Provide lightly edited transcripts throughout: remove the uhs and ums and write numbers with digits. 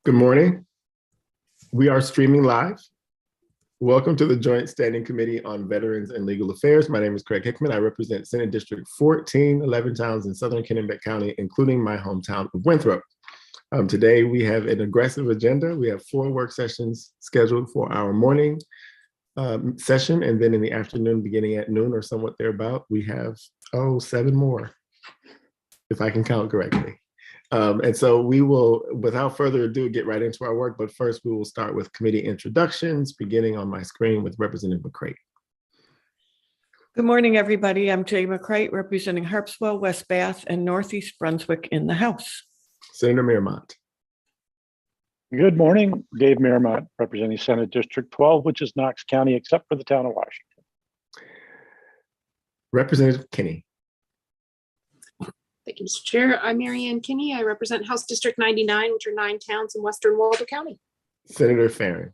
Good morning. We are streaming live. Welcome to the Joint Standing Committee on Veterans and Legal Affairs. My name is Craig Hickman. I represent Senate District 14, 11 towns in Southern Kennebec County, including my hometown of Winthrop. Today, we have an aggressive agenda. We have 4 work sessions scheduled for our morning session, and then in the afternoon, beginning at noon or somewhat thereabout, we have, 7 more, if I can count correctly. And so we will, without further ado, get right into our work. But first, we will start with committee introductions, beginning on my screen with Representative McCrate. Good morning, everybody. I'm Jay McCrate, representing Harpswell, West Bath, and Northeast Brunswick in the House. Senator Miramont. Good morning, Dave Miramont, representing Senate District 12, which is Knox County, except for the town of Washington. Representative Kinney. Thank you, Mr. Chair. I'm Marianne Kinney. I represent House District 99, which are 9 towns in Western Waldo County. Senator Farron.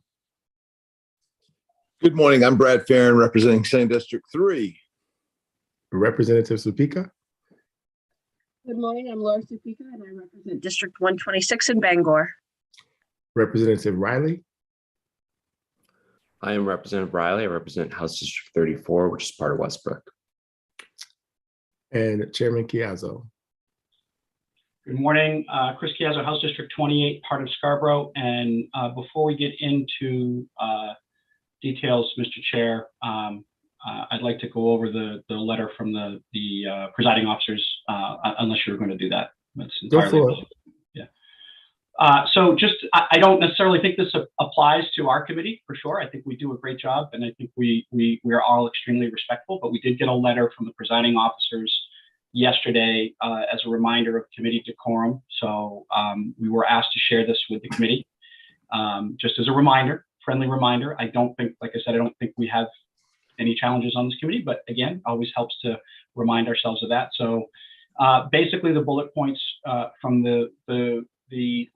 Good morning. I'm Brad Farron, representing Senate District 3. Representative Supika. Good morning. I'm Laura Supika, and I represent District 126 in Bangor. Representative Riley. I am Representative Riley. I represent House District 34, which is part of Westbrook. And Chairman Chiazzo. Good morning, Chris Chiazzo, House District 28, part of Scarborough. And before we get into details, Mr. Chair, I'd like to go over the letter from the presiding officers, unless you're going to do that. That's entirely so just, I don't necessarily think this applies to our committee for sure. I think we do a great job, and I think we are all extremely respectful, but we did get a letter from the presiding officers yesterday as a reminder of committee decorum. So we were asked to share this with the committee just as a reminder, friendly reminder. I don't think, like I said, I don't think we have any challenges on this committee, but again, always helps to remind ourselves of that. So basically the bullet points from the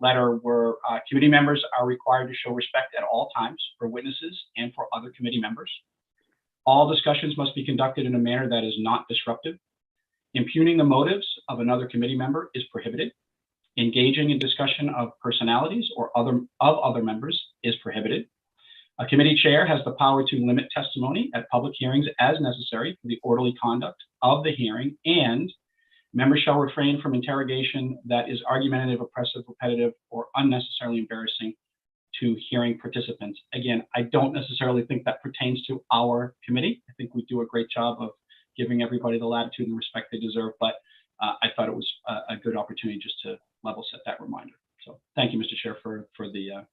letter were committee members are required to show respect at all times for witnesses and for other committee members. All discussions must be conducted in a manner that is not disruptive. Impugning the motives of another committee member is prohibited. Engaging in discussion of personalities or other members is prohibited. A committee chair has the power to limit testimony at public hearings as necessary for the orderly conduct of the hearing, and members shall refrain from interrogation that is argumentative, oppressive, repetitive, or unnecessarily embarrassing to hearing participants. Again, I don't necessarily think that pertains to our committee. I think we do a great job of giving everybody the latitude and respect they deserve, but I thought it was a good opportunity just to level set that reminder. So thank you, Mr. Chair, for the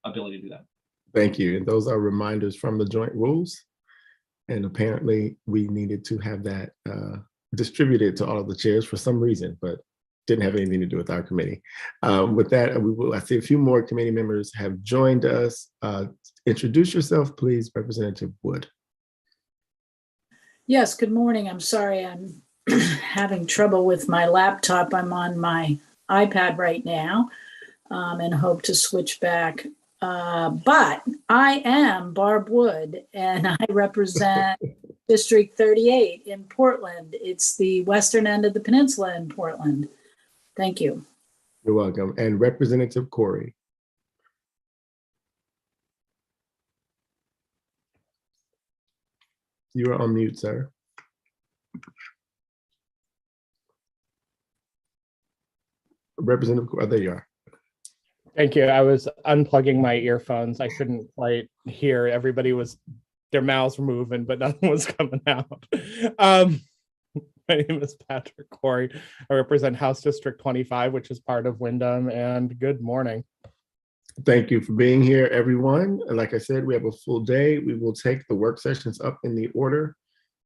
ability to do that. Thank you. And those are reminders from the joint rules. And apparently we needed to have that distributed to all of the chairs for some reason, but didn't have anything to do with our committee. With that, I see a few more committee members have joined us. Introduce yourself, please, Representative Wood. Yes, good morning. I'm sorry, I'm having trouble with my laptop. I'm on my iPad right now and hope to switch back. But I am Barb Wood, and I represent District 38 in Portland. It's the western end of the peninsula in Portland. Thank you. You're welcome. And Representative Corey. You are on mute, sir. Representative, there you are. Thank you. I was unplugging my earphones. I couldn't quite hear. Everybody was, their mouths were moving, but nothing was coming out. My name is Patrick Corey. I represent House District 25, which is part of Windham, and good morning. Thank you for being here, everyone. Like I said, we have a full day. We will take the work sessions up in the order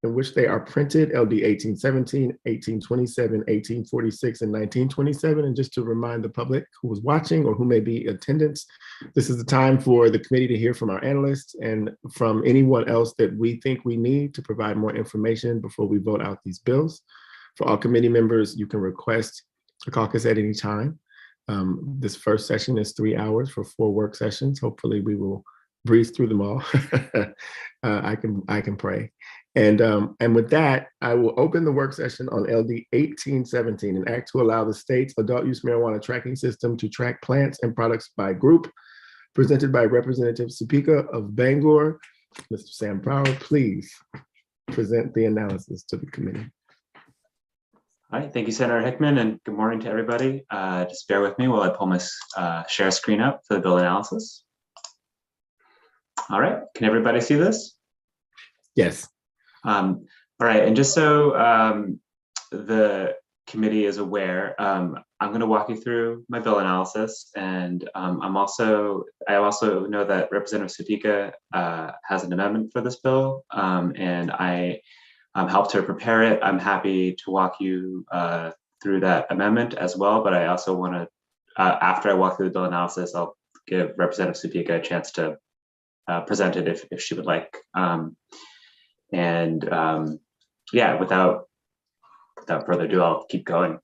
in which they are printed: LD 1817, 1827, 1846, and 1927. And just to remind the public who is watching or who may be in attendance, this is the time for the committee to hear from our analysts and from anyone else that we think we need to provide more information before we vote out these bills. For all committee members, you can request a caucus at any time. This first session is 3 hours for 4 work sessions. Hopefully we will breeze through them all. I can pray. And with that, I will open the work session on LD 1817, an act to allow the state's adult use marijuana tracking system to track plants and products by group, presented by Representative Supika of Bangor. Mr. Sam Power, please present the analysis to the committee. All right, thank you, Senator Hickman, and good morning to everybody. Just bear with me while I pull my share screen up for the bill analysis. All right, can everybody see this? Yes. All right, and just so the committee is aware, I'm going to walk you through my bill analysis, and I also know that Representative Supika has an amendment for this bill, and I helped her prepare it. I'm happy to walk you through that amendment as well, but I also want to, after I walk through the bill analysis, I'll give Representative Supika a chance to present it if she would like. Yeah, without further ado, I'll keep going.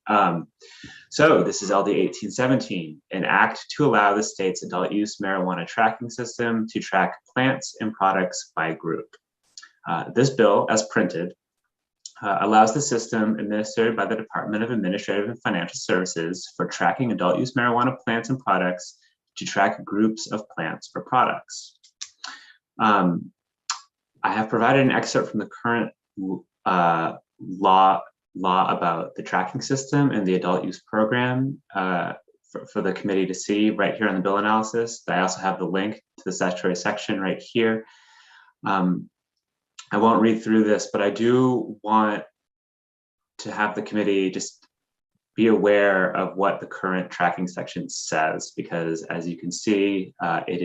So this is LD 1817, an act to allow the state's adult use marijuana tracking system to track plants and products by group. This bill, as printed, allows the system administered by the Department of Administrative and Financial Services for tracking adult use marijuana plants and products to track groups of plants or products. I have provided an excerpt from the current law about the tracking system and the adult use program for the committee to see right here on the bill analysis. I also have the link to the statutory section right here. I won't read through this, but I do want to have the committee just be aware of what the current tracking section says, because as you can see, it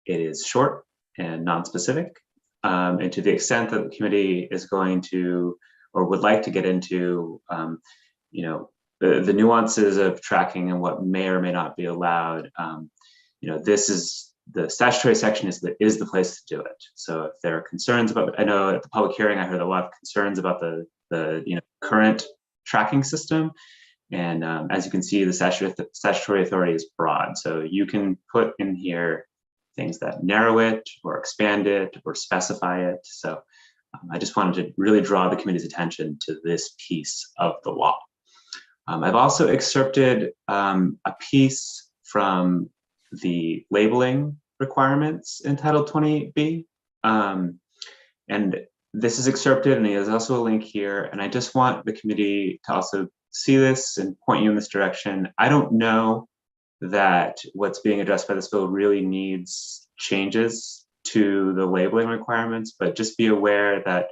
is short and non-specific. And to the extent that the committee is going to or would like to get into the nuances of tracking and what may or may not be allowed, this is the statutory section is the place to do it. So if there are concerns about, I know at the public hearing I heard a lot of concerns about the current tracking system, and as you can see, the statutory authority is broad. So you can put in here things that narrow it or expand it or specify it. So I just wanted to really draw the committee's attention to this piece of the law. I've also excerpted a piece from the labeling requirements in Title 20B. And this is excerpted, and there's also a link here. And I just want the committee to also see this and point you in this direction. I don't know that what's being addressed by this bill really needs changes to the labeling requirements, but just be aware that,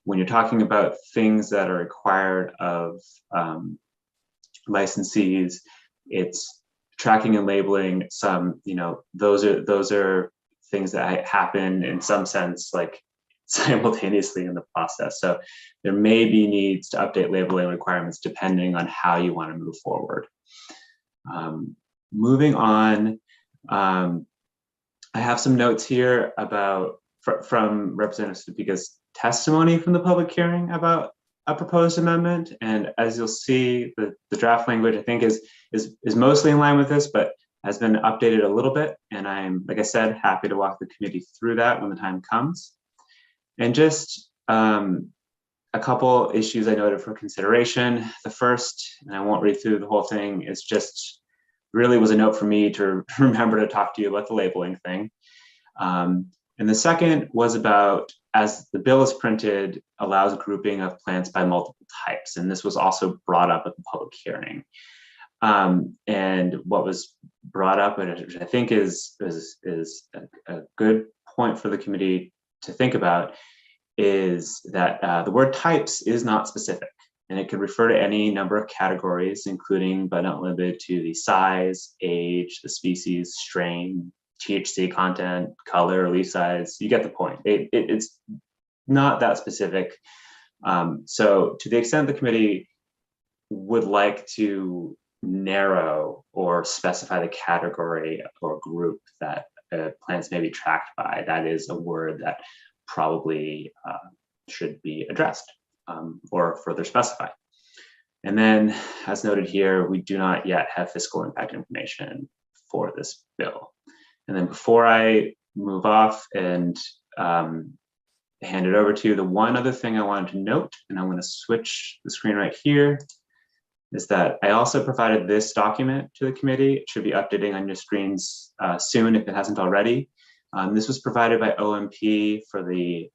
when you're talking about things that are required of licensees, it's tracking and labeling some, those are things that happen in some sense, like simultaneously in the process. So there may be needs to update labeling requirements depending on how you want to move forward. Moving on, I have some notes here about from Representative Supika's testimony from the public hearing about a proposed amendment. And as you'll see, the draft language I think is mostly in line with this, but has been updated a little bit. And I'm, like I said, happy to walk the committee through that when the time comes. And just a couple issues I noted for consideration. The first, and I won't read through the whole thing, is just really was a note for me to remember to talk to you about the labeling thing. And the second was about, as the bill is printed, allows grouping of plants by multiple types. And this was also brought up at the public hearing. And what was brought up, which I think is a good point for the committee to think about, is that the word types is not specific. And it could refer to any number of categories, including but not limited to the size, age, the species, strain, THC content, color, leaf size. You get the point. It's not that specific. So to the extent the committee would like to narrow or specify the category or group that plants may be tracked by, that is a word that probably should be addressed or further specified. And then, as noted here, we do not yet have fiscal impact information for this bill. And then before I move off and hand it over to you. The one other thing I wanted to note, and I'm going to switch the screen right here, is that I also provided this document to the committee. It should be updating on your screens soon if it hasn't already. This was provided by OMP for the,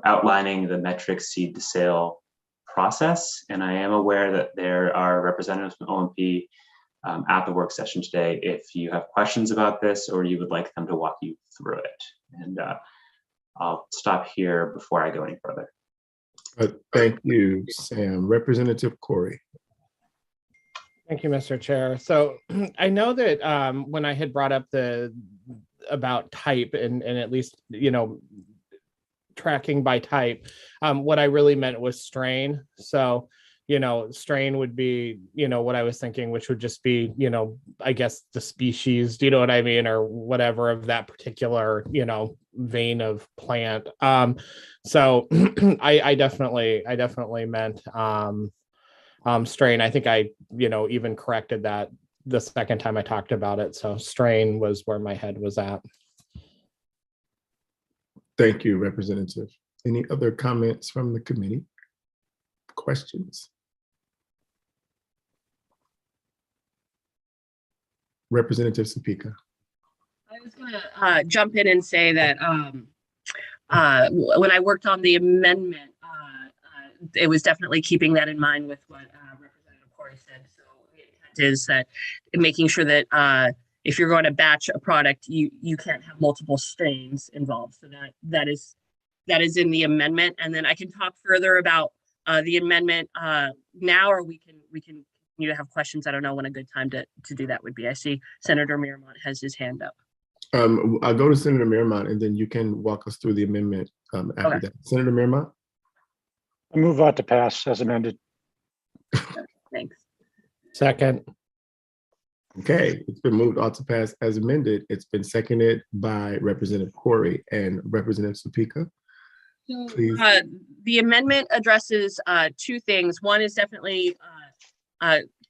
outlining the metric seed to sale process. And I am aware that there are representatives from OMP at the work session today if you have questions about this or you would like them to walk you through it. And I'll stop here before I go any further. Thank you, Sam. Representative Corey. Thank you, Mr. Chair. So I know that when I had brought up about type and at least, tracking by type, what I really meant was strain. So, strain would be, what I was thinking, which would just be, I guess the species, do you know what I mean? Or whatever of that particular, vein of plant. So I definitely meant strain. I think I, even corrected that the second time I talked about it. So strain was where my head was at. Thank you, Representative. Any other comments from the committee? Questions? Representative Topeka. I was going to jump in and say that when I worked on the amendment, it was definitely keeping that in mind with what Representative Corey said. So the intent is that making sure that if you're going to batch a product, you can't have multiple strains involved. So that is in the amendment. And then I can talk further about the amendment now, or we can continue to have questions. I don't know when a good time to do that would be. I see Senator Miramont has his hand up. I'll go to Senator Miramont and then you can walk us through the amendment after that. Senator Miramont? I move out to pass as amended. Thanks. Second. Okay, it's been moved on to pass as amended. It's been seconded by Representative Corey and Representative Topeka. Please. The amendment addresses two things. One is definitely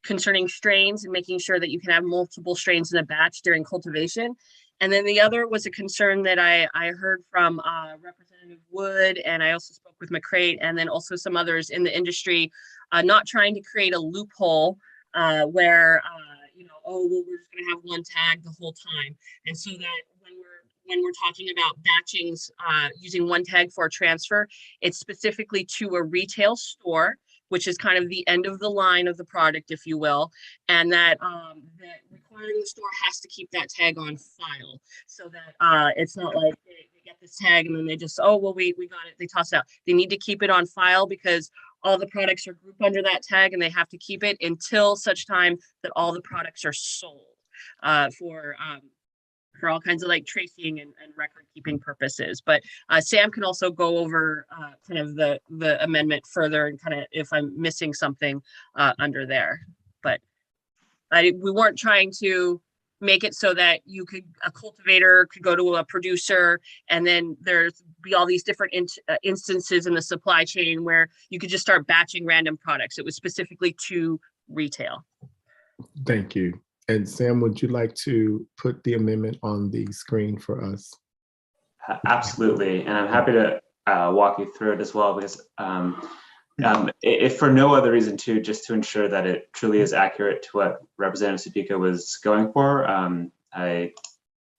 concerning strains and making sure that you can have multiple strains in a batch during cultivation. And then the other was a concern that I heard from Representative Wood, and I also spoke with McCrate, and then also some others in the industry, not trying to create a loophole where, oh, well, we're just going to have one tag the whole time. And so that when we're talking about batchings using one tag for a transfer, it's specifically to a retail store, which is kind of the end of the line of the product, if you will, and that requiring the store has to keep that tag on file so that it's not like they get this tag and then they just, oh, well, we got it, they toss it out. They need to keep it on file because all the products are grouped under that tag and they have to keep it until such time that all the products are sold for all kinds of like tracing and record keeping purposes. But Sam can also go over kind of the amendment further and kind of if I'm missing something under there. But we weren't trying to make it so that a cultivator could go to a producer and then there's be all these different instances in the supply chain where you could just start batching random products. It was specifically to retail. Thank you. And Sam, would you like to put the amendment on the screen for us? Absolutely, and I'm happy to walk you through it as well because if for no other reason too, just to ensure that it truly is accurate to what Representative Topeka was going for. I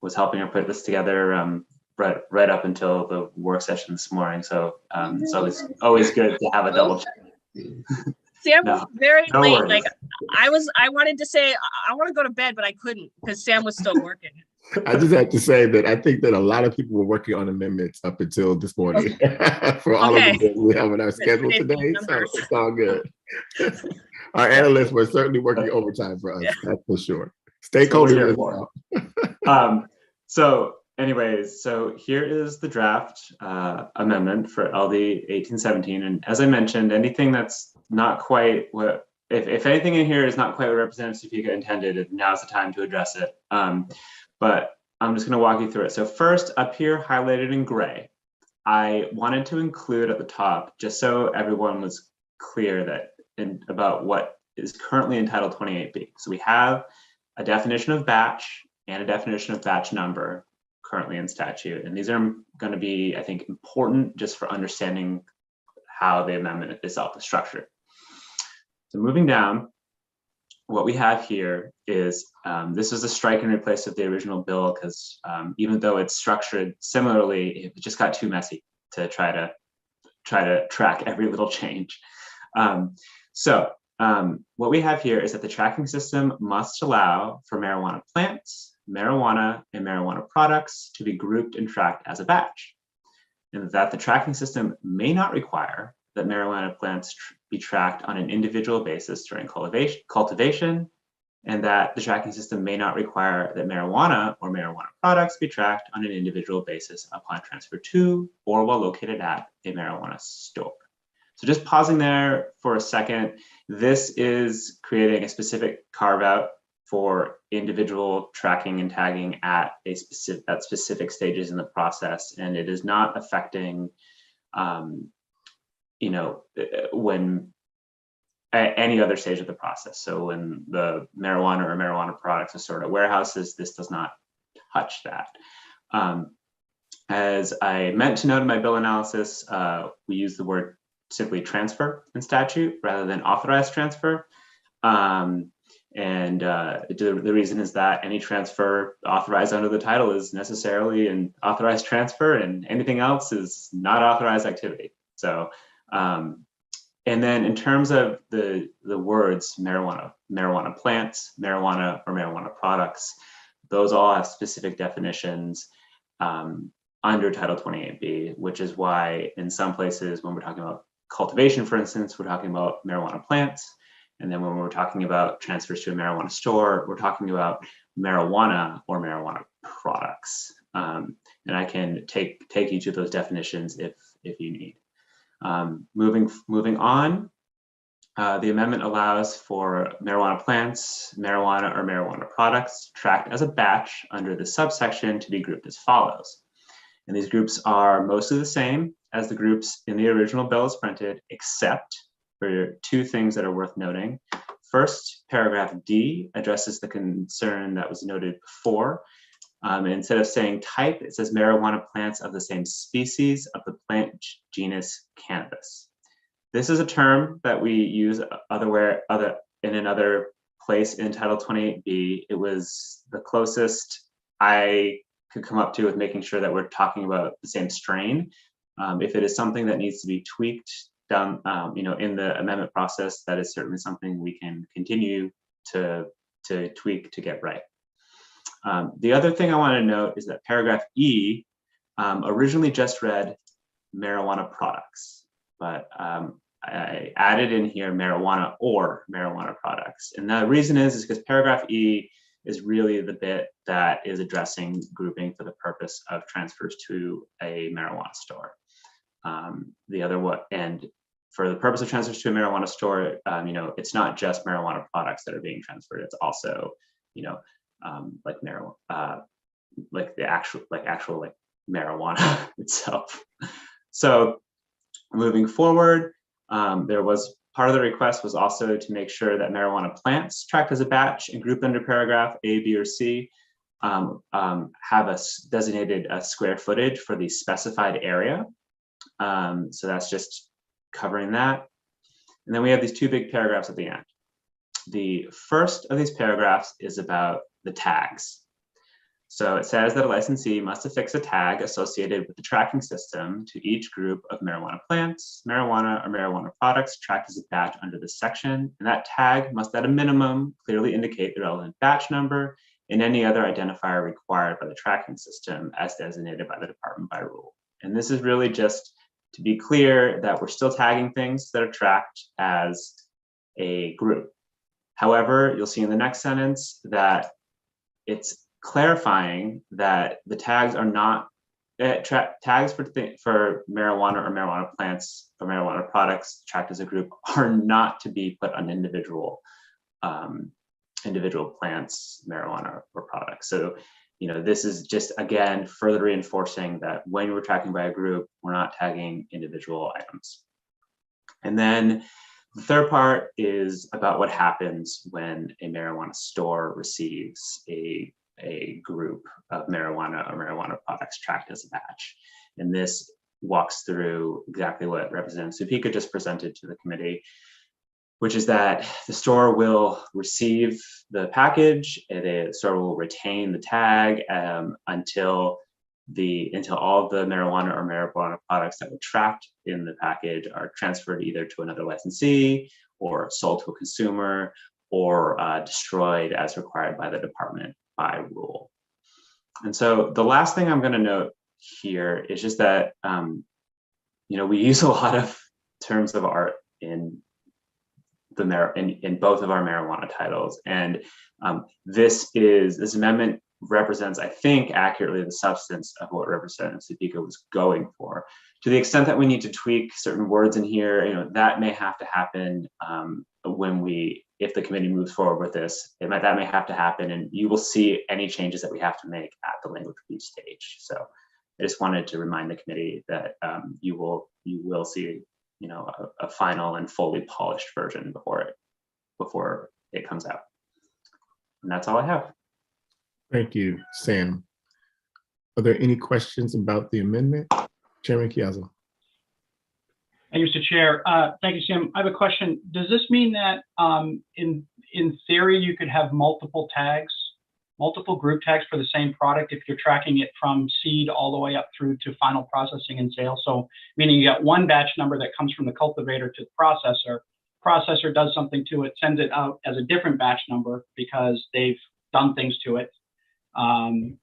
was helping her put this together right up until the work session this morning, so it's always good to have a double check. Sam was very late. Worries. Like I wanted to say I want to go to bed, but I couldn't because Sam was still working. I just have to say that I think that a lot of people were working on amendments up until this morning for all of the things we have on our schedule today. So it's all good. Our analysts were certainly working overtime for us, that's for sure. Stakeholders as well. So anyways, so here is the draft amendment for LD 1817. And as I mentioned, anything that's not quite what, if anything in here is not quite what Representative Topeka intended, now's the time to address it. But I'm just going to walk you through it. So first, up here, highlighted in gray, I wanted to include at the top, just so everyone was clear about what is currently in Title 28B. So we have a definition of batch and a definition of batch number currently in statute. And these are going to be, I think, important just for understanding how the amendment itself is structured. So moving down, what we have here is this is a strike and replace of the original bill, because even though it's structured similarly, it just got too messy to try to track every little change. What we have here is that the tracking system must allow for marijuana plants, marijuana, and marijuana products to be grouped and tracked as a batch, and that the tracking system may not require that marijuana plants be tracked on an individual basis during cultivation, and that the tracking system may not require that marijuana or marijuana products be tracked on an individual basis upon transfer to or while located at a marijuana store. So just pausing there for a second, this is creating a specific carve out for individual tracking and tagging at specific stages in the process, and it is not affecting when at any other stage of the process. So when the marijuana or marijuana products are stored at warehouses, this does not touch that. As I meant to note in my bill analysis, we use the word simply transfer in statute rather than authorized transfer. The reason is that any transfer authorized under the title is necessarily an authorized transfer, and anything else is not authorized activity. So, and then in terms of the words marijuana, marijuana plants, marijuana or marijuana products, those all have specific definitions under Title 28B, which is why in some places when we're talking about cultivation, for instance, we're talking about marijuana plants. And then when we're talking about transfers to a marijuana store, we're talking about marijuana or marijuana products. And I can take each of those definitions if you need. Moving on, the amendment allows for marijuana plants, marijuana or marijuana products tracked as a batch under the subsection to be grouped as follows. And these groups are mostly the same as the groups in the original bill as printed, except for two things that are worth noting. First, paragraph D addresses the concern that was noted before. Instead of saying type, it says marijuana plants of the same species of the plant genus cannabis. This is a term that we use in another place in Title 28B. It was the closest I could come up to with making sure that we're talking about the same strain. If it is something that needs to be tweaked down, in the amendment process, that is certainly something we can continue to tweak to get right. The other thing I want to note is that paragraph E originally just read marijuana products, but I added in here marijuana or marijuana products. And the reason is because paragraph E is really the bit that is addressing grouping for the purpose of transfers to a marijuana store. The other one, and for the purpose of transfers to a marijuana store, it's not just marijuana products that are being transferred. It's also, like marijuana, like actual marijuana itself. So moving forward, there was part of the request was also to make sure that marijuana plants tracked as a batch and grouped under paragraph A, B, or C have a designated square footage for the specified area. So that's just covering that. And then we have these two big paragraphs at the end. The first of these paragraphs is about the tags. So it says that a licensee must affix a tag associated with the tracking system to each group of marijuana plants, marijuana or marijuana products tracked as a batch under this section. And that tag must at a minimum clearly indicate the relevant batch number and any other identifier required by the tracking system as designated by the department by rule. And this is really just to be clear that we're still tagging things that are tracked as a group. However, you'll see in the next sentence that it's clarifying that the tags are not tags for marijuana or marijuana plants or marijuana products tracked as a group are not to be put on individual plants, marijuana or products. So, this is just, again, further reinforcing that when we're tracking by a group, we're not tagging individual items. And then the third part is about what happens when a marijuana store receives a a group of marijuana or marijuana products tracked as a batch. And this walks through exactly what Representative Supika just presented to the committee, which is that the store will receive the package, and the store will retain the tag until all of the marijuana or marijuana products that were tracked in the package are transferred either to another licensee or sold to a consumer or destroyed as required by the department by rule. And so the last thing I'm going to note here is just that we use a lot of terms of art in both of our marijuana titles, and this amendment represents, I think, accurately the substance of what Representative Supika was going for. To the extent that we need to tweak certain words in here, that may have to happen if the committee moves forward with this. That may have to happen, and you will see any changes that we have to make at the language review stage. So I just wanted to remind the committee that you will see a final and fully polished version before it comes out. And that's all I have. Thank you, Sam. Are there any questions about the amendment? Chairman Chiazza. Thank you, Mr. Chair. Thank you, Sam. I have a question. Does this mean that in theory, you could have multiple tags, multiple group tags for the same product if you're tracking it from seed all the way up through to final processing and sale? So meaning you got one batch number that comes from the cultivator to the processor does something to it, sends it out as a different batch number because they've done things to it. And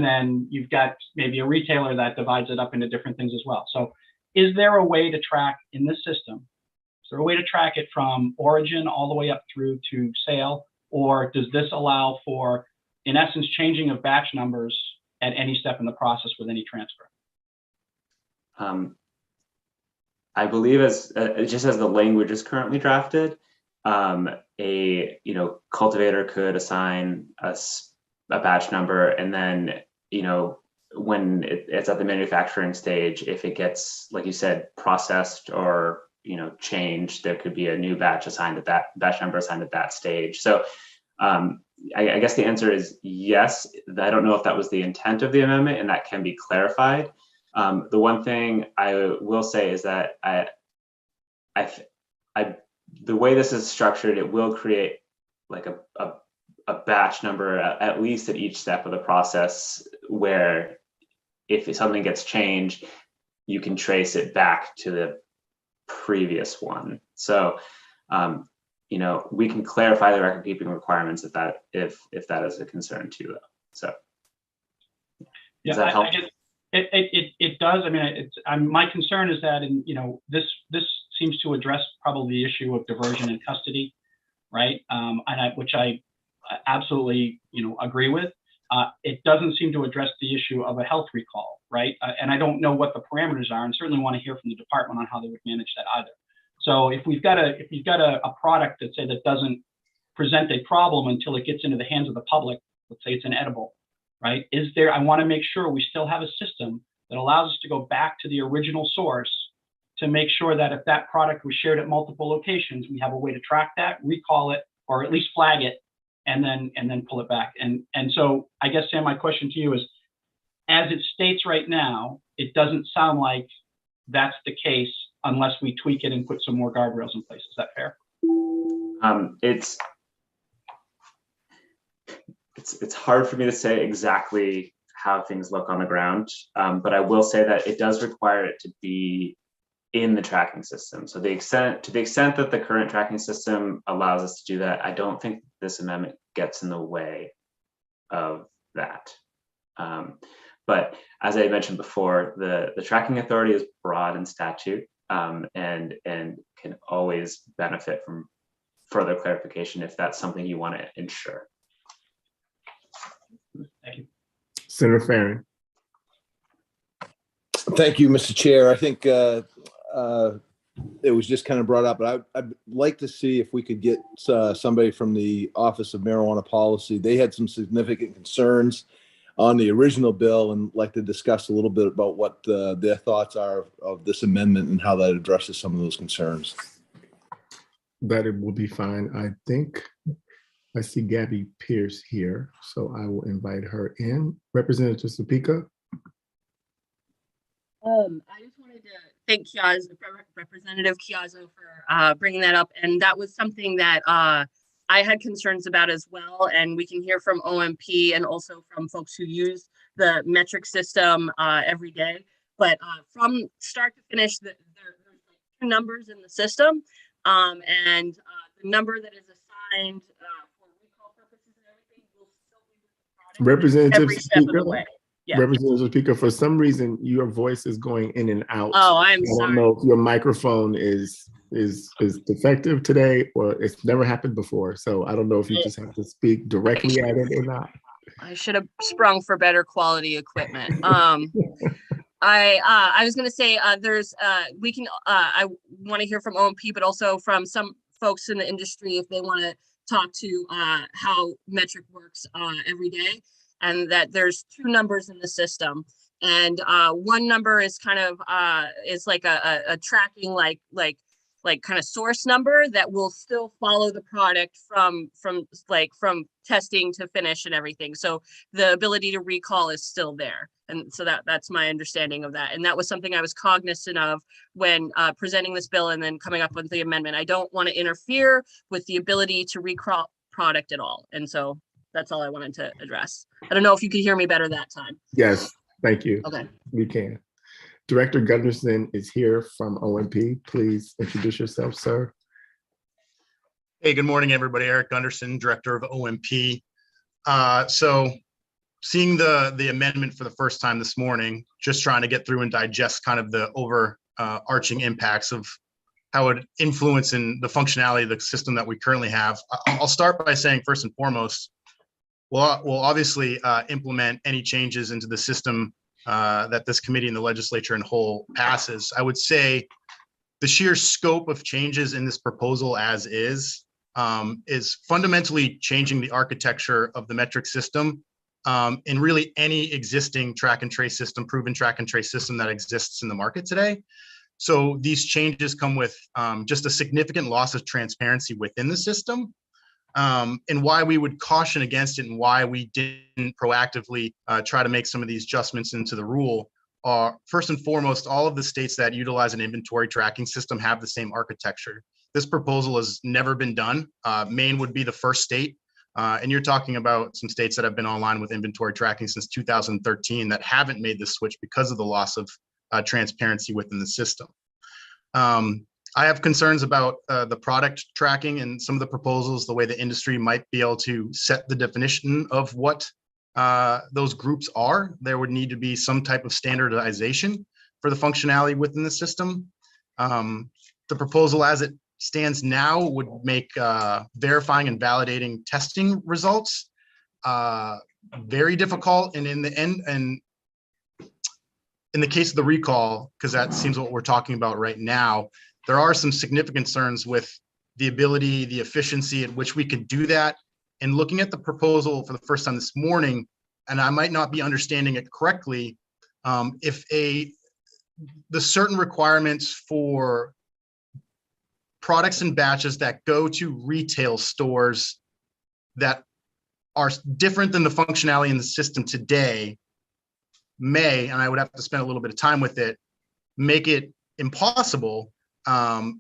then you've got maybe a retailer that divides it up into different things as well. So is there a way to track in this system? Is there a way to track it from origin all the way up through to sale? Or does this allow for, in essence, changing of batch numbers at any step in the process with any transfer? I believe just as the language is currently drafted, a cultivator could assign a batch number, and then when it's at the manufacturing stage, if it gets, like you said, processed or changed, there could be a new batch assigned at that batch number assigned at that stage. So I guess the answer is yes. I don't know if that was the intent of the amendment, and that can be clarified. The one thing I will say is that the way this is structured, it will create like a batch number at least at each step of the process, where if something gets changed, you can trace it back to the previous one. So we can clarify the record keeping requirements if that is a concern too, though. So yeah, does that help? I guess it does. I mean, my concern is that this seems to address probably the issue of diversion in custody, right? Which I absolutely agree with. It doesn't seem to address the issue of a health recall, right? And I don't know what the parameters are, and certainly want to hear from the department on how they would manage that either. So if you've got a product that doesn't present a problem until it gets into the hands of the public, let's say it's an edible, right? I want to make sure we still have a system that allows us to go back to the original source to make sure that if that product was shared at multiple locations, we have a way to track that, recall it, or at least flag it, and then pull it back. And so I guess, Sam, my question to you is, as it states right now, it doesn't sound like that's the case unless we tweak it and put some more guardrails in place. Is that fair? It's hard for me to say exactly how things look on the ground, but I will say that it does require it to be in the tracking system. So to the extent that the current tracking system allows us to do that, I don't think this amendment gets in the way of that. But as I mentioned before, the tracking authority is broad in statute, and can always benefit from further clarification if that's something you want to ensure. Thank you. Senator Farron. Thank you, Mr. Chair. I think it was just kind of brought up, but I'd like to see if we could get somebody from the Office of Marijuana Policy. They had some significant concerns on the original bill, and like to discuss a little bit about what their thoughts are of this amendment and how that addresses some of those concerns. That it will be fine, I think. I see Gabby Pierce here, so I will invite her in. Representative Topeka. I just wanted to thank Representative Chiazzo for bringing that up. And that was something that I had concerns about as well. And we can hear from OMP and also from folks who use the metric system every day. But from start to finish, there's like two numbers in the system. And the number that is assigned for recall purposes and everything will still be with the product Representative every step of the Speaker. way. Yeah. Representative Speaker, for some reason, your voice is going in and out. Oh, I'm I don't sorry. know if your microphone is defective today, or it's never happened before. So I don't know if you just have to speak directly at it or not. I should have sprung for better quality equipment. I was going to say there's we can I want to hear from OMP, but also from some folks in the industry if they want to talk to how metric works every day, and that there's two numbers in the system, and one number is kind of is like a tracking like kind of source number that will still follow the product from testing to finish and everything. So the ability to recall is still there. And so that's my understanding of that. And that was something I was cognizant of when presenting this bill and then coming up with the amendment. I don't want to interfere with the ability to recall product at all. And so that's all I wanted to address. I don't know if you could hear me better that time. Yes, thank you. Okay. We can. Director Gunderson is here from OMP. Please introduce yourself, sir. Hey, good morning, everybody. Eric Gunderson, Director of OMP. So seeing the amendment for the first time this morning, just trying to get through and digest kind of the overarching impacts of how it influences in the functionality of the system that we currently have. I'll start by saying, first and foremost, we'll obviously implement any changes into the system that this committee and the legislature in whole passes. I would say the sheer scope of changes in this proposal as is fundamentally changing the architecture of the metric system in really any existing track and trace system, proven track and trace system that exists in the market today. So these changes come with just a significant loss of transparency within the system. And why we would caution against it and why we didn't proactively try to make some of these adjustments into the rule are, first and foremost, all of the states that utilize an inventory tracking system have the same architecture. This proposal has never been done. Maine would be the first state. And you're talking about some states that have been online with inventory tracking since 2013 that haven't made this switch because of the loss of transparency within the system. I have concerns about the product tracking and some of the proposals, the way the industry might be able to set the definition of what those groups are. There would need to be some type of standardization for the functionality within the system. The proposal as it stands now would make verifying and validating testing results very difficult. And in the end, and in the case of the recall, because that seems what we're talking about right now, there are some significant concerns with the ability, the efficiency at which we could do that. And looking at the proposal for the first time this morning, and I might not be understanding it correctly, if the certain requirements for products and batches that go to retail stores that are different than the functionality in the system today may, and I would have to spend a little bit of time with it, make it impossible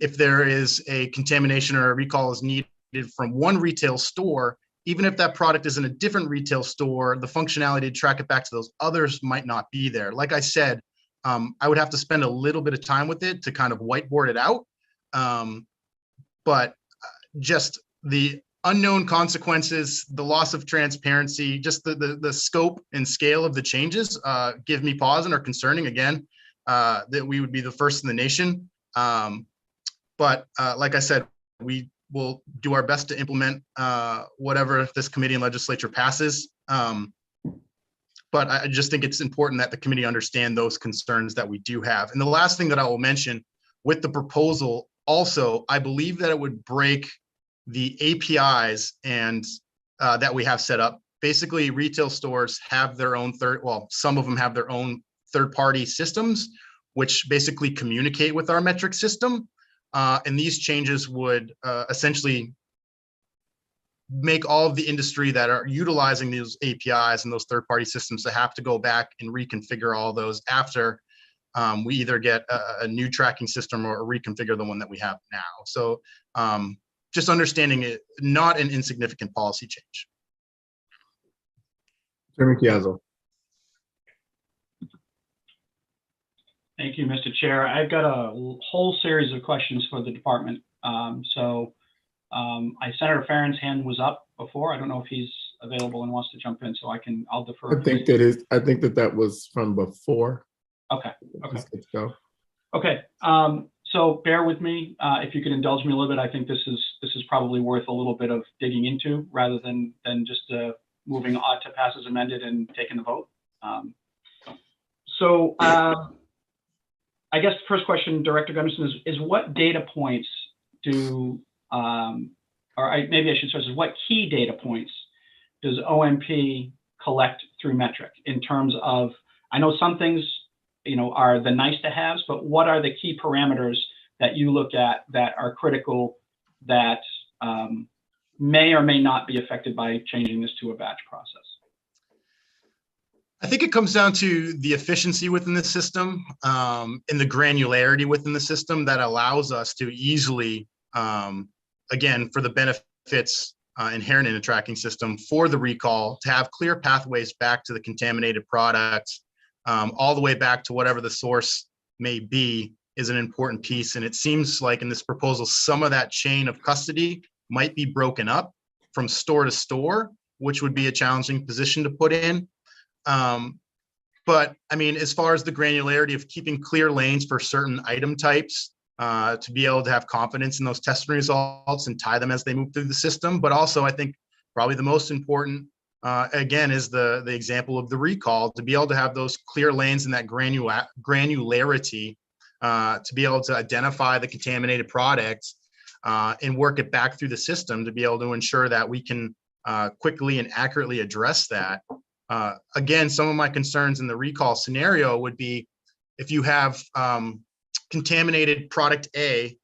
if there is a contamination or a recall is needed from one retail store. Even if that product is in a different retail store, the functionality to track it back to those others might not be there. Like I said, I would have to spend a little bit of time with it to kind of whiteboard it out. But just the unknown consequences, the loss of transparency, just the scope and scale of the changes give me pause and are concerning, again, that we would be the first in the nation. But like I said, we will do our best to implement whatever this committee and legislature passes. But I just think it's important that the committee understand those concerns that we do have. And the last thing that I will mention with the proposal also, I believe that it would break the APIs and that we have set up. Basically, retail stores have their own some of them have their own third-party systems, which basically communicate with our metric system. And these changes would essentially make all of the industry that are utilizing these APIs and those third-party systems to have to go back and reconfigure all those after we either get a new tracking system or reconfigure the one that we have now. So just understanding it, not an insignificant policy change. Chairman Chiazzo. Thank you, Mr. Chair. I've got a whole series of questions for the department. Senator Farron's hand was up before. I don't know if he's available and wants to jump in, so I'll defer. I think that was from before. Okay. Okay. Let's go. Okay. So bear with me. If you could indulge me a little bit, I think this is probably worth a little bit of digging into rather than just moving on to pass as amended and taking the vote. I guess the first question, Director Gunderson, is what data points maybe I should start, what key data points does OMP collect through metric in terms of, I know some things, are the nice to haves, but what are the key parameters that you look at that are critical that may or may not be affected by changing this to a batch process? I think it comes down to the efficiency within the system and the granularity within the system that allows us to easily, again, for the benefits inherent in a tracking system for the recall, to have clear pathways back to the contaminated product, all the way back to whatever the source may be, is an important piece. And it seems like in this proposal, some of that chain of custody might be broken up from store to store, which would be a challenging position to put in. But I mean, as far as the granularity of keeping clear lanes for certain item types, to be able to have confidence in those testing results and tie them as they move through the system. But also, I think probably the most important, again, is the example of the recall, to be able to have those clear lanes and that granularity to be able to identify the contaminated product and work it back through the system to be able to ensure that we can quickly and accurately address that. Again, some of my concerns in the recall scenario would be if you have contaminated product A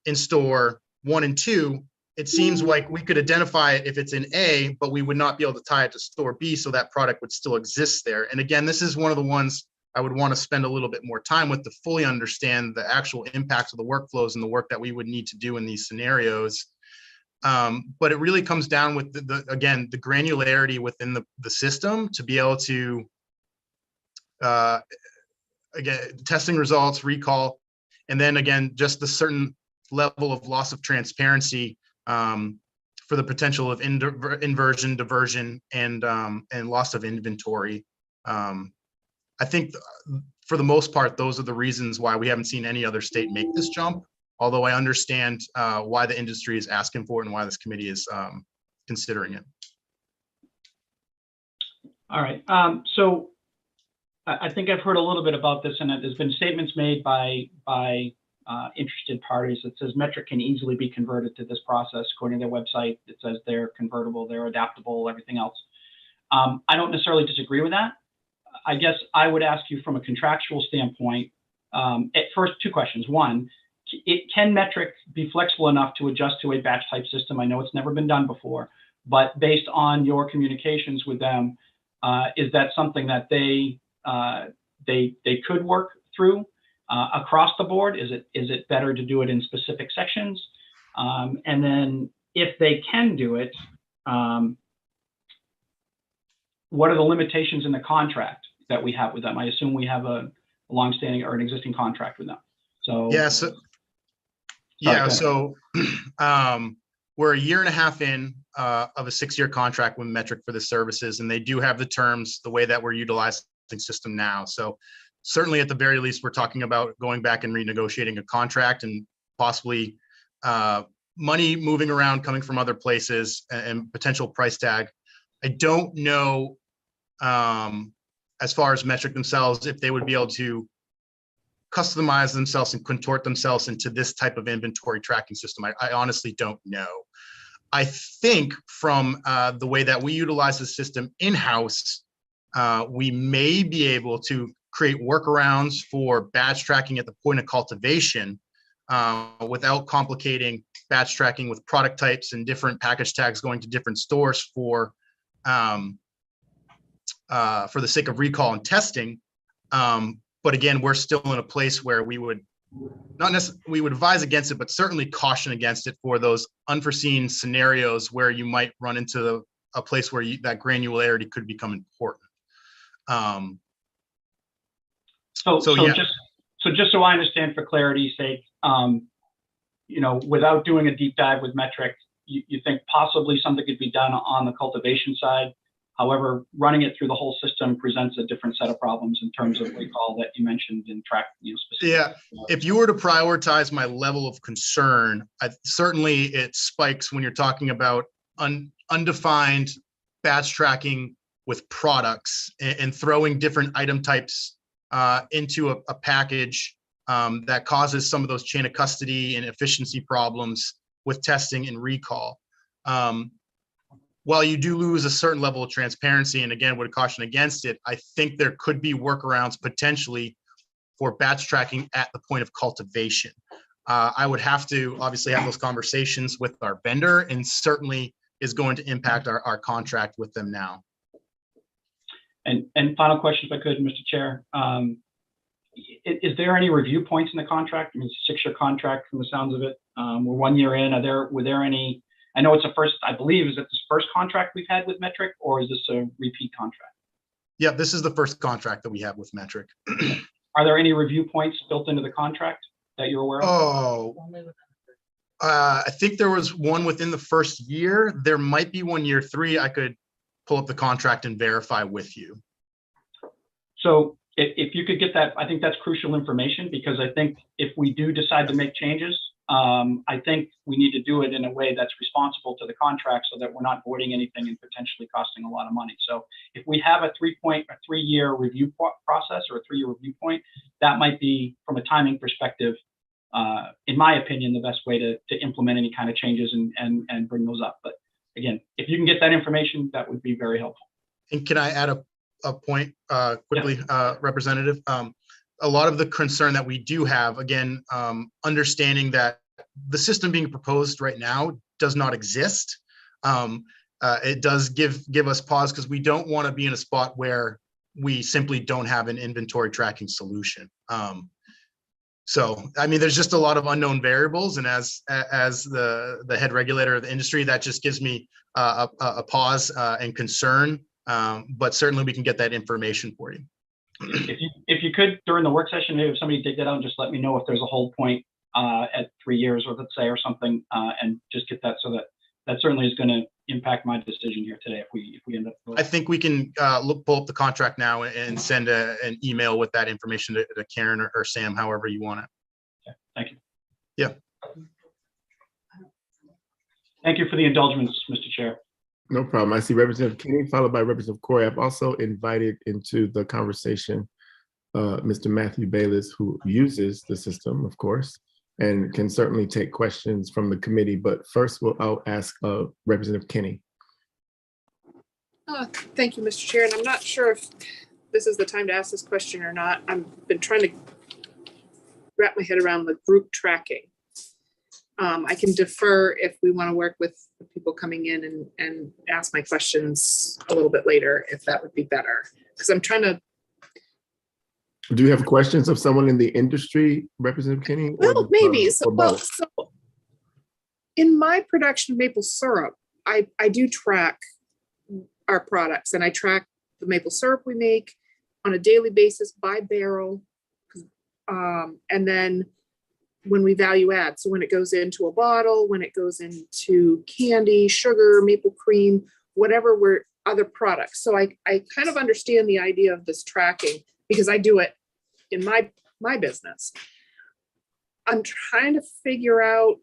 in store 1 and 2, it seems like we could identify it if it's in A, but we would not be able to tie it to store B, so that product would still exist there. And again, this is one of the ones I would want to spend a little bit more time with to fully understand the actual impacts of the workflows and the work that we would need to do in these scenarios. But it really comes down with again, the granularity within the system to be able to, again, testing results, recall, and then again, just the certain level of loss of transparency for the potential of inversion, diversion, and loss of inventory. I think for the most part, those are the reasons why we haven't seen any other state make this jump. Although I understand why the industry is asking for it and why this committee is considering it. All right. So I think I've heard a little bit about this, and there's been statements made by interested parties that says metric can easily be converted to this process. According to their website, it says they're convertible, they're adaptable, everything else. I don't necessarily disagree with that. I guess I would ask you from a contractual standpoint, at first, 2 questions. One, can metric be flexible enough to adjust to a batch type system? I know it's never been done before, but based on your communications with them, is that something that they could work through across the board? Is it better to do it in specific sections? And then if they can do it, what are the limitations in the contract that we have with them? I assume we have a longstanding or an existing contract with them. So yeah, so we're 1.5 years in of a 6-year contract with Metric for the services, and they do have the terms the way that we're utilizing the system now. So certainly at the very least, we're talking about going back and renegotiating a contract and possibly money moving around coming from other places and potential price tag. I don't know as far as Metric themselves, if they would be able to customize themselves and contort themselves into this type of inventory tracking system. I honestly don't know. I think from the way that we utilize the system in-house, we may be able to create workarounds for batch tracking at the point of cultivation without complicating batch tracking with product types and different package tags going to different stores for the sake of recall and testing. But again, we're still in a place where we would not necessarily, we would advise against it, but certainly caution against it for those unforeseen scenarios where you might run into a place where that granularity could become important. Just so I understand for clarity's sake, without doing a deep dive with metric, you think possibly something could be done on the cultivation side. However, running it through the whole system presents a different set of problems in terms of recall that you mentioned in track, specific. Yeah, if you were to prioritize my level of concern, certainly it spikes when you're talking about undefined batch tracking with products and throwing different item types into a package that causes some of those chain of custody and efficiency problems with testing and recall. While you do lose a certain level of transparency, and again, would caution against it, I think there could be workarounds potentially for batch tracking at the point of cultivation. I would have to obviously have those conversations with our vendor, and certainly is going to impact our contract with them now. And final question, if I could, Mr. Chair. Is there any review points in the contract? I mean, it's a 6-year contract from the sounds of it. We're 1 year in. Were there any? I know it's a first, I believe, is it this first contract we've had with Metric, or is this a repeat contract? Yeah, this is the first contract that we have with Metric. Are there any review points built into the contract that you're aware of? Oh, I think there was one within the first year. There might be one year 3. I could pull up the contract and verify with you. So if you could get that, I think that's crucial information, because I think if we do decide to make changes, I think we need to do it in a way that's responsible to the contract so that we're not voiding anything and potentially costing a lot of money. So if we have a 3-year review process or a 3-year review point, that might be, from a timing perspective, in my opinion, the best way to implement any kind of changes and bring those up. But again, if you can get that information, that would be very helpful. And can I add a point quickly, yeah. Representative? A lot of the concern that we do have, again, understanding that the system being proposed right now does not exist. It does give us pause, because we don't want to be in a spot where we simply don't have an inventory tracking solution. So, I mean, there's just a lot of unknown variables, and as the head regulator of the industry, that just gives me a pause and concern. But certainly, we can get that information for you. If you could, during the work session, maybe if somebody dig that out and just let me know if there's a hold point at 3 years, or let's say, or something, and just get that, so that certainly is going to impact my decision here today if we end up. I think we can pull up the contract now and send an email with that information to Karen or Sam, however you want it. Okay, thank you. Yeah. Thank you for the indulgence, Mr. Chair. No problem. I see Representative Kenny, followed by Representative Corey. I've also invited into the conversation Mr. Matthew Bayless, who uses the system, of course, and can certainly take questions from the committee. But first, I'll ask Representative Kenny. Thank you, Mr. Chair. And I'm not sure if this is the time to ask this question or not. I've been trying to wrap my head around the group tracking. I can defer if we want to work with the people coming in and ask my questions a little bit later, if that would be better. Because I'm trying to. Do you have questions of someone in the industry, Representative Kenny? Well, maybe. So in my production of maple syrup, I do track our products, and I track the maple syrup we make on a daily basis by barrel. And then when we value add, so when it goes into a bottle, when it goes into candy, sugar, maple cream, whatever other products. So I kind of understand the idea of this tracking, because I do it in my business. I'm trying to figure out,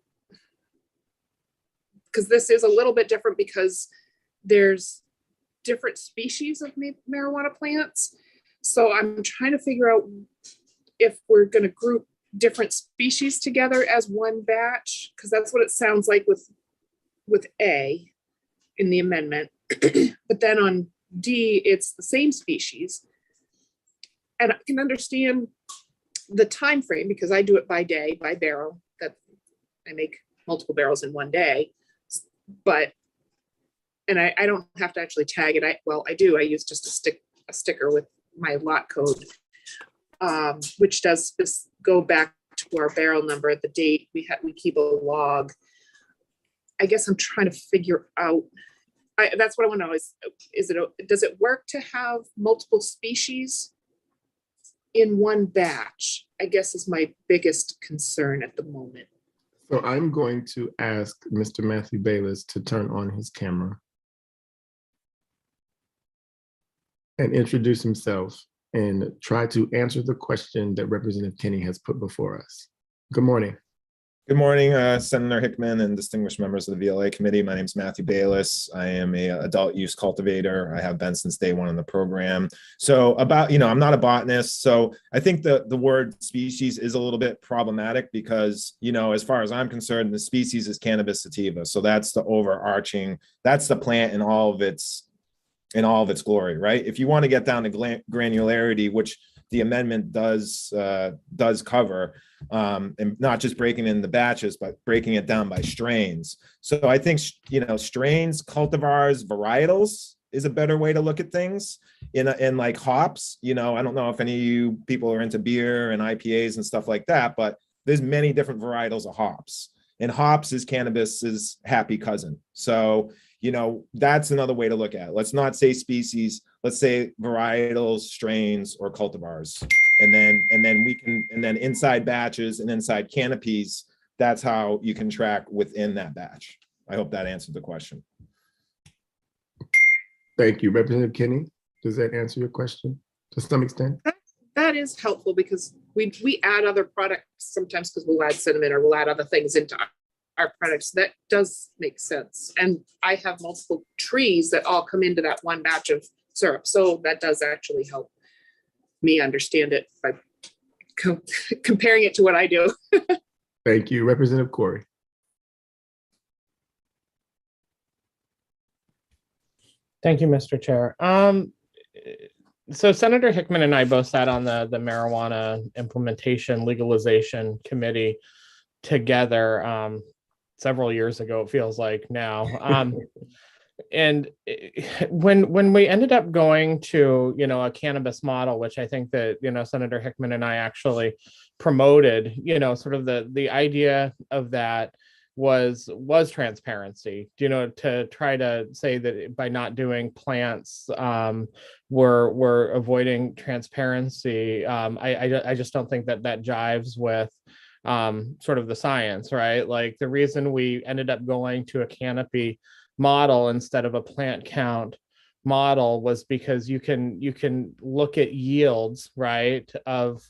because this is a little bit different, because there's different species of marijuana plants. So I'm trying to figure out if we're going to group different species together as one batch, because that's what it sounds like with A in the amendment. But then on D, it's the same species. And I can understand the time frame, because I do it by day, by barrel, that I make multiple barrels in one day. But, and I don't have to actually tag it. I do. I use just a sticker with my lot code, which does go back to our barrel number, the date we keep a log. I guess I'm trying to figure out, that's what I want to know does it work to have multiple species in one batch? I guess is my biggest concern at the moment. So I'm going to ask Mr. Matthew Bayless to turn on his camera and introduce himself and try to answer the question that Representative Kinney has put before us. Good morning. Good morning, Senator Hickman and distinguished members of the VLA committee. My name is Matthew Bayless. I am a adult use cultivator. I have been since day one in the program. So I'm not a botanist. So I think the word species is a little bit problematic because, as far as I'm concerned, the species is Cannabis sativa. So that's the overarching, that's the plant in all of its glory, right? If you want to get down to granularity, which the amendment does cover, and not just breaking in the batches, but breaking it down by strains. So I think, strains, cultivars, varietals is a better way to look at things in like hops. I don't know if any of you people are into beer and IPAs and stuff like that, but there's many different varietals of hops, and hops is cannabis's happy cousin. So, that's another way to look at it. Let's not say species, let's say varietals, strains, or cultivars. And then inside batches and inside canopies, that's how you can track within that batch. I hope that answered the question. Thank you. Representative Kinney, does that answer your question to some extent? That is helpful because we add other products sometimes because we'll add cinnamon or we'll add other things into our products. That does make sense. And I have multiple trees that all come into that one batch of syrup. So that does actually help me understand it by comparing it to what I do. Thank you. Representative Corey. Thank you, Mr. Chair. So Senator Hickman and I both sat on the marijuana implementation legalization committee together several years ago, it feels like now. And when we ended up going to, a cannabis model, which I think that, Senator Hickman and I actually promoted, sort of the idea of that was transparency, to try to say that by not doing plants, we're avoiding transparency. I just don't think that jives with sort of the science, right? Like the reason we ended up going to a canopy model instead of a plant count model was because you can look at yields, right, of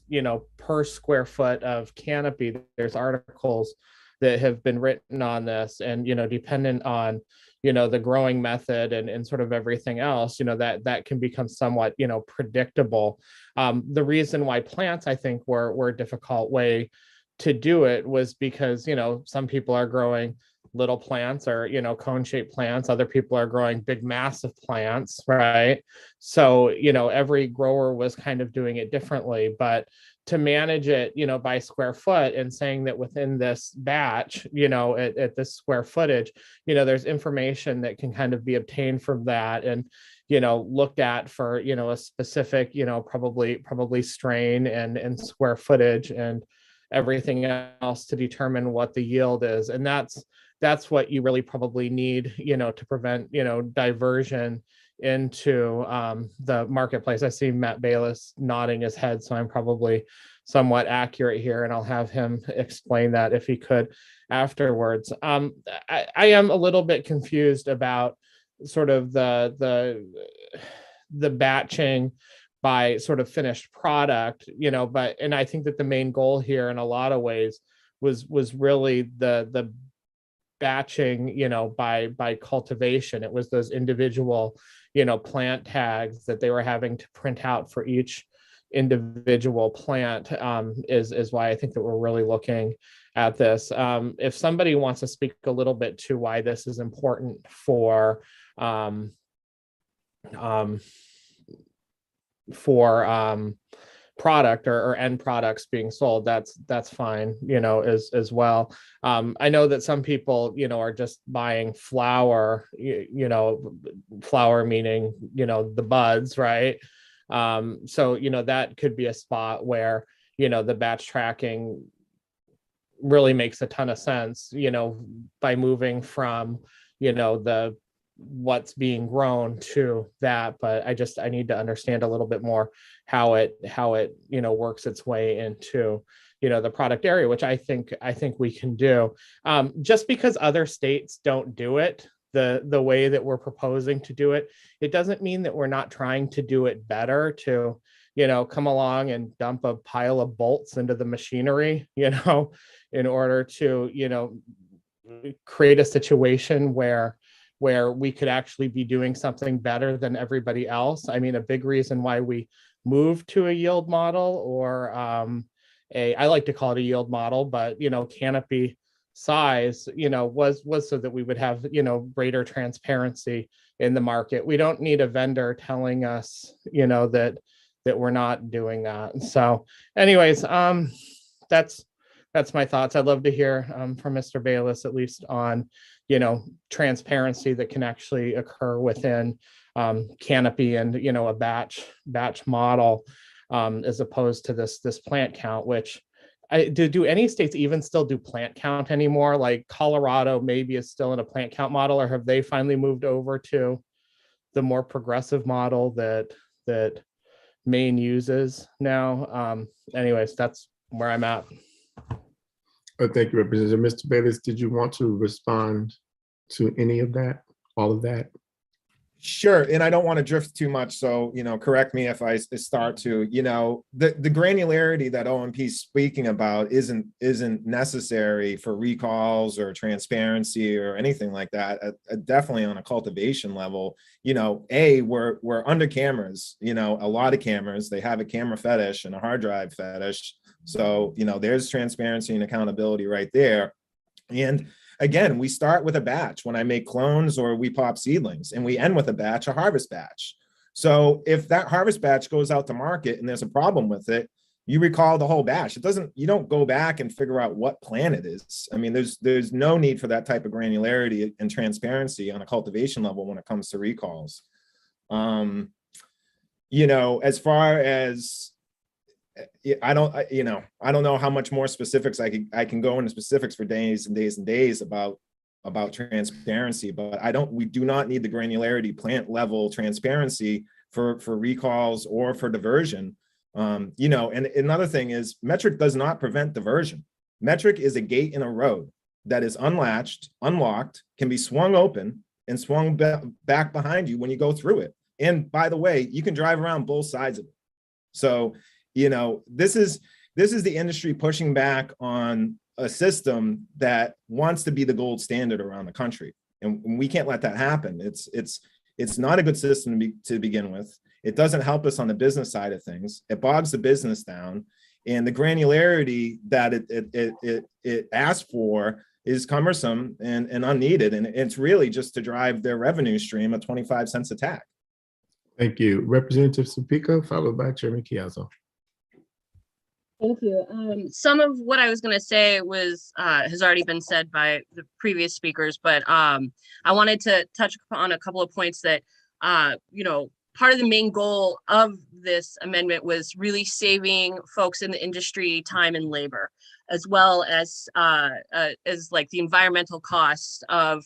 per square foot of canopy. There's articles that have been written on this, and dependent on the growing method and sort of everything else, that can become somewhat predictable. The reason why plants, I think, were a difficult way to do it was because some people are growing little plants or cone-shaped plants, other people are growing big massive plants, right? So every grower was kind of doing it differently, but to manage it by square foot and saying that within this batch at this square footage there's information that can kind of be obtained from that and looked at for a specific probably strain and square footage and everything else to determine what the yield is. And that's what you really probably need, to prevent, diversion into the marketplace. I see Matt Bayless nodding his head, so I'm probably somewhat accurate here, and I'll have him explain that if he could afterwards. I am a little bit confused about sort of the batching by sort of finished product, and I think that the main goal here in a lot of ways was really the batching, by cultivation. It was those individual, plant tags that they were having to print out for each individual plant, is why I think that we're really looking at this. If somebody wants to speak a little bit to why this is important for product or end products being sold, that's fine, as well. I know that some people, are just buying flour, flour meaning, the buds, right? So, that could be a spot where, the batch tracking really makes a ton of sense, by moving from, the what's being grown to that. But I need to understand a little bit more how it works its way into the product area, which I think we can do. Just because other states don't do it the way that we're proposing to do it, it doesn't mean that we're not trying to do it better, to come along and dump a pile of bolts into the machinery, in order to create a situation where we could actually be doing something better than everybody else. I mean, a big reason why we moved to a yield model, or I like to call it a yield model, but canopy size, was so that we would have, greater transparency in the market. We don't need a vendor telling us, that we're not doing that. So anyways, that's my thoughts. I'd love to hear from Mr. Bayless, at least on, transparency that can actually occur within canopy and, a batch model, as opposed to this plant count, which do any states even still do plant count anymore? Like Colorado maybe is still in a plant count model, or have they finally moved over to the more progressive model that Maine uses now? Anyways, that's where I'm at. Thank you, Representative. Mr. Bayless, did you want to respond to any of that, all of that? Sure, and I don't want to drift too much, so correct me if I start to. The granularity that OMP is speaking about isn't necessary for recalls or transparency or anything like that. Definitely on a cultivation level, we're under cameras. A lot of cameras. They have a camera fetish and a hard drive fetish. So there's transparency and accountability right there. And again, we start with a batch when I make clones or we pop seedlings, and we end with a harvest batch. So if that harvest batch goes out to market and there's a problem with it, you recall the whole batch. You don't go back and figure out what plant it is. I mean, there's no need for that type of granularity and transparency on a cultivation level when it comes to recalls. As far as I don't know how much more specifics I can go into specifics for days and days and days about transparency, but we do not need the granularity plant level transparency for recalls or for diversion. And another thing is metric does not prevent diversion. Metric is a gate in a road that is unlatched, unlocked, can be swung open and swung back behind you when you go through it. And by the way, you can drive around both sides of it. So this is the industry pushing back on a system that wants to be the gold standard around the country, and we can't let that happen. It's not a good system to begin with. It doesn't help us on the business side of things. It bogs the business down, and the granularity that it asks for is cumbersome and unneeded, and it's really just to drive their revenue stream at 25 cents a tag. Thank you, Representative Supico, followed by Chairman Chiazzo. Thank you. Some of what I was going to say has already been said by the previous speakers, but I wanted to touch on a couple of points that, part of the main goal of this amendment was really saving folks in the industry time and labor, as well as like the environmental costs of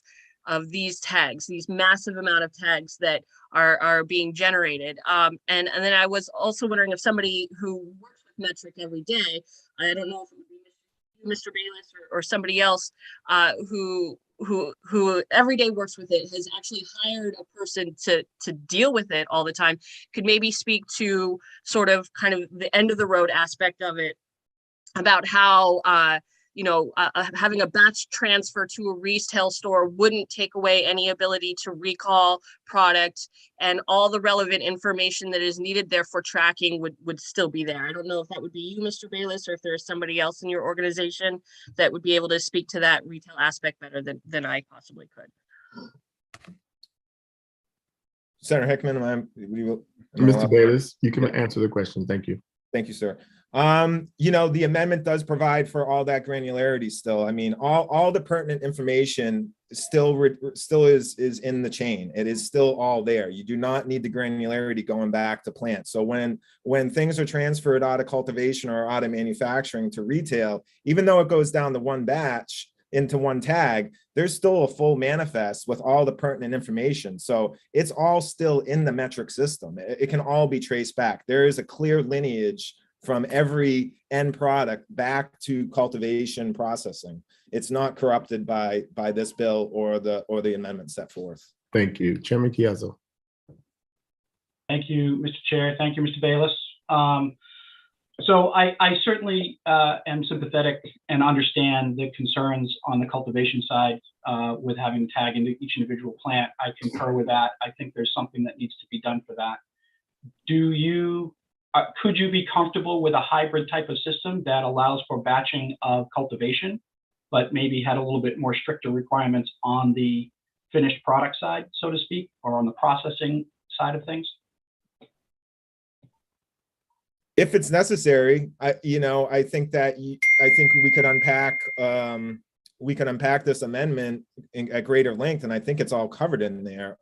these tags, these massive amount of tags that are being generated. And then I was also wondering if somebody who works metric every day, I don't know if it would be Mr. Bayless or somebody else who every day works with it, has actually hired a person to deal with it all the time, could maybe speak to sort of kind of the end of the road aspect of it, about how having a batch transfer to a retail store wouldn't take away any ability to recall product, and all the relevant information that is needed there for tracking would still be there. I don't know if that would be you, Mr. Bayless, or if there's somebody else in your organization that would be able to speak to that retail aspect better than I possibly could. Senator Hickman, Mr. Bayless, you can answer the question. Thank you. Thank you, sir. The amendment does provide for all that granularity still. I mean, all the pertinent information still is in the chain. It is still all there. You do not need the granularity going back to plant. So when things are transferred out of cultivation or out of manufacturing to retail, even though it goes down to one batch into one tag, there's still a full manifest with all the pertinent information. So it's all still in the metric system. It can all be traced back. There is a clear lineage from every end product back to cultivation processing. It's not corrupted by this bill or the amendment set forth. Thank you. Chairman Chiazzo. Thank you, Mr. Chair. Thank you, Mr. Bayless. So I certainly am sympathetic and understand the concerns on the cultivation side with having to tag into each individual plant. I concur with that. I think there's something that needs to be done for that. Could you be comfortable with a hybrid type of system that allows for batching of cultivation, but maybe had a little bit more stricter requirements on the finished product side, so to speak, or on the processing side of things? If it's necessary, I think we could unpack this amendment at greater length, and I think it's all covered in there.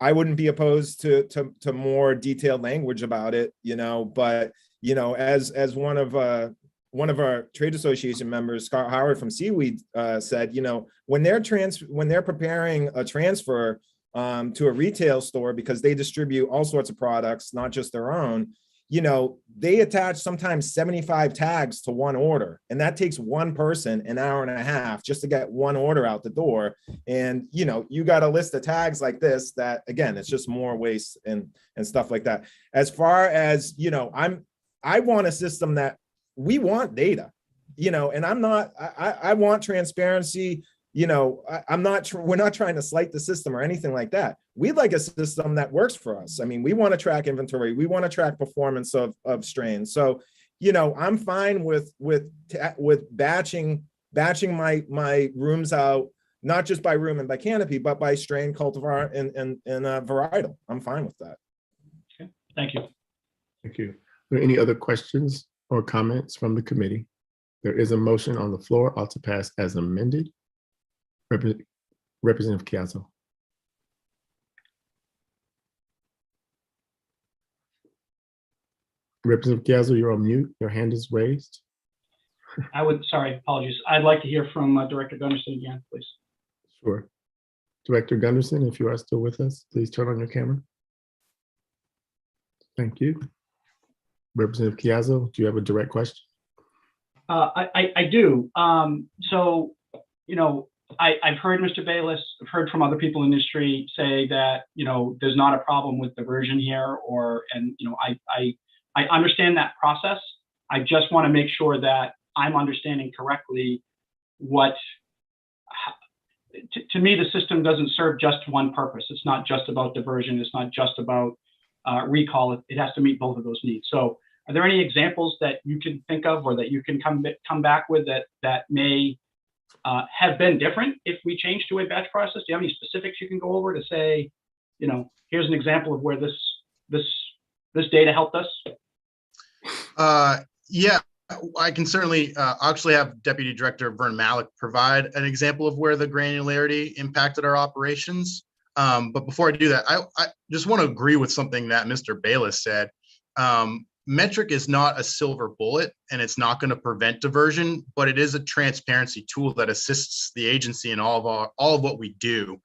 I wouldn't be opposed to more detailed language about it, but as one of our trade association members, Scott Howard from Seaweed, said, when they're preparing a transfer to a retail store, because they distribute all sorts of products, not just their own, they attach sometimes 75 tags to one order, and that takes one person an hour and a half just to get one order out the door. And you got a list of tags like this that, again, it's just more waste and stuff like that. As far as I want a system that we want data, and I want transparency. We're not trying to slight the system or anything like that. We'd like a system that works for us. I mean, we want to track inventory. We want to track performance of strains. So, I'm fine with batching my rooms out, not just by room and by canopy, but by strain, cultivar, and varietal. I'm fine with that. Okay, thank you. Thank you. Are there any other questions or comments from the committee? There is a motion on the floor, ought to pass as amended. Representative Chiazzo. Representative Chiazzo, you're on mute. Your hand is raised. Sorry, apologies. I'd like to hear from Director Gunderson again, please. Sure. Director Gunderson, if you are still with us, please turn on your camera. Thank you. Representative Chiazzo, do you have a direct question? I do. I've heard Mr. Bayless, I've heard from other people in the industry say that, there's not a problem with diversion here, I understand that process. I just want to make sure that I'm understanding correctly to me, the system doesn't serve just one purpose. It's not just about diversion. It's not just about recall. It has to meet both of those needs. So are there any examples that you can think of or that you can come back with that may have been different if we change to a batch process? Do you have any specifics you can go over to say, here's an example of where this data helped us? Yeah, I can certainly actually have Deputy Director Vern Malik provide an example of where the granularity impacted our operations. But before I do that, I just want to agree with something that Mr. Bayless said. Metric is not a silver bullet, and it's not going to prevent diversion, but it is a transparency tool that assists the agency in all of what we do.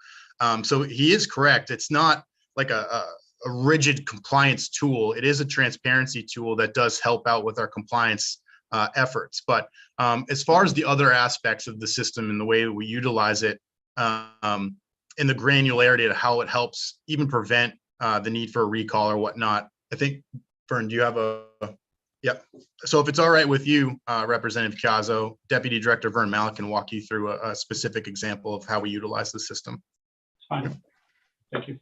So he is correct. It's not like a rigid compliance tool. It is a transparency tool that does help out with our compliance efforts. But as far as the other aspects of the system and the way we utilize it, and the granularity of how it helps even prevent the need for a recall or whatnot, I think, Vern, do you have yep. So if it's all right with you, Representative Chiazzo, Deputy Director Vern Malik can walk you through a specific example of how we utilize the system. Fine. Thank you.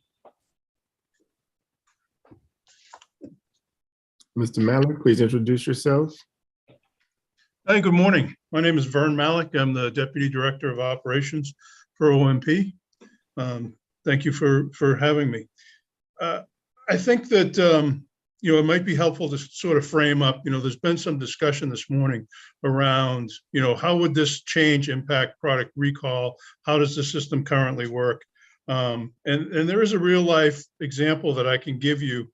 Mr. Malik, please introduce yourself. Hi, good morning. My name is Vern Malik. I'm the Deputy Director of Operations for OMP. Thank you for having me. I think that it might be helpful to sort of frame up, there's been some discussion this morning around, how would this change impact product recall? How does the system currently work? And there is a real life example that I can give you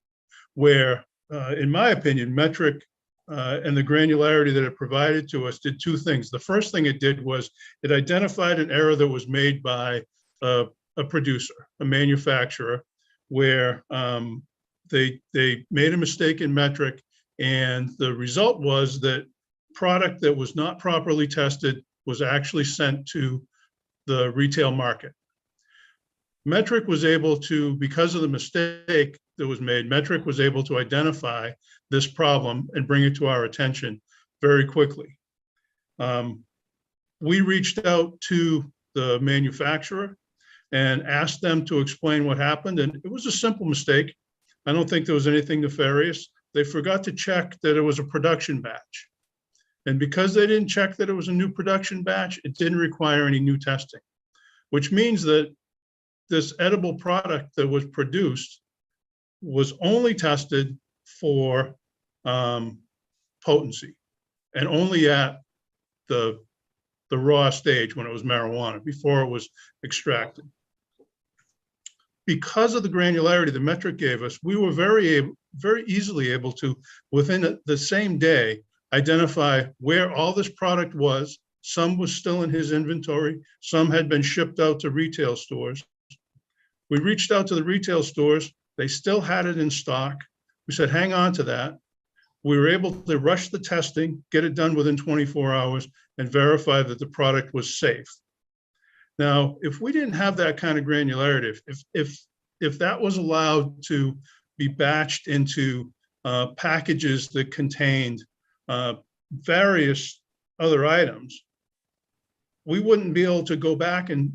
where, in my opinion, Metric and the granularity that it provided to us did two things. The first thing it did was it identified an error that was made by a producer, a manufacturer, where they made a mistake in Metric, and the result was that product that was not properly tested was actually sent to the retail market. Metric was able to, because of the mistake that was made, Metric was able to identify this problem and bring it to our attention very quickly. We reached out to the manufacturer and asked them to explain what happened, and it was a simple mistake. I don't think there was anything nefarious. They forgot to check that it was a production batch. And because they didn't check that it was a new production batch, it didn't require any new testing, which means that this edible product that was produced was only tested for potency, and only at the raw stage when it was marijuana, before it was extracted. Because of the granularity the Metric gave us, we were very easily able to, within the same day, identify where all this product was. Some was still in his inventory, some had been shipped out to retail stores. We reached out to the retail stores, they still had it in stock. We said, hang on to that. We were able to rush the testing, get it done within 24 hours, and verify that the product was safe. Now, if we didn't have that kind of granularity, if that was allowed to be batched into packages that contained various other items, we wouldn't be able to go back and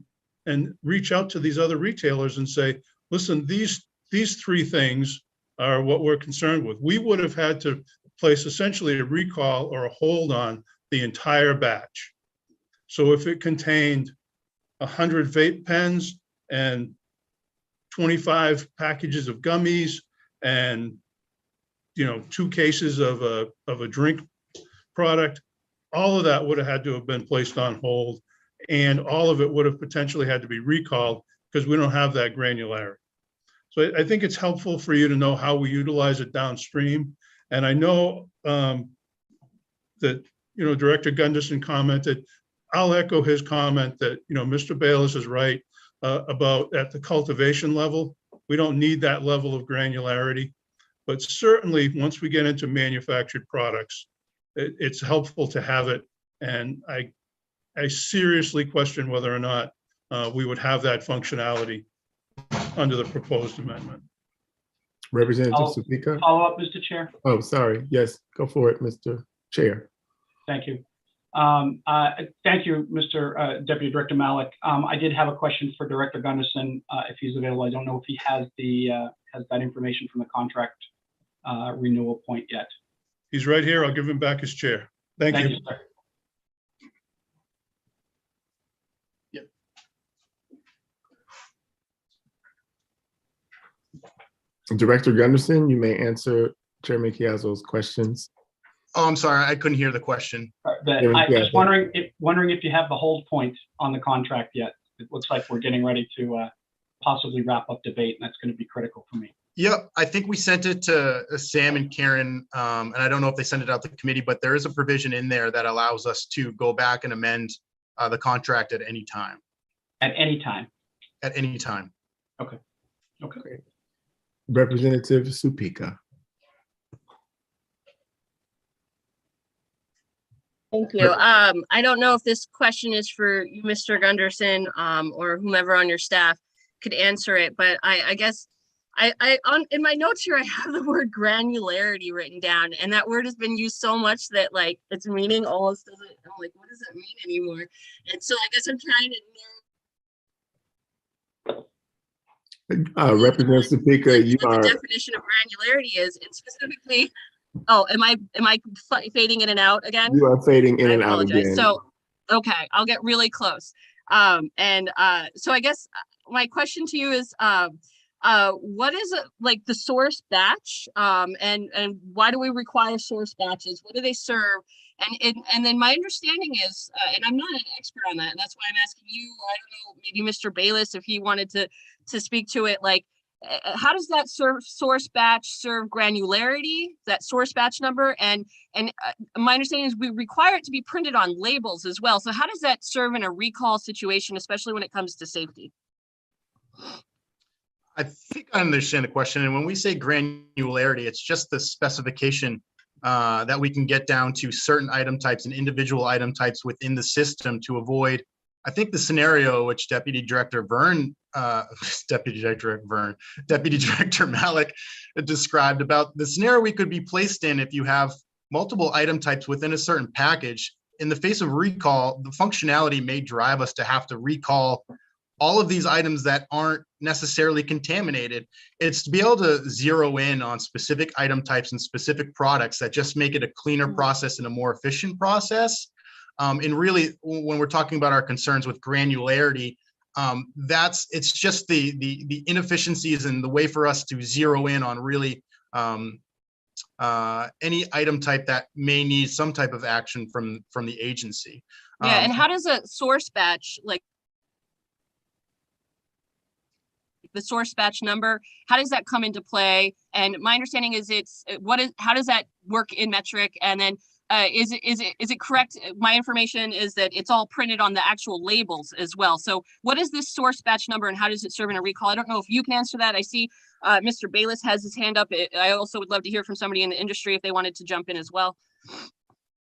reach out to these other retailers and say, listen, these three things are what we're concerned with. We would have had to place essentially a recall or a hold on the entire batch. So if it contained 100 vape pens and 25 packages of gummies and 2 cases of a drink product, all of that would have had to have been placed on hold, and all of it would have potentially had to be recalled because we don't have that granularity. So I think it's helpful for you to know how we utilize it downstream. And I know that Director Gunderson commented. I'll echo his comment that Mr. Bayless is right about at the cultivation level. We don't need that level of granularity, but certainly once we get into manufactured products, it's helpful to have it. And I seriously question whether or not we would have that functionality under the proposed amendment. Representative Supika. Follow up, Mr. Chair. Oh, sorry. Yes, go for it, Mr. Chair. Thank you. Thank you, Mr. Deputy Director Malik. I did have a question for Director Gunderson, if he's available. I don't know if he has that information from the contract renewal point yet. He's right here. I'll give him back his chair. Thank you. Sir. Director Gunderson, you may answer Chairman Chiazzo's questions. Oh, I'm sorry, I couldn't hear the question. I was wondering if you have the hold point on the contract yet. It looks like we're getting ready to possibly wrap up debate, and that's going to be critical for me. Yep, I think we sent it to Sam and Karen, and I don't know if they sent it out to the committee, but there is a provision in there that allows us to go back and amend the contract at any time. At any time? At any time. Okay. Okay. Great. Representative Supika. Thank you. I don't know if this question is for you, Mr. Gunderson, or whomever on your staff could answer it, but I guess in my notes here, I have the word granularity written down, and that word has been used so much that like its meaning almost doesn't, I'm like, what does it mean anymore? And so I guess I'm trying to know Representative Supika, you what are. the definition of granularity is, and specifically, oh, am I fading in and out again? You are fading in and out again. So, okay, I'll get really close. So I guess my question to you is, what is it like the source batch? And why do we require source batches? What do they serve? And then my understanding is, and I'm not an expert on that, and that's why I'm asking you. I don't know, maybe Mr. Bayless, if he wanted to speak to it. Like, how does that source batch serve granularity? That source batch number, and my understanding is we require it to be printed on labels as well. So how does that serve in a recall situation, especially when it comes to safety? I think I understand the question. And when we say granularity, it's just the specification that we can get down to certain item types and individual item types within the system to avoid, I think, the scenario which Deputy Director Malik described about the scenario we could be placed in if you have multiple item types within a certain package. In the face of recall, the functionality may drive us to have to recall all of these items that aren't necessarily contaminated. It's to be able to zero in on specific item types and specific products that just make it a cleaner process and a more efficient process. And really, when we're talking about our concerns with granularity, it's just the inefficiencies and the way for us to zero in on really any item type that may need some type of action from the agency. Yeah, and how does a source batch, like the source batch number, how does that come into play? And my understanding is how does that work in metric? And then is it correct? My information is that it's all printed on the actual labels as well. So what is this source batch number and how does it serve in a recall? I don't know if you can answer that. I see Mr. Bayless has his hand up. I also would love to hear from somebody in the industry if they wanted to jump in as well.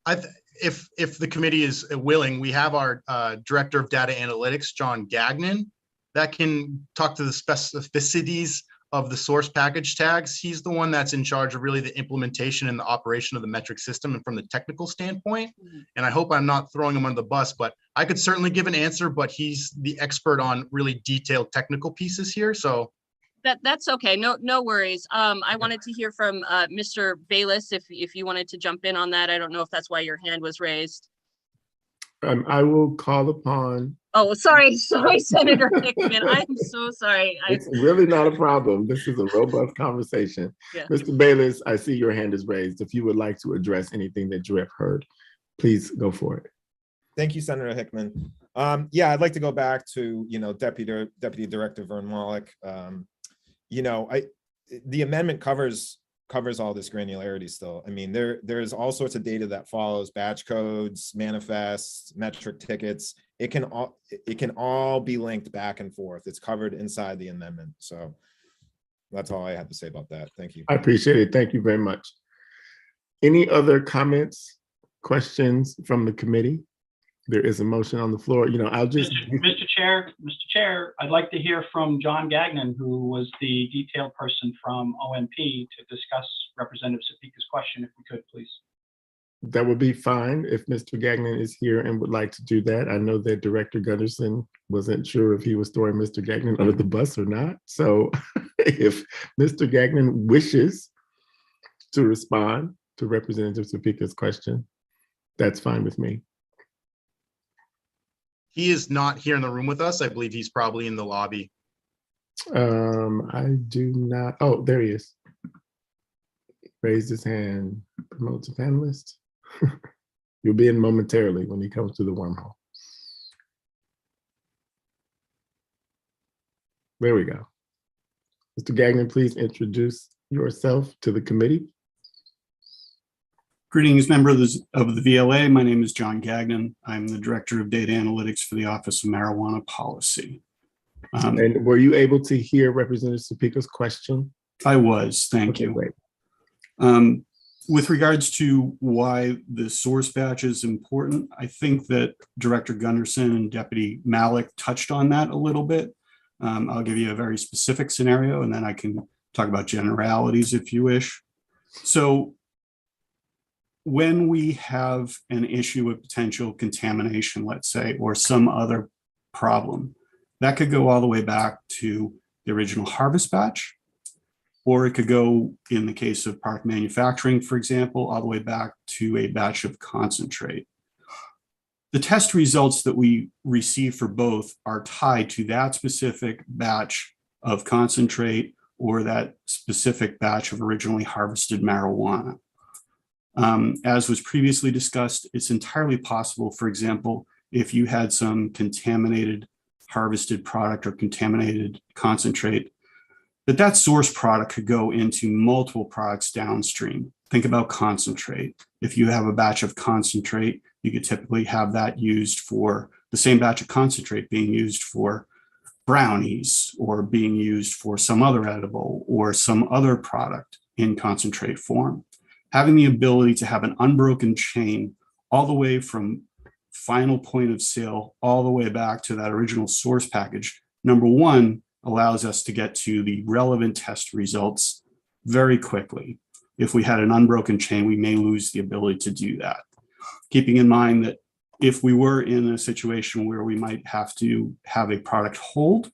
If the committee is willing, we have our Director of Data Analytics, John Gagnon, that can talk to the specificities of the source package tags. He's the one that's in charge of really the implementation and the operation of the metric system and from the technical standpoint. And I hope I'm not throwing him under the bus, but I could certainly give an answer, but he's the expert on really detailed technical pieces here. So that's okay. No worries. I wanted to hear from Mr. Bayless if you wanted to jump in on that. I don't know if that's why your hand was raised. I will call upon. Oh, sorry, Senator Hickman. I'm so sorry. It's really not a problem. This is a robust conversation. Yeah. Mr. Bayless, I see your hand is raised. If you would like to address anything that you have heard, please go for it. Thank you, Senator Hickman. Yeah, I'd like to go back to, Deputy Director Vern Wallach. The amendment covers all this granularity still. I mean, there's all sorts of data that follows: batch codes, manifests, metric tickets. It can all be linked back and forth. It's covered inside the amendment. So that's all I have to say about that. Thank you. I appreciate it. Thank you very much. Any other comments, questions from the committee? There is a motion on the floor. I'll just. Mr. Chair, I'd like to hear from John Gagnon, who was the detailed person from OMP, to discuss Representative Sapika's question, if we could, please. That would be fine if Mr. Gagnon is here and would like to do that. I know that Director Gunderson wasn't sure if he was throwing Mr. Gagnon under the bus or not. So if Mr. Gagnon wishes to respond to Representative Sapika's question, that's fine with me. He is not here in the room with us. I believe he's probably in the lobby. I do not. Oh, there he is. Raised his hand. Promote to panelist. You'll be in momentarily when he comes to the wormhole. There we go. Mr. Gagnon, please introduce yourself to the committee. Greetings, members of the VLA. My name is John Gagnon. I'm the Director of Data Analytics for the Office of Marijuana Policy. And were you able to hear Representative Sapika's question? I was, thank you. Great. With regards to why the source batch is important, I think that Director Gunderson and Deputy Malik touched on that a little bit. I'll give you a very specific scenario and then I can talk about generalities if you wish. So when we have an issue of potential contamination, let's say, or some other problem, that could go all the way back to the original harvest batch, or it could go, in the case of product manufacturing, for example, all the way back to a batch of concentrate. The test results that we receive for both are tied to that specific batch of concentrate or that specific batch of originally harvested marijuana. As was previously discussed, it's entirely possible, for example, if you had some contaminated harvested product or contaminated concentrate, that source product could go into multiple products downstream. Think about concentrate. If you have a batch of concentrate, you could typically have that used for the same batch of concentrate being used for brownies or being used for some other edible or some other product in concentrate form. Having the ability to have an unbroken chain all the way from final point of sale all the way back to that original source package, number one, allows us to get to the relevant test results very quickly. If we had an unbroken chain, we may lose the ability to do that. Keeping in mind that if we were in a situation where we might have to have a product hold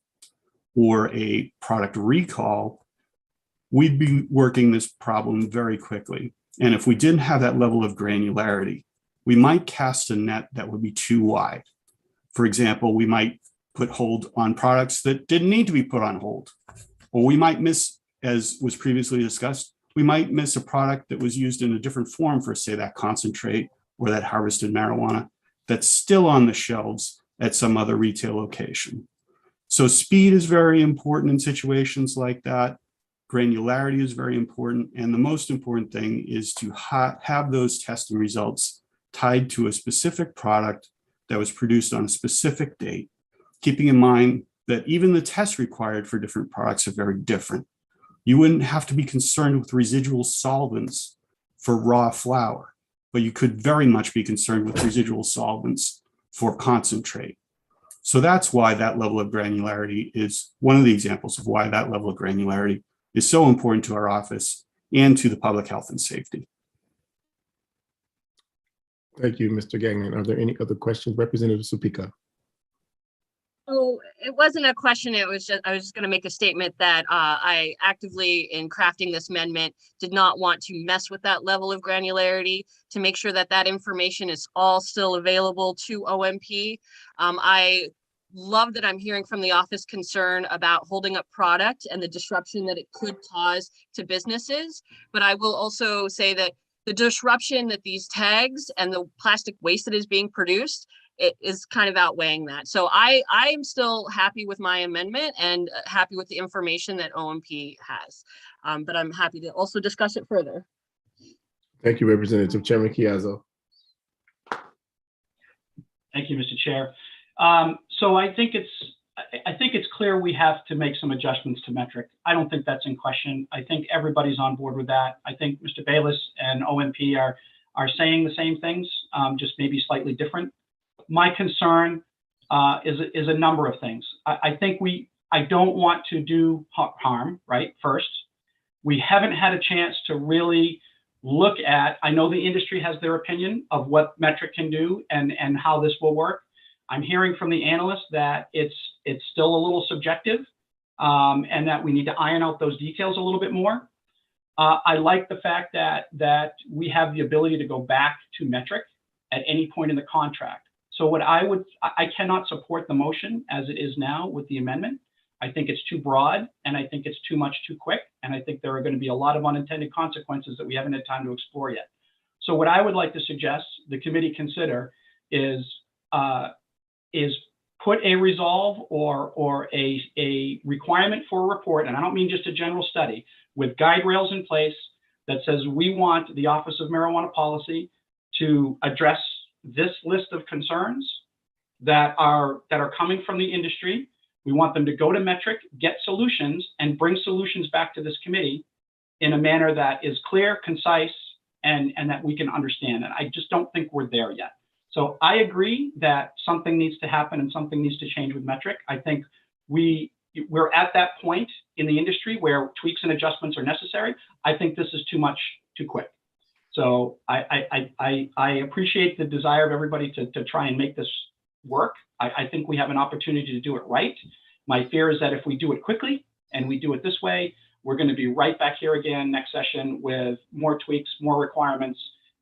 or a product recall, we'd be working this problem very quickly. And if we didn't have that level of granularity, we might cast a net that would be too wide. For example, we might put hold on products that didn't need to be put on hold. Or we might miss, as was previously discussed, we might miss a product that was used in a different form for, say, that concentrate or that harvested marijuana that's still on the shelves at some other retail location. So speed is very important in situations like that. Granularity is very important. And the most important thing is to have those testing results tied to a specific product that was produced on a specific date, keeping in mind that even the tests required for different products are very different. You wouldn't have to be concerned with residual solvents for raw flour, but you could very much be concerned with residual solvents for concentrate. So that's why that level of granularity is one of the examples of why that level of granularity is so important to our office and to the public health and safety. Thank you, Mr. Gagnon. Are there any other questions? Representative Supika. Oh, it wasn't a question. I was just going to make a statement that I actively, in crafting this amendment, did not want to mess with that level of granularity to make sure that that information is all still available to OMP. I love that I'm hearing from the office concern about holding up product and the disruption that it could cause to businesses. But I will also say that the disruption that these tags and the plastic waste that is being produced, it is kind of outweighing that. So I am still happy with my amendment and happy with the information that OMP has. But I'm happy to also discuss it further. Thank you, Representative. Chairman Chiazzo. Thank you, Mr. Chair. So I think it's clear we have to make some adjustments to metric. I don't think that's in question. I think everybody's on board with that. I think Mr. Bayless and OMP are saying the same things, just maybe slightly different. My concern is a number of things. I don't want to do harm, right? First, we haven't had a chance to really look at, I know the industry has their opinion of what metric can do and how this will work. I'm hearing from the analysts that it's still a little subjective and that we need to iron out those details a little bit more. I like the fact that we have the ability to go back to metric at any point in the contract. So I cannot support the motion as it is now with the amendment. I think it's too broad and I think it's too much too quick. And I think there are going to be a lot of unintended consequences that we haven't had time to explore yet. So what I would like to suggest the committee consider is put a resolve or a requirement for a report, and I don't mean just a general study, with guide rails in place that says we want the Office of Marijuana Policy to address this list of concerns that are coming from the industry. We want them to go to metric, get solutions, and bring solutions back to this committee in a manner that is clear, concise, and that we can understand. And I just don't think we're there yet. So I agree that something needs to happen and something needs to change with metric. I think we're at that point in the industry where tweaks and adjustments are necessary. I think this is too much too quick. So I appreciate the desire of everybody to try and make this work. I think we have an opportunity to do it right. My fear is that if we do it quickly and we do it this way, we're going to be right back here again next session with more tweaks, more requirements,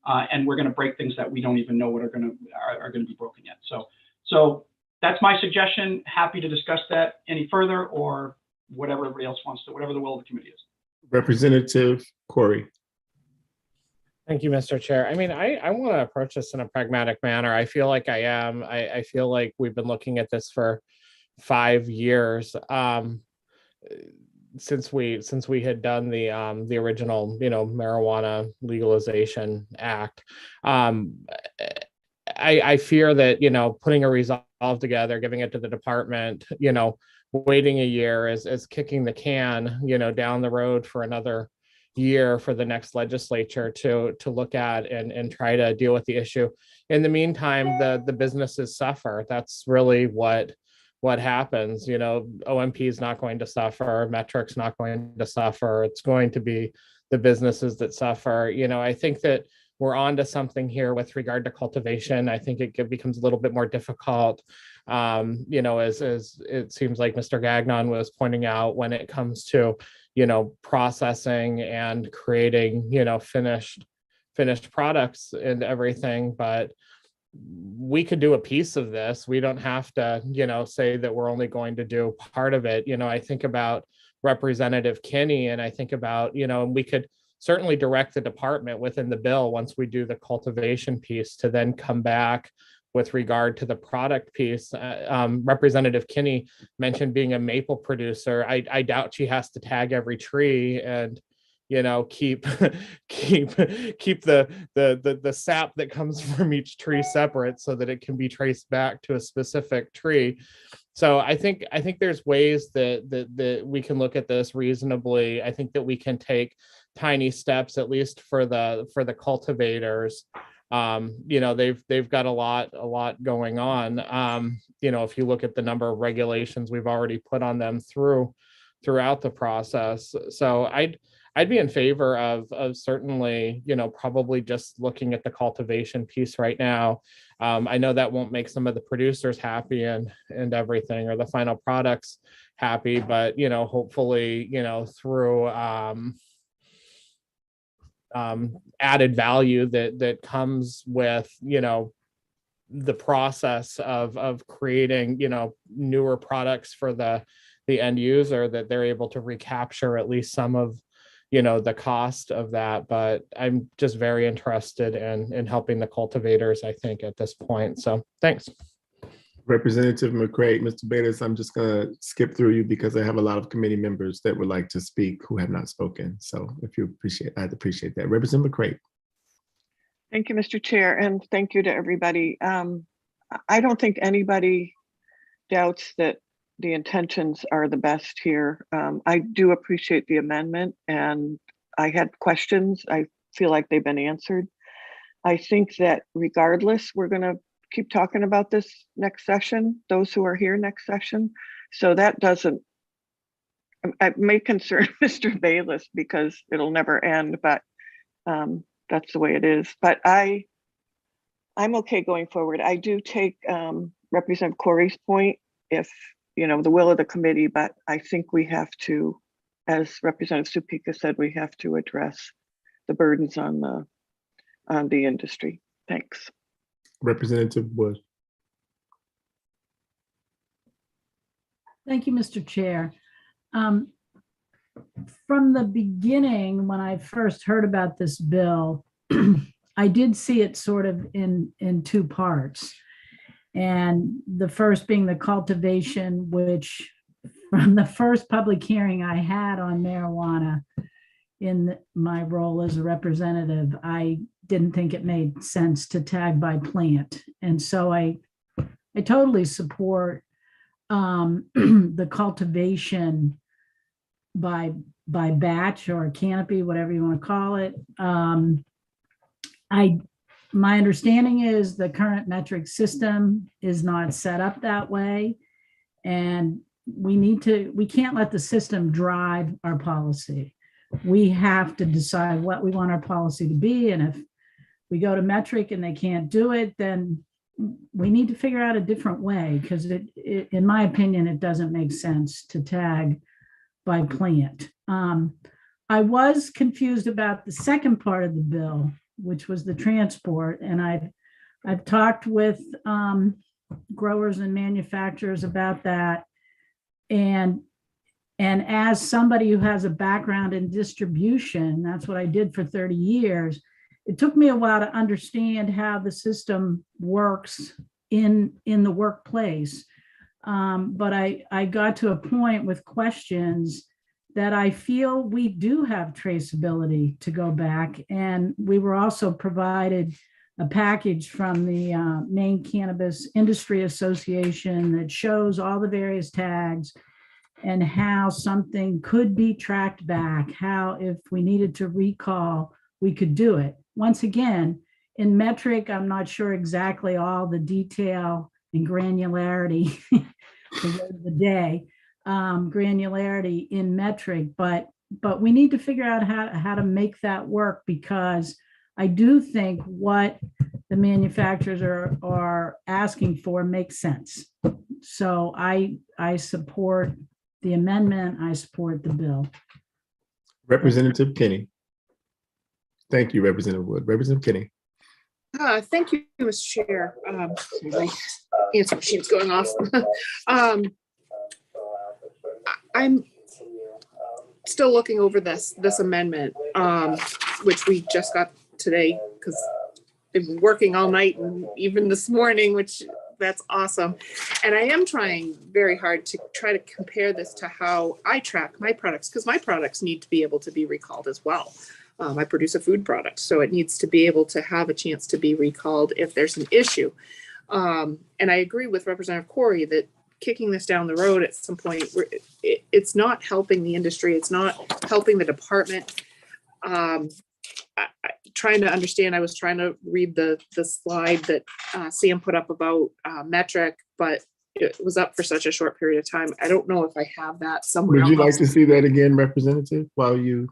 and we're going to break things that we don't even know what are going to be broken yet. So that's my suggestion. Happy to discuss that any further or whatever everybody else wants to, whatever the will of the committee is. Representative Corey. Thank you, Mr. Chair. I mean, I want to approach this in a pragmatic manner. I feel like I am. I feel like we've been looking at this for 5 years since we had done the original, marijuana legalization act. I fear that, putting a resolve together, giving it to the department, waiting a year is kicking the can, down the road for another year for the next legislature to look at and try to deal with the issue. In the meantime, the businesses suffer. That's really what happens. OMP is not going to suffer, Metric's not going to suffer. It's going to be the businesses that suffer. I think that we're on to something here with regard to cultivation. I think it becomes a little bit more difficult, as it seems like Mr. Gagnon was pointing out, when it comes to, processing and creating, finished products and everything. But we could do a piece of this. We don't have to, say that we're only going to do part of it. I think about Representative Kinney, and I think about, and we could certainly direct the department within the bill, once we do the cultivation piece, to then come back with regard to the product piece. Representative Kinney mentioned being a maple producer. I doubt she has to tag every tree and keep the sap that comes from each tree separate so that it can be traced back to a specific tree. So I think there's ways that we can look at this reasonably. I think that we can take tiny steps, at least for the cultivators. They've got a lot going on. If you look at the number of regulations we've already put on them throughout the process. So I'd be in favor of certainly, probably just looking at the cultivation piece right now. I know that won't make some of the producers happy and everything, or the final products happy, but hopefully, through added value that comes with, the process of creating, newer products for the end user, that they're able to recapture at least some of the cost of that. But I'm just very interested in helping the cultivators, I think, at this point. So thanks. Representative McCray. Mr. Bayless, I'm just going to skip through you because I have a lot of committee members that would like to speak who have not spoken. So if you appreciate, I'd appreciate that. Representative McCray. Thank you, Mr. Chair, and thank you to everybody. I don't think anybody doubts that the intentions are the best here. I do appreciate the amendment, and I had questions. I feel like they've been answered. I think that regardless, we're going to keep talking about this next session, those who are here next session. So that doesn't, it may concern Mr. Bayless because it'll never end, but that's the way it is. But I'm okay going forward. I do take Representative Corey's point, if the will of the committee, but I think we have to, as Representative Supika said, we have to address the burdens on the industry. Thanks. Representative Wood. Thank you, Mr. Chair. From the beginning, when I first heard about this bill, I did see it sort of in two parts. And the first being the cultivation, which from the first public hearing I had on marijuana in my role as a representative, I didn't think it made sense to tag by plant. And so I totally support the cultivation by batch or canopy, whatever you want to call it. My understanding is the current metric system is not set up that way. And we can't let the system drive our policy. We have to decide what we want our policy to be. And if we go to metric and they can't do it, then we need to figure out a different way, because in my opinion, it doesn't make sense to tag by plant. I was confused about the second part of the bill, which was the transport. And I've talked with growers and manufacturers about that. And And as somebody who has a background in distribution, that's what I did for 30 years. It took me a while to understand how the system works in the workplace. But I got to a point with questions that I feel we do have traceability to go back. And we were also provided a package from the Maine Cannabis Industry Association that shows all the various tags and how something could be tracked back, how if we needed to recall, we could do it. Once again, in metric, I'm not sure exactly all the detail and granularity, the word of the day, granularity in metric, but we need to figure out how to make that work, because I do think what the manufacturers are asking for makes sense. So I support the amendment. I support the bill. Representative Kinney. Thank you, Representative Wood. Representative Kinney. Thank you, Mr. Chair. My answer machine's going off. I'm still looking over this amendment, which we just got today, because they've been working all night and even this morning, which that's awesome. And I am trying very hard to try to compare this to how I track my products, because my products need to be able to be recalled as well. I produce a food product, so it needs to be able to have a chance to be recalled if there's an issue. And I agree with Representative Corey that kicking this down the road at some point, it's not helping the industry. It's not helping the department. Trying to understand, I was trying to read the slide that Sam put up about metric, but it was up for such a short period of time. I don't know if I have that somewhere. Would you like to see that again, Representative, while you?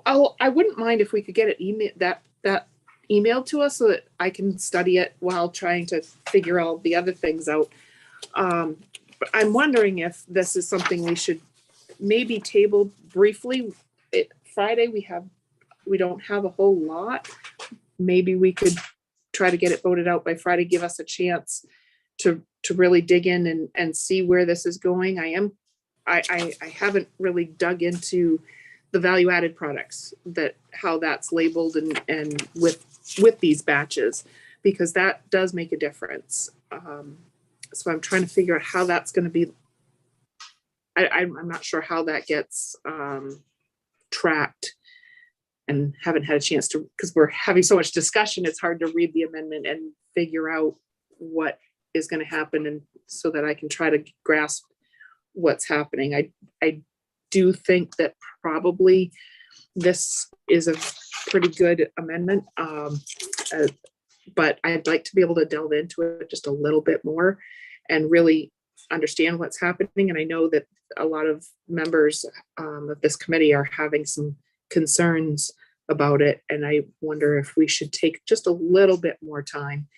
I wouldn't mind if we could get it that emailed to us so that I can study it while trying to figure all the other things out. But I'm wondering if this is something we should maybe table briefly. Friday we don't have a whole lot. Maybe we could try to get it voted out by Friday, give us a chance to really dig in and see where this is going. I haven't really dug into the value added products, how that's labeled and with these batches, because that does make a difference. So I'm trying to figure out how that's going to be. I'm not sure how that gets tracked, and haven't had a chance to, because we're having so much discussion. It's hard to read the amendment and figure out what is going to happen, and so that I can try to grasp what's happening. I do think that probably this is a pretty good amendment, but I'd like to be able to delve into it just a little bit more and really understand what's happening. And I know that a lot of members of this committee are having some concerns about it, and I wonder if we should take just a little bit more time.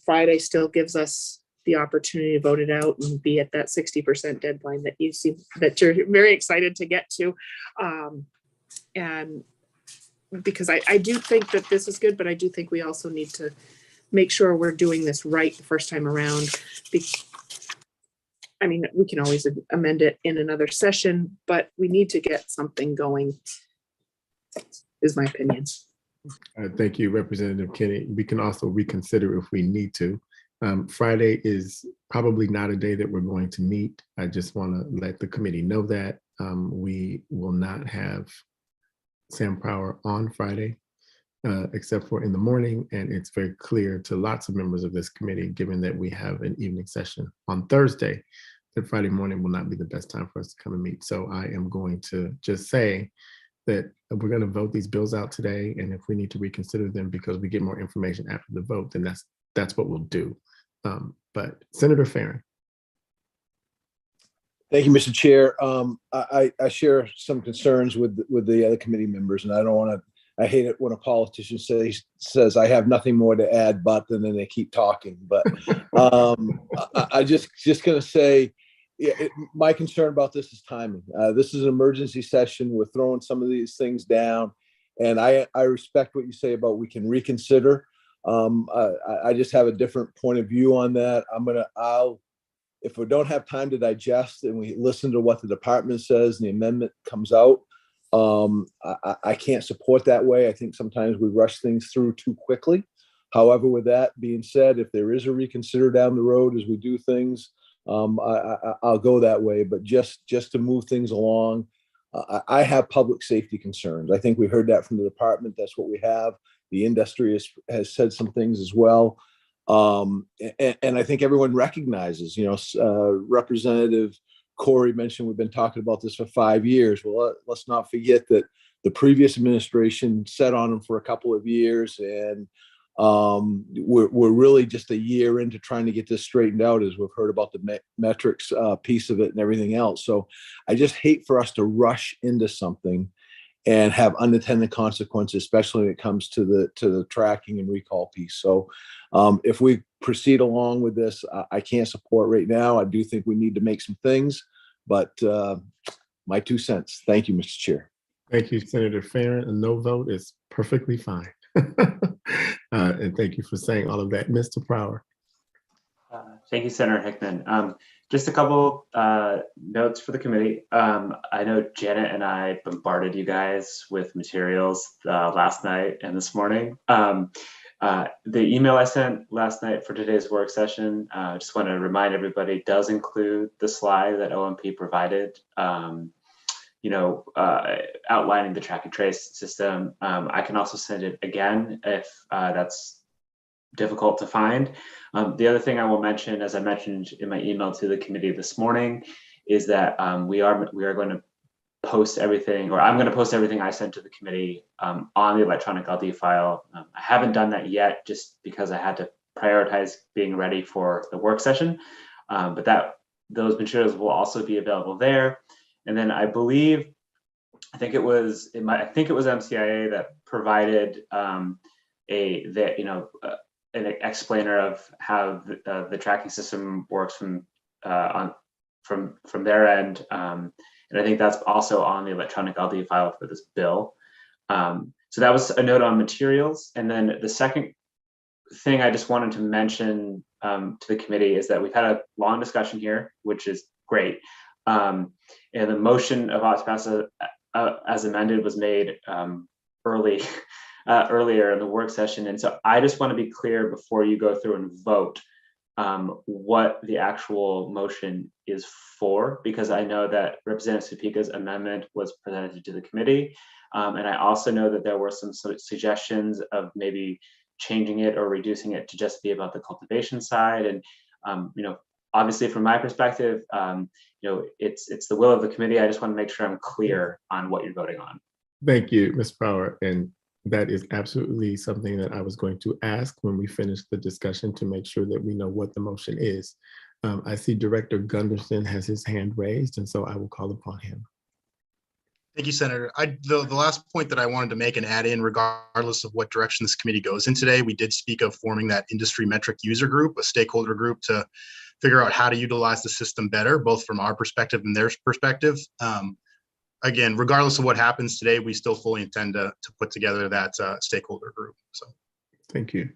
Friday still gives us the opportunity to vote it out and be at that 60% deadline that you see that you're very excited to get to. And because I do think that this is good, but I do think we also need to make sure we're doing this right the first time around. I mean, we can always amend it in another session, but we need to get something going, is my opinion. Thank you, Representative Kinney. We can also reconsider if we need to. Friday is probably not a day that we're going to meet. I just want to let the committee know that we will not have Sam Power on Friday, except for in the morning. And it's very clear to lots of members of this committee, given that we have an evening session on Thursday, that Friday morning will not be the best time for us to come and meet. So I am going to just say that we're going to vote these bills out today. And if we need to reconsider them because we get more information after the vote, then that's what we'll do. But Senator Farron. Thank you, Mr. Chair. I share some concerns with the other committee members, and I don't want to. I hate it when a politician says I have nothing more to add, but and then they keep talking. But I just going to say, my concern about this is timing. This is an emergency session. We're throwing some of these things down, and I respect what you say about we can reconsider. I just have a different point of view on that. if we don't have time to digest and we listen to what the department says and the amendment comes out, I can't support that way. I think sometimes we rush things through too quickly. However, with that being said, if there is a reconsider down the road as we do things, I'll go that way. But just to move things along, I have public safety concerns. I think we heard that from the department. That's what we have. The industry has said some things as well. And I think everyone recognizes, Representative Corey mentioned we've been talking about this for 5 years. Well, let's not forget that the previous administration sat on them for a couple of years, and we're really just a year into trying to get this straightened out, as we've heard about the metrics piece of it and everything else. So I just hate for us to rush into something and have unintended consequences, especially when it comes to the tracking and recall piece. So if we proceed along with this, I can't support right now. I do think we need to make some things, but my 2 cents. Thank you, Mr. Chair. Thank you, Senator Farron. A no vote is perfectly fine. And thank you for saying all of that. Mr. Prower. Thank you, Senator Hickman. Just a couple notes for the committee. I know Janet and I bombarded you guys with materials last night and this morning. The email I sent last night for today's work session, just want to remind everybody, does include the slide that OMP provided, outlining the track and trace system. I can also send it again if that's difficult to find. The other thing I will mention, as I mentioned in my email to the committee this morning, is that we are going to post everything, or I'm going to post everything I sent to the committee on the electronic LD file. I haven't done that yet, just because I had to prioritize being ready for the work session. But those materials will also be available there. And then I think it was MCIA that provided an explainer of how the tracking system works from their end, and I think that's also on the electronic LD file for this bill. So that was a note on materials. And then the second thing I just wanted to mention to the committee is that we've had a long discussion here, which is great. And the motion of OSPAS as amended was made earlier in the work session. And so I just want to be clear before you go through and vote what the actual motion is for, because I know that Representative Topeka's amendment was presented to the committee. And I also know that there were some suggestions of maybe changing it or reducing it to just be about the cultivation side. And, obviously from my perspective, it's the will of the committee. I just want to make sure I'm clear on what you're voting on. Thank you, Ms. Power. And that is absolutely something that I was going to ask when we finish the discussion, to make sure that we know what the motion is. I see Director Gunderson has his hand raised, and so I will call upon him. Thank you, Senator. The last point that I wanted to make and add in, regardless of what direction this committee goes in today, we did speak of forming that industry metric user group, a stakeholder group, to figure out how to utilize the system better, both from our perspective and their perspective. Again, regardless of what happens today, we still fully intend to put together that stakeholder group. So, thank you.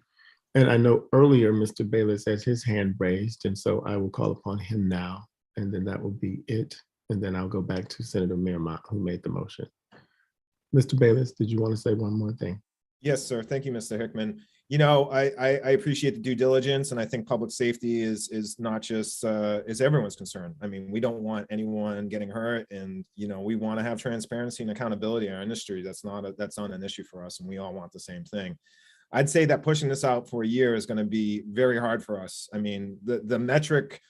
And I know earlier Mr. Bayless has his hand raised, and so I will call upon him now, and then that will be it. And then I'll go back to Senator Mearmont, who made the motion. Mr. Bayless, did you want to say one more thing? Yes, sir. Thank you, Mr. Hickman. I appreciate the due diligence, and I think public safety is not just is everyone's concern. I mean, we don't want anyone getting hurt, and we want to have transparency and accountability in our industry. That's not an issue for us, and we all want the same thing. I'd say that pushing this out for a year is going to be very hard for us. I mean, the metric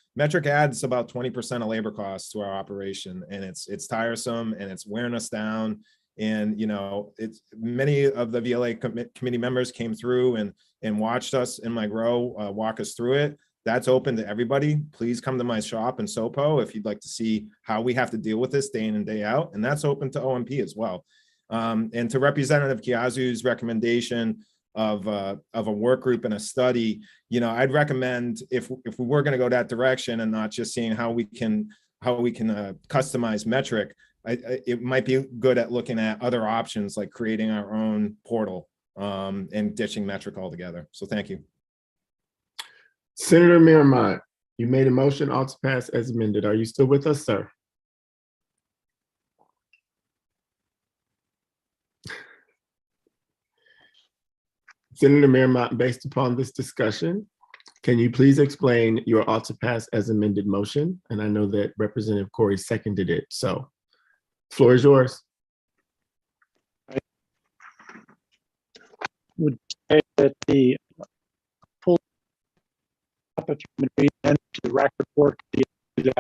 adds about 20% of labor costs to our operation, and it's tiresome and it's wearing us down. And it's many of the VLA committee members came through and watched us in my grow walk us through it. That's open to everybody. Please come to my shop in SoPo if you'd like to see how we have to deal with this day in and day out. And that's open to OMP as well. And to Representative Kiazu's recommendation of a work group and a study, I'd recommend, if we were going to go that direction and not just seeing how we can customize metric, it might be good at looking at other options, like creating our own portal and ditching metric altogether. So thank you. Senator Mearmont, You made a motion, all to pass as amended. Are you still with us, sir? Senator Mearmont, based upon this discussion, can you please explain your all to pass as amended motion? And I know that Representative Corey seconded it, so floor is yours. Would say that the full and the record work that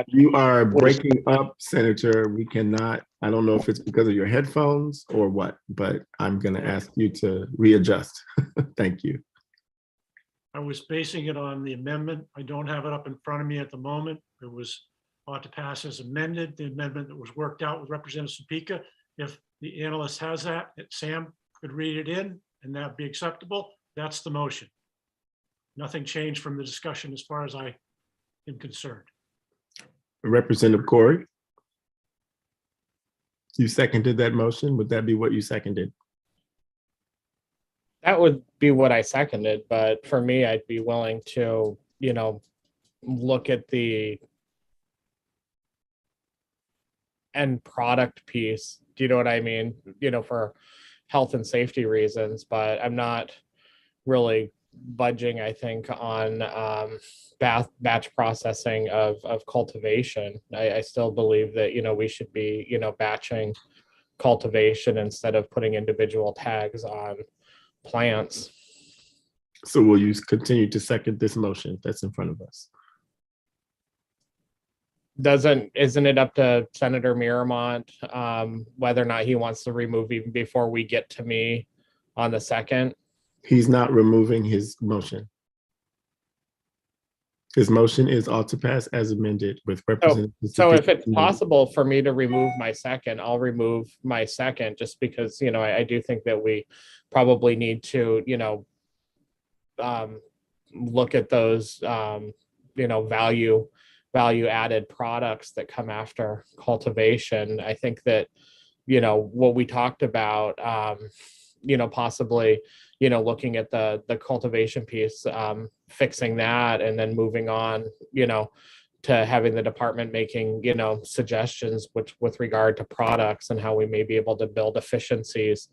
You are breaking up, Senator. We cannot, I don't know if it's because of your headphones or what, but I'm gonna ask you to readjust. Thank you. I was basing it on the amendment. I don't have it up in front of me at the moment. It was ought to pass as amended, the amendment that was worked out with Representative Topeka. If the analyst has that, Sam could read it in and that'd be acceptable. That's the motion. Nothing changed from the discussion as far as I am concerned. Representative Corey, you seconded that motion. Would that be what you seconded? That would be what I seconded, but for me, I'd be willing to, look at the end product piece. Do you know what I mean? For health and safety reasons, but I'm not really budging, I think, on batch processing of cultivation. I still believe that, we should be, batching cultivation instead of putting individual tags on plants. So will you continue to second this motion that's in front of us? Isn't it up to Senator Miramont whether or not he wants to remove even before we get to me on the second? He's not removing his motion. His motion is all to pass as amended with Representative. So if it's possible for me to remove my second, I'll remove my second, just because, I do think that we probably need to, look at those, value added products that come after cultivation. I think that, what we talked about, possibly, looking at the cultivation piece, fixing that and then moving on, to having the department making, suggestions with regard to products and how we may be able to build efficiencies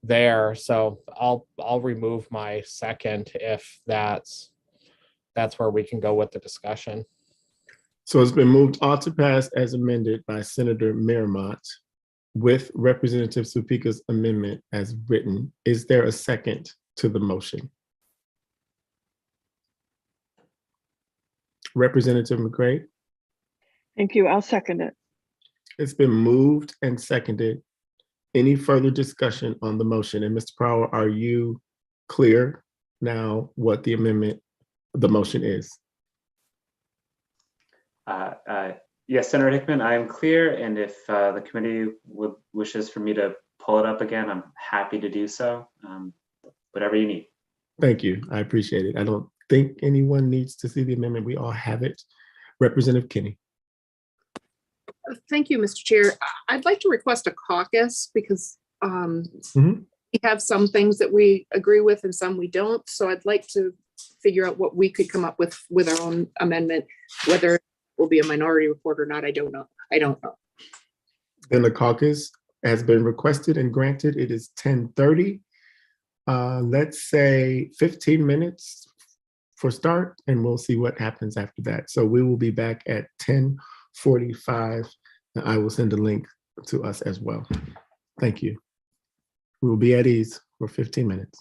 there. So I'll remove my second if that's where we can go with the discussion. So it's been moved all to pass as amended by Senator Miramont with Representative Topeka's amendment as written. Is there a second to the motion? Representative McCray? Thank you. I'll second it. It's been moved and seconded. Any further discussion on the motion? And Mr. Prower, are you clear now what the motion is? Yes, Senator Hickman, I am clear. And if the committee wishes for me to pull it up again, I'm happy to do so. Whatever you need. Thank you. I appreciate it. I don't think anyone needs to see the amendment. We all have it. Representative Kinney. Thank you, Mr. Chair. I'd like to request a caucus because we have some things that we agree with and some we don't. So I'd like to figure out what we could come up with our own amendment, whether it will be a minority report or not. I don't know. Then the caucus has been requested and granted. It is 10:30. Let's say 15 minutes for start, and we'll see what happens after that. So we will be back at 10:45. And I will send a link to us as well. Thank you. We will be at ease for 15 minutes.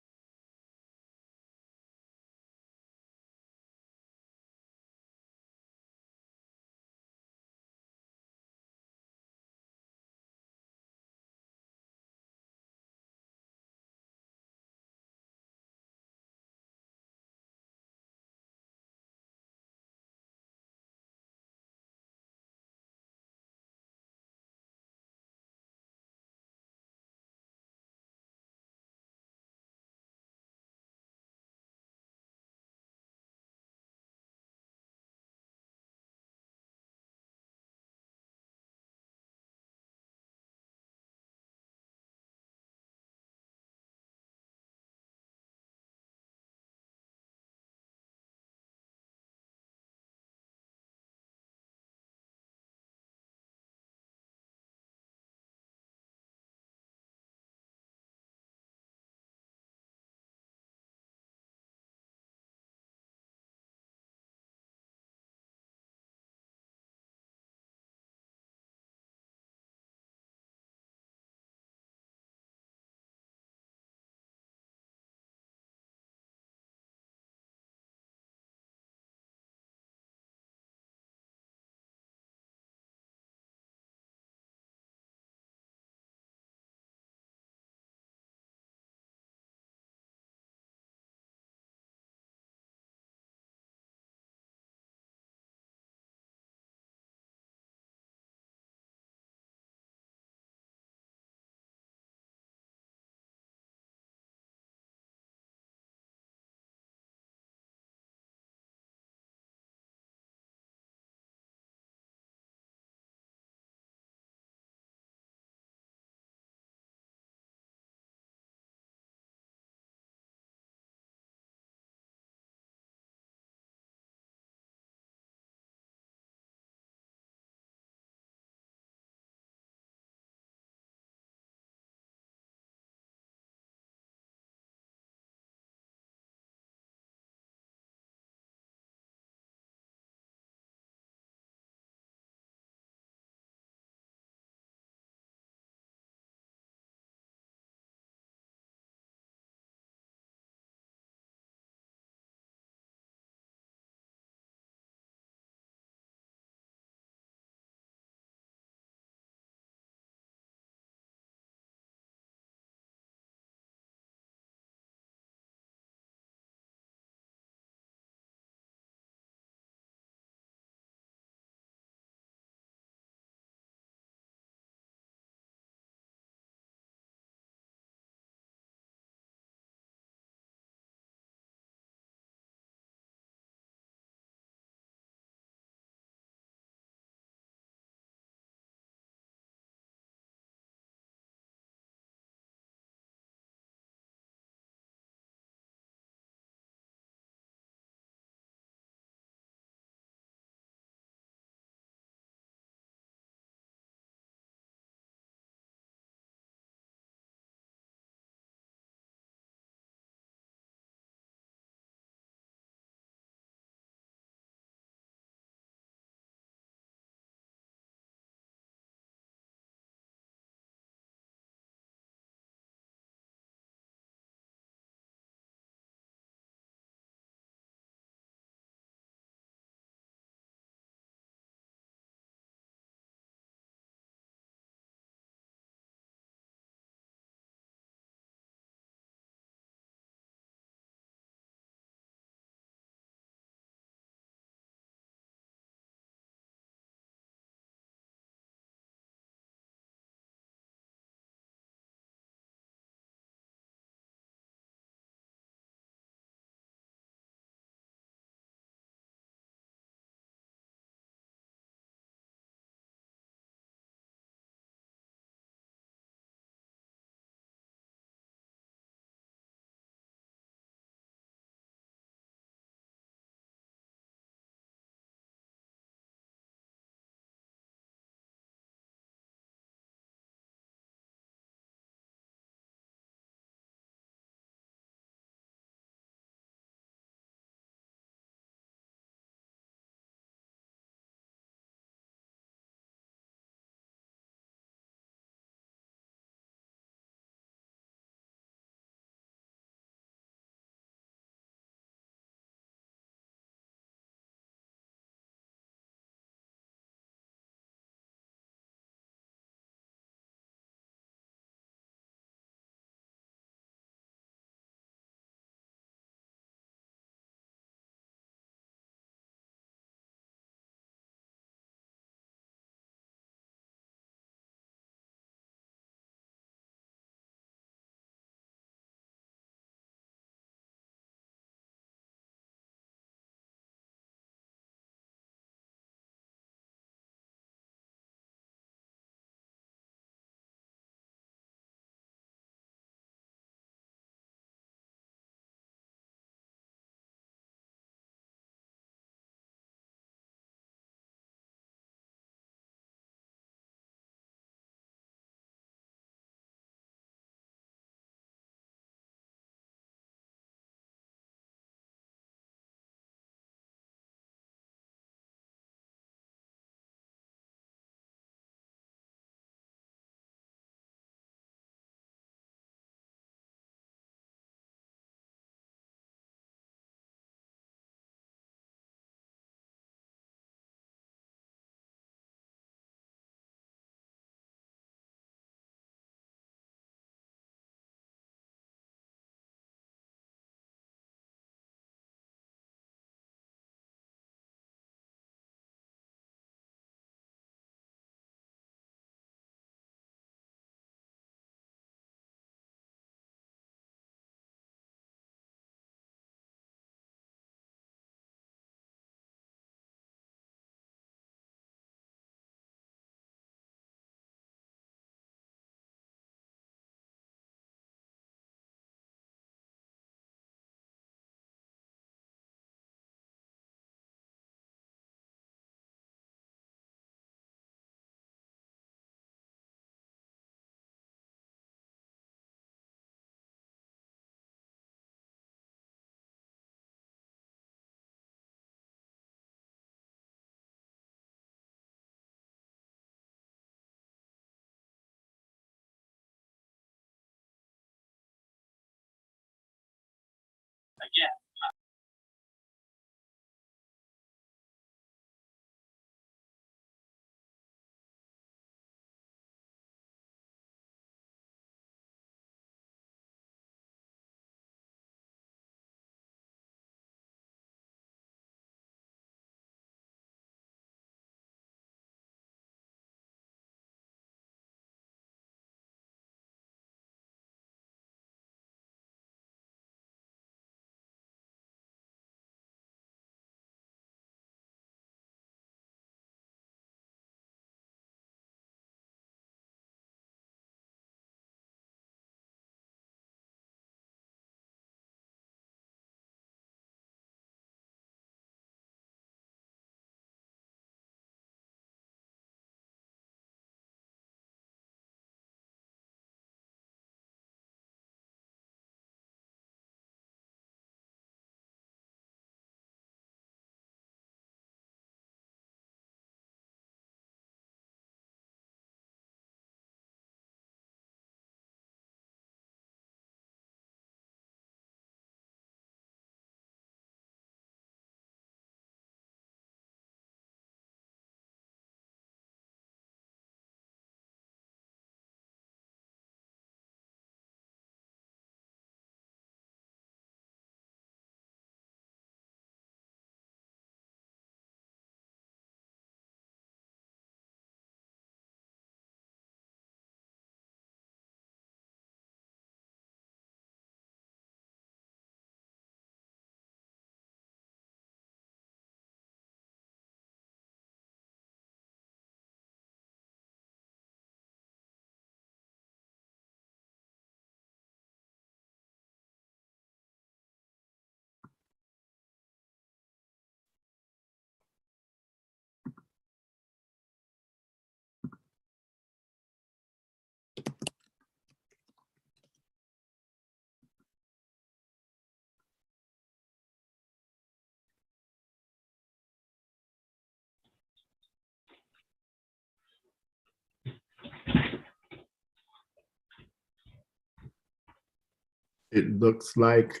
It looks like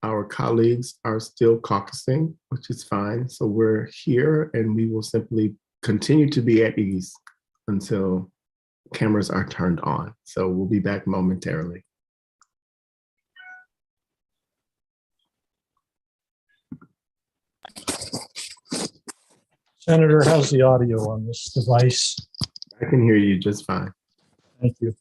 our colleagues are still caucusing, which is fine. So we're here and we will simply continue to be at ease until cameras are turned on. So we'll be back momentarily. Senator, how's the audio on this device? I can hear you just fine. Thank you.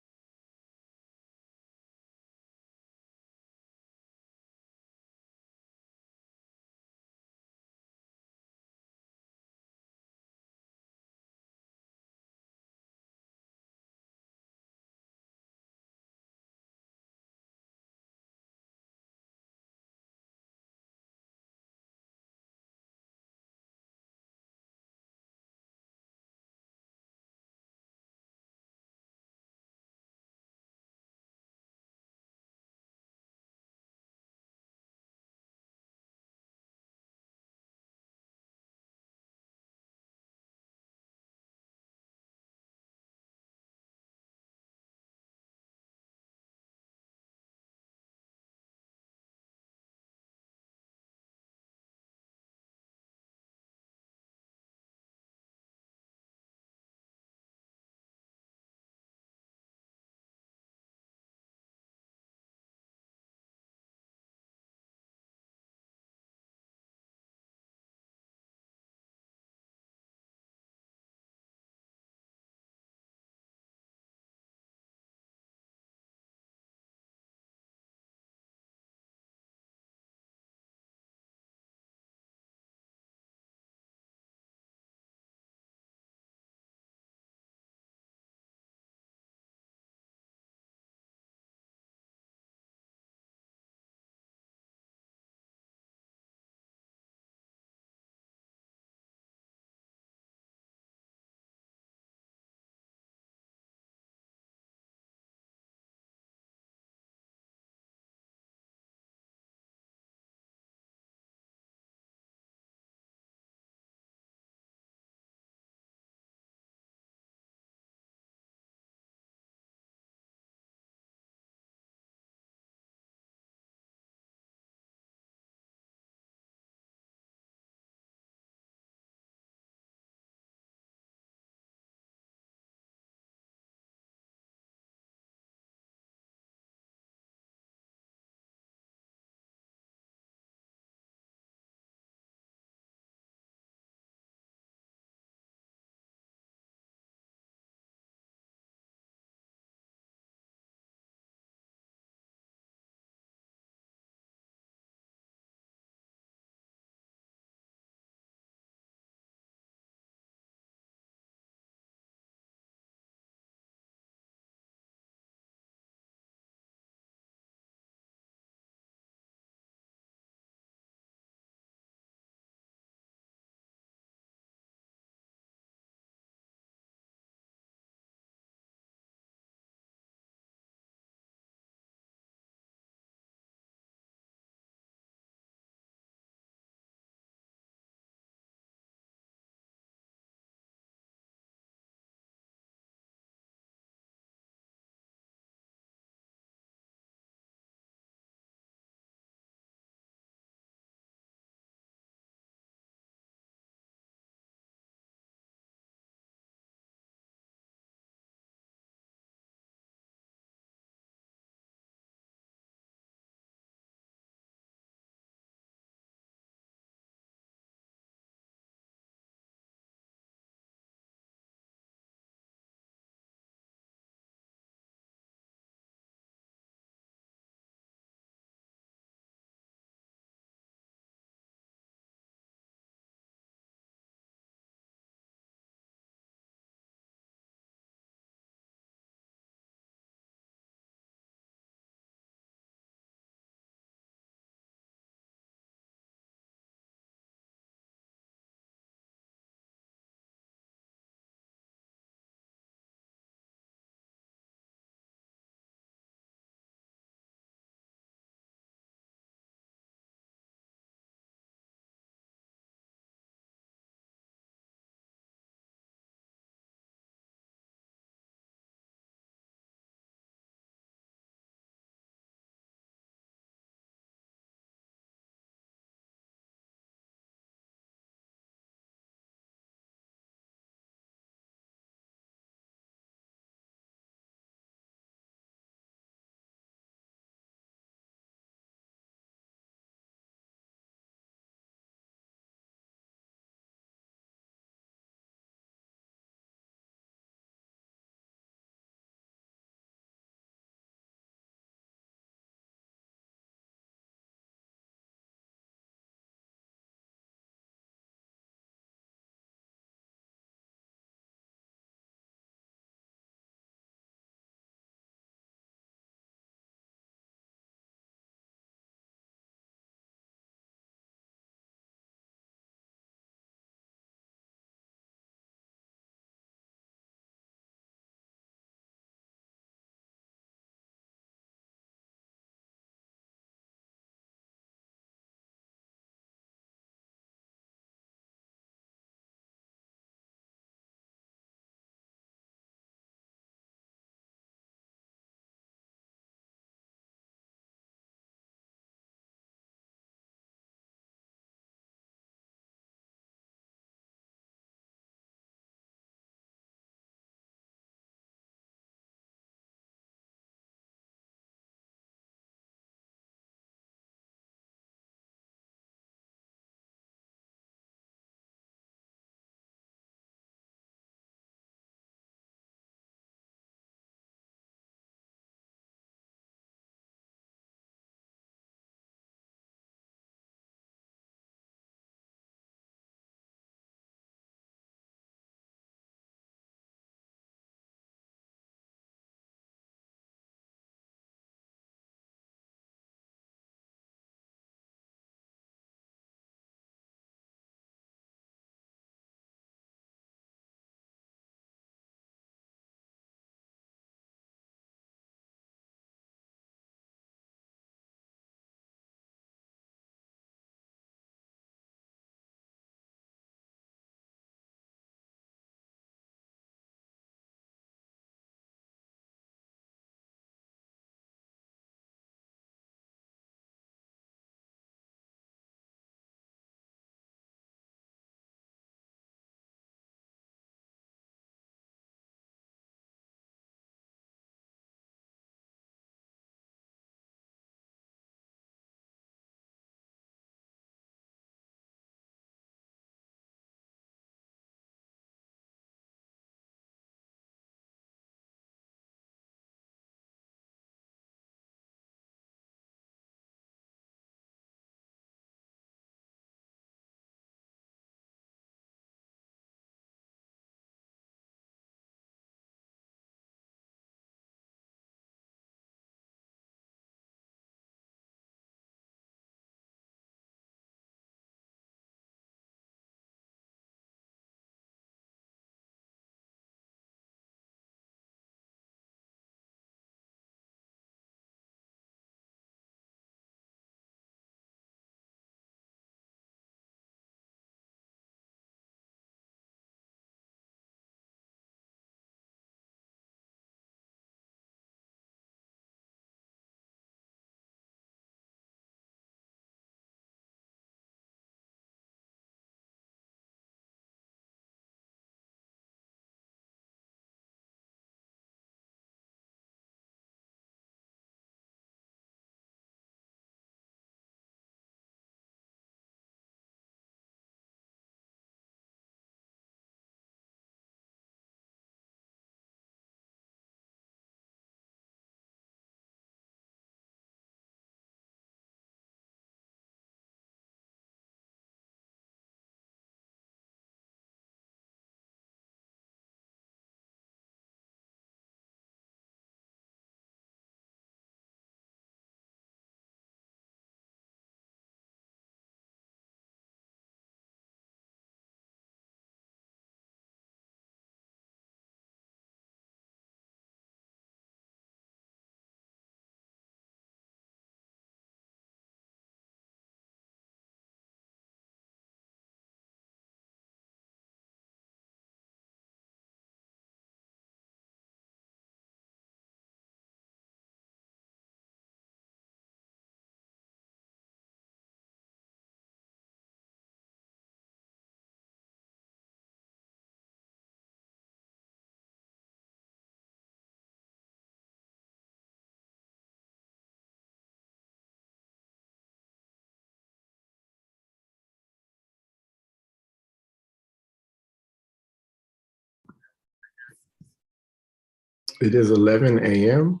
It is 11 a.m.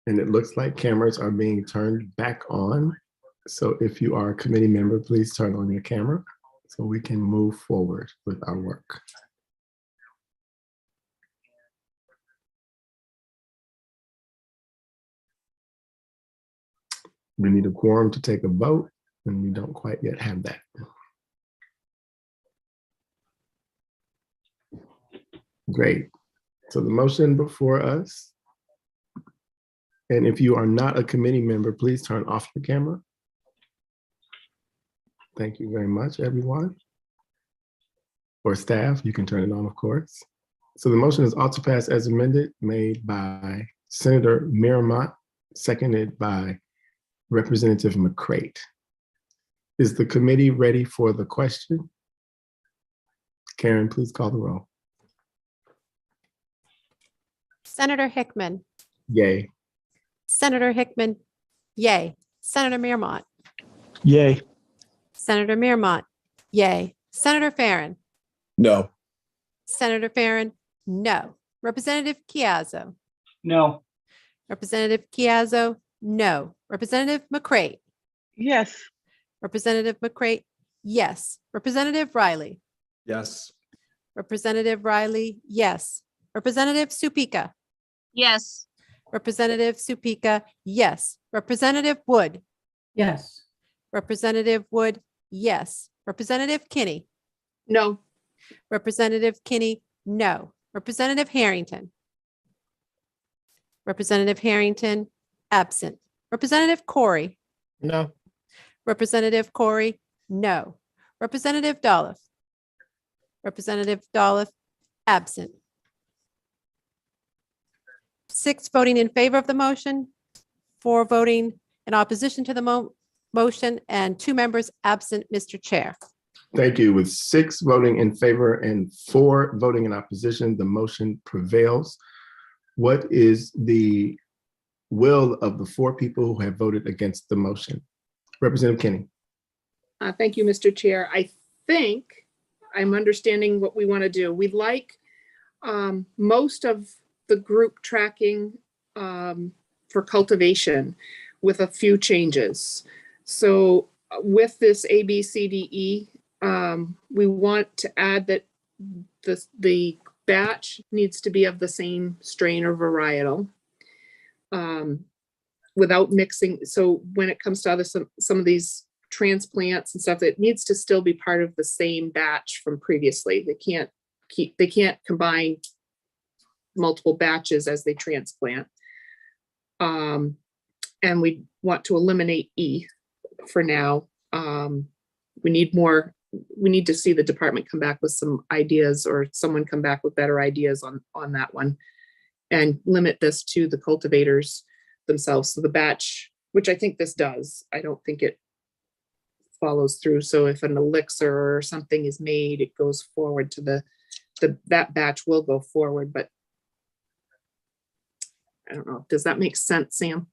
and it looks like cameras are being turned back on. So if you are a committee member, please turn on your camera so we can move forward with our work. We need a quorum to take a vote, and we don't quite yet have that. Great. So the motion before us, and if you are not a committee member, please turn off your camera. Thank you very much, everyone. Or staff, you can turn it on, of course. So the motion is also passed as amended, made by Senator Miramont, seconded by Representative McCrate. Is the committee ready for the question? Karen, please call the roll. Senator Hickman. Yay. Senator Hickman, yay. Senator Miramont. Yay. Senator Miramont, yay. Senator Farren. No. Senator Farren, no. Representative Chiazzo. No. Representative Chiazzo, no. Representative McCrate. Yes. Representative McCrate, yes. Representative Riley. Yes. Representative Riley, yes. Representative Supika. Yes. Representative Supika, yes. Representative Wood. Yes. Representative Wood, yes. Representative Kinney. No. Representative Kinney, no. Representative Harrington. Representative Harrington, absent. Representative Corey. No. Representative Corey, no. Representative Dolph. Representative Dolph, absent. 6 voting in favor of the motion, 4 voting in opposition to the motion, and 2 members absent, Mr. Chair. Thank you. With 6 voting in favor and 4 voting in opposition, the motion prevails. What is the will of the 4 people who have voted against the motion? Representative Kinney. Thank you, Mr. Chair. I think I'm understanding what we want to do. We'd like most of the group tracking for cultivation with a few changes. So with this A, B, C, D, E, we want to add that the batch needs to be of the same strain or varietal without mixing. So when it comes to some of these transplants and stuff, it needs to still be part of the same batch from previously. They can't combine multiple batches as they transplant. And we want to eliminate E for now. We need to see the department come back with some ideas, or someone come back with better ideas on that one, and limit this to the cultivators themselves. So the batch, which I think this does, I don't think it follows through. So if an elixir or something is made, it goes forward to that batch will go forward, but I don't know. Does that make sense, Sam?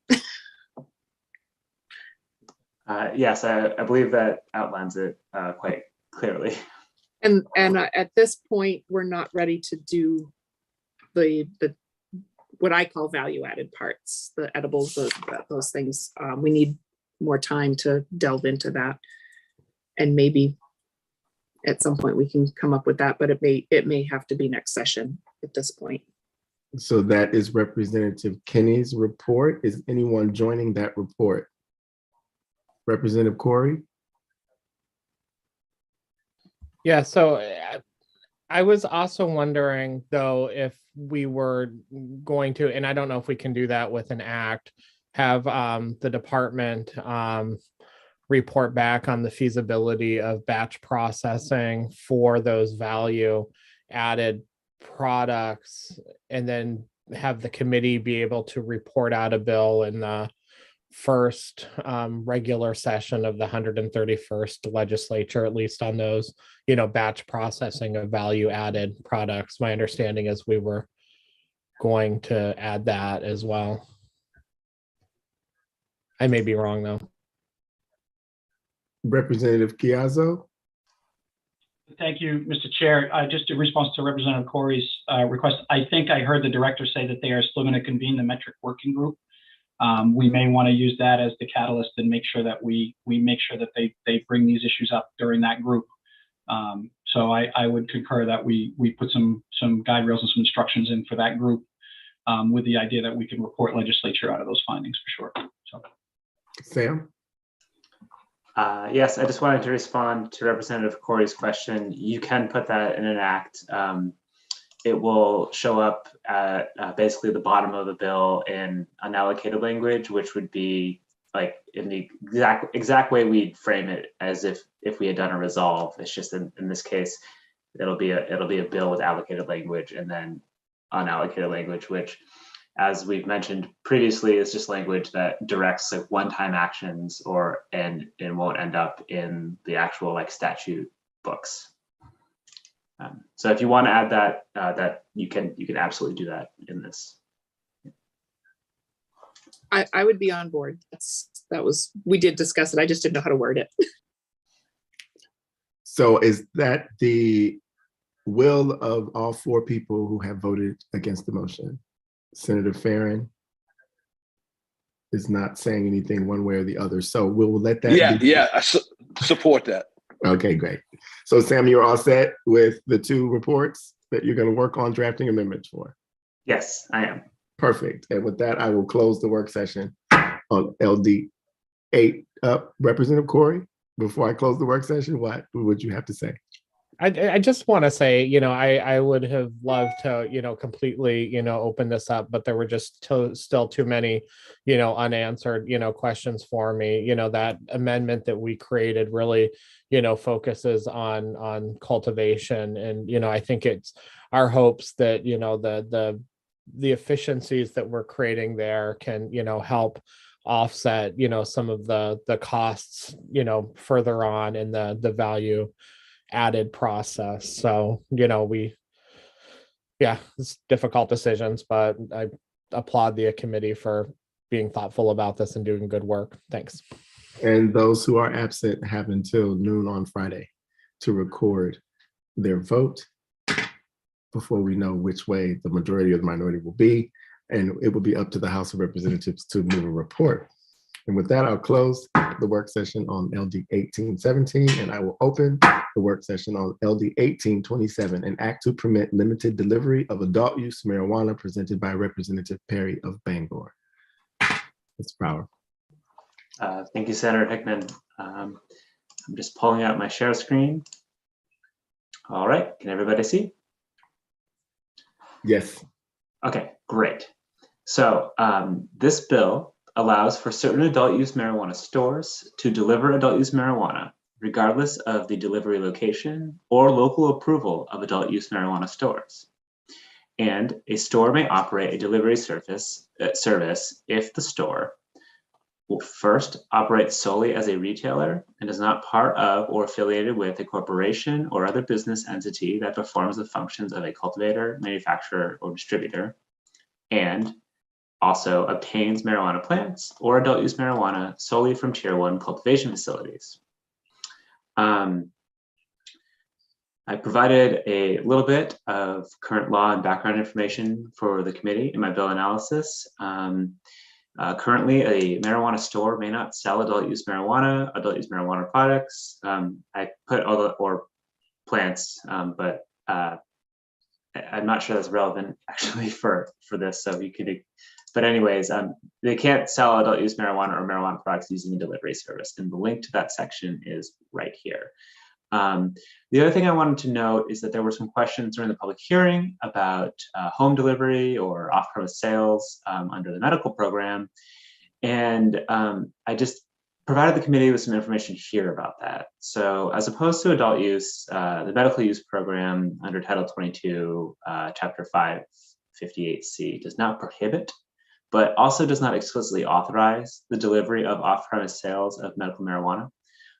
Yes, I believe that outlines it quite clearly. And at this point, we're not ready to do the what I call value added parts, the edibles, those things. We need more time to delve into that, and maybe at some point we can come up with that. But it may have to be next session at this point. So that is Representative Kinney's report. Is anyone joining that report? Representative Corey? Yeah, so I was also wondering, though, if we were going to, and I don't know if we can do that with an act, have the department report back on the feasibility of batch processing for those value added products, and then have the committee be able to report out a bill in the first regular session of the 131st legislature, at least on those, batch processing of value added products. My understanding is we were going to add that as well. I may be wrong, though. Representative Chiazzo? Thank you, Mr. Chair. Just in response to Representative Corey's request, I think I heard the director say that they are still going to convene the metric working group. We may want to use that as the catalyst and make sure that we make sure that they bring these issues up during that group. So I would concur that we put some guide rails and some instructions in for that group with the idea that we can report legislature out of those findings for sure. So, Sam? Yes, I just wanted to respond to Representative Corey's question. You can put that in an act. It will show up at basically the bottom of the bill in unallocated language, which would be like in the exact way we'd frame it as if we had done a resolve. It's just in this case, it'll be a bill with allocated language and then unallocated language, which, as we've mentioned previously, is just language that directs like one-time actions and won't end up in the actual like statute books. So if you want to add that, that you can absolutely do that in this. I would be on board. We did discuss it. I just didn't know how to word it. So is that the will of all four people who have voted against the motion? Senator Farron is not saying anything one way or the other. So we'll let that be. I support that. Okay, great. So Sam, you're all set with the two reports that you're going to work on drafting amendments for? Yes, I am. Perfect. And with that, I will close the work session on LD 8. Representative Corey, before I close the work session, what would you have to say? I just want to say, I would have loved to, completely, open this up, but there were just still too many, unanswered, questions for me. That amendment that we created really, focuses on cultivation. And, I think it's our hopes that, the efficiencies that we're creating there can, help offset, some of the costs, further on in the value added process. So, it's difficult decisions, but I applaud the committee for being thoughtful about this and doing good work. Thanks. And those who are absent have until noon on Friday to record their vote before we know which way the majority or the minority will be. And it will be up to the House of Representatives to move a report. And with that, I'll close the work session on LD 1817, and I will open the work session on LD 1827, an act to permit limited delivery of adult use marijuana presented by Representative Perry of Bangor. It's Power. Thank you, Senator Hickman. I'm just pulling out my share screen. All right, can everybody see? Yes. Okay, great. So this bill allows for certain adult use marijuana stores to deliver adult use marijuana, regardless of the delivery location or local approval of adult use marijuana stores. And a store may operate a delivery service if the store will first operate solely as a retailer and is not part of or affiliated with a corporation or other business entity that performs the functions of a cultivator, manufacturer, or distributor, and also obtains marijuana plants or adult use marijuana solely from Tier 1 cultivation facilities. I provided a little bit of current law and background information for the committee in my bill analysis. Currently, a marijuana store may not sell adult use marijuana products. I put all the, or plants, but I'm not sure that's relevant actually for this, so you could. But anyways, they can't sell adult use marijuana or marijuana products using a delivery service. And the link to that section is right here. The other thing I wanted to note is that there were some questions during the public hearing about home delivery or off-premise sales under the medical program. And I just provided the committee with some information here about that. So as opposed to adult use, the medical use program under Title 22, Chapter 558C does not prohibit, but also does not explicitly authorize the delivery of off-premise sales of medical marijuana.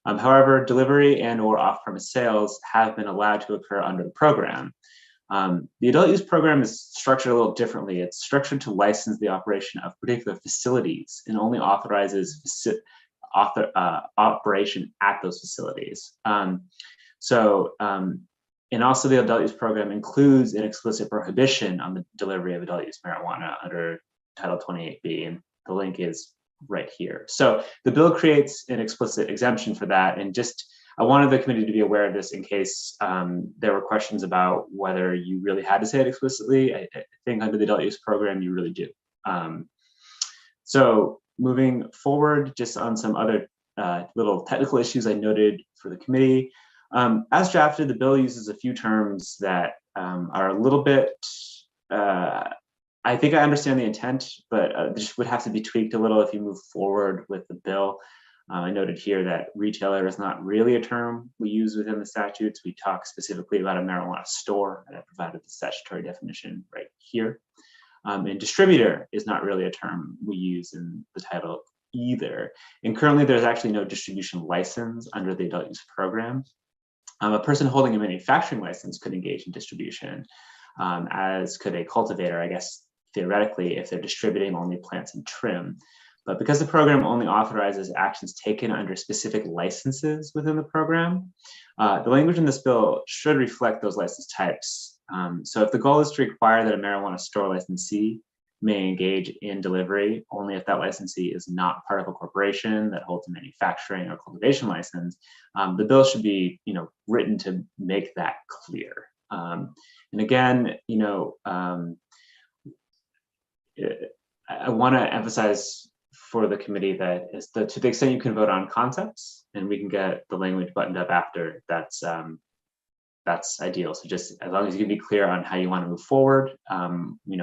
However, delivery and or off-premise sales have been allowed to occur under the program. The adult use program is structured a little differently. It's structured to license the operation of particular facilities and only authorizes operation at those facilities. So And also the adult use program includes an explicit prohibition on the delivery of adult use marijuana under Title 28B, and the link is right here. So the bill creates an explicit exemption for that, and just I wanted the committee to be aware of this in case there were questions about whether you really had to say it explicitly. I think under the adult use program, you really do. So moving forward, just on some other little technical issues I noted for the committee. As drafted, the bill uses a few terms that are a little bit, I think I understand the intent, but this would have to be tweaked a little if you move forward with the bill. I noted here that retailer is not really a term we use within the statutes. We talk specifically about a marijuana store, and I provided the statutory definition right here. And distributor is not really a term we use in the title either. And currently there's actually no distribution license under the adult use program. A person holding a manufacturing license could engage in distribution, as could a cultivator, I guess, theoretically, if they're distributing only plants and trim. But because the program only authorizes actions taken under specific licenses within the program, the language in this bill should reflect those license types. So if the goal is to require that a marijuana store licensee may engage in delivery only if that licensee is not part of a corporation that holds a manufacturing or cultivation license, the bill should be, written to make that clear. And again, I want to emphasize for the committee that to the extent you can vote on concepts and we can get the language buttoned up after, that's ideal. So just as long as you can be clear on how you want to move forward, we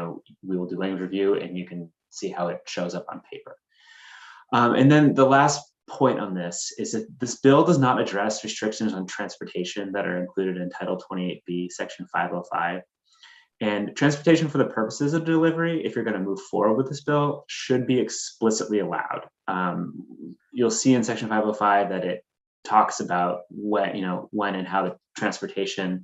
will do language review and you can see how it shows up on paper. And then the last point on this is that this bill does not address restrictions on transportation that are included in Title 28B, Section 505. And transportation for the purposes of delivery, if you're going to move forward with this bill, should be explicitly allowed. You'll see in Section 505 that it talks about when and how the transportation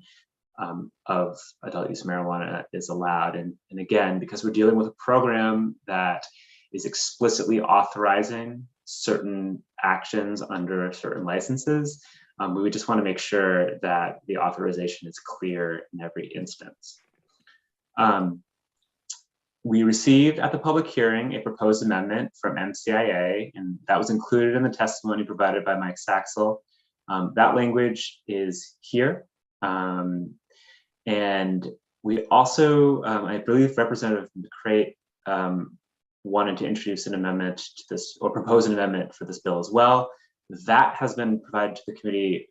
of adult use marijuana is allowed. And again, because we're dealing with a program that is explicitly authorizing certain actions under certain licenses, we would just want to make sure that the authorization is clear in every instance. We received at the public hearing a proposed amendment from MCIA, and that was included in the testimony provided by Mike Saxel. That language is here. And we also, I believe Representative McCrate wanted to introduce an amendment to this, or propose an amendment for this bill as well. That has been provided to the committee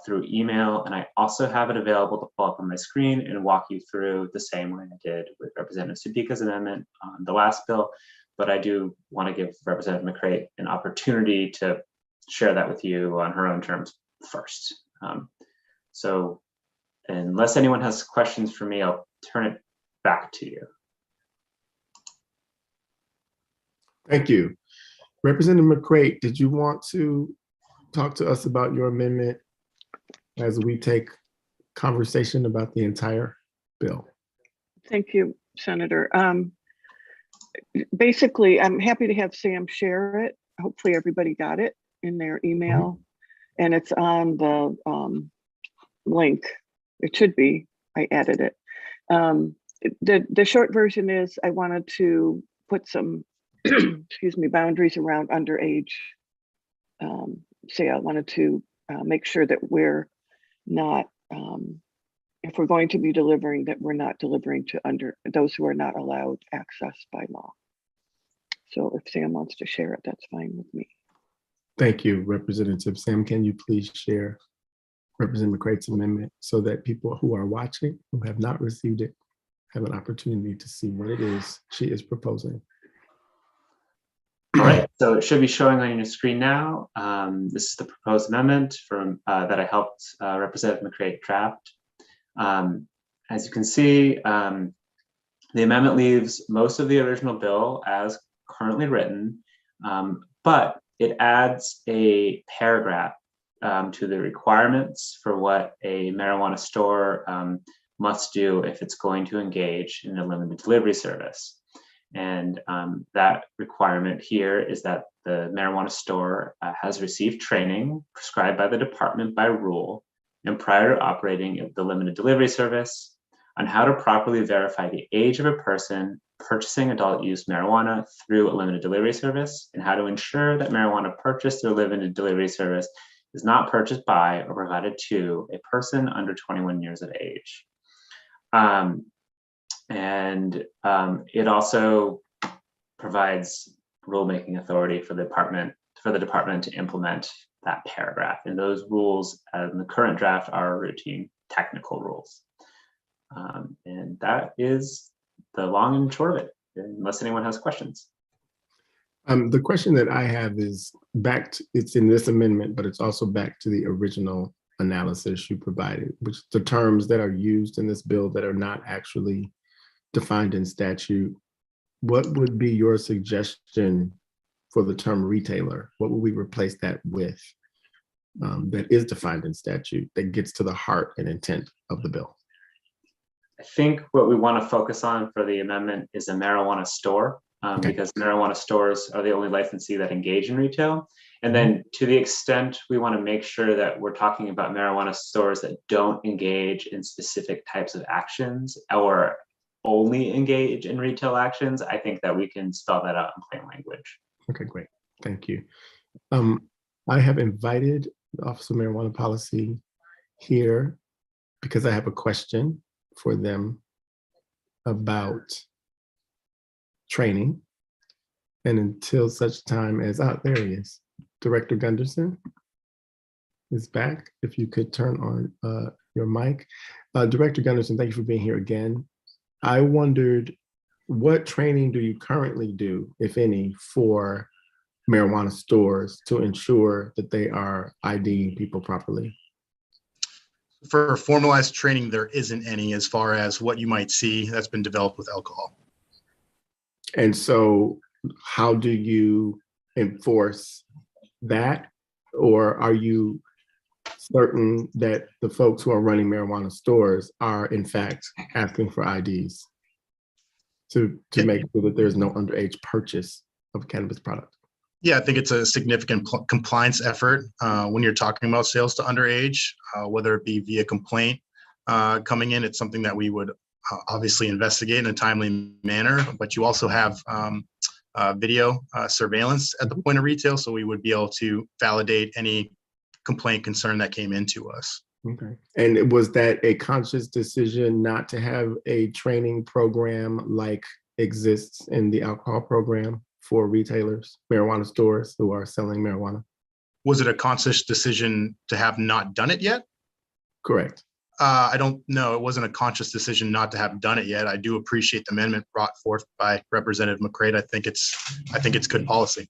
through email, and I also have it available to pull up on my screen and walk you through the same way I did with Representative Supika's amendment on the last bill. But I do want to give Representative McCrate an opportunity to share that with you on her own terms first. So unless anyone has questions for me, I'll turn it back to you. Thank you. Representative McCrate, did you want to talk to us about your amendment as we take conversation about the entire bill? Thank you, Senator. Basically, I'm happy to have Sam share it. Hopefully everybody got it in their email, and it's on the link. It should be. I added it. The short version is I wanted to put some excuse me, boundaries around underage. Say I wanted to make sure that we're not, if we're going to be delivering, that we're not delivering to those who are not allowed access by law. So if Sam wants to share it, that's fine with me. Thank you, Representative. Sam, can you please share Representative McCrate's amendment so that people who are watching, who have not received it, have an opportunity to see what it is she is proposing? All right, so it should be showing on your screen now. This is the proposed amendment from that I helped Representative McCrate draft. As you can see, the amendment leaves most of the original bill as currently written, but it adds a paragraph to the requirements for what a marijuana store must do if it's going to engage in a limited delivery service. And that requirement here is that the marijuana store has received training prescribed by the department by rule and prior to operating the limited delivery service, on how to properly verify the age of a person purchasing adult use marijuana through a limited delivery service, and how to ensure that marijuana purchased through a limited delivery service is not purchased by or provided to a person under 21 years of age. It also provides rulemaking authority for the department to implement that paragraph. And those rules in the current draft are routine technical rules. And that is the long and short of it, unless anyone has questions. The question that I have is it's in this amendment, but it's also back to the original analysis you provided, which the terms that are used in this bill that are not actually defined in statute. What would be your suggestion for the term retailer? What would we replace that with that is defined in statute that gets to the heart and intent of the bill? I think what we want to focus on for the amendment is a marijuana store, because marijuana stores are the only licensee that engage in retail. And then to the extent we want to make sure that we're talking about marijuana stores that don't engage in specific types of actions or only engage in retail actions, I think that we can spell that out in plain language. Okay, great. Thank you. I have invited the Office of Marijuana Policy here because I have a question for them about training. And until such time as, there he is. Director Gunderson is back. If you could turn on your mic. Director Gunderson, thank you for being here again. I wondered, what training do you currently do, if any, for marijuana stores to ensure that they are IDing people properly? For formalized training, there isn't any as far as what you might see that's been developed with alcohol. And so how do you enforce that? Or are you certain that the folks who are running marijuana stores are in fact asking for IDs to make sure that there's no underage purchase of a cannabis product? Yeah, I think it's a significant compliance effort when you're talking about sales to underage, whether it be via complaint coming in. It's something that we would obviously investigate in a timely manner, but you also have video surveillance at the point of retail, so we would be able to validate any complaint concern that came into us. Okay. And was that a conscious decision not to have a training program like exists in the alcohol program for retailers, marijuana stores who are selling marijuana? Was it a conscious decision to have not done it yet? Correct. I don't know. It wasn't a conscious decision not to have done it yet. I do appreciate the amendment brought forth by Representative McCrate. I think it's good policy.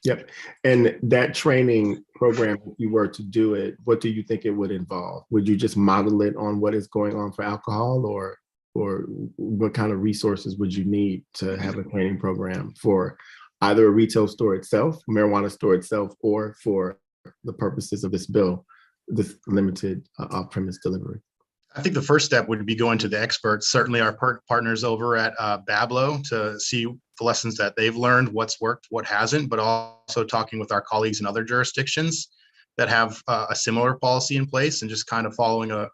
Yep. And that training program, if you were to do it, what do you think it would involve? Would you just model it on what is going on for alcohol, or what kind of resources would you need to have a training program for either a retail store itself, marijuana store itself, or for the purposes of this bill, this limited off-premise delivery? I think the first step would be going to the experts, certainly our partners over at Bablo, to see the lessons that they've learned, what's worked, what hasn't, but also talking with our colleagues in other jurisdictions that have a similar policy in place, and just kind of following a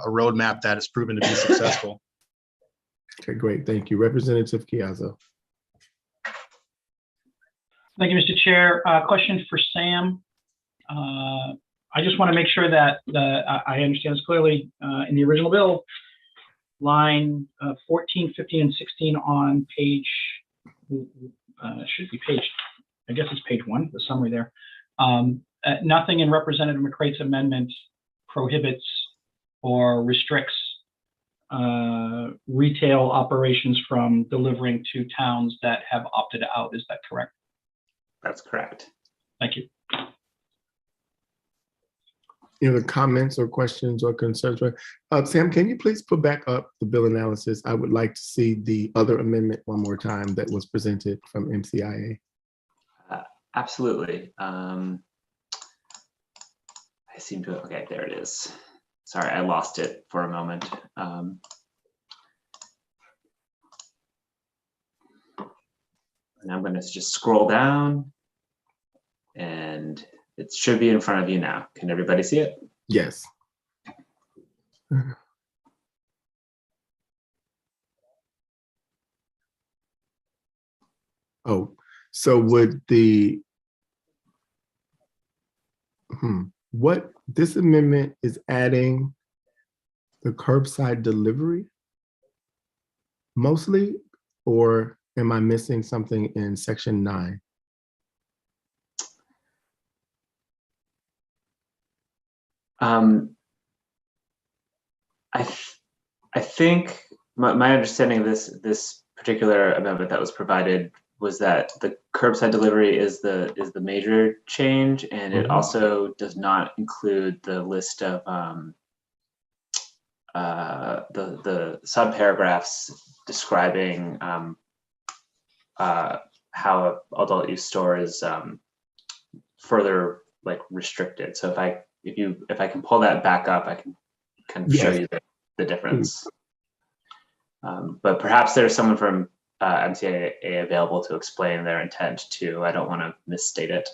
roadmap that has proven to be successful. Okay, great. Thank you. Representative Chiazzo. Thank you, Mr. Chair. Question for Sam. I just want to make sure that I understand this clearly. In the original bill, line 14, 15, and 16 on page, should be page, I guess it's page 1, the summary there. Nothing in Representative McCrate's amendment prohibits or restricts retail operations from delivering to towns that have opted out. Is that correct? That's correct. Thank you. Any other comments or questions or concerns? Sam, can you please put back up the bill analysis? I would like to see the other amendment one more time that was presented from MCIA. Absolutely. I seem to, okay, there it is. Sorry, I lost it for a moment. And I'm going to just scroll down, and it should be in front of you now. Can everybody see it? Yes. Oh, so would the, what this amendment is adding the curbside delivery mostly, or am I missing something in section 9? I think my understanding of this particular amendment that was provided was that the curbside delivery is the major change, and it also does not include the list of the subparagraphs describing how adult use store is further like restricted. So if I can pull that back up, I can kind of show you the difference. But perhaps there's someone from MCIA available to explain their intent too. I don't want to misstate it.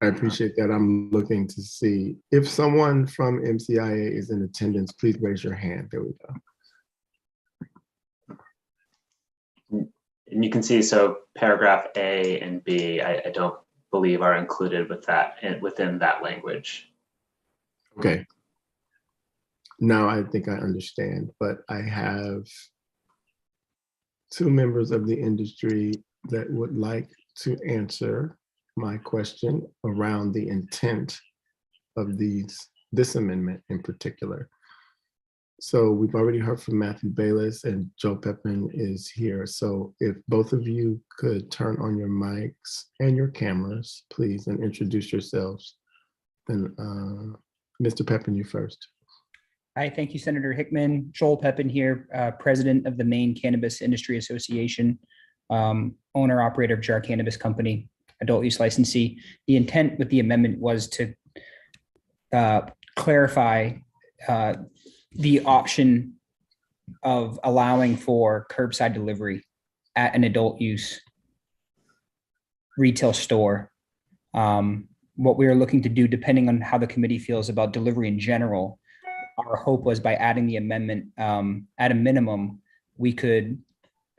I appreciate that. I'm looking to see if someone from MCIA is in attendance, please raise your hand. There we go. And you can see, so paragraph A and B, I don't believe are included with that within that language. Okay. Now I think I understand, but I have 2 members of the industry that would like to answer my question around the intent of this amendment in particular. So we've already heard from Matthew Bayless, and Joe Pepin is here. So if both of you could turn on your mics and your cameras, please, and introduce yourselves. Then Mr. Pepin, you first. Hi, thank you, Senator Hickman. Joel Pepin here, president of the Maine Cannabis Industry Association, owner operator of Jar Cannabis Company, adult use licensee. The intent with the amendment was to clarify the option of allowing for curbside delivery at an adult use retail store. What we are looking to do, depending on how the committee feels about delivery in general, our hope was by adding the amendment, at a minimum, we could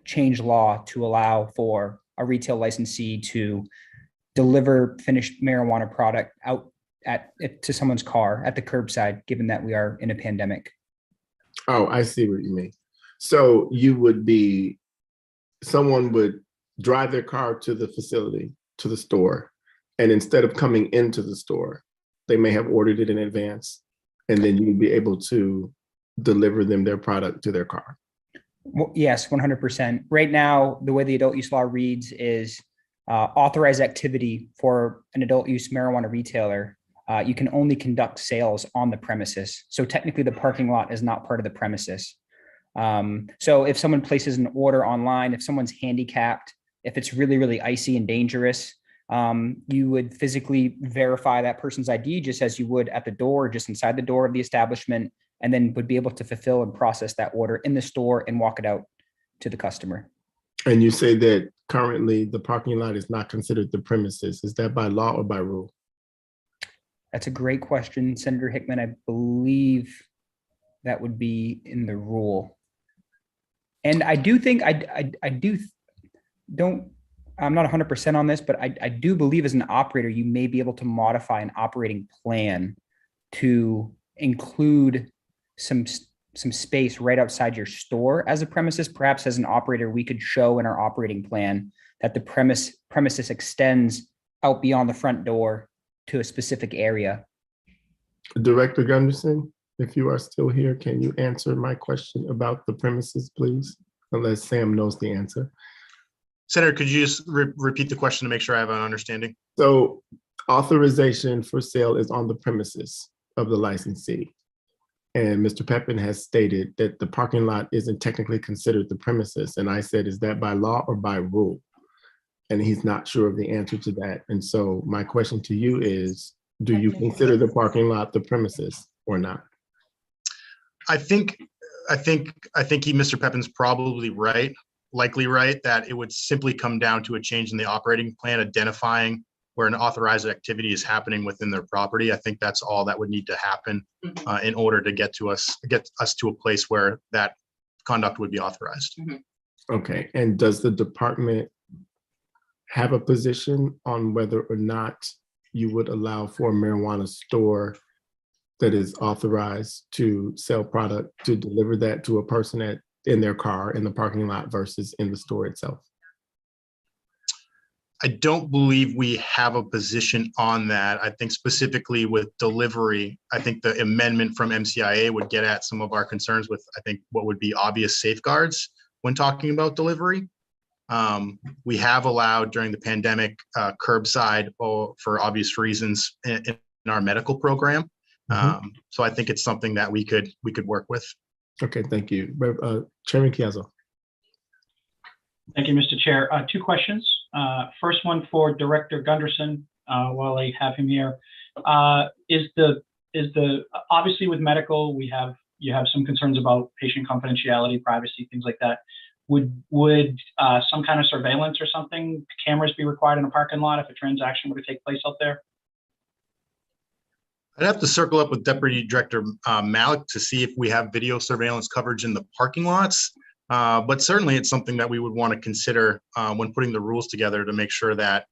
change law to allow for a retail licensee to deliver finished marijuana product out to someone's car at the curbside, given that we are in a pandemic. Oh, I see what you mean. So someone would drive their car to the facility, to the store, and instead of coming into the store, they may have ordered it in advance, and then you'd be able to deliver them their product to their car. Well, yes, 100%. Right now, the way the adult use law reads is authorized activity for an adult use marijuana retailer. You can only conduct sales on the premises. So technically the parking lot is not part of the premises. So if someone places an order online, if someone's handicapped, if it's really, really icy and dangerous, you would physically verify that person's ID just as you would at the door, just inside the door of the establishment, and then would be able to fulfill and process that order in the store and walk it out to the customer. And you say that currently the parking lot is not considered the premises. Is that by law or by rule? That's a great question, Senator Hickman. I believe that would be in the rule. And I do think, I'm not 100% on this, but I do believe as an operator, you may be able to modify an operating plan to include some space right outside your store as a premises. Perhaps as an operator, we could show in our operating plan that the premises extends out beyond the front door to a specific area. Director Gunderson, if you are still here, can you answer my question about the premises, please? Unless Sam knows the answer. Senator, could you just repeat the question to make sure I have an understanding? So authorization for sale is on the premises of the licensee. And Mr. Pepin has stated that the parking lot isn't technically considered the premises. And I said, is that by law or by rule? And he's not sure of the answer to that. And so my question to you is, do you consider the parking lot the premises or not? I think Mr. Pepin's probably right, likely right, that it would simply come down to a change in the operating plan, identifying where an authorized activity is happening within their property. I think that's all that would need to happen in order to get us to a place where that conduct would be authorized. Okay, and does the department have a position on whether or not you would allow for a marijuana store that is authorized to sell product, to deliver that to a person in their car in the parking lot versus in the store itself? I don't believe we have a position on that. I think specifically with delivery, I think the amendment from MCIA would get at some of our concerns with, I think, what would be obvious safeguards when talking about delivery. We have allowed during the pandemic curbside for obvious reasons in our medical program. So I think it's something that we could work with. Okay, thank you. Chairman Chiazzo. Thank you, Mr. Chair. Two questions. First one for Director Gunderson, while I have him here. Obviously with medical, you have some concerns about patient confidentiality, privacy, things like that. Would some kind of surveillance or something, cameras be required in a parking lot if a transaction were to take place out there? I'd have to circle up with Deputy Director Malik to see if we have video surveillance coverage in the parking lots. But certainly it's something that we would want to consider when putting the rules together to make sure that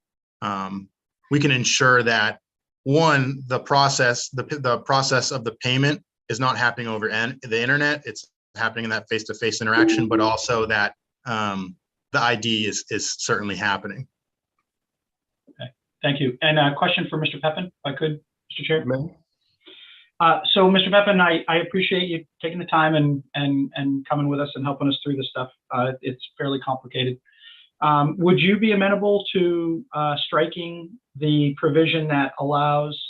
we can ensure that, one, the process of the payment is not happening over the internet. It's happening in that face-to-face interaction, but also that the ID is certainly happening. Okay, thank you. And a question for Mr. Pepin, if I could, Mr. Chair. So, Mr. Pepin, I appreciate you taking the time and coming with us and helping us through this stuff. It's fairly complicated. Would you be amenable to striking the provision that allows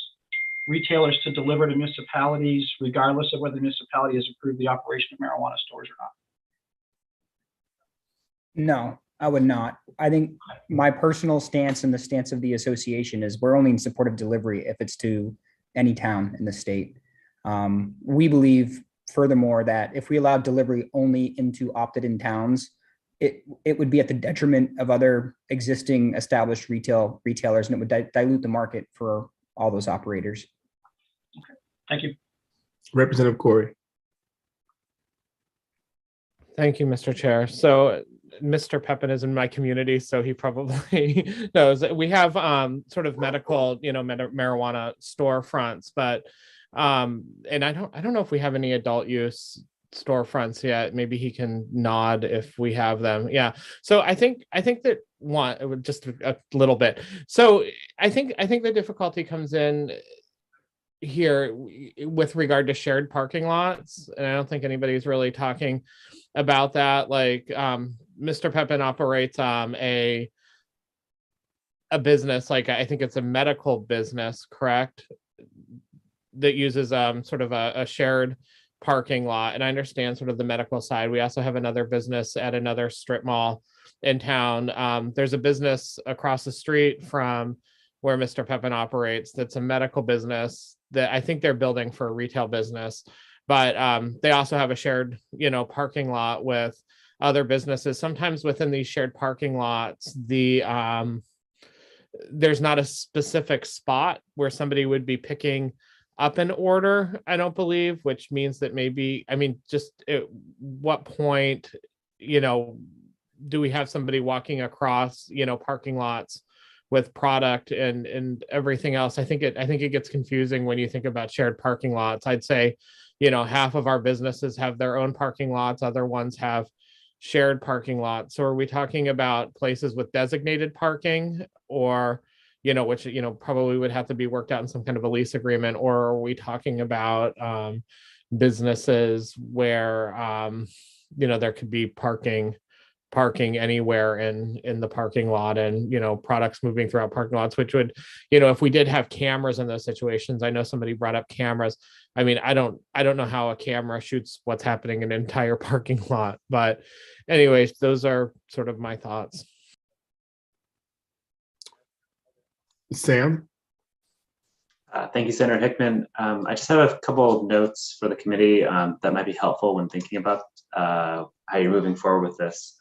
retailers to deliver to municipalities regardless of whether the municipality has approved the operation of marijuana stores or not? No, I would not. I think my personal stance and the stance of the association is we're only in support of delivery if it's to any town in the state. We believe, furthermore, that if we allowed delivery only into opted-in towns, it would be at the detriment of other existing established retailers, and it would dilute the market for all those operators. Okay, thank you. Representative Corey. Thank you, Mr. Chair. So Mr. Pepin is in my community, so he probably knows. We have sort of medical, marijuana storefronts, but and I don't know if we have any adult use storefronts yet. Maybe he can nod if we have them. Yeah. So I think that just a little bit. So I think the difficulty comes in here with regard to shared parking lots, and I don't think anybody's really talking about that. Like Mr. Pepin operates a business, like I think it's a medical business, correct, that uses sort of a shared parking lot. And I understand sort of the medical side. We also have another business at another strip mall in town. There's a business across the street from where Mr. Pepin operates that's a medical business that I think they're building for a retail business, but they also have a shared, parking lot with other businesses. Sometimes within these shared parking lots, there's not a specific spot where somebody would be picking up an order, I don't believe, which means that maybe, just at what point, do we have somebody walking across, parking lots with product and everything else? I think it gets confusing when you think about shared parking lots. I'd say, half of our businesses have their own parking lots, other ones have shared parking lots. So are we talking about places with designated parking, or which probably would have to be worked out in some kind of a lease agreement, or are we talking about businesses where there could be parking anywhere in the parking lot, and products moving throughout parking lots, which would, if we did have cameras in those situations. I know somebody brought up cameras. I don't know how a camera shoots what's happening in an entire parking lot, but anyways, those are sort of my thoughts. Sam. Thank you, Senator Hickman. I just have a couple of notes for the committee that might be helpful when thinking about how you're moving forward with this.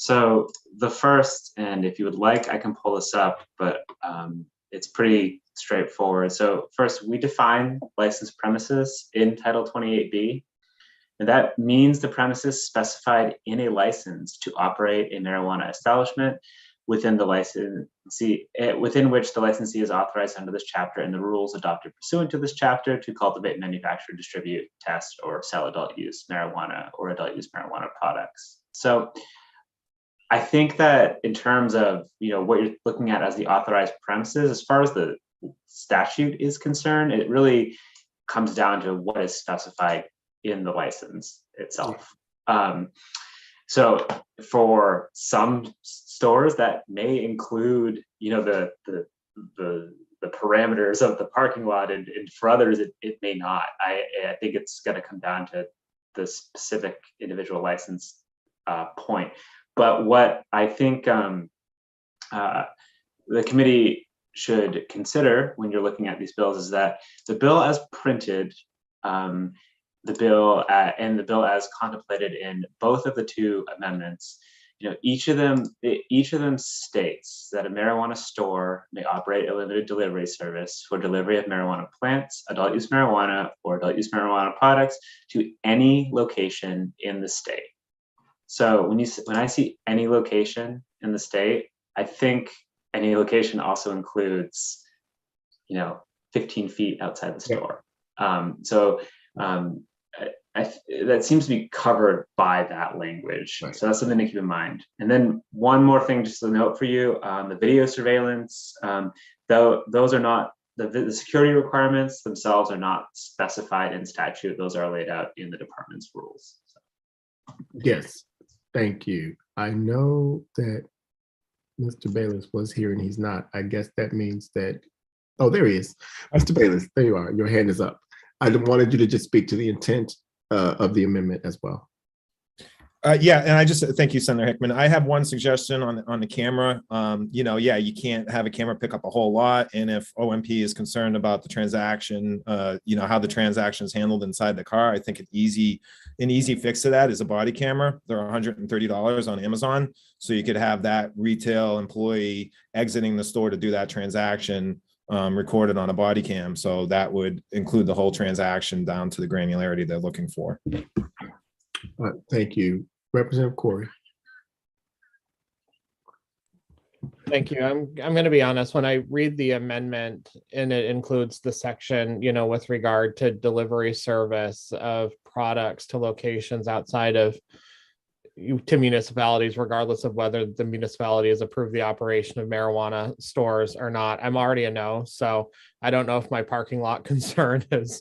So the first, and if you would like, I can pull this up, but it's pretty straightforward. So first, we define licensed premises in Title 28B. And that means the premises specified in a license to operate a marijuana establishment within the licensee, within which the licensee is authorized under this chapter and the rules adopted pursuant to this chapter to cultivate, manufacture, distribute, test, or sell adult use marijuana or adult use marijuana products. So I think that in terms of, what you're looking at as the authorized premises, as far as the statute is concerned, it really comes down to what is specified in the license itself. So for some stores that may include, the parameters of the parking lot, and for others it may not. I think it's going to come down to the specific individual license point. But what I think the committee should consider when you're looking at these bills is that the bill as printed, the bill and the bill as contemplated in both of the two amendments, each of them states that a marijuana store may operate a limited delivery service for delivery of marijuana plants, adult use marijuana, or adult use marijuana products to any location in the state. So when I see any location in the state, I think any location also includes, 15 feet outside the store. That seems to be covered by that language. Right. So that's something to keep in mind. And then one more thing, just a note for you, the video surveillance, though those are not, the security requirements themselves are not specified in statute. Those are laid out in the department's rules. So. Yes, thank you. I know that Mr. Bayless was here and he's not. I guess that means that, oh, there he is. Mr. Bayless, there you are. Your hand is up. I wanted you to just speak to the intent of the amendment as well. Yeah, and I just thank you, Senator Hickman. I have one suggestion on the camera. You can't have a camera pick up a whole lot, and if OMP is concerned about the transaction, how the transaction is handled inside the car, I think an easy fix to that is a body camera. They're $130 on Amazon, so you could have that retail employee exiting the store to do that transaction recorded on a body cam. So that would include the whole transaction down to the granularity they're looking for. Thank you. Representative Corey. Thank you. I'm going to be honest. When I read the amendment and it includes the section, with regard to delivery service of products to locations outside of to municipalities, regardless of whether the municipality has approved the operation of marijuana stores or not, I'm already a no. So I don't know if my parking lot concern is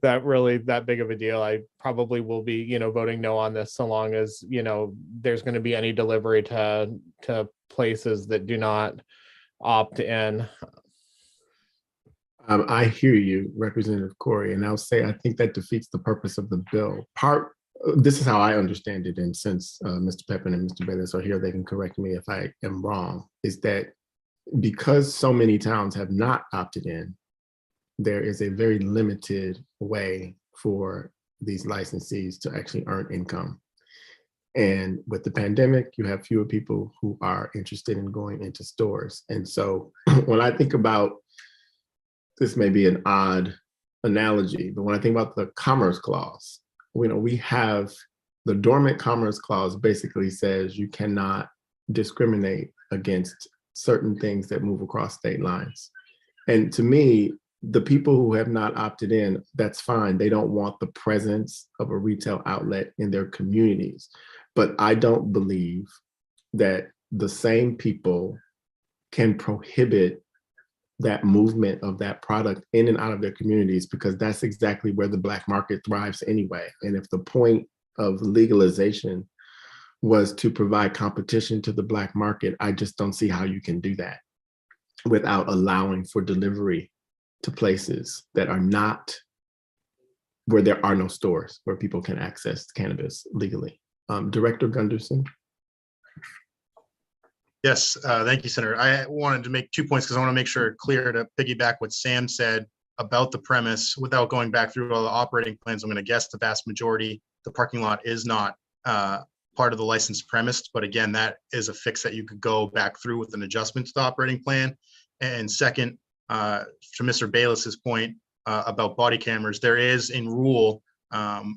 that really that big of a deal. I probably will be, voting no on this so long as, there's going to be any delivery to places that do not opt in. I hear you, Representative Corey, and I'll say I think that defeats the purpose of the bill. This is how I understand it, and since Mr. Pepin and Mr. Bayless are here, they can correct me if I am wrong, is that because so many towns have not opted in, there is a very limited way for these licensees to actually earn income. And with the pandemic, you have fewer people who are interested in going into stores. And so when I think about, this may be an odd analogy, but when I think about the Commerce Clause, we have the dormant Commerce Clause basically says you cannot discriminate against certain things that move across state lines. And to me, the people who have not opted in, that's fine. They don't want the presence of a retail outlet in their communities. But I don't believe that the same people can prohibit that movement of that product in and out of their communities, because that's exactly where the Black market thrives anyway. And if the point of legalization was to provide competition to the Black market, I just don't see how you can do that without allowing for delivery to places that are not, where there are no stores where people can access cannabis legally. Director Gunderson. Yes, thank you, Senator. I wanted to make 2 points because I want to make sure clear to piggyback what Sam said about the premise without going back through all the operating plans. I'm going to guess the vast majority, the parking lot is not part of the licensed premise. But again, that is a fix that you could go back through with an adjustment to the operating plan. And second, to Mr. Bayless's point about body cameras, there is in rule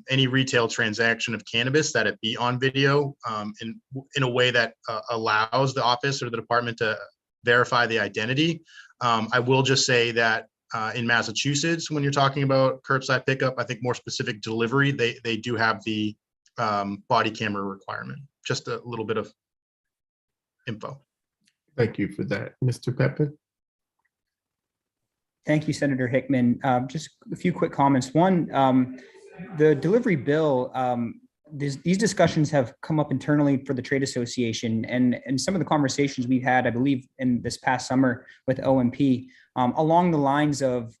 any retail transaction of cannabis that it be on video in a way that allows the office or the department to verify the identity. I will just say that in Massachusetts, when you're talking about curbside pickup, I think more specific delivery, they do have the body camera requirement. Just a little bit of info. Thank you for that. Mr. Pepin? Thank you, Senator Hickman. Just a few quick comments. One, the delivery bill, these discussions have come up internally for the trade association, and some of the conversations we've had, I believe, in this past summer with OMP, along the lines of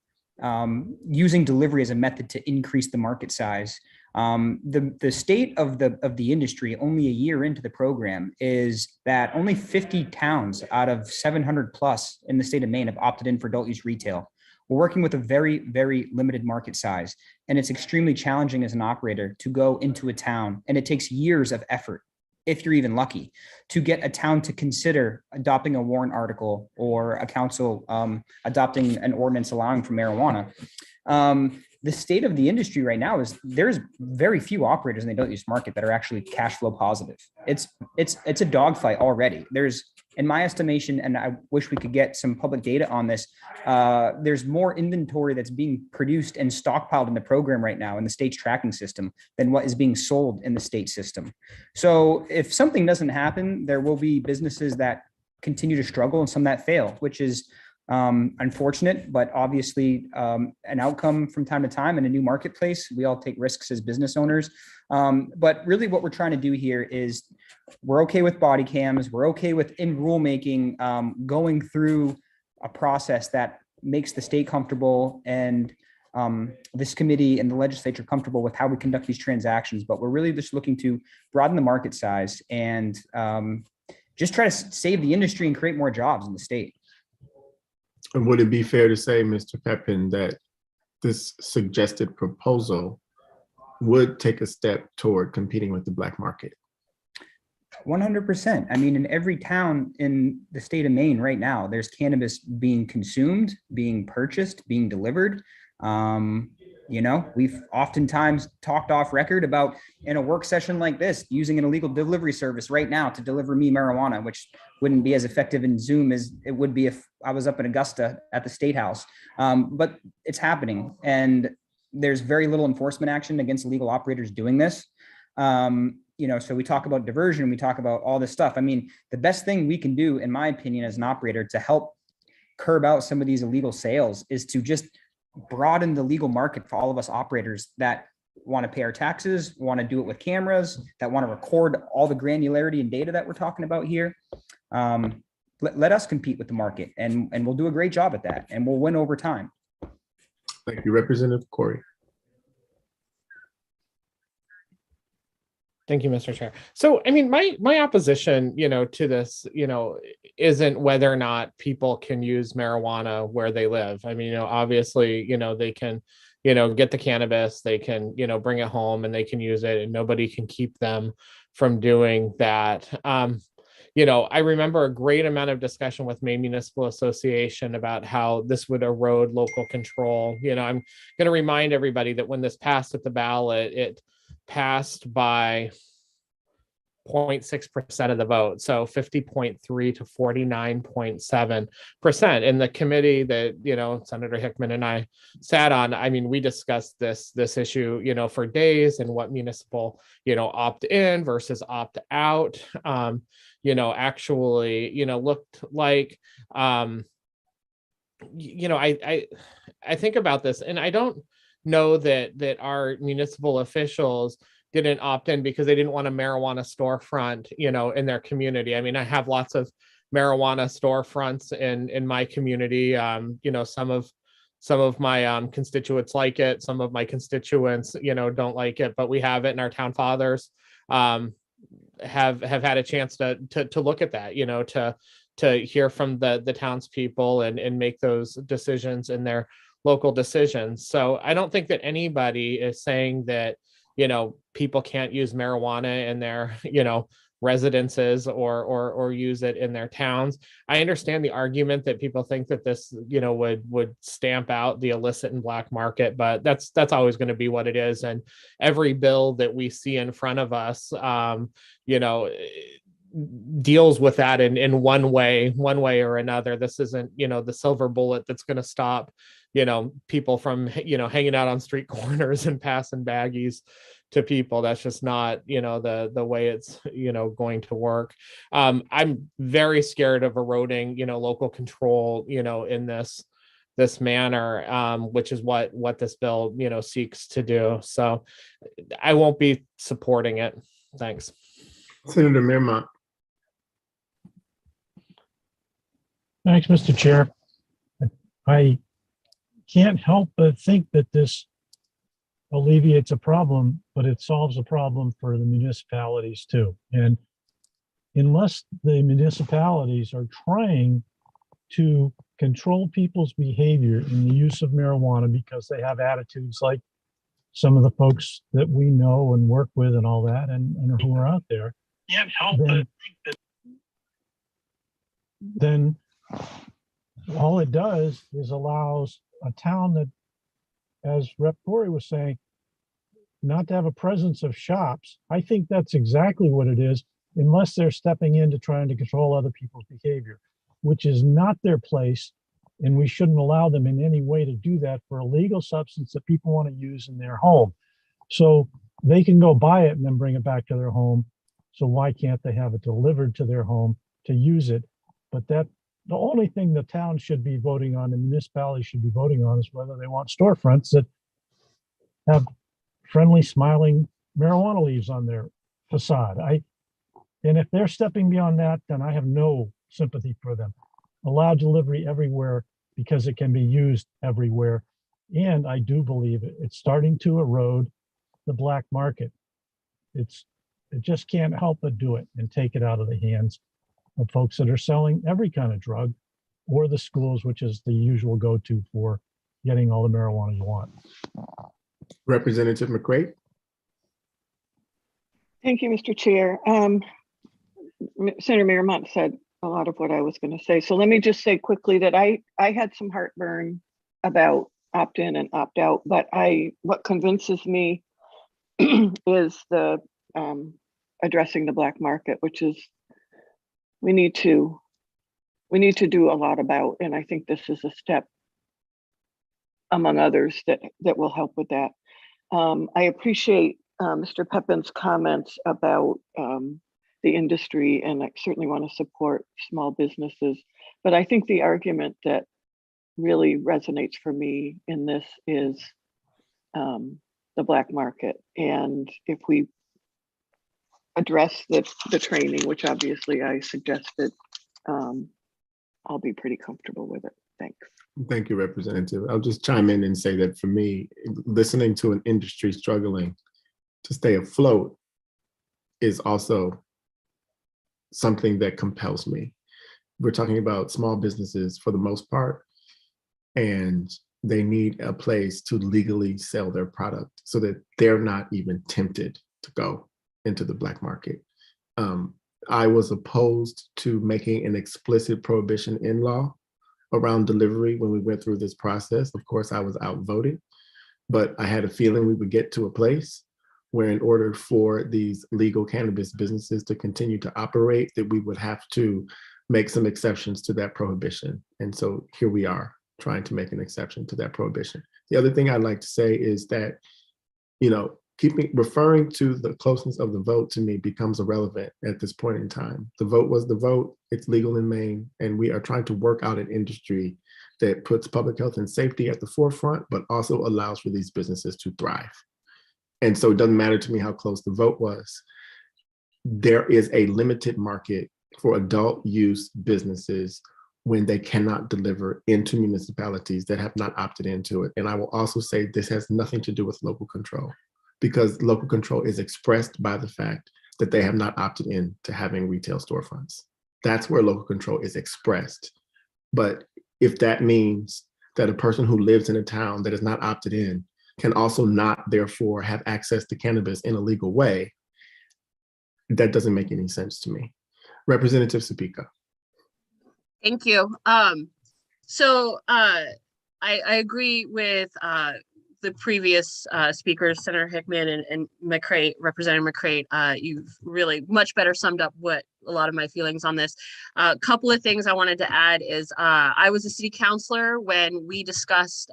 using delivery as a method to increase the market size. The state of the industry, only a year into the program, is that only 50 towns out of 700 plus in the state of Maine have opted in for adult use retail. We're working with a very, very limited market size, and it's extremely challenging as an operator to go into a town, and it takes years of effort, if you're even lucky, to get a town to consider adopting a warrant article or a council adopting an ordinance allowing for marijuana. The state of the industry right now is there's very few operators in the adult use market that are actually cash flow positive. It's a dogfight already. There's, in my estimation, and I wish we could get some public data on this, there's more inventory that's being produced and stockpiled in the program right now in the state's tracking system than what is being sold in the state system. So if something doesn't happen, there will be businesses that continue to struggle and some that fail, which is unfortunate, but obviously an outcome from time to time in a new marketplace. We all take risks as business owners. But really what we're trying to do here is we're okay with body cams. We're okay with in rulemaking going through a process that makes the state comfortable and this committee and the legislature comfortable with how we conduct these transactions. But we're really just looking to broaden the market size and just try to save the industry and create more jobs in the state. And would it be fair to say, Mr. Pepin, that this suggested proposal would take a step toward competing with the black market? 100%. I mean, in every town in the state of Maine right now, there's cannabis being consumed, being purchased, being delivered. You know, we've oftentimes talked off record about in a work session like this, using an illegal delivery service right now to deliver me marijuana, which wouldn't be as effective in Zoom as it would be if I was up in Augusta at the State House. But it's happening, and there's very little enforcement action against illegal operators doing this. You know, so we talk about diversion, we talk about all this stuff. I mean, the best thing we can do, in my opinion, as an operator to help curb out some of these illegal sales is to just broaden the legal market for all of us operators that want to pay our taxes, want to do it with cameras, that want to record all the granularity and data that we're talking about here. Let us compete with the market, and we'll do a great job at that, and we'll win over time. Thank you, Representative Corey. Thank you, Mr. Chair. So, I mean, my opposition, you know, to this, you know, isn't whether or not people can use marijuana where they live. I mean, you know, obviously, you know, they can, you know, get the cannabis, they can, you know, bring it home and they can use it, and nobody can keep them from doing that. You know, I remember a great amount of discussion with Maine Municipal Association about how this would erode local control. You know, I'm going to remind everybody that when this passed at the ballot, it passed by 0.6% of the vote, so 50.3 to 49.7%. In the committee that, you know, Senator Hickman and I sat on, I mean, we discussed this issue, you know, for days, and what municipal, you know, opt in versus opt out, you know, actually, you know, looked like. You know, I think about this, and I don't know that our municipal officials didn't opt in because they didn't want a marijuana storefront, you know, in their community. I mean, I have lots of marijuana storefronts in my community. You know, some of my constituents like it. Some of my constituents, you know, don't like it, but we have it, and our town fathers have had a chance to look at that, you know, to hear from the townspeople and make those decisions in their local decisions. So I don't think that anybody is saying that people can't use marijuana in their, residences or use it in their towns. I understand the argument that people think that this, would stamp out the illicit and black market, but that's always going to be what it is. And every bill that we see in front of us, deals with that in one way or another. This isn't, the silver bullet that's going to stop, people from, hanging out on street corners and passing baggies to people. That's just not, the way it's, going to work. I'm very scared of eroding, local control, in this manner, which is what this bill, seeks to do. So I won't be supporting it. Thanks. Senator Mearmont. Thanks, Mr. Chair. I can't help but think that this alleviates a problem, but it solves a problem for the municipalities too. And unless the municipalities are trying to control people's behavior in the use of marijuana because they have attitudes like some of the folks that we know and work with and all that, and who are out there, can't help but think that then all it does is allows a town that, as Rep. Corey was saying, not to have a presence of shops. I think that's exactly what it is, unless they're stepping into trying to control other people's behavior, which is not their place. And we shouldn't allow them in any way to do that for a legal substance that people want to use in their home. So they can go buy it and then bring it back to their home. So why can't they have it delivered to their home to use it? But the only thing the town should be voting on, the municipality should be voting on, is whether they want storefronts that have friendly, smiling marijuana leaves on their facade. And if they're stepping beyond that, then I have no sympathy for them. Allow delivery everywhere because it can be used everywhere. And I do believe it's starting to erode the black market. It just can't help but do it and take it out of the hands of folks that are selling every kind of drug, or the schools, which is the usual go-to for getting all the marijuana you want. Representative McCray. Thank you, Mr. Chair. Senator Mearmont said a lot of what I was going to say. So let me just say quickly that I had some heartburn about opt-in and opt-out, but what convinces me is the addressing the black market, which is we need to do a lot about, and I think this is a step among others that will help with that. I appreciate Mr. Pepin's comments about the industry, and I certainly want to support small businesses. But I think the argument that really resonates for me in this is the black market. And if we address the training, which obviously I suggested, I'll be pretty comfortable with it. Thanks. Thank you, Representative. I'll just chime in and say that for me, listening to an industry struggling to stay afloat is also something that compels me. We're talking about small businesses for the most part, and they need a place to legally sell their product so that they're not even tempted to go into the black market. I was opposed to making an explicit prohibition in law around delivery when we went through this process. Of course, I was outvoted, but I had a feeling we would get to a place where in order for these legal cannabis businesses to continue to operate, that we would have to make some exceptions to that prohibition. And so here we are trying to make an exception to that prohibition. The other thing I'd like to say is that, referring to the closeness of the vote to me becomes irrelevant at this point in time. The vote was the vote, it's legal in Maine, and we are trying to work out an industry that puts public health and safety at the forefront, but also allows for these businesses to thrive. And so it doesn't matter to me how close the vote was. There is a limited market for adult use businesses when they cannot deliver into municipalities that have not opted into it. And I will also say this has nothing to do with local control, because local control is expressed by the fact that they have not opted in to having retail storefronts. That's where local control is expressed. But if that means that a person who lives in a town that has not opted in can also not therefore have access to cannabis in a legal way, that doesn't make any sense to me. Representative Sapika. Thank you. I agree with the previous speakers, Senator Hickman and McCray, Representative McCray. You've really much better summed up what a lot of my feelings on this. A couple of things I wanted to add is I was a city councilor when we discussed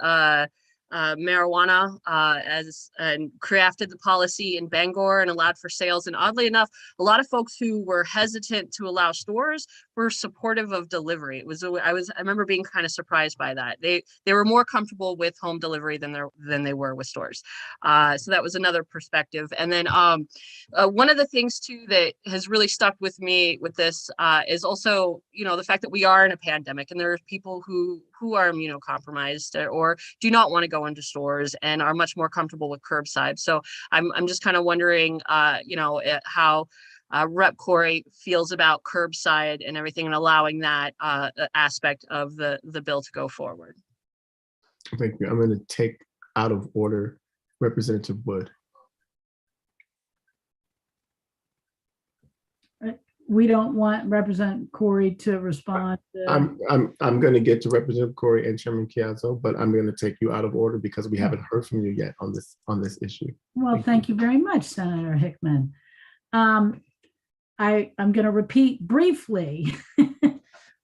marijuana and crafted the policy in Bangor and allowed for sales. And oddly enough, a lot of folks who were hesitant to allow stores were supportive of delivery. I remember being kind of surprised by that. They were more comfortable with home delivery than they were with stores. So that was another perspective. And then one of the things too that has really stuck with me with this is also, the fact that we are in a pandemic and there are people who are immunocompromised or do not want to go into stores and are much more comfortable with curbside. So I'm just kind of wondering, how Rep. Corey feels about curbside and everything and allowing that aspect of the bill to go forward. Thank you. I'm going to take out of order Representative Wood. We don't want Representative Corey to respond. I'm going to get to Representative Corey and Chairman Chiazzo, but I'm going to take you out of order because we haven't heard from you yet on this issue. Well, thank you very much, Senator Hickman. I'm going to repeat briefly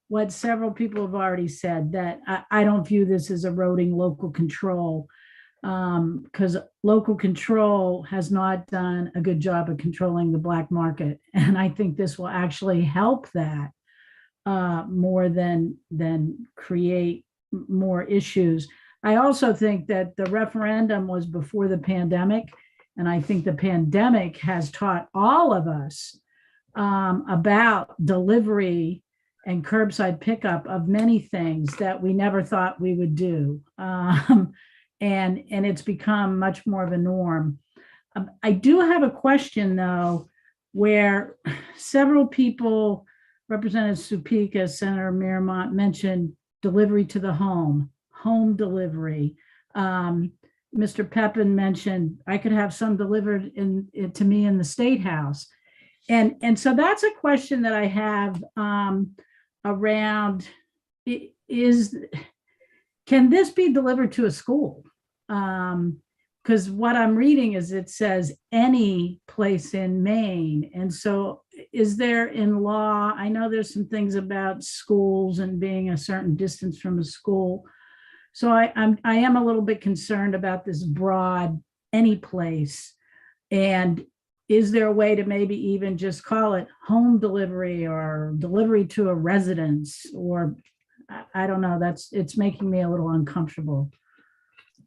what several people have already said, that I don't view this as eroding local control, because local control has not done a good job of controlling the black market. And I think this will actually help that more than create more issues. I also think that the referendum was before the pandemic. And I think the pandemic has taught all of us about delivery and curbside pickup of many things that we never thought we would do. And it's become much more of a norm. I do have a question though, where several people, Representative Supika, Senator Miramont, mentioned delivery to the home delivery. Mr. Pepin mentioned I could have some delivered to me in the State House. And so that's a question that I have around, can this be delivered to a school? Because what I'm reading is it says any place in Maine. And so is there in law, I know there's some things about schools and being a certain distance from a school. So I am a little bit concerned about this broad any place. And is there a way to maybe even just call it home delivery or delivery to a residence, or I don't know, it's making me a little uncomfortable.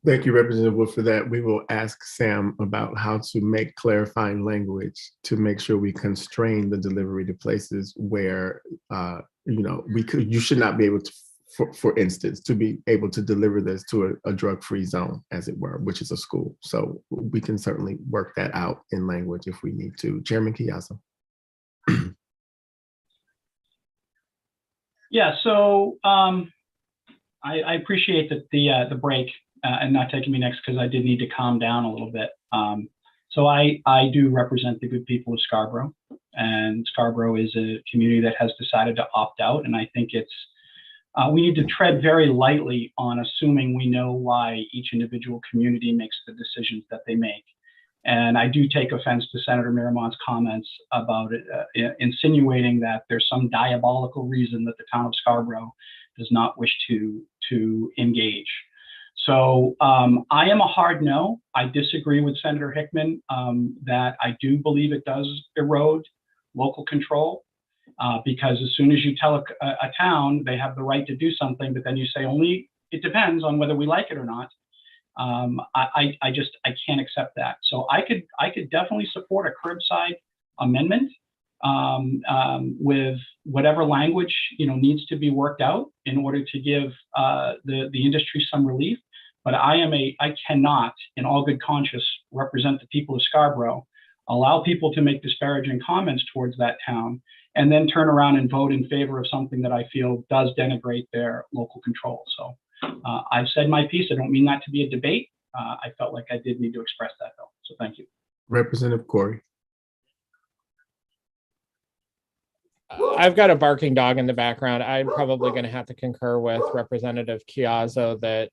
Thank you, Representative Wood, for that. We will ask Sam about how to make clarifying language to make sure we constrain the delivery to places where, you should not be able to, for instance, to be able to deliver this to a drug-free zone, as it were, which is a school. So we can certainly work that out in language if we need to. Chairman Chiazzo. Yeah, so I appreciate that the break and not taking me next, because I did need to calm down a little bit. So I do represent the good people of Scarborough, and Scarborough is a community that has decided to opt out, and I think it's we need to tread very lightly on assuming we know why each individual community makes the decisions that they make. And I do take offense to Senator Miramont's comments about it, insinuating that there's some diabolical reason that the town of Scarborough does not wish to engage. So I am a hard no. I disagree with Senator Hickman that I do believe it does erode local control. Because as soon as you tell a town they have the right to do something, but then you say only it depends on whether we like it or not, I can't accept that. So I could definitely support a curbside amendment with whatever language needs to be worked out in order to give the industry some relief. But I cannot, in all good conscience, represent the people of Scarborough, allow people to make disparaging comments towards that town, and then turn around and vote in favor of something that I feel does denigrate their local control. So I've said my piece. I don't mean that to be a debate. I felt like I did need to express that though. So thank you. Representative Corey. I've got a barking dog in the background. I'm probably going to have to concur with Representative Chiazzo that,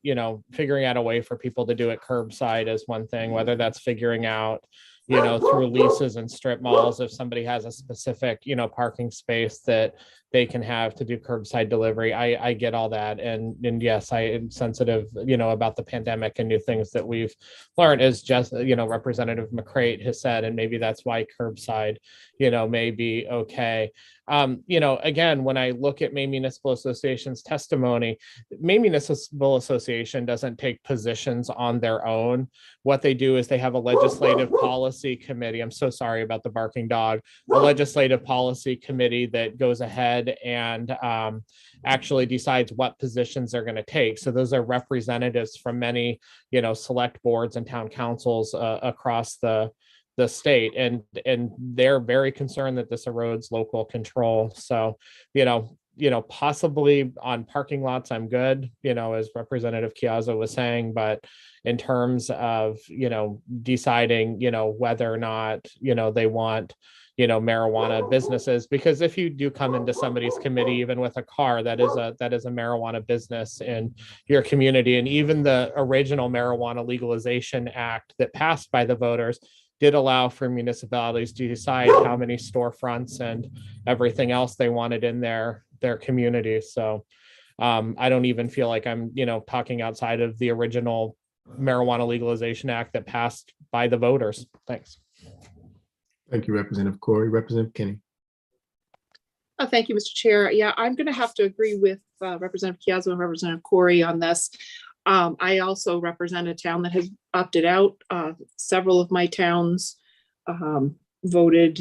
figuring out a way for people to do it curbside is one thing, whether that's figuring out, through leases and strip malls, if somebody has a specific, parking space that they can have to do curbside delivery. I get all that. And yes, I am sensitive, about the pandemic and new things that we've learned, as just, Representative McCrate has said, and maybe that's why curbside, may be okay. Again, when I look at Maine Municipal Association's testimony, Maine Municipal Association doesn't take positions on their own. What they do is they have a legislative policy committee. I'm so sorry about the barking dog. A legislative policy committee that goes ahead and actually decides what positions they're going to take. So those are representatives from many, select boards and town councils across the state, and they're very concerned that this erodes local control. So, possibly on parking lots, I'm good, as Representative Chiazzo was saying, but in terms of, deciding, whether or not, they want, marijuana businesses, because if you do come into somebody's committee, even with a car, that is a marijuana business in your community. And even the original Marijuana Legalization Act that passed by the voters did allow for municipalities to decide how many storefronts and everything else they wanted in their community. So I don't even feel like I'm, talking outside of the original Marijuana Legalization Act that passed by the voters. Thanks. Thank you, Representative Corey. Representative Kinney. Thank you, Mr. Chair. Yeah, I'm going to have to agree with Representative Chiazzo and Representative Corey on this. I also represent a town that has opted out. Several of my towns voted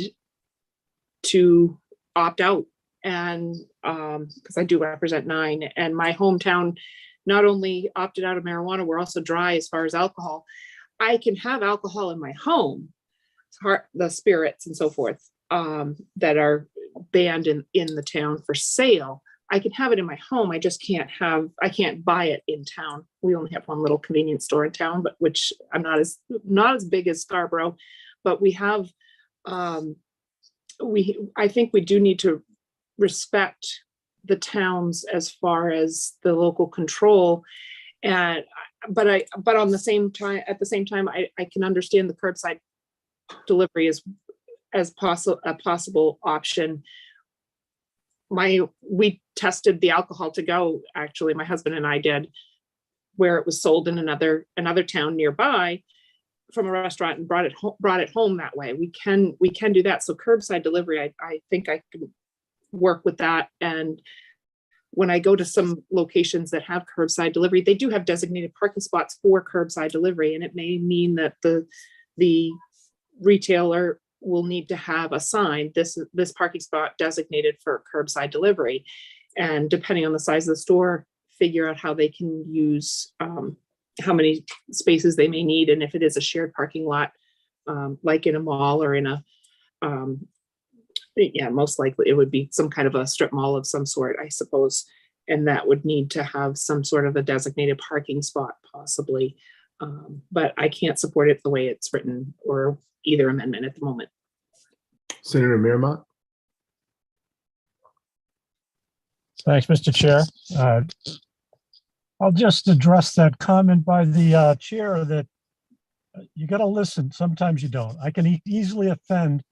to opt out, and because I do represent 9, and my hometown not only opted out of marijuana, we're also dry as far as alcohol. I can have alcohol in my home, the spirits and so forth, that are banned in the town for sale. I can have it in my home. I just I can't buy it in town. We only have one little convenience store in town, but which I'm not as big as Scarborough, but we have, I think we do need to respect the towns as far as the local control. But at the same time, I can understand the curbside delivery as a possible option. We tested the alcohol to go, actually, my husband and I did, where it was sold in another town nearby from a restaurant, and brought it home that way. We can do that. So curbside delivery, I think I can work with that. And when I go to some locations that have curbside delivery, they do have designated parking spots for curbside delivery. And it may mean that the retailer will need to have a sign, this parking spot designated for curbside delivery. And depending on the size of the store, figure out how they can use, how many spaces they may need. And if it is a shared parking lot, like in a mall or in a, most likely it would be some kind of a strip mall of some sort, I suppose. And that would need to have some sort of a designated parking spot possibly. But I can't support it the way it's written or either amendment at the moment. Senator Miramont. Thanks, Mr. Chair. I'll just address that comment by the chair that you got to listen. Sometimes you don't. I can easily offend,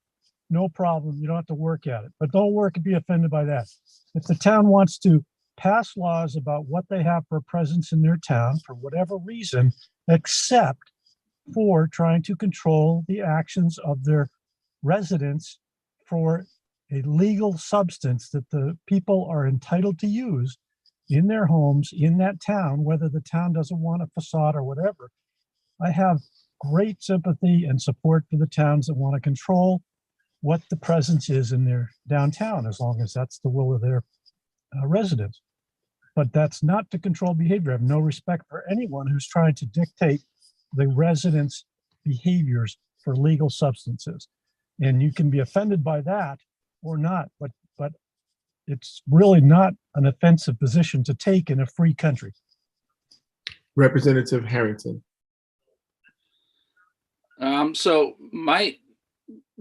no problem. You don't have to work at it, but don't work and be offended by that. If the town wants to pass laws about what they have for a presence in their town for whatever reason, except for trying to control the actions of their residents for a legal substance that the people are entitled to use in their homes in that town, whether the town doesn't want a facade or whatever. I have great sympathy and support for the towns that want to control what the presence is in their downtown, as long as that's the will of their residents. But that's not to control behavior. I have no respect for anyone who's trying to dictate the residents' behaviors for legal substances. And you can be offended by that or not, but it's really not an offensive position to take in a free country. Representative Harrington. So my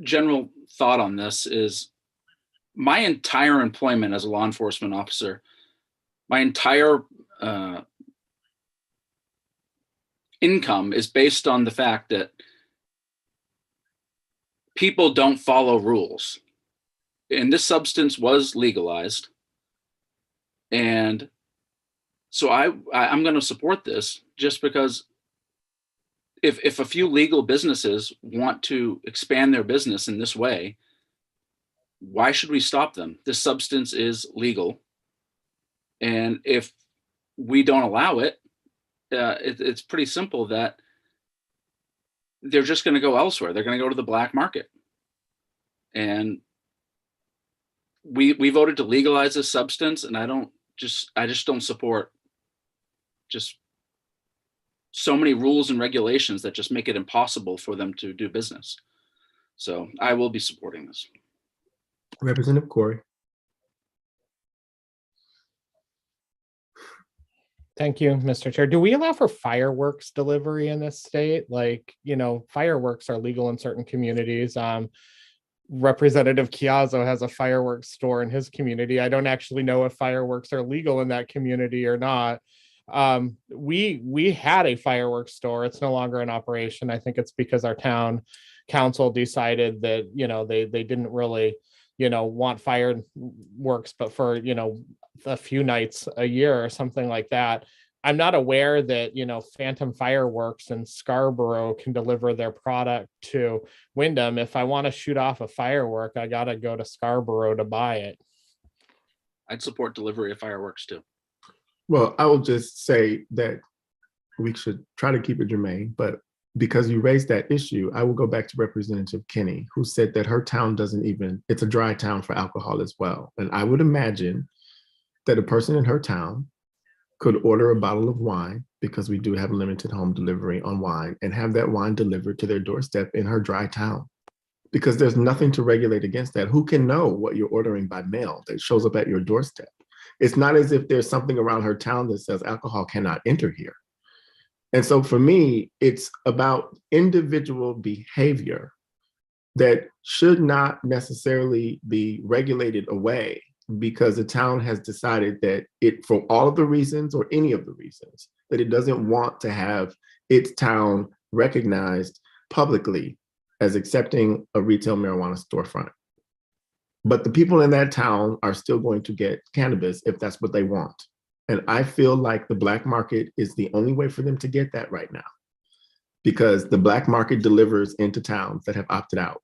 general thought on this is my entire employment as a law enforcement officer, my entire income is based on the fact that people don't follow rules. And this substance was legalized. And so I'm going to support this just because if a few legal businesses want to expand their business in this way, why should we stop them? This substance is legal. And if we don't allow it, it's pretty simple that they're just going to go elsewhere. They're going to go to the black market. And we voted to legalize this substance, and I just don't support just so many rules and regulations that just make it impossible for them to do business. So I will be supporting this. Representative Corey. Thank you, Mr. Chair. Do we allow for fireworks delivery in this state? Like, fireworks are legal in certain communities. Representative Chiazzo has a fireworks store in his community. I don't actually know if fireworks are legal in that community or not. We had a fireworks store. It's no longer in operation. I think it's because our town council decided that, they didn't really, want fireworks, but for, a few nights a year or something like that. I'm not aware that, Phantom Fireworks in Scarborough can deliver their product to Wyndham. If I want to shoot off a firework, I got to go to Scarborough to buy it. I'd support delivery of fireworks too. Well, I will just say that we should try to keep it germane, but because you raised that issue, I will go back to Representative Kinney, who said that her town it's a dry town for alcohol as well. And I would imagine that a person in her town could order a bottle of wine, because we do have limited home delivery on wine, and have that wine delivered to their doorstep in her dry town. Because there's nothing to regulate against that. Who can know what you're ordering by mail that shows up at your doorstep? It's not as if there's something around her town that says alcohol cannot enter here. And so for me, it's about individual behavior that should not necessarily be regulated away because the town has decided that for all of the reasons or any of the reasons, that it doesn't want to have its town recognized publicly as accepting a retail marijuana storefront. But the people in that town are still going to get cannabis if that's what they want. And I feel like the black market is the only way for them to get that right now, because the black market delivers into towns that have opted out,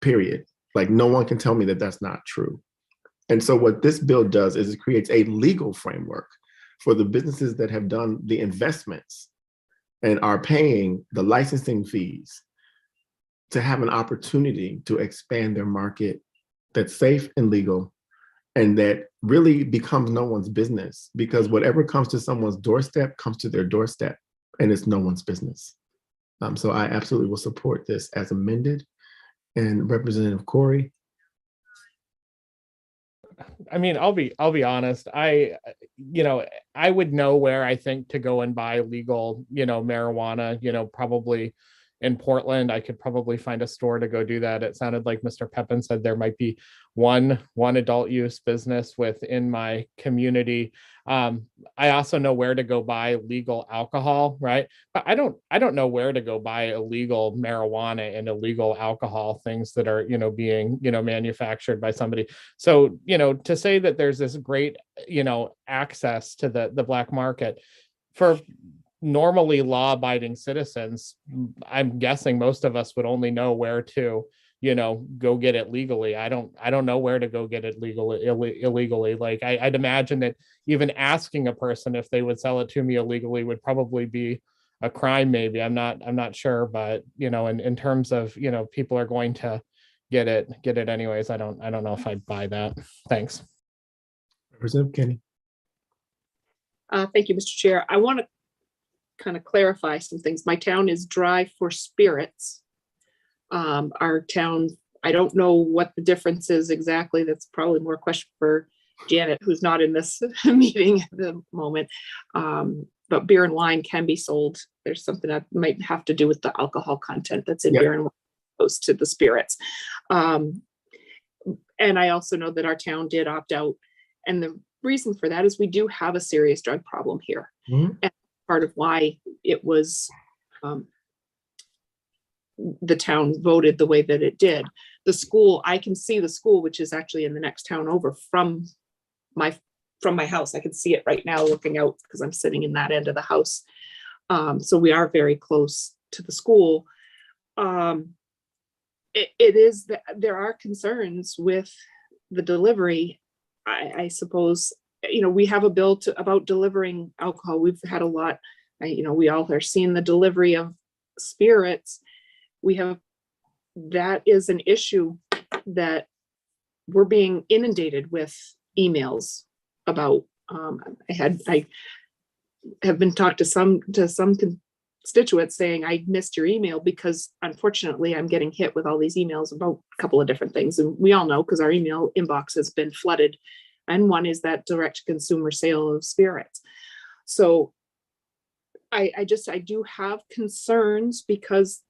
period. Like, no one can tell me that that's not true. And so what this bill does is it creates a legal framework for the businesses that have done the investments and are paying the licensing fees to have an opportunity to expand their market that's safe and legal, and that really becomes no one's business, because whatever comes to someone's doorstep comes to their doorstep, and it's no one's business. So I absolutely will support this as amended. And Representative Corey. I mean, I'll be honest. I would know where I think to go and buy legal, marijuana, probably in Portland. I could probably find a store to go do that. It sounded like Mr. Pepin said there might be one adult use business within my community. I also know where to go buy legal alcohol, right? But I don't know where to go buy illegal marijuana and illegal alcohol, things that are, being, manufactured by somebody. So, to say that there's this great, access to the black market for normally law-abiding citizens, I'm guessing most of us would only know where to, go get it legally. I don't know where to go get it illegally. Like I'd imagine that even asking a person if they would sell it to me illegally would probably be a crime. Maybe I'm not sure, but in terms of, people are going to get it anyways. I don't know if I'd buy that. Thanks. Representative Kenny. Thank you, Mr. Chair. I want to kind of clarify some things. My town is dry for spirits. Our town, I don't know what the difference is exactly. That's probably more a question for Janet, who's not in this meeting at the moment. but beer and wine can be sold. There's something that might have to do with the alcohol content that's in Yep. beer and wine opposed to the spirits. And I also know that our town did opt out. And the reason for that is we do have a serious drug problem here. Mhm. And part of why it was the town voted the way that it did. The school, I can see the school, which is actually in the next town over from my house. I can see it right now looking out because I'm sitting in that end of the house. So we are very close to the school. It is that there are concerns with the delivery. I suppose, we have a bill about delivering alcohol. We've had a lot, we all are seeing the delivery of spirits. That is an issue that we're being inundated with emails about. I have been talked to some constituents saying I missed your email because unfortunately I'm getting hit with all these emails about a couple of different things. And we all know because our email inbox has been flooded. And one is that direct to consumer sale of spirits. So I do have concerns because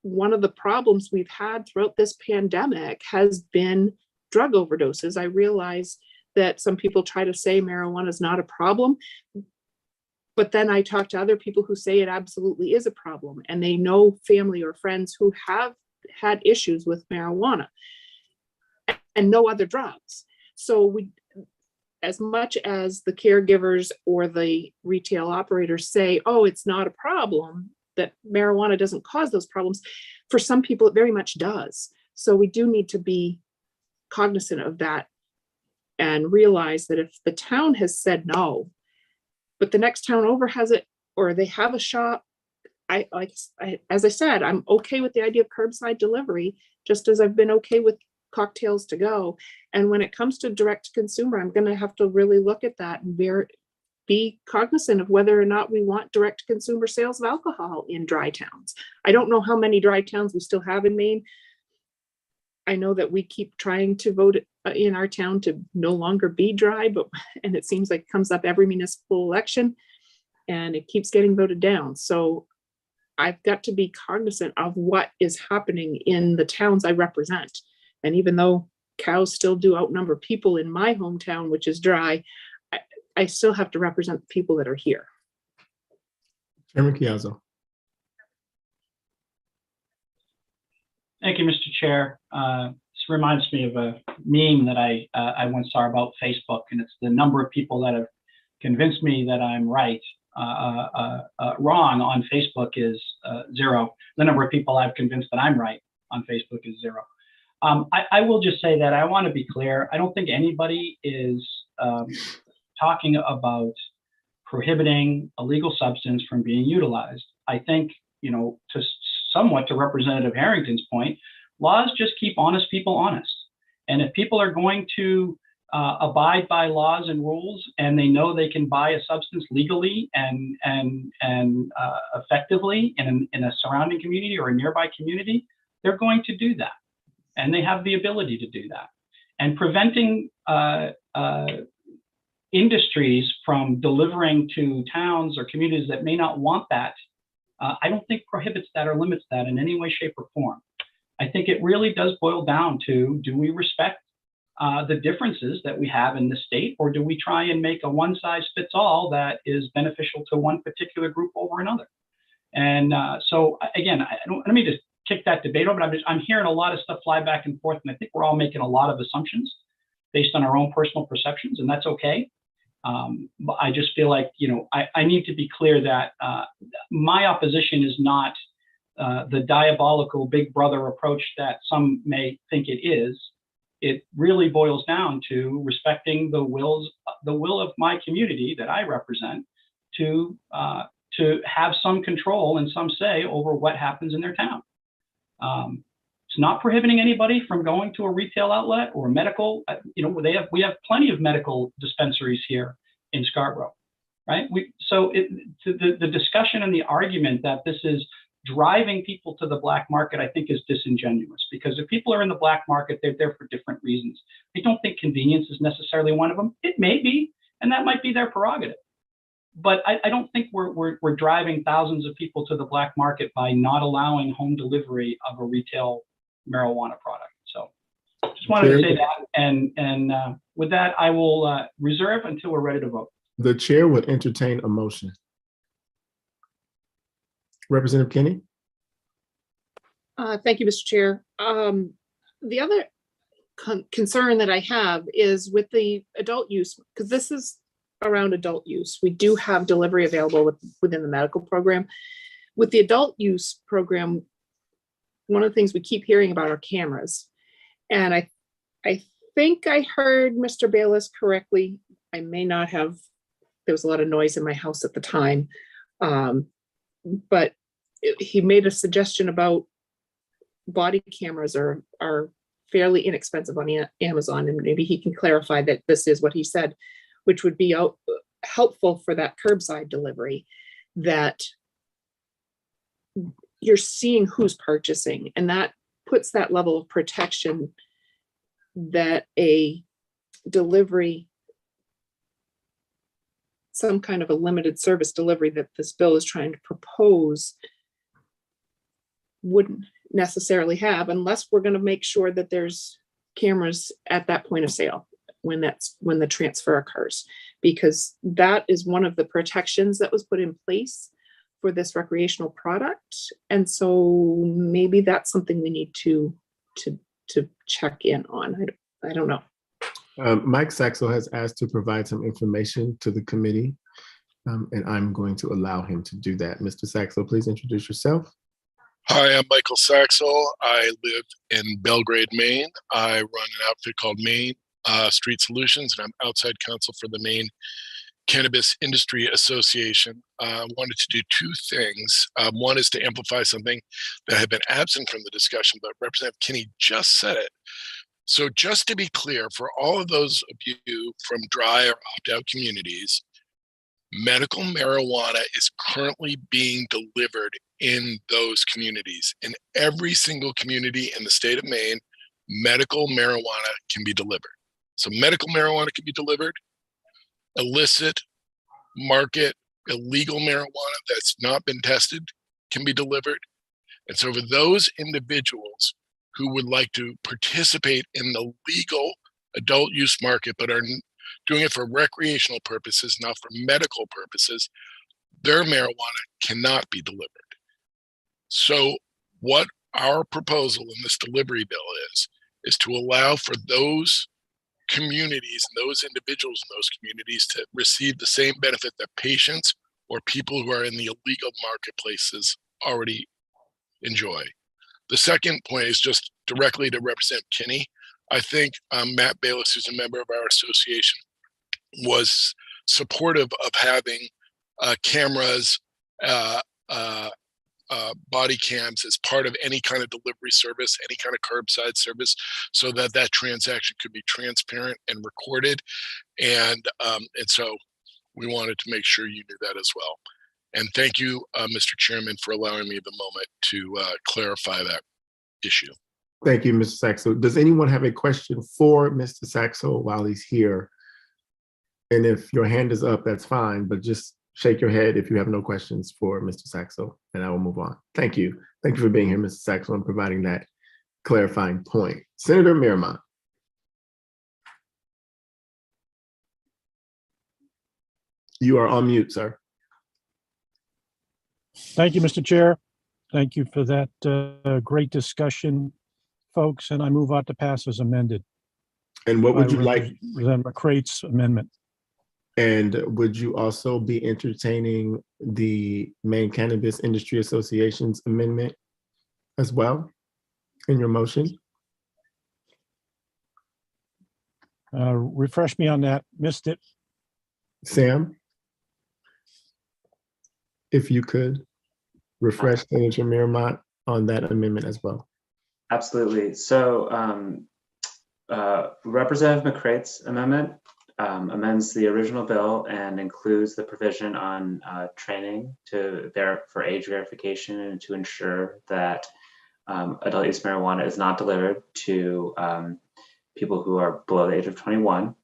one of the problems we've had throughout this pandemic has been drug overdoses. I realize that some people try to say marijuana is not a problem, but then I talk to other people who say it absolutely is a problem, and they know family or friends who have had issues with marijuana and no other drugs. So as much as the caregivers or the retail operators say, oh, it's not a problem, that marijuana doesn't cause those problems, for some people it very much does. So we do need to be cognizant of that and realize that if the town has said no, but the next town over has it, or they have a shop, as I said, I'm okay with the idea of curbside delivery, just as I've been okay with cocktails to go. And when it comes to direct to consumer, I'm going to have to really look at that and be cognizant of whether or not we want direct to consumer sales of alcohol in dry towns. I don't know how many dry towns we still have in Maine. I know that we keep trying to vote in our town to no longer be dry, and it seems like it comes up every municipal election and it keeps getting voted down. So I've got to be cognizant of what is happening in the towns I represent. And even though cows still do outnumber people in my hometown, which is dry, I still have to represent the people that are here. Chairman Chiazzo. Thank you, Mr. Chair. This reminds me of a meme that I once saw about Facebook, and it's the number of people that have convinced me that I'm right, wrong on Facebook is 0. The number of people I've convinced that I'm right on Facebook is 0. I will just say that I want to be clear. I don't think anybody is talking about prohibiting a legal substance from being utilized. I think, to Representative Harrington's point, laws just keep honest people honest. And if people are going to abide by laws and rules, and they know they can buy a substance legally and effectively in a surrounding community or a nearby community, they're going to do that. And they have the ability to do that. And preventing industries from delivering to towns or communities that may not want that, I don't think prohibits that or limits that in any way, shape, or form. I think it really does boil down to, do we respect the differences that we have in the state, or do we try and make a one-size-fits-all that is beneficial to one particular group over another? And so again, I don't mean to kick that debate over, but I'm hearing a lot of stuff fly back and forth, and I think we're all making a lot of assumptions based on our own personal perceptions, and that's okay. But I just feel like, I need to be clear that my opposition is not the diabolical big brother approach that some may think it is. It really boils down to respecting the will of my community that I represent to have some control and some say over what happens in their town. It's not prohibiting anybody from going to a retail outlet or medical. We have plenty of medical dispensaries here in Scarborough, right? The discussion and the argument that this is driving people to the black market, I think, is disingenuous, because if people are in the black market, they're there for different reasons. I don't think convenience is necessarily one of them. It may be, and that might be their prerogative. but I don't think we're driving thousands of people to the black market by not allowing home delivery of a retail marijuana product. So just wanted to say that. And with that, I will reserve until we're ready to vote. The chair would entertain a motion. Representative Kinney? Thank you, Mr. Chair. The other concern that I have is with the adult use, because this is around adult use. We do have delivery available within the medical program. With the adult use program, one of the things we keep hearing about are cameras. And I think I heard Mr. Bayless correctly. I may not have, there was a lot of noise in my house at the time. But he made a suggestion about body cameras are fairly inexpensive on Amazon, and maybe he can clarify that this is what he said, which would be helpful for that curbside delivery, that you're seeing who's purchasing, and that puts that level of protection that a delivery, some kind of a limited service delivery that this bill is trying to propose, wouldn't necessarily have, unless we're going to make sure that there's cameras at that point of sale when the transfer occurs, because that is one of the protections that was put in place for this recreational product. And so maybe that's something we need to check in on. I don't know. Mike Saxel has asked to provide some information to the committee, and I'm going to allow him to do that. Mr. Saxel, please introduce yourself. Hi, I'm Michael Saxel. I live in Belgrade, Maine. I run an outfit called Maine Street Solutions, and I'm outside counsel for the Maine Cannabis Industry Association. I wanted to do two things. One is to amplify something that had been absent from the discussion, but Representative Kinney just said it. So just to be clear, for all of those of you from dry or opt-out communities, medical marijuana is currently being delivered in those communities. In every single community in the state of Maine, medical marijuana can be delivered. So medical marijuana can be delivered, illicit, market, illegal marijuana that's not been tested can be delivered. And so for those individuals who would like to participate in the legal adult use market, but are doing it for recreational purposes, not for medical purposes, their marijuana cannot be delivered. So what our proposal in this delivery bill is to allow for those communities and those individuals in those communities to receive the same benefit that patients or people who are in the illegal marketplaces already enjoy. The second point is just directly to Representative Kinney. I think Matt Bayless, who's a member of our association, was supportive of having cameras, body cams as part of any kind of delivery service, any kind of curbside service, so that that transaction could be transparent and recorded. And so we wanted to make sure you knew that as well. And thank you, Mr. Chairman, for allowing me the moment to clarify that issue. Thank you, Mr. Saxel. Does anyone have a question for Mr. Saxel while he's here? And if your hand is up, that's fine, but just shake your head if you have no questions for Mr. Saxel, and I will move on. Thank you. Thank you for being here, Mr. Saxel, and providing that clarifying point. Senator Miramont. You are on mute, sir. Thank you, Mr. Chair. Thank you for that great discussion, folks, and I move on to pass as amended. And what would you like? Representative McCrate's amendment. And would you also be entertaining the Maine Cannabis Industry Association's amendment as well in your motion? Refresh me on that. Missed it. Sam, if you could refresh Senator Miramont on that amendment as well. Absolutely. So Representative McCrate's amendment amends the original bill and includes the provision on training for age verification and to ensure that adult use marijuana is not delivered to people who are below the age of 21.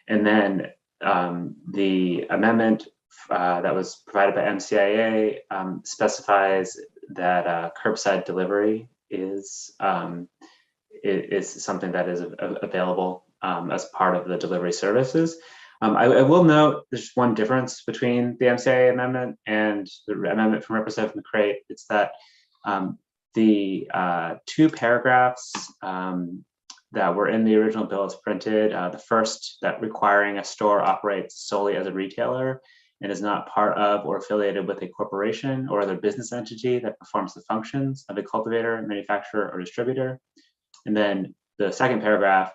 And then the amendment that was provided by MCIA specifies that curbside delivery is something that is available as part of the delivery services. I will note there's one difference between the MCIA amendment and the amendment from Representative McCray. It's that the two paragraphs that were in the original bill as printed, the first, that requiring a store operates solely as a retailer and is not part of or affiliated with a corporation or other business entity that performs the functions of a cultivator, manufacturer, or distributor. And then the second paragraph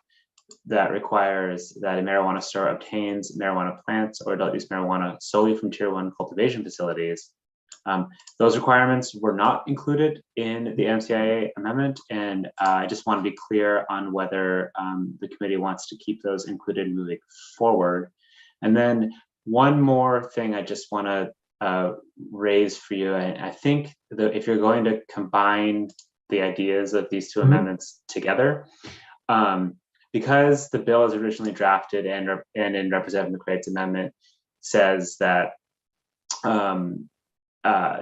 that requires that a marijuana store obtains marijuana plants or adult use marijuana solely from Tier 1 cultivation facilities. Those requirements were not included in the MCIA amendment, and I just want to be clear on whether the committee wants to keep those included moving forward. And then one more thing I just want to raise for you. I think that if you're going to combine the ideas of these two amendments together, because the bill is originally drafted and in Representative McCrae's amendment says that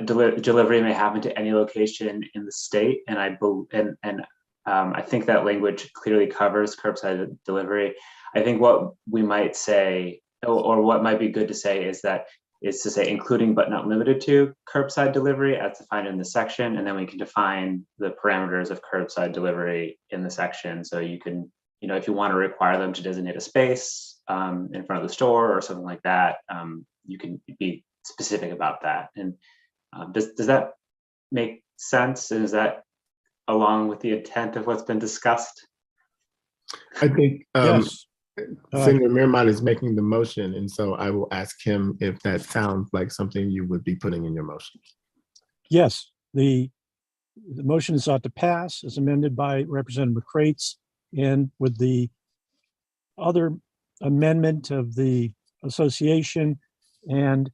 delivery may happen to any location in the state, and I think that language clearly covers curbside delivery. I think what we might say, or what might be good to say, is to say including but not limited to curbside delivery as defined in the section, and then we can define the parameters of curbside delivery in the section. So you can, if you want to require them to designate a space in front of the store or something like that, you can be specific about that. And does that make sense? And is that along with the intent of what's been discussed? I think Yes. Senator Mearmont is making the motion, and so I will ask him if that sounds like something you would be putting in your motion. Yes, the motion is ought to pass as amended by Representative McCrates, and with the other amendment of the association, and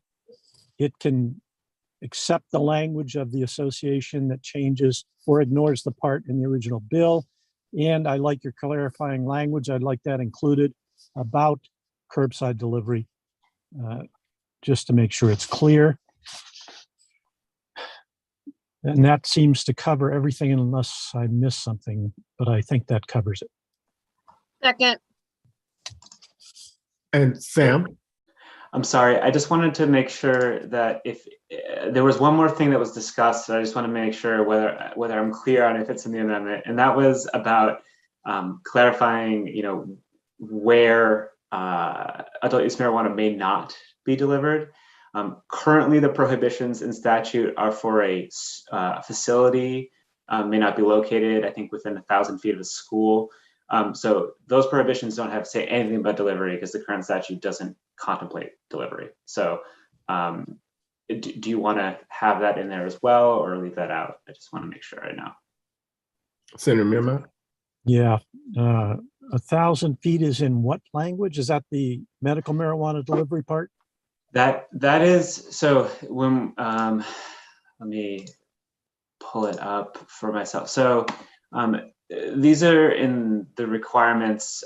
it can accept the language of the association that changes or ignores the part in the original bill. And I like your clarifying language. I'd like that included about curbside delivery, just to make sure it's clear. And that seems to cover everything unless I miss something, but I think that covers it. Second. And Sam? I'm sorry, I just wanted to make sure that if there was one more thing that was discussed, I just want to make sure whether I'm clear on if it's in the amendment, and that was about clarifying, where adult use marijuana may not be delivered. Currently, the prohibitions in statute are for a facility may not be located, I think, within 1,000 feet of a school. So those prohibitions don't have to say anything about delivery because the current statute doesn't contemplate delivery. So do you want to have that in there as well or leave that out? I just want to make sure I know. Senator Mearmont? Yeah, 1,000 feet is in what language? Is that the medical marijuana delivery part? That is, so when, let me pull it up for myself. So these are in the requirements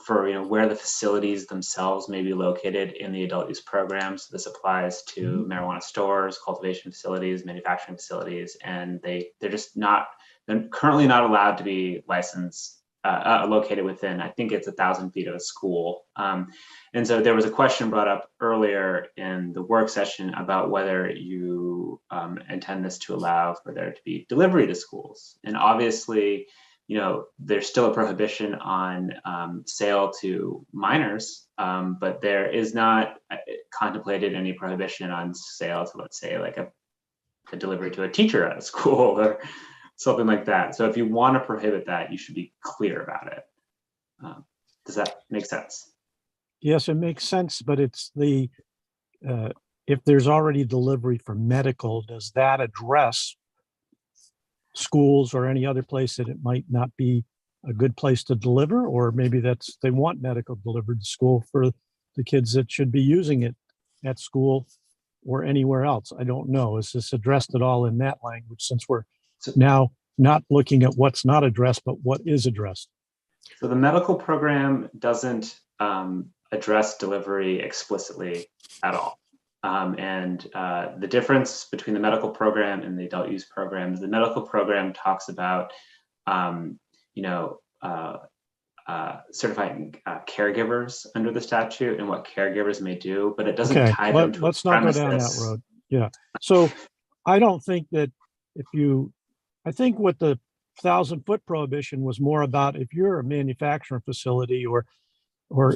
for where the facilities themselves may be located in the adult use program. So this applies to marijuana stores, cultivation facilities, manufacturing facilities, and they're currently not allowed to be licensed located within, I think it's 1,000 feet of a school. And so there was a question brought up earlier in the work session about whether you intend this to allow for there to be delivery to schools. And obviously, there's still a prohibition on sale to minors, but there is not contemplated any prohibition on sale to, let's say, like a delivery to a teacher at a school or something like that. So if you want to prohibit that, you should be clear about it. Does that make sense? Yes, it makes sense, but it's the, if there's already delivery for medical, does that address schools or any other place that it might not be a good place to deliver? Or maybe they want medical delivered to school for the kids that should be using it at school or anywhere else. I don't know. Is this addressed at all in that language, since we're now not looking at what's not addressed, but what is addressed? So the medical program doesn't address delivery explicitly at all. The difference between the medical program and the adult use program is the medical program talks about, certifying caregivers under the statute and what caregivers may do, but it doesn't Okay, tie them to let's a not go down that premises. road. Yeah. So I don't think that I think what the 1,000-foot prohibition was more about if you're a manufacturing facility or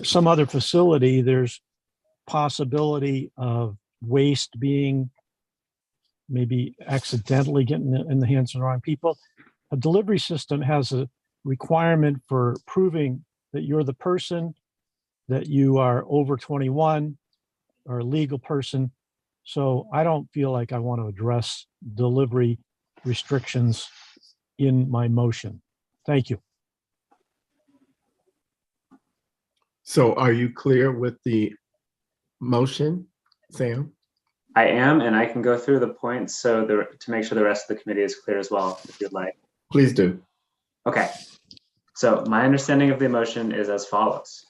some other facility, there's possibility of waste being maybe accidentally getting in the hands of the wrong people. A delivery system has a requirement for proving that you're the person, that you are over 21 or a legal person. So I don't feel like I want to address delivery restrictions in my motion. Thank you. So are you clear with the motion, Sam? I am, and I can go through the points to make sure the rest of the committee is clear as well, if you'd like. Please do. Okay. So my understanding of the motion is as follows.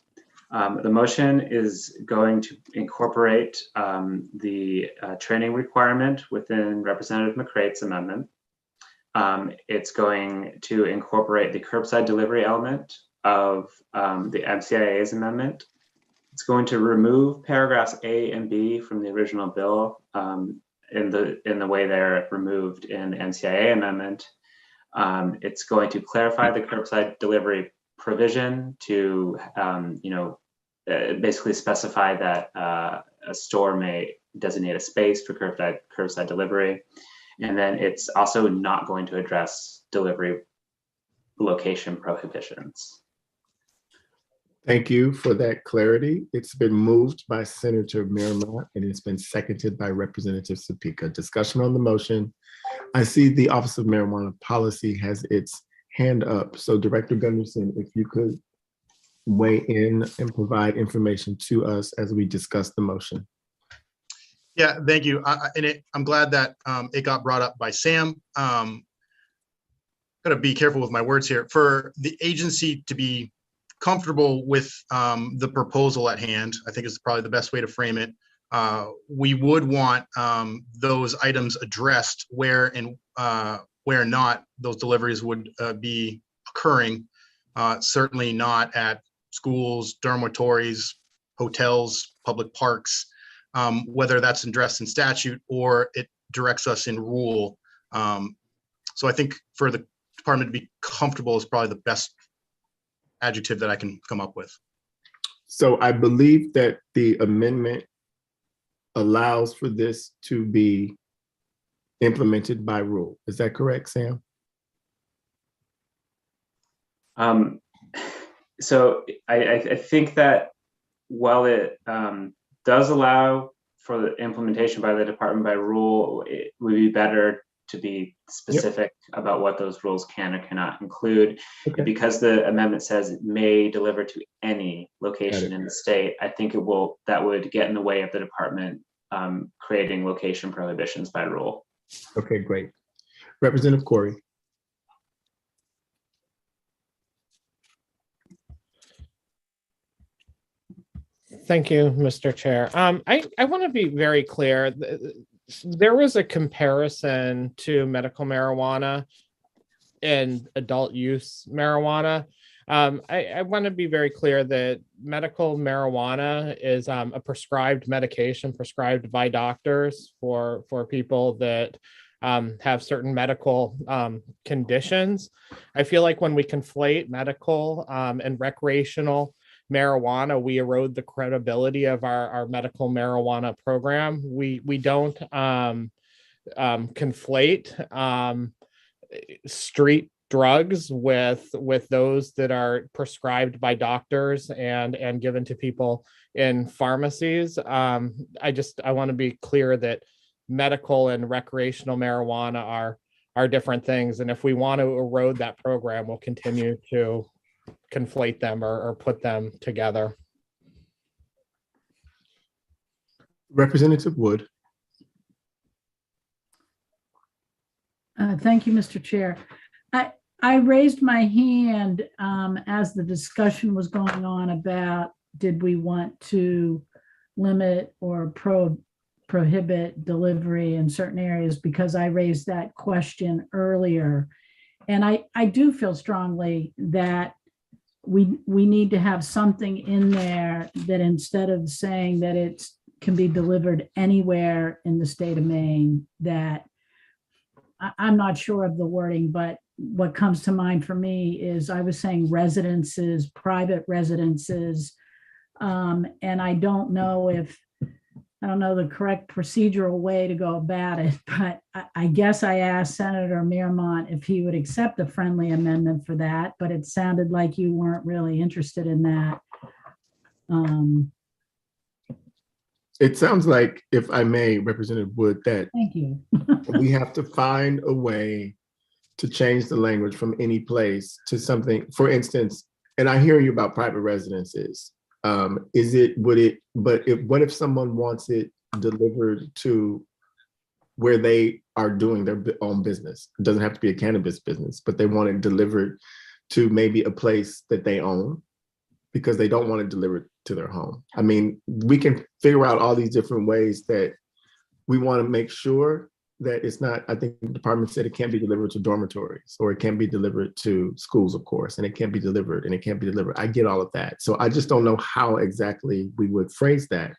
The motion is going to incorporate the training requirement within Representative McCrate's amendment. It's going to incorporate the curbside delivery element of the MCIA's amendment. It's going to remove paragraphs A and B from the original bill in the way they're removed in the NCIA amendment. It's going to clarify the curbside delivery provision to, basically specify that a store may designate a space for curbside delivery. And then it's also not going to address delivery location prohibitions. Thank you for that clarity. It's been moved by Senator Miramont and it's been seconded by Representative Topeka. Discussion on the motion. I see the Office of Marijuana Policy has its hand up. So Director Gunderson, if you could weigh in and provide information to us as we discuss the motion. Yeah, thank you. I'm glad that it got brought up by Sam. Gotta be careful with my words here. For the agency to be comfortable with the proposal at hand, I think is probably the best way to frame it. We would want those items addressed where not those deliveries would be occurring. Certainly not at schools, dormitories, hotels, public parks, whether that's addressed in statute or it directs us in rule. So I think for the department to be comfortable is probably the best adjective that I can come up with. So I believe that the amendment allows for this to be implemented by rule. Is that correct, Sam? So I think that while it does allow for the implementation by the department by rule, it would be better to be specific about what those rules can or cannot include. Okay. Because the amendment says it may deliver to any location in the state, I think that would get in the way of the department creating location prohibitions by rule. Okay, great. Representative Corey. Thank you, Mr. Chair. I want to be very clear. There was a comparison to medical marijuana and adult use marijuana. I want to be very clear that medical marijuana is a prescribed medication prescribed by doctors for people that have certain medical conditions. I feel like when we conflate medical and recreational marijuana, we erode the credibility of our medical marijuana program. We don't conflate street drugs with those that are prescribed by doctors and given to people in pharmacies. I want to be clear that medical and recreational marijuana are different things, and if we want to erode that program, we'll continue to conflate them or put them together. Representative Wood. Thank you, Mr. Chair. I raised my hand as the discussion was going on about did we want to limit or prohibit delivery in certain areas because I raised that question earlier. And I do feel strongly that we need to have something in there that instead of saying that it can be delivered anywhere in the state of Maine, that I'm not sure of the wording, but what comes to mind for me is I was saying residences, private residences. And I don't know the correct procedural way to go about it, but I guess I asked Senator Mearmont if he would accept a friendly amendment for that, but it sounded like you weren't really interested in that. It sounds like, if I may, Representative Wood, that Thank you. we have to find a way to change the language from any place to something, for instance, and I hear you about private residences. What if someone wants it delivered to where they are doing their own business? It doesn't have to be a cannabis business, but they want it delivered to maybe a place that they own because they don't want it delivered to their home. I mean, we can figure out all these different ways that we want to make sure that it's not, I think the department said it can't be delivered to dormitories, or it can't be delivered to schools, of course, and it can't be delivered and it can't be delivered. I get all of that. So I just don't know how exactly we would phrase that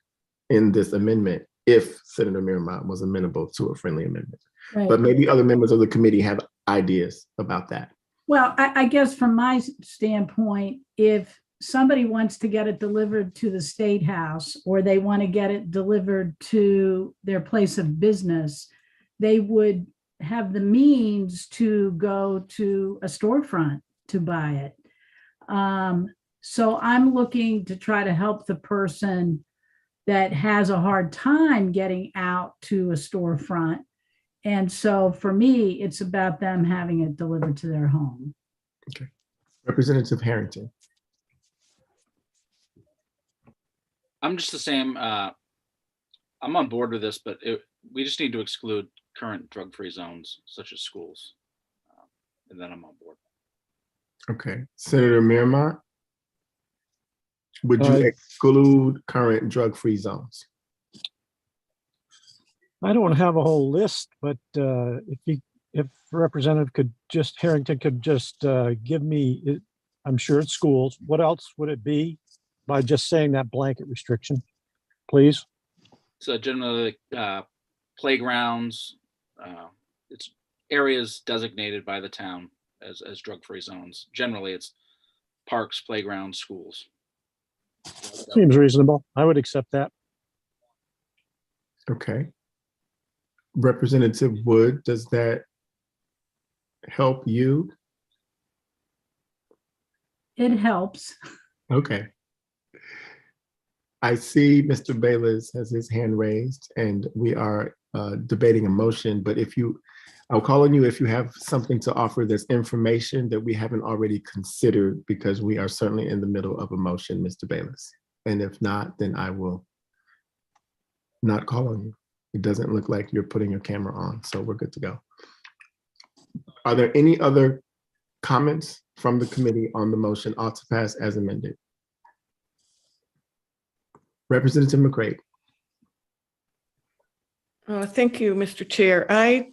in this amendment if Senator Mearmont was amenable to a friendly amendment. Right. But maybe other members of the committee have ideas about that. Well, I guess from my standpoint, if somebody wants to get it delivered to the State House, or they want to get it delivered to their place of business, they would have the means to go to a storefront to buy it. So I'm looking to try to help the person that has a hard time getting out to a storefront. And so for me, it's about them having it delivered to their home. Okay. Representative Harrington. I'm just the same. I'm on board with this, but we just need to exclude current drug-free zones such as schools. And then I'm on board. Okay. Senator Mearmont, would you exclude current drug-free zones? I don't have a whole list, but if Representative Harrington could just give me, I'm sure it's schools. What else would it be by just saying that blanket restriction, please? So generally, playgrounds, it's areas designated by the town as drug-free zones. Generally, it's parks, playgrounds, schools. Seems reasonable. I would accept that. Okay. Representative Wood, does that help you? It helps. Okay. I see Mr. Bayless has his hand raised, and we are debating a motion, but I'll call on you if you have something to offer that's information that we haven't already considered, because we are certainly in the middle of a motion, Mr. Bayless. And if not, then I will not call on you. It doesn't look like you're putting your camera on, so we're good to go. Are there any other comments from the committee on the motion ought to pass as amended? Representative McCray. Thank you, Mr. Chair. I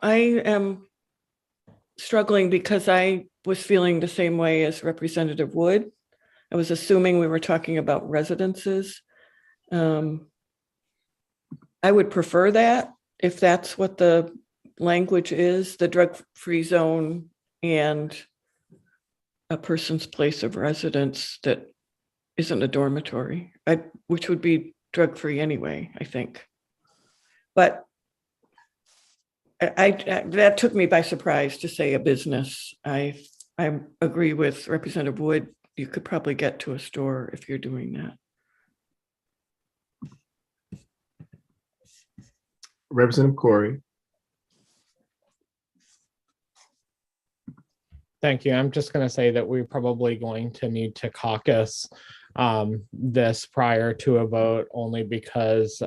am struggling because I was feeling the same way as Representative Wood. I was assuming we were talking about residences. I would prefer that if that's what the language is, the drug-free zone and a person's place of residence that isn't a dormitory, which would be drug-free anyway, I think. But that took me by surprise to say a business. I agree with Representative Wood. You could probably get to a store if you're doing that. Representative Corey. Thank you. I'm just going to say that we're probably going to need to caucus this prior to a vote, only because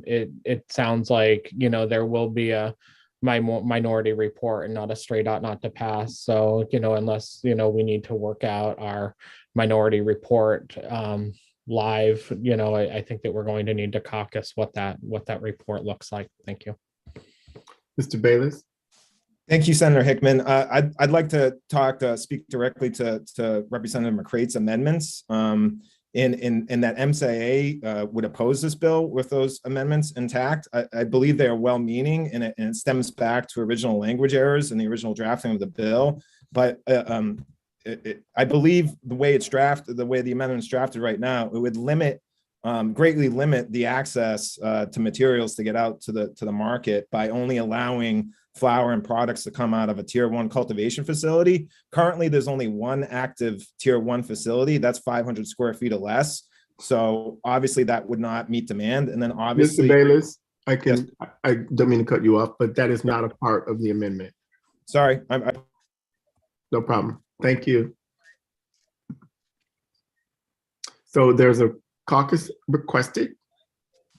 it sounds like, there will be a minority report and not a straight out not to pass. So, unless, we need to work out our minority report live, I think that we're going to need to caucus what that report looks like. Thank you. Mr. Bayless. Thank you, Senator Hickman. I'd like to speak directly to Representative McCrate's amendments. In that MCA would oppose this bill with those amendments intact. I believe they are well-meaning, and it stems back to original language errors in the original drafting of the bill. But I believe the way it's drafted, the way the amendment's drafted right now, it would greatly limit the access to materials to get out to the market by only allowing flower and products to come out of a tier 1 cultivation facility. Currently, there's only one active tier 1 facility that's 500 square feet or less. So obviously that would not meet demand. And then obviously— Mr. Bayless, I Yes. don't mean to cut you off, but that is not a part of the amendment. Sorry. No problem. Thank you. So there's a caucus requested.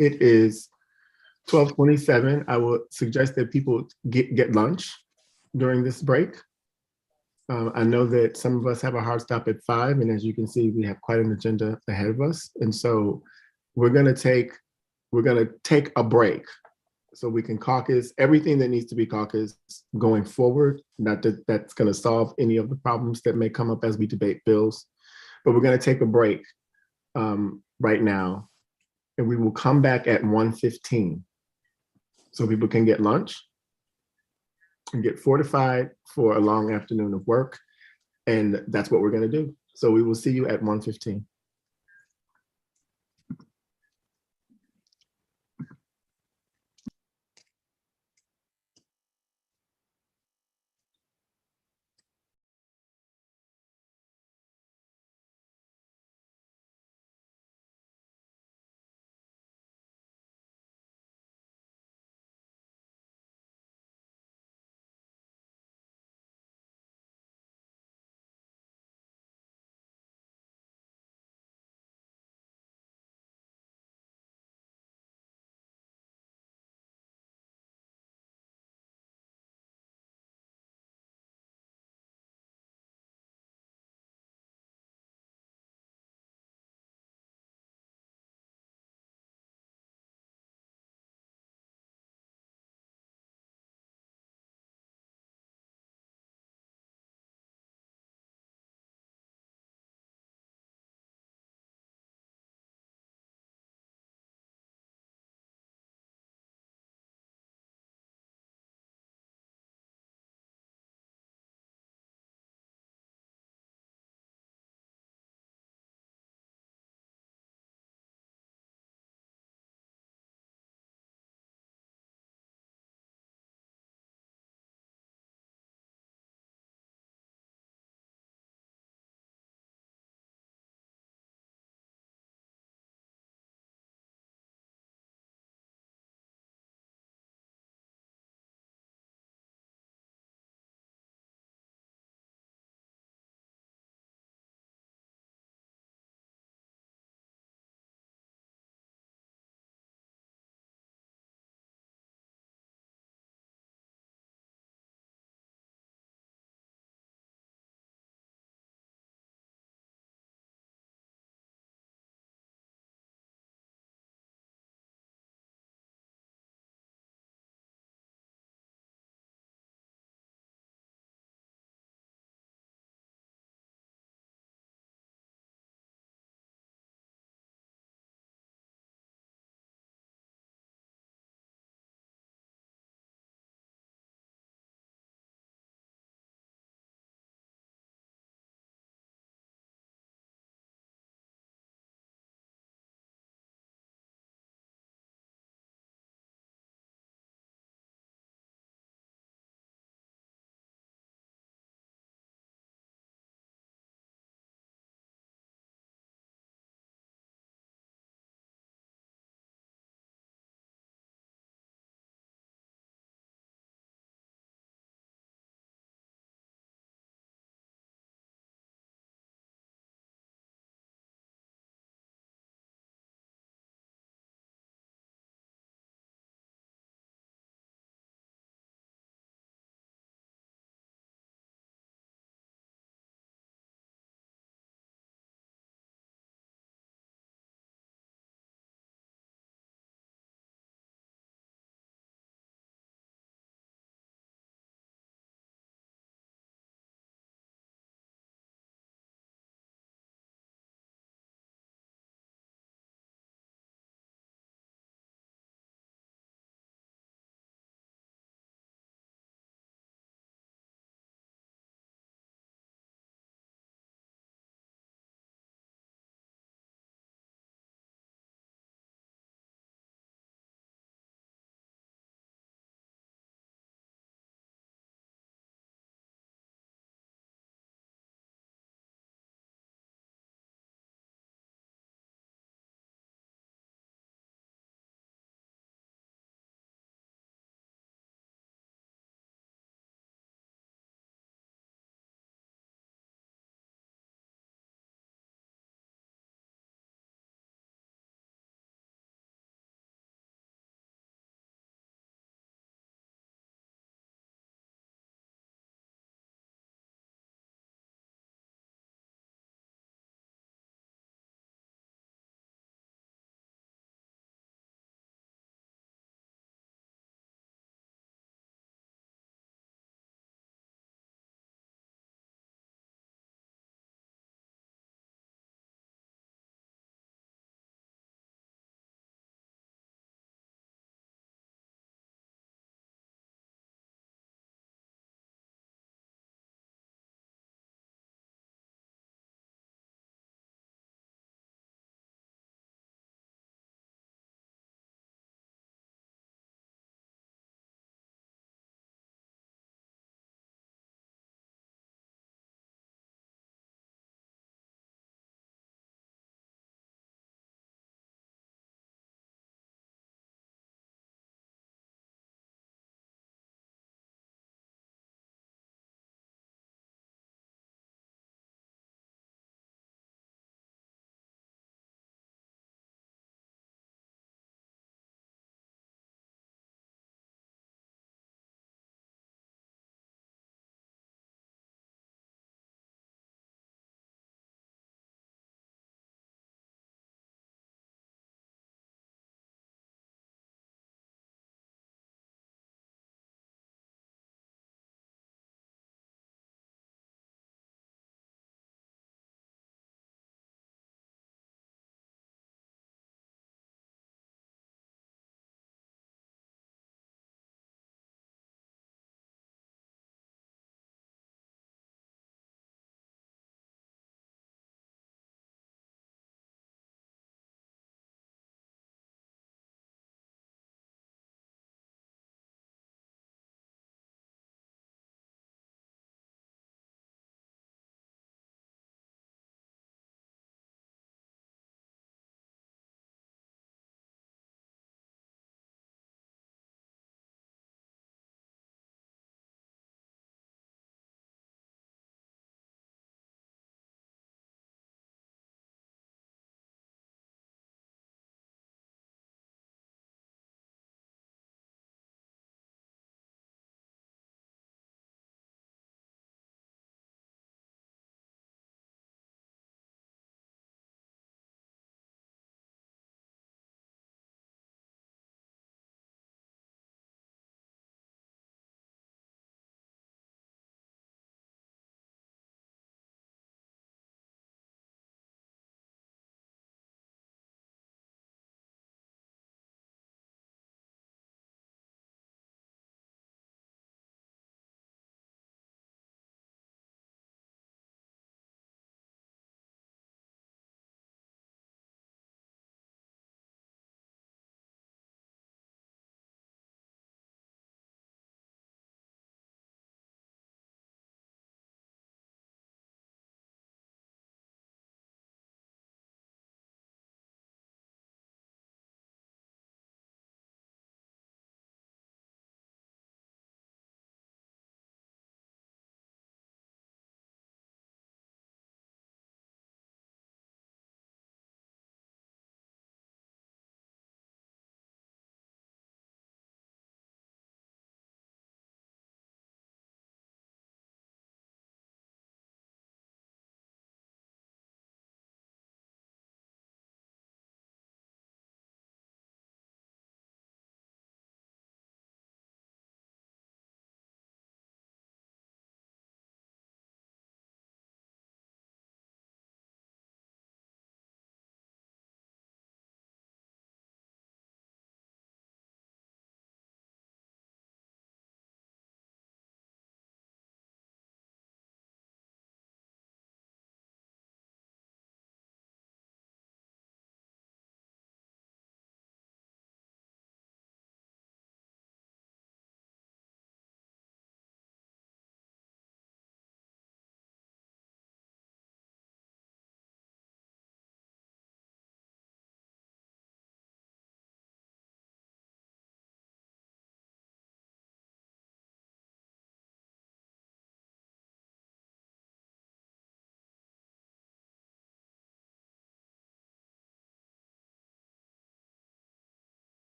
It is 12:27. I would suggest that people get lunch during this break. I know that some of us have a hard stop at 5, and as you can see, we have quite an agenda ahead of us. And so we're gonna take a break so we can caucus everything that needs to be caucused going forward. Not that that's gonna solve any of the problems that may come up as we debate bills, but we're gonna take a break right now, and we will come back at 1:15 so people can get lunch and get fortified for a long afternoon of work. And that's what we're gonna do. So we will see you at 1:15.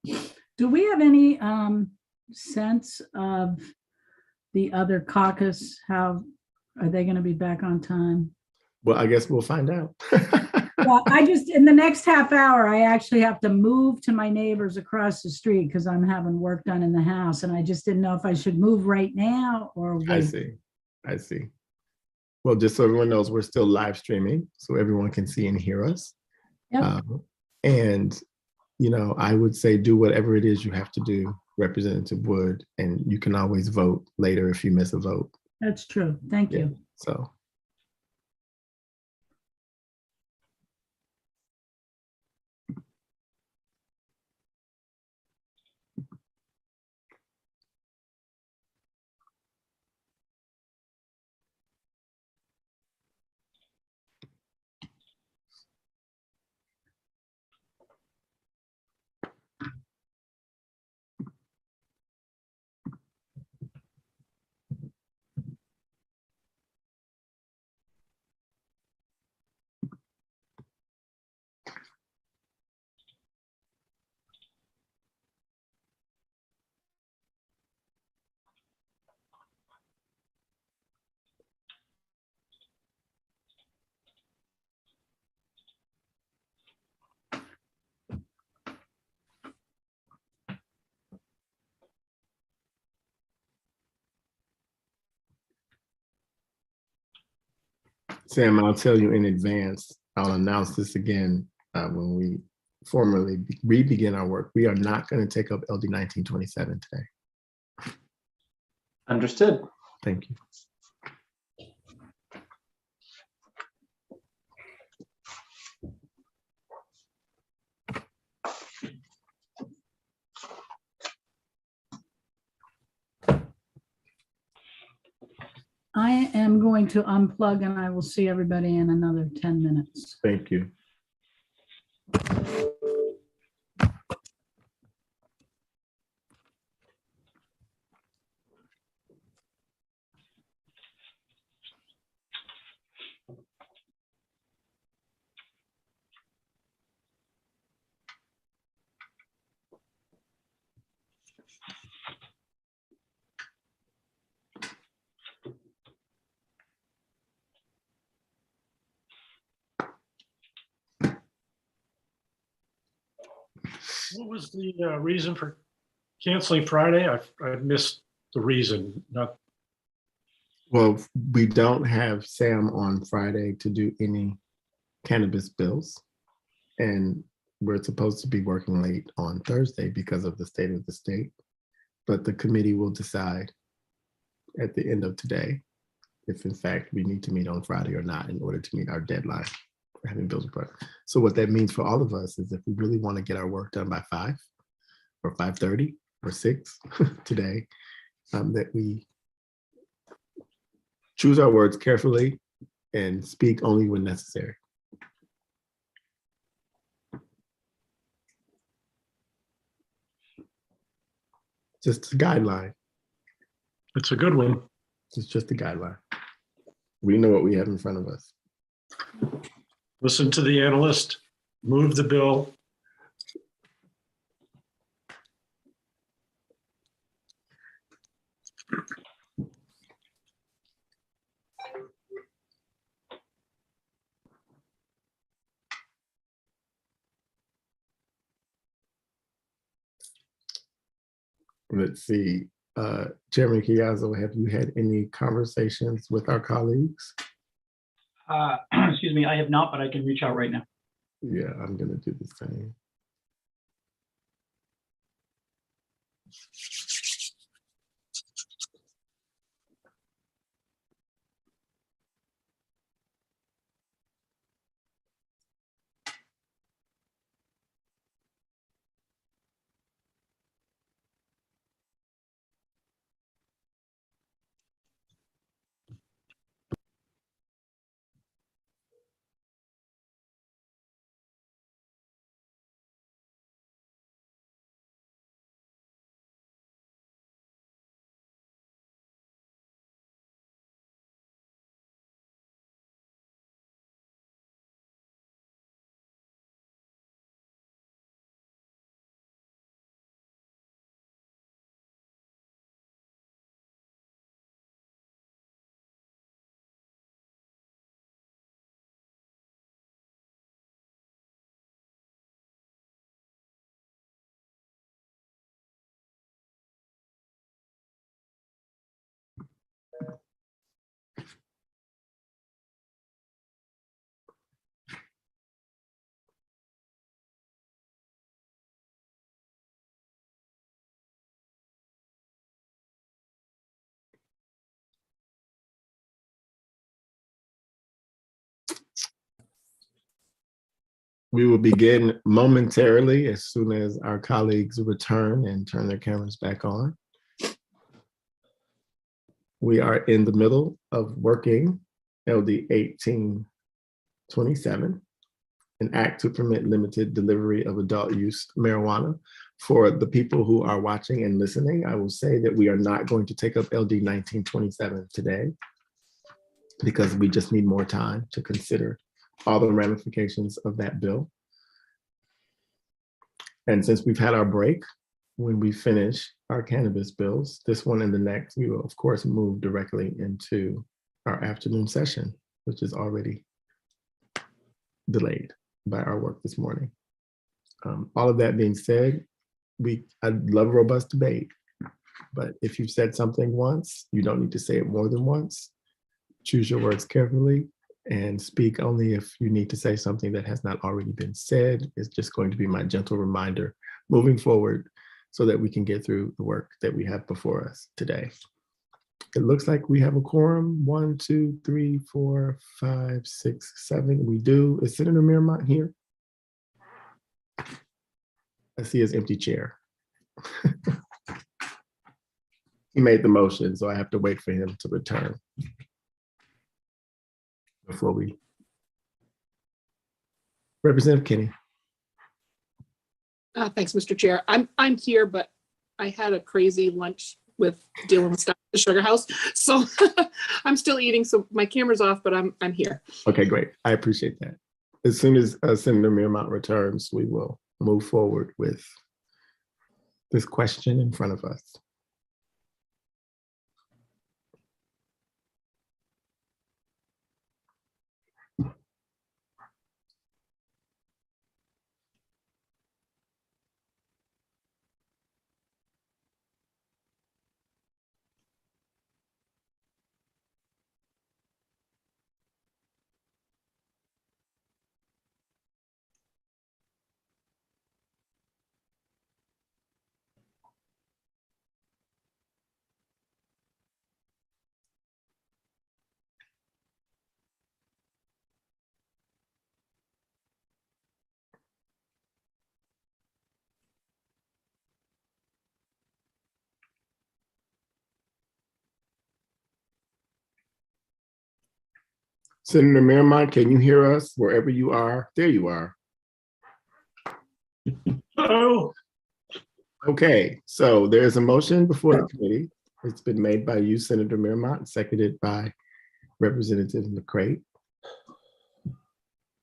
Do we have any sense of the other caucus? How are they going to be back on time? Well, I guess we'll find out. Well, I just, in the next half hour, I actually have to move to my neighbors across the street because I'm having work done in the house. And I just didn't know if I should move right now or I wait. see. I see. Well, just so everyone knows, we're still live streaming so everyone can see and hear us. Yep. And, you know, I would say do whatever it is you have to do, Representative Wood, and you can always vote later if you miss a vote. That's true. Thank you. So. Sam, I'll tell you in advance, I'll announce this again when we formally re-begin our work. We are not going to take up LD 1927 today. Understood. Thank you. I am going to unplug and I will see everybody in another 10 minutes. Thank you. What was the reason for canceling Friday? I missed the reason. Not Well, we don't have Sam on Friday to do any cannabis bills. And we're supposed to be working late on Thursday because of the state of the state. But the committee will decide at the end of today if in fact we need to meet on Friday or not in order to meet our deadline for having bills report. So what that means for all of us is if we really want to get our work done by 5 or 5:30 or 6 today, that we choose our words carefully and speak only when necessary. Just a guideline. It's a good one. It's just a guideline. We know what we have in front of us. Listen to the analyst, move the bill. Let's see. Chairman Kiyazo, have you had any conversations with our colleagues? Excuse me, I have not, but I can reach out right now. Yeah, I'm gonna do the same. We will begin momentarily as soon as our colleagues return and turn their cameras back on. We are in the middle of working LD 1827, an act to permit limited delivery of adult use marijuana. For the people who are watching and listening, I will say that we are not going to take up LD 1927 today because we just need more time to consider all the ramifications of that bill. And since we've had our break, when we finish our cannabis bills, this one and the next, we will of course move directly into our afternoon session, which is already delayed by our work this morning. All of that being said, I'd love robust debate, but if you've said something once, you don't need to say it more than once. Choose your words carefully and speak only if you need to say something that has not already been said. It's just going to be my gentle reminder moving forward so that we can get through the work that we have before us today. It looks like we have a quorum. 1, 2, 3, 4, 5, 6, 7. We do. Is Senator Miramont here? I see his empty chair. He made the motion, so I have to wait for him to return before we. Representative Kinney. Thanks, Mr. Chair. I'm here, but I had a crazy lunch with dealing with stuff at the Sugar House, so I'm still eating. So my camera's off, but I'm here. Okay, great. I appreciate that. As soon as Senator Miramont returns, we will move forward with this question in front of us. Senator Miramont, can you hear us wherever you are? There you are. Oh. Okay, so there's a motion before the committee. It's been made by you, Senator Miramont, seconded by Representative McCray.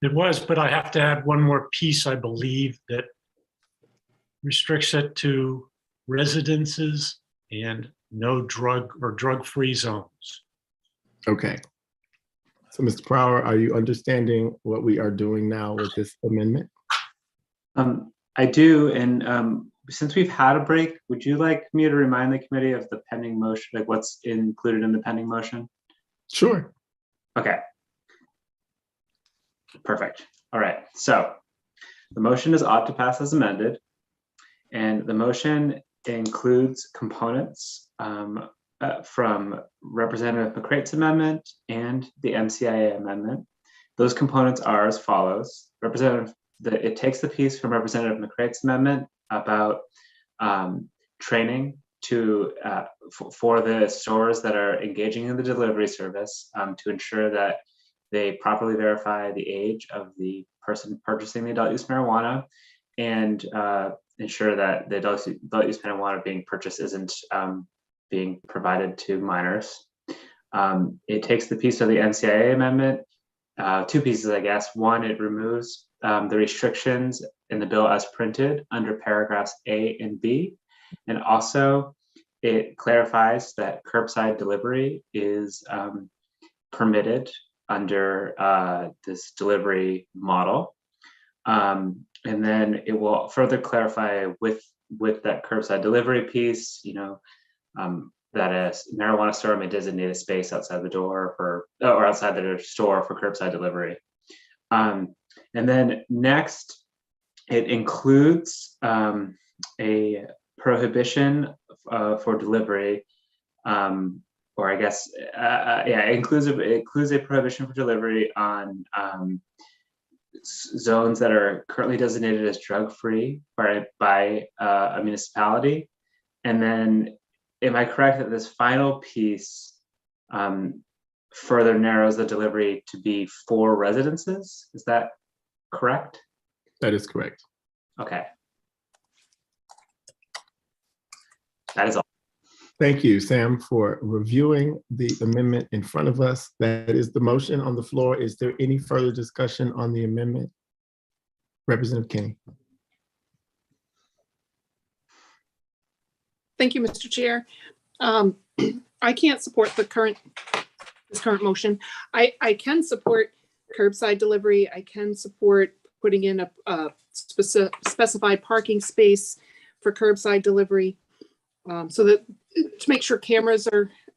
It was, but I have to add one more piece, I believe, that restricts it to residences and no drug or drug-free zones. Okay. So, Mr. Prower, are you understanding what we are doing now with this amendment? I do, and since we've had a break, would you like me to remind the committee of the pending motion, like what's included in the pending motion? Sure. Okay. Perfect. All right. So the motion is ought to pass as amended, and the motion includes components from Representative McCrate's amendment and the MCIA amendment. Those components are as follows. It takes the piece from Representative McCrate's amendment about training for the stores that are engaging in the delivery service to ensure that they properly verify the age of the person purchasing the adult use marijuana and ensure that the adult use marijuana being purchased isn't being provided to minors. It takes the piece of the NCIA amendment, two pieces, I guess. One, it removes the restrictions in the bill as printed under paragraphs A and B. And also it clarifies that curbside delivery is permitted under this delivery model. And then it will further clarify with that curbside delivery piece, that a marijuana store may designate a space outside the door or outside the store for curbside delivery. And then next, it includes a prohibition for delivery, or I guess, it includes a prohibition for delivery on zones that are currently designated as drug-free by a municipality. And then, am I correct that this final piece further narrows the delivery to be 4 residences? Is that correct? That is correct. Okay. That is all. Thank you, Sam, for reviewing the amendment in front of us. That is the motion on the floor. Is there any further discussion on the amendment? Representative Kenny. Thank you, Mr. Chair. I can't support this current motion. I can support curbside delivery. I can support putting in a specified parking space for curbside delivery, so that to make sure cameras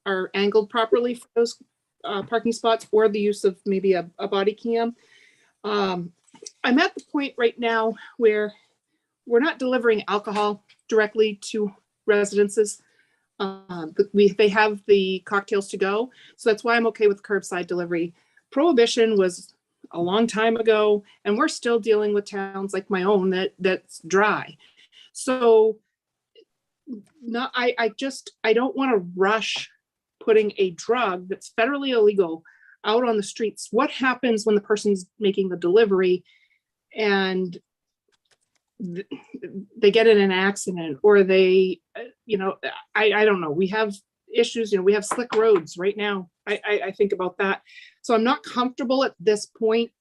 are angled properly for those parking spots, or the use of maybe a body cam. I'm at the point right now where we're not delivering alcohol directly to residences. They have the cocktails to go, so that's why I'm okay with curbside delivery. Prohibition was a long time ago, and we're still dealing with towns like my own that's dry. So I don't want to rush putting a drug that's federally illegal out on the streets. What happens when the person's making the delivery and they get in an accident, or they, I don't know. We have issues, we have slick roads right now. I think about that. So I'm not comfortable at this point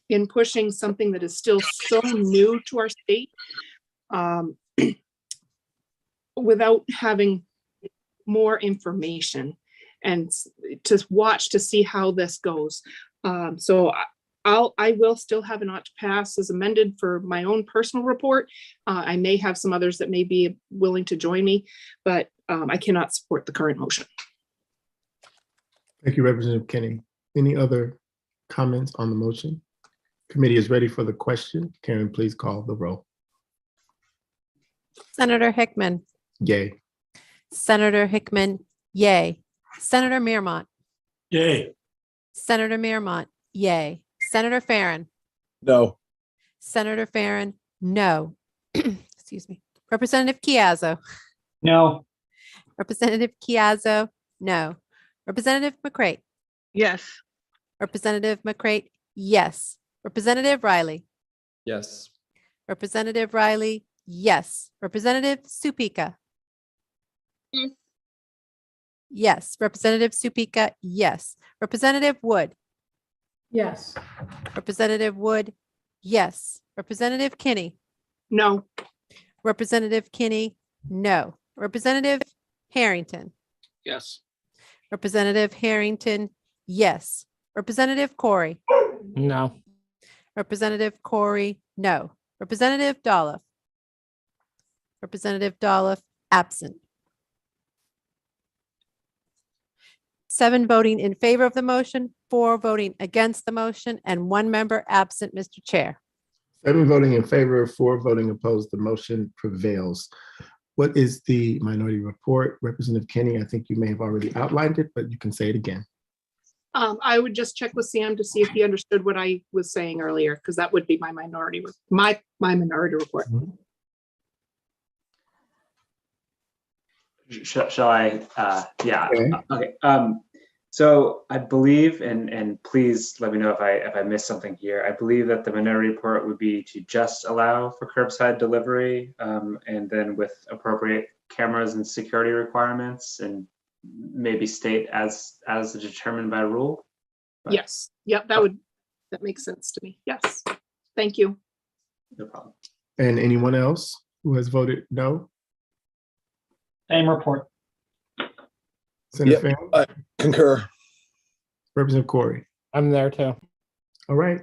in pushing something that is still so new to our state, without having more information and to watch to see how this goes. So I will still have an ought to pass as amended for my own personal report. I may have some others that may be willing to join me, but I cannot support the current motion. Thank you, Representative Kenny. Any other comments on the motion? Committee is ready for the question. Karen, please call the roll. Senator Hickman. Yay. Senator Hickman, yay. Senator Mearmont. Yay. Senator Mearmont, yay. Senator Farren. No. Senator Farren, no. Excuse me. Representative Chiazzo. No. Representative Chiazzo, no. Representative McCrate. Yes. Representative McCrate, yes. Representative Riley. Yes. Representative Riley, yes. Representative Supika. Yes. Yes. Representative Supika, yes. Representative Wood. Yes. Representative Wood, yes. Representative Kinney. No. Representative Kinney, no. Representative Harrington. Yes. Representative Harrington, yes. Representative Corey. No. Representative Corey, no. Representative Dolph. Representative Dolph, absent. 7 voting in favor of the motion, 4 voting against the motion, and 1 member absent, Mr. Chair. 7 voting in favor, 4 voting opposed. The motion prevails. What is the minority report? Representative Kenny, I think you may have already outlined it, but you can say it again. I would just check with Sam to see if he understood what I was saying earlier, because that would be my minority report. Shall I? Yeah. Okay. So I believe, and please let me know if I missed something here. I believe that the minority report would be to just allow for curbside delivery, and then with appropriate cameras and security requirements, and maybe state as determined by rule. But yes. Yep. That makes sense to me. Yes. Thank you. no problem. And anyone else who has voted no? Same report. Senator Yep, Farren? concur. Representative Corey? I'm there too. All right.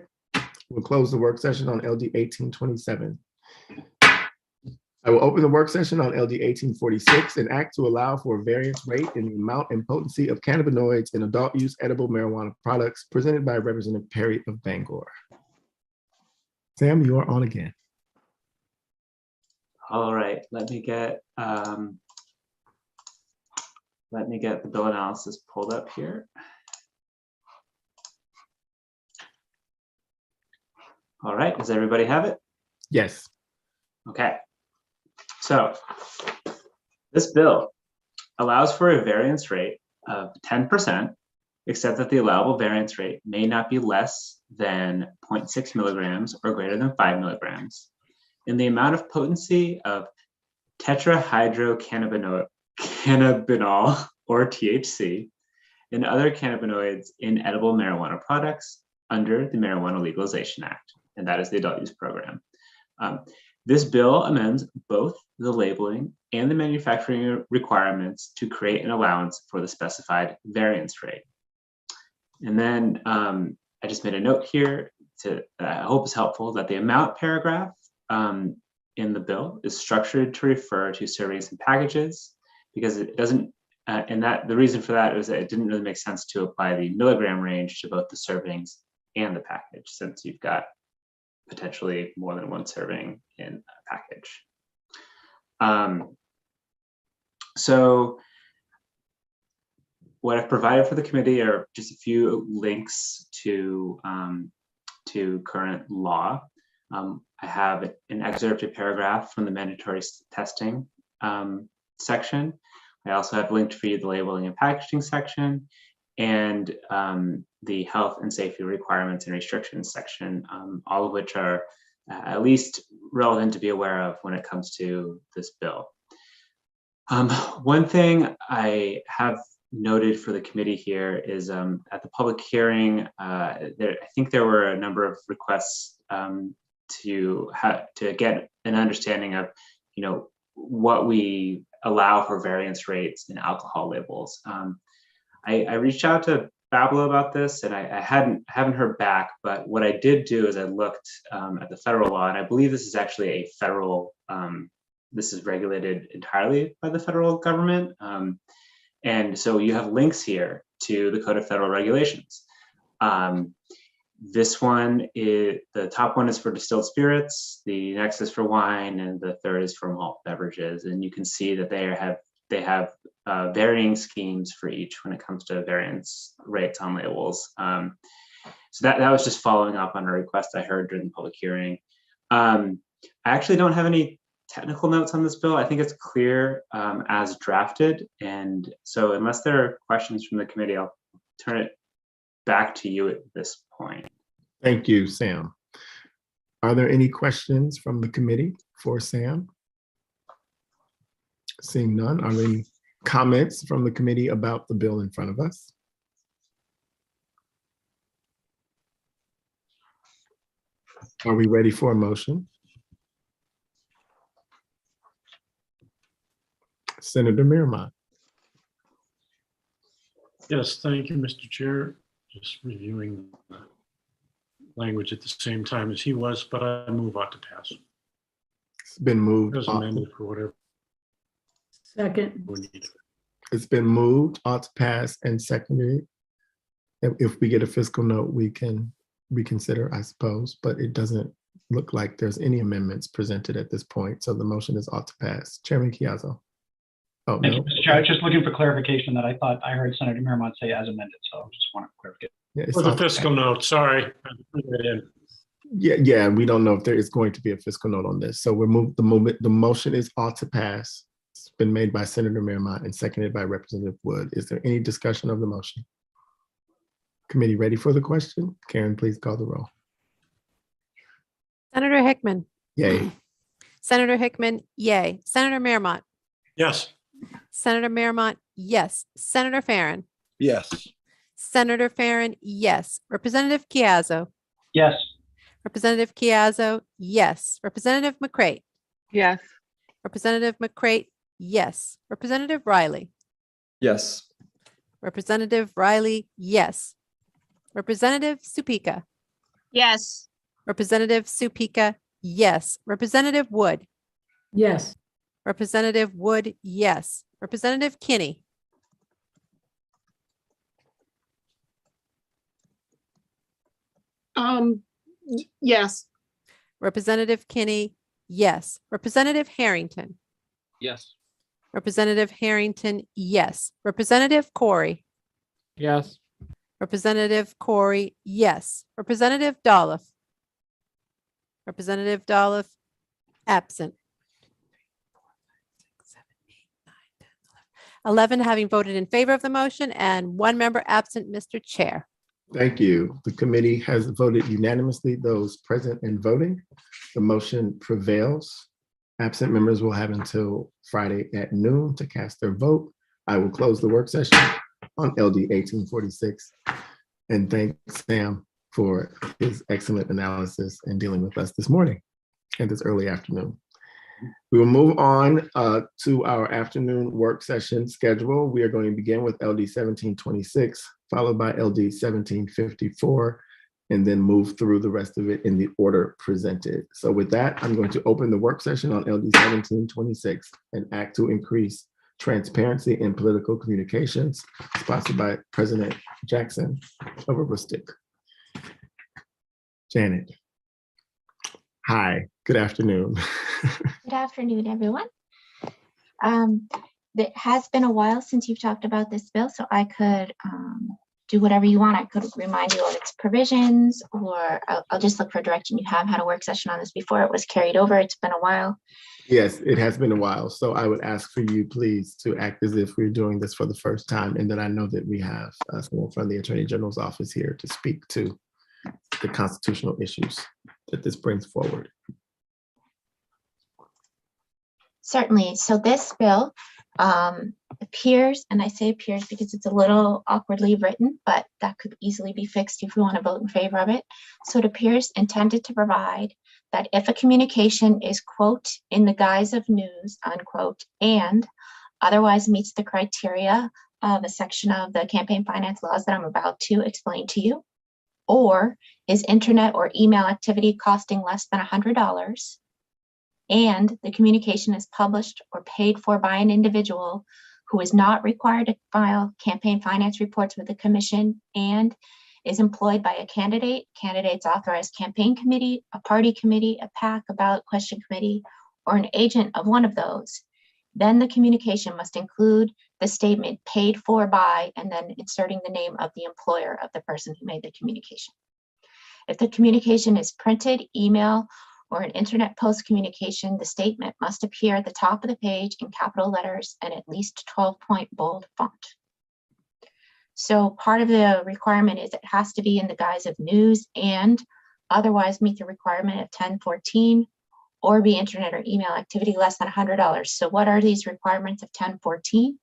We'll close the work session on LD 1827. I will open the work session on LD 1846, an act to allow for a variance rate in the amount and potency of cannabinoids in adult use edible marijuana products, presented by Representative Perry of Bangor. Sam, you are on again. All right. Let me get the bill analysis pulled up here. All right, does everybody have it? Yes. Okay. So this bill allows for a variance rate of 10%, except that the allowable variance rate may not be less than 0.6 milligrams or greater than 5 milligrams in the amount of potency of tetrahydrocannabinol or THC and other cannabinoids in edible marijuana products under the Marijuana Legalization Act, and that is the adult use program. This bill amends both the labeling and the manufacturing requirements to create an allowance for the specified variance rate. And then I just made a note here that I hope is helpful, that the amount paragraph in the bill is structured to refer to servings and packages, because it doesn't, and that the reason for that is that it didn't really make sense to apply the milligram range to both the servings and the package, since you've got potentially more than one serving in a package. So what I've provided for the committee are just a few links to current law. I have an excerpted paragraph from the mandatory testing section. I also have linked for you the labeling and packaging section, and the health and safety requirements and restrictions section, all of which are at least relevant to be aware of when it comes to this bill. One thing I have noted for the committee here is at the public hearing, I think there were a number of requests to get an understanding of, what we allow for variance rates in alcohol labels. I reached out to Babla about this, and I haven't heard back. But what I did do is I looked at the federal law, and I believe this is actually a federal. This is regulated entirely by the federal government, and so you have links here to the Code of Federal Regulations. This one is, the top one is for distilled spirits, the next is for wine, and the third is for malt beverages. And you can see that they have varying schemes for each when it comes to variance rates on labels. So that was just following up on a request I heard during the public hearing. I actually don't have any technical notes on this bill. I think it's clear as drafted. And so unless there are questions from the committee, I'll turn it back to you at this point. Thank you, Sam. Are there any questions from the committee for Sam? Seeing none, are there any comments from the committee about the bill in front of us? Are we ready for a motion? Senator Miramont. Yes, thank you, Mr. Chair. Just reviewing the language at the same time as he was, but I move on to pass. It's been moved. As amended for whatever. Second. we need. It's been moved, ought to pass, and seconded. If we get a fiscal note, we can reconsider, I suppose, but it doesn't look like there's any amendments presented at this point. So the motion is ought to pass. Chairman Chiazzo. Oh, Thank no. you, Mr. Chair. I was just looking for clarification that I thought I heard Senator Miramont say as amended, so I just want to clarify. Yeah, For the fiscal note, sorry. I put that in. Yeah, we don't know if there is going to be a fiscal note on this. So the motion is ought to pass. It's been made by Senator Miramont and seconded by Representative Wood. Is there any discussion of the motion? Committee ready for the question? Karen, please call the roll. Senator Hickman. Yay. Senator Hickman, yay. Senator Miramont. Yes. Senator Miramont, yes. Senator Farren. Yes. Senator Farren, yes. Representative Chiazzo. Yes. Representative Chiazzo, yes. Representative McCrate. Yes. Representative McCrate, yes. Representative Riley. Yes. Representative Riley, yes. Representative Supika. Yes. Representative Supika, yes. Representative Wood. Yes. Representative Wood, yes. Representative Kinney. Yes. Representative Kinney, yes. Representative Harrington. Yes. Representative Harrington, yes. Representative Corey. Yes. Representative Corey, yes. Representative Dolph. Representative Dolph, absent. 11 having voted in favor of the motion and 1 member absent, Mr. Chair. Thank you. The committee has voted unanimously, those present and voting. The motion prevails. Absent members will have until Friday at noon to cast their vote. I will close the work session on LD 1846 and thank Sam for his excellent analysis and dealing with us this morning and this early afternoon. We will move on to our afternoon work session schedule. We are going to begin with LD 1726, followed by LD 1754, and then move through the rest of it in the order presented. So with that, I'm going to open the work session on LD 1726, an act to increase transparency in political communications, sponsored by President Jackson of Aroostook. Janet. Hi, good afternoon. Good afternoon, everyone. It has been a while since you've talked about this bill, so I could do whatever you want. I could remind you of its provisions, or I'll just look for direction. You have had a work session on this before. It was carried over. It's been a while. Yes, it has been a while. So I would ask for you, please, to act as if we're doing this for the first time, and that I know that we have someone from the Attorney General's office here to speak to the constitutional issues that this brings forward. Certainly. So this bill appears, and I say appears because it's a little awkwardly written, but that could easily be fixed if we want to vote in favor of it. So it appears intended to provide that if a communication is, quote, in the guise of news, unquote, and otherwise meets the criteria of a section of the campaign finance laws that I'm about to explain to you, or is internet or email activity costing less than $100, and the communication is published or paid for by an individual who is not required to file campaign finance reports with the commission and is employed by a candidate, candidate's authorized campaign committee, a party committee, a PAC, a ballot question committee, or an agent of one of those, then the communication must include the statement paid for by, and then inserting the name of the employer of the person who made the communication. If the communication is printed, email, or an internet post communication, the statement must appear at the top of the page in capital letters and at least 12-point bold font. So part of the requirement is it has to be in the guise of news and otherwise meet the requirement of 1014, or be internet or email activity less than $100. So what are these requirements of 1014?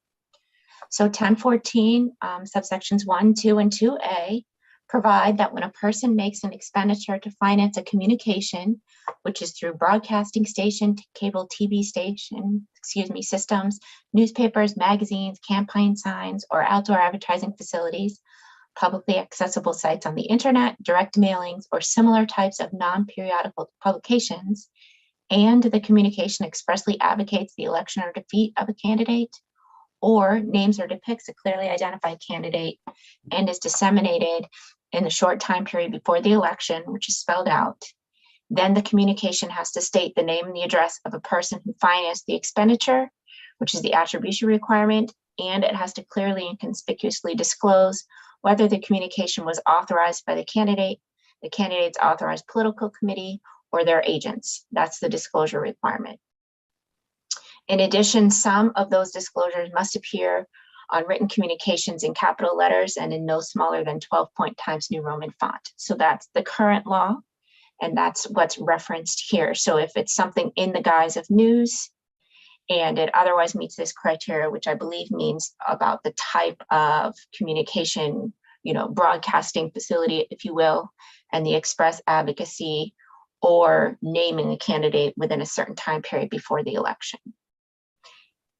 So 1014, subsections 1, 2, and 2A provide that when a person makes an expenditure to finance a communication, which is through broadcasting station, cable TV station, systems, newspapers, magazines, campaign signs, or outdoor advertising facilities, publicly accessible sites on the internet, direct mailings, or similar types of non-periodical publications, and the communication expressly advocates the election or defeat of a candidate, or names or depicts a clearly identified candidate and is disseminated in the short time period before the election, which is spelled out, then the communication has to state the name and the address of a person who financed the expenditure, which is the attribution requirement, and it has to clearly and conspicuously disclose whether the communication was authorized by the candidate's authorized political committee, or their agents. That's the disclosure requirement. In addition, some of those disclosures must appear on written communications in capital letters and in no smaller than 12-point Times New Roman font. So that's the current law, and that's what's referenced here. So if it's something in the guise of news and it otherwise meets this criteria, which I believe means about the type of communication, broadcasting facility, if you will, and the express advocacy or naming a candidate within a certain time period before the election.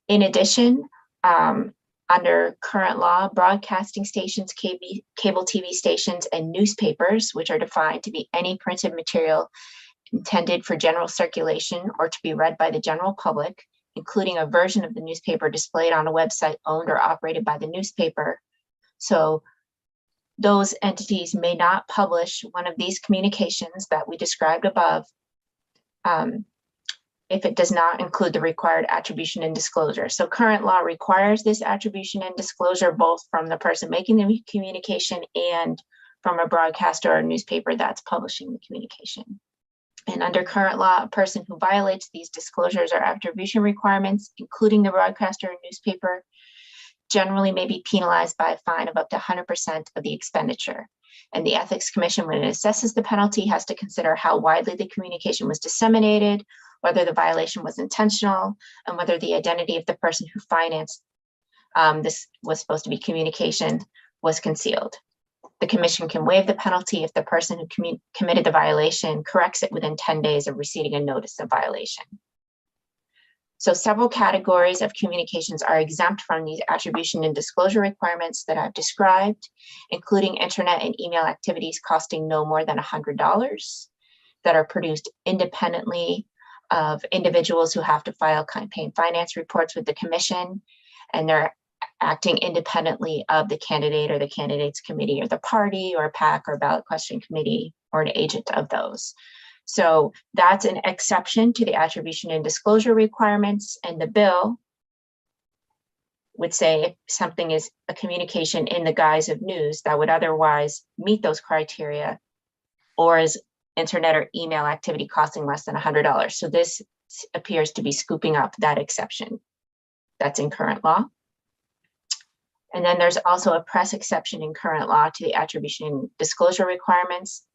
In addition, under current law, broadcasting stations, cable TV stations, and newspapers, which are defined to be any printed material intended for general circulation or to be read by the general public, including a version of the newspaper displayed on a website owned or operated by the newspaper. So those entities may not publish one of these communications that we described above if it does not include the required attribution and disclosure. So current law requires this attribution and disclosure both from the person making the communication and from a broadcaster or newspaper that's publishing the communication. And under current law, a person who violates these disclosures or attribution requirements, including the broadcaster and newspaper, generally may be penalized by a fine of up to 100% of the expenditure. And the Ethics Commission, when it assesses the penalty, has to consider how widely the communication was disseminated, whether the violation was intentional, and whether the identity of the person who financed this was supposed to be communication was concealed. The commission can waive the penalty if the person who committed the violation corrects it within 10 days of receiving a notice of violation. So several categories of communications are exempt from these attribution and disclosure requirements that I've described, including internet and email activities costing no more than $100 that are produced independently of individuals who have to file campaign finance reports with the commission, and they're acting independently of the candidate or the candidates committee or the party or PAC or ballot question committee or an agent of those. So that's an exception to the attribution and disclosure requirements, and the bill would say if something is a communication in the guise of news that would otherwise meet those criteria, or is internet or email activity costing less than $100. So this appears to be scooping up that exception that's in current law. And then there's also a press exception in current law to the attribution and disclosure requirements.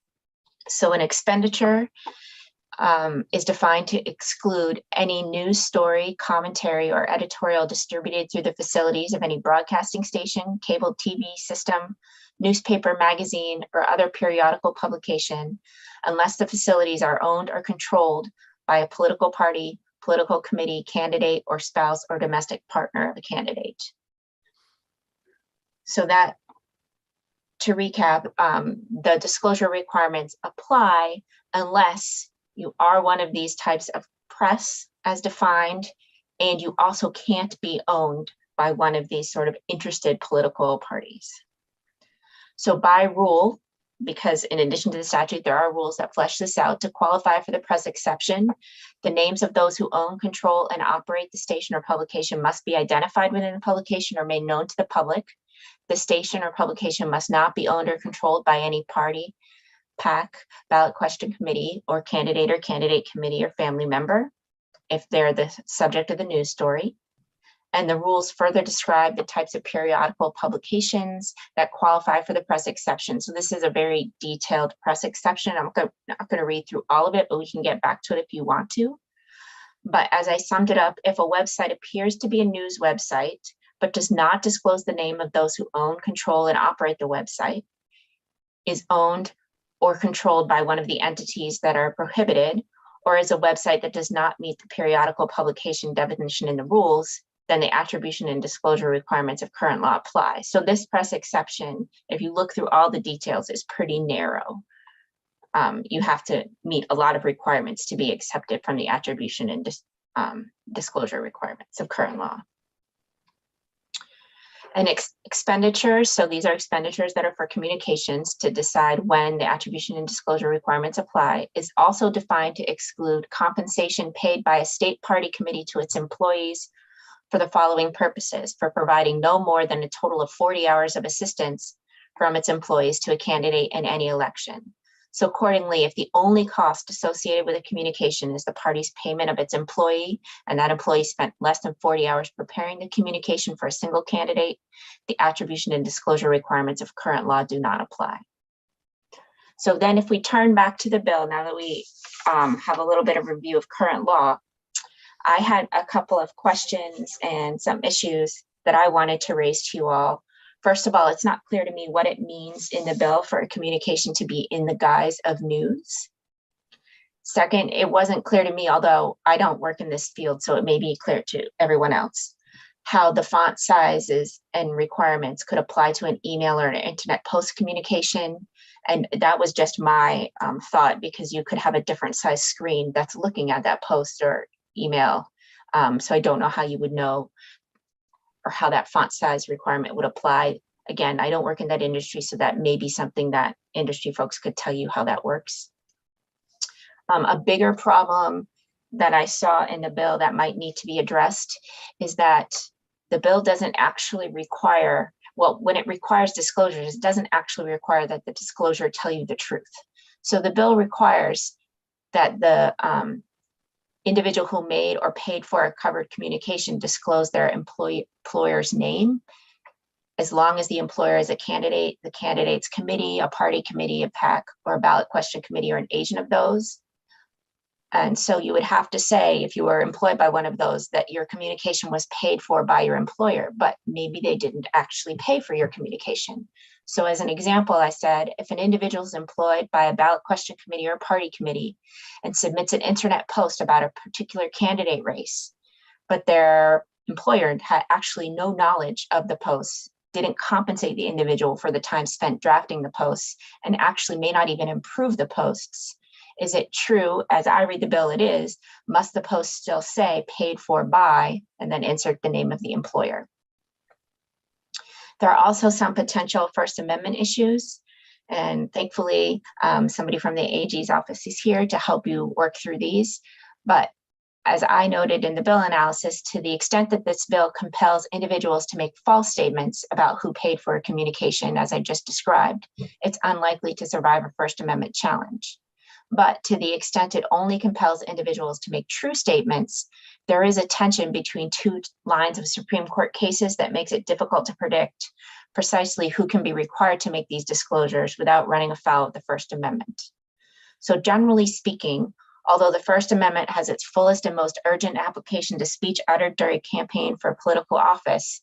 So an expenditure is defined to exclude any news story, commentary, or editorial distributed through the facilities of any broadcasting station, cable TV system, newspaper, magazine, or other periodical publication, unless the facilities are owned or controlled by a political party, political committee, candidate, or spouse or domestic partner of a candidate. So that, to recap, the disclosure requirements apply unless you are one of these types of press as defined, and you also can't be owned by one of these sort of interested political parties. So by rule, because in addition to the statute, there are rules that flesh this out, to qualify for the press exception, the names of those who own, control, and operate the station or publication must be identified within the publication or made known to the public. The station or publication must not be owned or controlled by any party, PAC, ballot question committee, or candidate committee or family member, if they're the subject of the news story. And the rules further describe the types of periodical publications that qualify for the press exception. So this is a very detailed press exception. I'm not going to read through all of it, but we can get back to it if you want to. But as I summed it up, if a website appears to be a news website, but does not disclose the name of those who own, control, and operate the website, is owned or controlled by one of the entities that are prohibited, or is a website that does not meet the periodical publication definition in the rules, then the attribution and disclosure requirements of current law apply. So this press exception, if you look through all the details, is pretty narrow. You have to meet a lot of requirements to be accepted from the attribution and disclosure requirements of current law. And expenditures, so these are expenditures that are for communications to decide when the attribution and disclosure requirements apply, is also defined to exclude compensation paid by a state party committee to its employees for the following purposes: for providing no more than a total of 40 hours of assistance from its employees to a candidate in any election. So accordingly, if the only cost associated with a communication is the party's payment of its employee, and that employee spent less than 40 hours preparing the communication for a single candidate, the attribution and disclosure requirements of current law do not apply. So then if we turn back to the bill, now that we have a little bit of review of current law, I had a couple of questions and some issues that I wanted to raise to you all. First of all, it's not clear to me what it means in the bill for a communication to be in the guise of news. Second, it wasn't clear to me, although I don't work in this field, so it may be clear to everyone else, how the font sizes and requirements could apply to an email or an internet post communication. And that was just my thought, because you could have a different size screen that's looking at that post or email. So I don't know how you would know, or how that font size requirement would apply. Again, I don't work in that industry, so that may be something that industry folks could tell you how that works. A bigger problem that I saw in the bill that might need to be addressed is that the bill doesn't actually require, well, when it requires disclosures, it doesn't actually require that the disclosure tell you the truth. So the bill requires that the individual who made or paid for a covered communication disclose their employer's name, as long as the employer is a candidate, the candidate's committee, a party committee, a PAC, or a ballot question committee, or an agent of those. And so you would have to say, if you were employed by one of those, that your communication was paid for by your employer, but maybe they didn't actually pay for your communication. So as an example, I said, if an individual is employed by a ballot question committee or party committee and submits an internet post about a particular candidate race, but their employer had actually no knowledge of the posts, didn't compensate the individual for the time spent drafting the posts, and actually may not even improve the posts, is it true, as I read the bill, it is, must the post still say paid for by, and then insert the name of the employer? There are also some potential First Amendment issues, and thankfully somebody from the AG's office is here to help you work through these. But as I noted in the bill analysis, to the extent that this bill compels individuals to make false statements about who paid for a communication, as I just described, it's unlikely to survive a First Amendment challenge. But to the extent it only compels individuals to make true statements, there is a tension between two lines of Supreme Court cases that makes it difficult to predict precisely who can be required to make these disclosures without running afoul of the First Amendment. So generally speaking, although the First Amendment has its fullest and most urgent application to speech uttered during a campaign for a political office,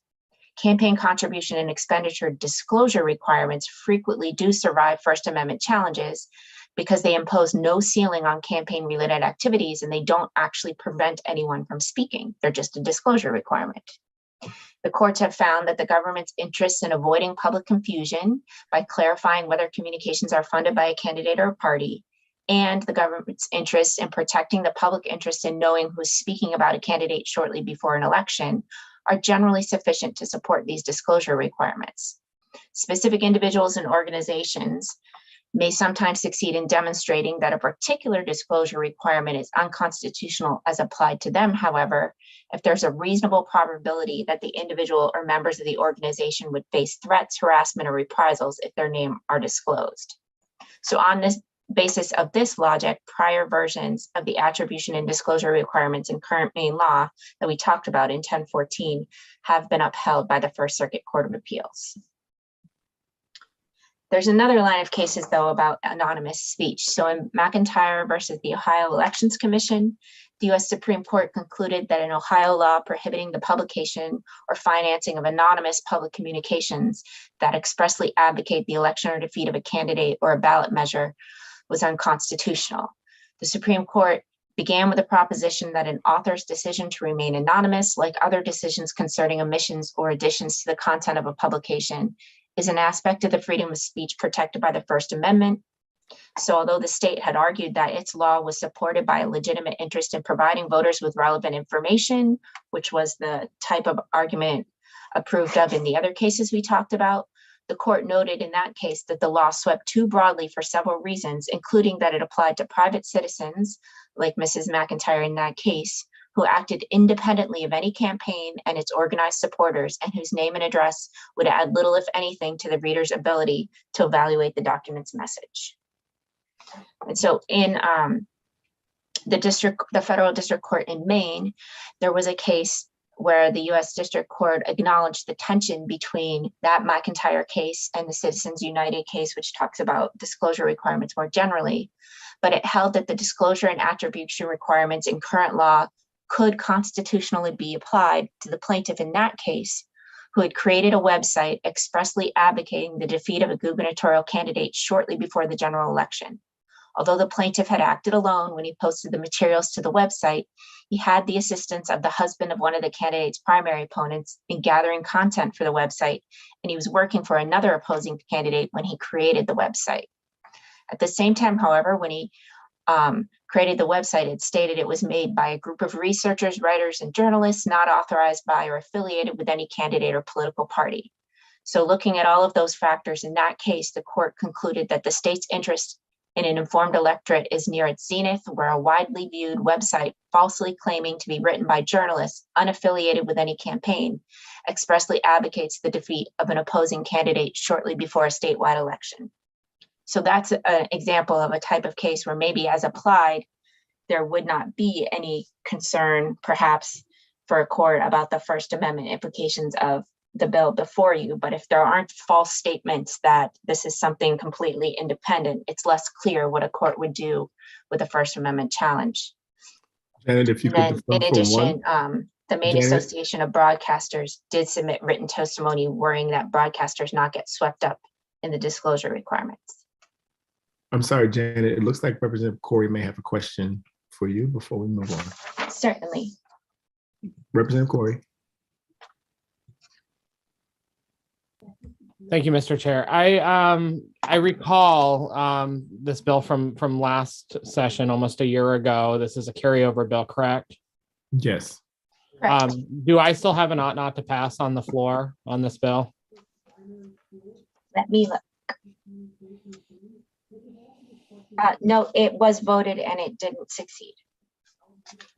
campaign contribution and expenditure disclosure requirements frequently do survive First Amendment challenges because they impose no ceiling on campaign-related activities and they don't actually prevent anyone from speaking. They're just a disclosure requirement. The courts have found that the government's interests in avoiding public confusion by clarifying whether communications are funded by a candidate or a party, and the government's interest in protecting the public interest in knowing who's speaking about a candidate shortly before an election are generally sufficient to support these disclosure requirements. Specific individuals and organizations may sometimes succeed in demonstrating that a particular disclosure requirement is unconstitutional as applied to them. However, if there's a reasonable probability that the individual or members of the organization would face threats, harassment, or reprisals if their name are disclosed. So on this basis of this logic, prior versions of the attribution and disclosure requirements in current Maine law that we talked about in 1014 have been upheld by the First Circuit Court of Appeals. There's another line of cases, though, about anonymous speech. So in McIntyre versus the Ohio Elections Commission, the U.S. Supreme Court concluded that an Ohio law prohibiting the publication or financing of anonymous public communications that expressly advocate the election or defeat of a candidate or a ballot measure was unconstitutional. The Supreme Court began with a proposition that an author's decision to remain anonymous, like other decisions concerning omissions or additions to the content of a publication, is an aspect of the freedom of speech protected by the First Amendment. So although the state had argued that its law was supported by a legitimate interest in providing voters with relevant information, which was the type of argument approved of in the other cases we talked about, the court noted in that case that the law swept too broadly for several reasons, including that it applied to private citizens, like Mrs. McIntyre in that case, who acted independently of any campaign and its organized supporters, and whose name and address would add little, if anything, to the reader's ability to evaluate the document's message. And so in the federal district court in Maine, there was a case where the U.S. District Court acknowledged the tension between that McIntyre case and the Citizens United case, which talks about disclosure requirements more generally, but it held that the disclosure and attribution requirements in current law could constitutionally be applied to the plaintiff in that case, who had created a website expressly advocating the defeat of a gubernatorial candidate shortly before the general election. Although the plaintiff had acted alone when he posted the materials to the website, he had the assistance of the husband of one of the candidate's primary opponents in gathering content for the website, and he was working for another opposing candidate when he created the website. At the same time, however, when he created the website, it stated it was made by a group of researchers, writers, and journalists not authorized by or affiliated with any candidate or political party. So looking at all of those factors in that case, the court concluded that the state's interest in an informed electorate is near its zenith, where a widely viewed website falsely claiming to be written by journalists unaffiliated with any campaign expressly advocates the defeat of an opposing candidate shortly before a statewide election. So that's an example of a type of case where maybe as applied, there would not be any concern perhaps for a court about the First Amendment implications of the bill before you. But if there aren't false statements that this is something completely independent, it's less clear what a court would do with a First Amendment challenge. Janet, if you And could then in defer for addition, one. the Maine Janet? Association of Broadcasters did submit written testimony worrying that broadcasters not get swept up in the disclosure requirements. I'm sorry, Janet, it looks like Representative Corey may have a question for you before we move on. Certainly. Representative Corey. Thank you, Mr. Chair. I recall this bill from last session, almost a year ago. This is a carryover bill, correct? Yes. Do I still have an ought not to pass on the floor on this bill? Let me look. No, it was voted and it didn't succeed.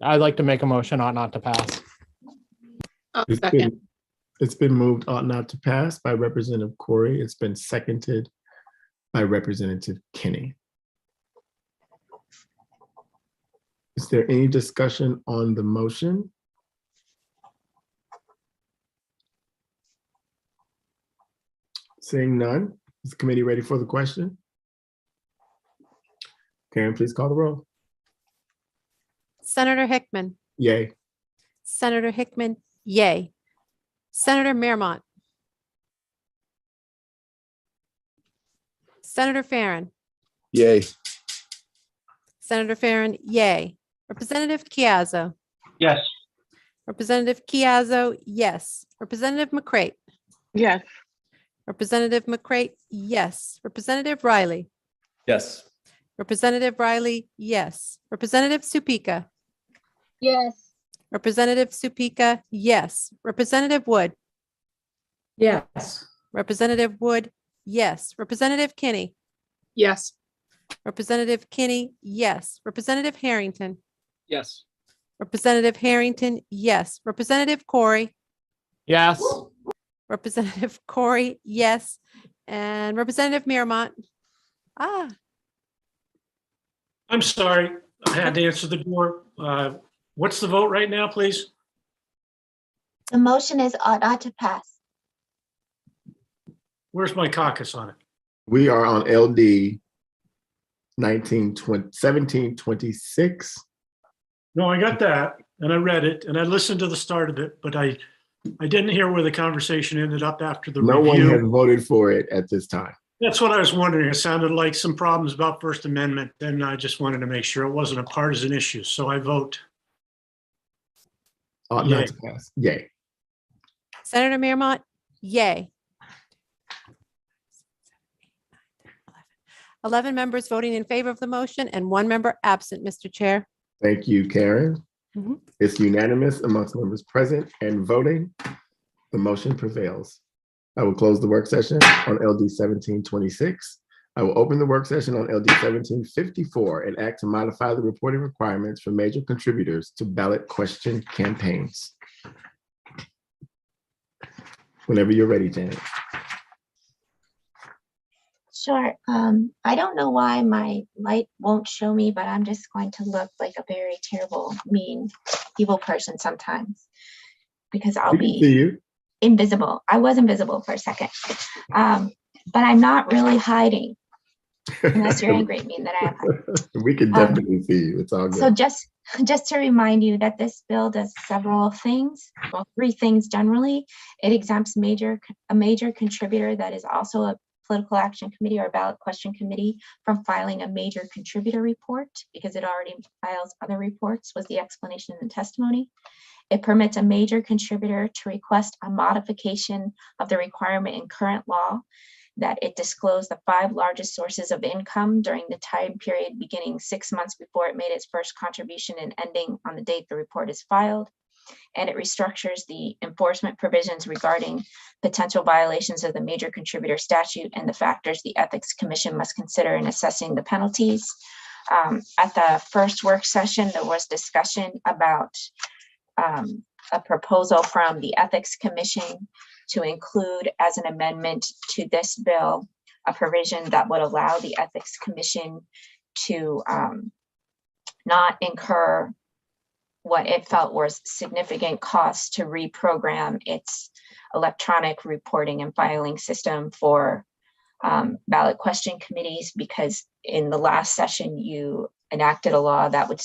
I'd like to make a motion ought not to pass. It's been moved ought not to pass by Representative Corey. It's been seconded by Representative Kinney. Is there any discussion on the motion? Seeing none, is the committee ready for the question? Karen, please call the roll. Senator Hickman. Yay. Senator Hickman, yay. Senator Mehrmont. Senator Farren. Yay. Senator Farren, yay. Representative Chiazzo. Yes. Representative Chiazzo, yes. Representative McCrate. Yes. Representative McCrate, yes. Representative Riley. Yes. Representative Riley, yes. Representative Supika. Yes. Representative Supika, yes. Representative Wood. Yes. Representative Wood, yes. Representative Kinney. Yes. Representative Kinney, yes. Representative Harrington. Yes. Representative Harrington, yes. Representative Corey. Yes. Representative Corey, yes. And Representative Mehrmont. I'm sorry, I had to answer the door. What's the vote right now, please? The motion is ought not to pass. Where's my caucus on it? We are on LD 1726. No, I got that, and I read it, and I listened to the start of it, but I didn't hear where the conversation ended up after the No one review. has voted for it at this time. That's what I was wondering. It sounded like some problems about First Amendment, and I just wanted to make sure it wasn't a partisan issue, so I vote. Ought Yay. not to pass. Yay. Senator Mehrmont, yay. 11 members voting in favor of the motion and 1 member absent, Mr. Chair. Thank you, Karen. Mhm. It's unanimous amongst members present and voting. The motion prevails. I will close the work session on LD 1726. I will open the work session on LD 1754 and act to modify the reporting requirements for major contributors to ballot question campaigns. Whenever you're ready, Janet. Sure. I don't know why my light won't show me, but I'm just going to look like a very terrible, mean, evil person sometimes because I'll We can be see you. invisible. I was invisible for a second, but I'm not really hiding unless you're angry at me that I am hiding. We can definitely see you. It's all good. So just to remind you that this bill does several things, well, 3 things generally. It exempts a major contributor that is also a political action committee or a ballot question committee from filing a major contributor report because it already files other reports, was the explanation in the testimony. It permits a major contributor to request a modification of the requirement in current law that it disclose the 5 largest sources of income during the time period beginning 6 months before it made its first contribution and ending on the date the report is filed. And it restructures the enforcement provisions regarding potential violations of the major contributor statute and the factors the Ethics Commission must consider in assessing the penalties. At the first work session, there was discussion about a proposal from the Ethics Commission to include as an amendment to this bill a provision that would allow the Ethics Commission to not incur what it felt was significant costs to reprogram its electronic reporting and filing system for ballot question committees, because in the last session, you enacted a law that would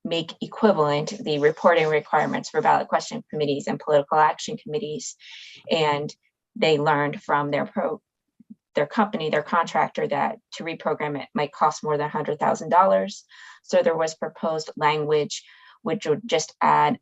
make equivalent the reporting requirements for ballot question committees and political action committees. And they learned from their company, their contractor, that to reprogram it might cost more than $100,000. So there was proposed language which would just add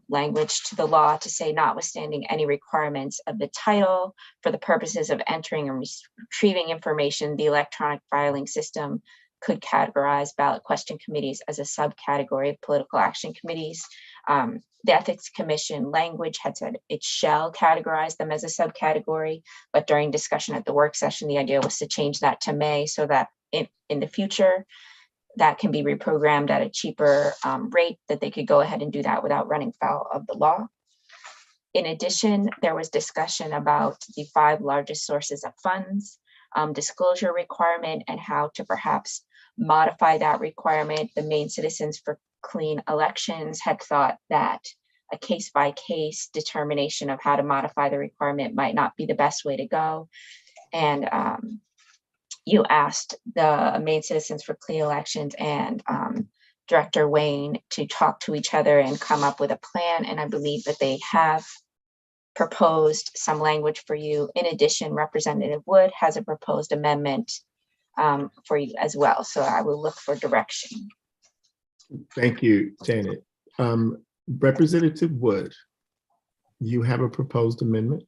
language to the law to say, notwithstanding any requirements of the title for the purposes of entering and retrieving information, the electronic filing system could categorize ballot question committees as a subcategory of political action committees. The Ethics Commission language had said it shall categorize them as a subcategory, but during discussion at the work session, the idea was to change that to may, so that in the future, that can be reprogrammed at a cheaper rate, that they could go ahead and do that without running foul of the law. In addition, there was discussion about the 5 largest sources of funds, disclosure requirement, and how to perhaps modify that requirement. The Maine Citizens for Clean Elections had thought that a case-by-case determination of how to modify the requirement might not be the best way to go. And you asked the Maine Citizens for Clean Elections and Director Wayne to talk to each other and come up with a plan. And I believe that they have proposed some language for you. In addition, Representative Wood has a proposed amendment for you as well. So I will look for direction. Thank you, Janet. Representative Wood, you have a proposed amendment?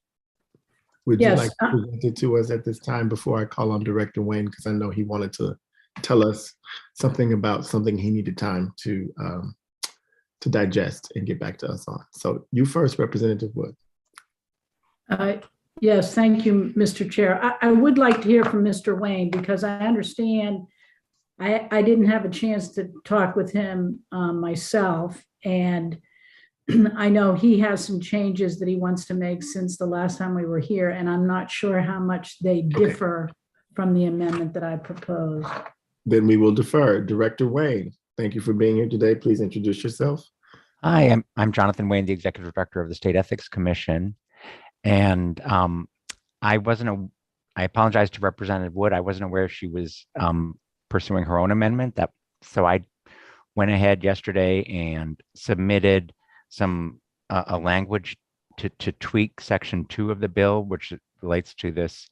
Would you like to present it to us at this time before I call on Director Wayne, because I know he wanted to tell us something about something he needed time to digest and get back to us on. So you first, Representative Wood. Yes, thank you, Mr. Chair. I would like to hear from Mr. Wayne, because I understand I didn't have a chance to talk with him myself, and I know he has some changes that he wants to make since the last time we were here, and I'm not sure how much they differ from the amendment that I proposed. Then we will defer. Director Wayne, thank you for being here today. Please introduce yourself. Hi, I'm Jonathan Wayne, the Executive Director of the State Ethics Commission. And I apologize to Representative Wood. I wasn't aware she was pursuing her own amendment. So I went ahead yesterday and submitted some a language to tweak section 2 of the bill, which relates to this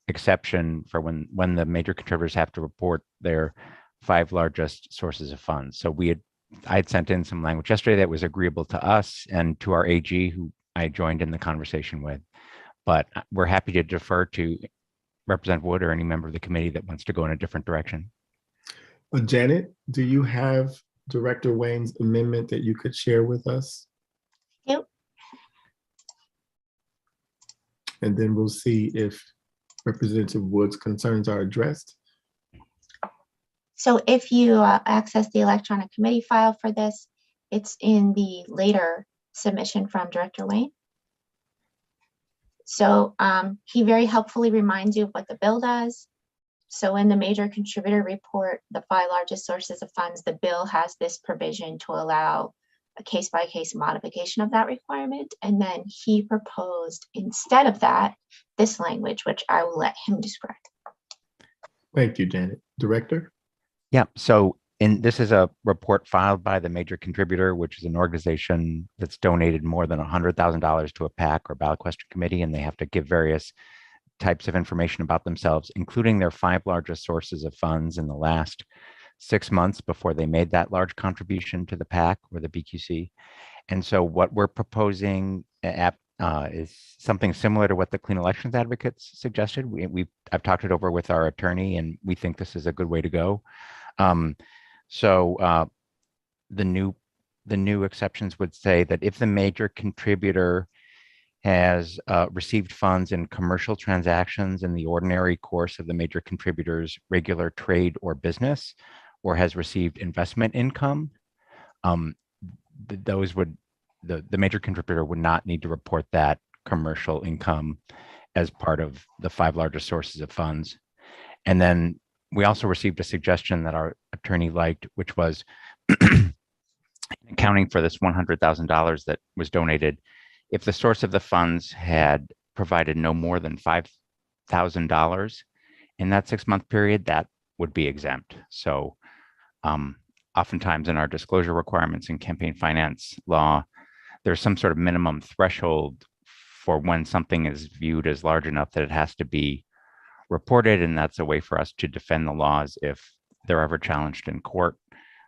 exception for when the major contributors have to report their 5 largest sources of funds. So I had sent in some language yesterday that was agreeable to us and to our AG, who I joined in the conversation with. But we're happy to defer to Representative Wood or any member of the committee that wants to go in a different direction. Janet, do you have Director Wayne's amendment that you could share with us? Yep. And then we'll see if Representative Wood's concerns are addressed. So if you access the electronic committee file for this, it's in the later submission from Director Wayne. So he very helpfully reminds you of what the bill does. So in the major contributor report, the 5 largest sources of funds, the bill has this provision to allow a case-by-case modification of that requirement. And then he proposed, instead of that, this language, which I will let him describe. Thank you, Janet. Director? Yeah, so this is a report filed by the major contributor, which is an organization that's donated more than $100,000 to a PAC or ballot question committee, and they have to give various types of information about themselves, including their 5 largest sources of funds in the last 6 months before they made that large contribution to the PAC or the BQC. And so what we're proposing is something similar to what the Clean Elections Advocates suggested. I've talked it over with our attorney, and we think this is a good way to go. The new exceptions would say that if the major contributor has received funds in commercial transactions in the ordinary course of the major contributor's regular trade or business, or has received investment income, the major contributor would not need to report that commercial income as part of the 5 largest sources of funds. And then we also received a suggestion that our attorney liked, which was accounting for this $100,000 that was donated. If the source of the funds had provided no more than $5,000 in that 6-month period, that would be exempt. So oftentimes in our disclosure requirements in campaign finance law, there's some sort of minimum threshold for when something is viewed as large enough that it has to be reported, and that's a way for us to defend the laws if they're ever challenged in court.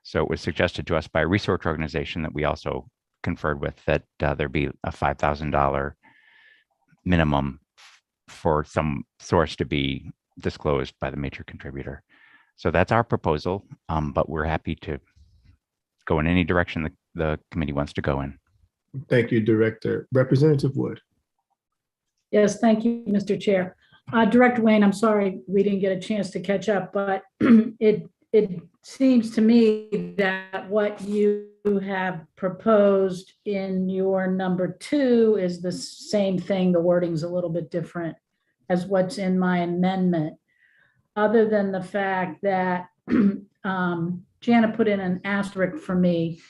So it was suggested to us by a research organization that we also conferred with that there be a $5,000 minimum for some source to be disclosed by the major contributor. So that's our proposal, but we're happy to go in any direction the committee wants to go in. Thank you, Director. Representative Wood. Yes, thank you, Mr. Chair. Director Wayne, I'm sorry we didn't get a chance to catch up, but it seems to me that what you have proposed in your number 2 is the same thing. The wording's a little bit different as what's in my amendment, other than the fact that Jana put in an asterisk for me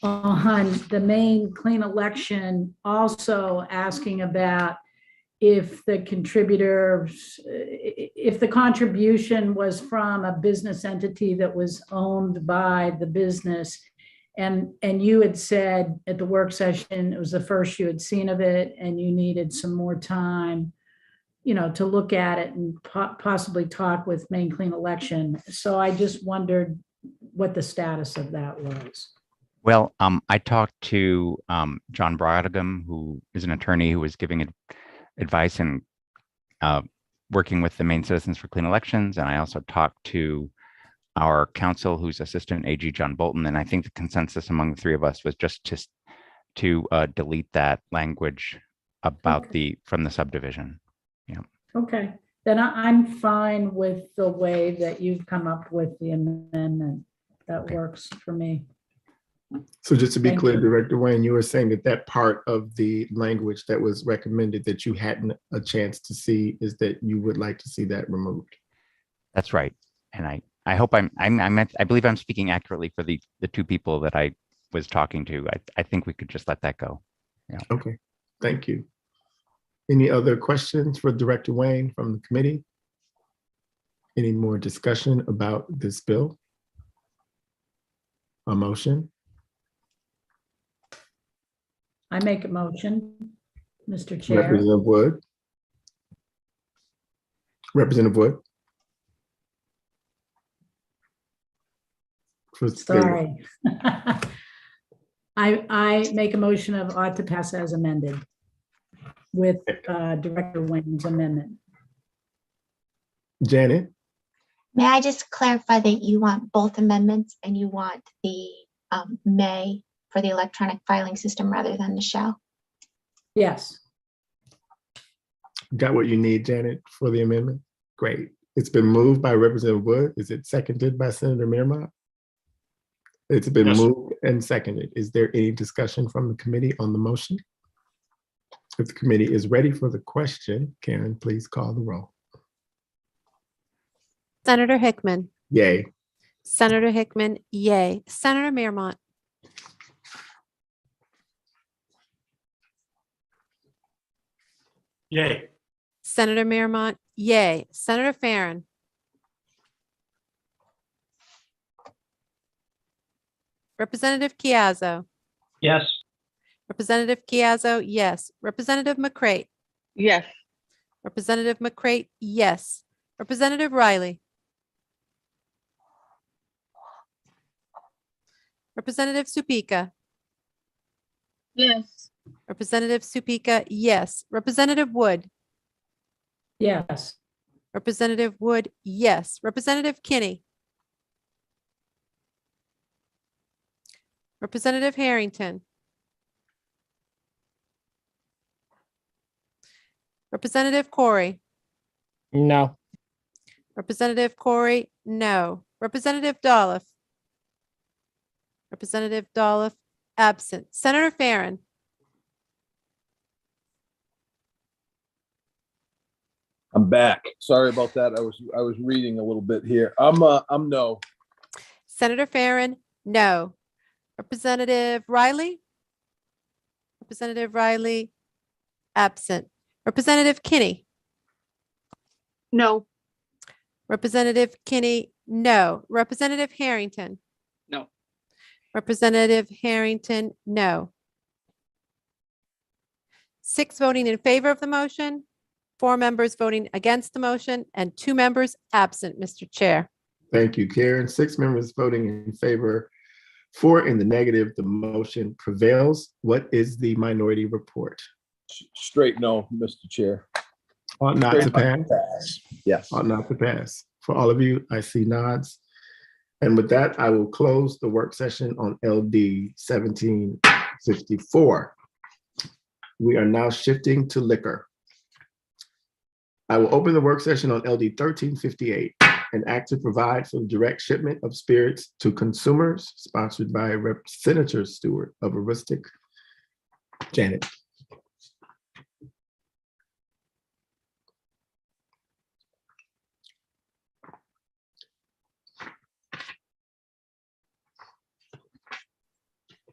on the main clean election, also asking about if the contribution was from a business entity that was owned by the business. And you had said at the work session, it was the first you had seen of it, and you needed some more time, to look at it and possibly talk with Maine Clean Election. So I just wondered what the status of that was. Well, I talked to John Brodegum, who is an attorney who was giving advice and working with the Maine Citizens for Clean Elections. And I also talked to our counsel, who's Assistant AG John Bolton. And I think the consensus among the 3 of us was just to delete that language about from the subdivision. Yeah. Okay. Then I'm fine with the way that you've come up with the amendment. That works for me. So just to be Thank clear, you. Director Wayne, you were saying that part of the language that was recommended that you hadn't a chance to see is that you would like to see that removed. That's right. And I hope I believe I'm speaking accurately for the 2 people that I was talking to. I think we could just let that go. Yeah. Okay, thank you. Any other questions for Director Wayne from the committee? Any more discussion about this bill? A motion? I make a motion, Mr. Chair. Representative Wood. Representative Wood. Sorry. I make a motion of ought to pass as amended with Director Wayne's amendment. Janet? May I just clarify that you want both amendments and you want the may for the electronic filing system rather than the shall? Yes. Got what you need, Janet, for the amendment? Great. It's been moved by Representative Wood. Is it seconded by Senator Mearmont? It's been moved and seconded. Is there any discussion from the committee on the motion? If the committee is ready for the question, Karen, please call the roll. Senator Hickman. Yay. Senator Hickman, yay. Senator Mearmont. Yay. Senator Mearmont, yay. Senator Farren. Representative Chiazzo. Yes. Representative Chiazzo, yes. Representative McCrate. Yes. Representative McCrate, yes. Representative Riley. Representative Supika. Yes. Representative Supika, yes. Representative Wood. Yes. Representative Wood, yes. Representative Kinney. Representative Harrington. Representative Corey. No. Representative Corey, no. Representative Dolph. Representative Dolph, absent. Senator Farren. I'm back. Sorry about that. I was reading a little bit here. I'm no. Senator Farren, no. Representative Riley? Representative Riley, absent. Representative Kinney? No. Representative Kinney, no. Representative Harrington? No. Representative Harrington, no. 6 voting in favor of the motion, 4 members voting against the motion, and 2 members absent, Mr. Chair. Thank you, Karen. 6 members voting in favor, 4 in the negative. The motion prevails. What is the minority report? Straight no, Mr. Chair. Ought not to pass? Yes. Ought not to pass. For all of you, I see nods. And with that, I will close the work session on LD 1754. We are now shifting to liquor. I will open the work session on LD 1358, an act to provide for the direct shipment of spirits to consumers, sponsored by Senator Stewart of Aroostook. Janet.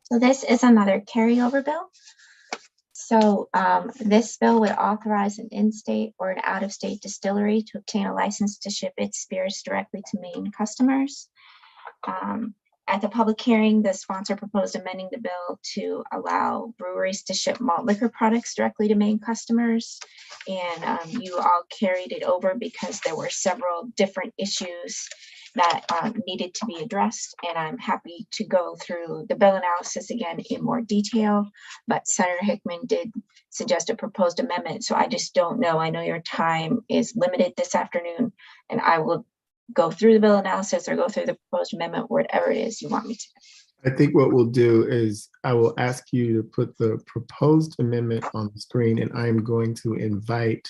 So this is another carryover bill. So this bill would authorize an in-state or an out-of-state distillery to obtain a license to ship its spirits directly to Maine customers. At the public hearing, the sponsor proposed amending the bill to allow breweries to ship malt liquor products directly to Maine customers. And you all carried it over because there were several different issues that needed to be addressed. And I'm happy to go through the bill analysis again in more detail, but Senator Hickman did suggest a proposed amendment. So I just don't know. I know your time is limited this afternoon, and I will go through the bill analysis or go through the proposed amendment, whatever it is you want me to. I think what we'll do is I will ask you to put the proposed amendment on the screen, and I'm going to invite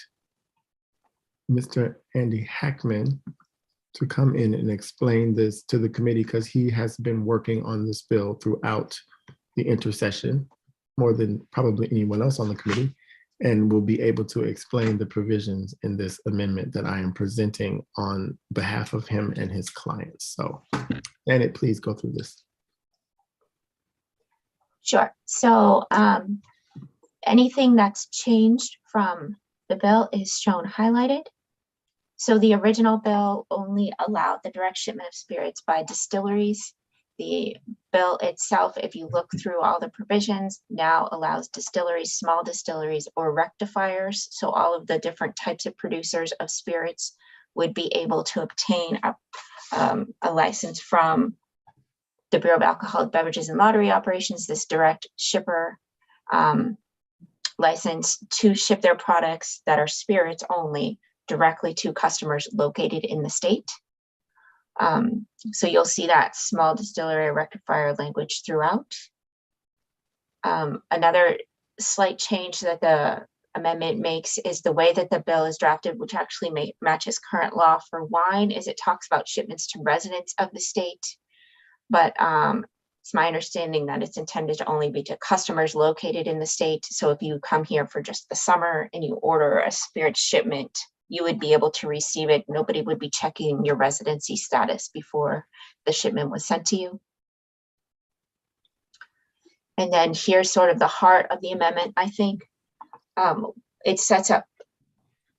Mr. Andy Hackman to come in and explain this to the committee, because he has been working on this bill throughout the intersession, more than probably anyone else on the committee, and will be able to explain the provisions in this amendment that I am presenting on behalf of him and his clients. So, Janet, please go through this. Sure. So anything that's changed from the bill is shown highlighted. So the original bill only allowed the direct shipment of spirits by distilleries. The bill itself, if you look through all the provisions, now allows distilleries, small distilleries, or rectifiers. So all of the different types of producers of spirits would be able to obtain a license from the Bureau of Alcoholic Beverages and Lottery Operations, this direct shipper license to ship their products that are spirits only directly to customers located in the state. So you'll see that small distillery rectifier language throughout. Another slight change that the amendment makes is the way that the bill is drafted, which actually matches current law for wine, is it talks about shipments to residents of the state. But it's my understanding that it's intended to only be to customers located in the state. So if you come here for just the summer and you order a spirit shipment, you would be able to receive it. Nobody would be checking your residency status before the shipment was sent to you. And then here's sort of the heart of the amendment, I think. It sets up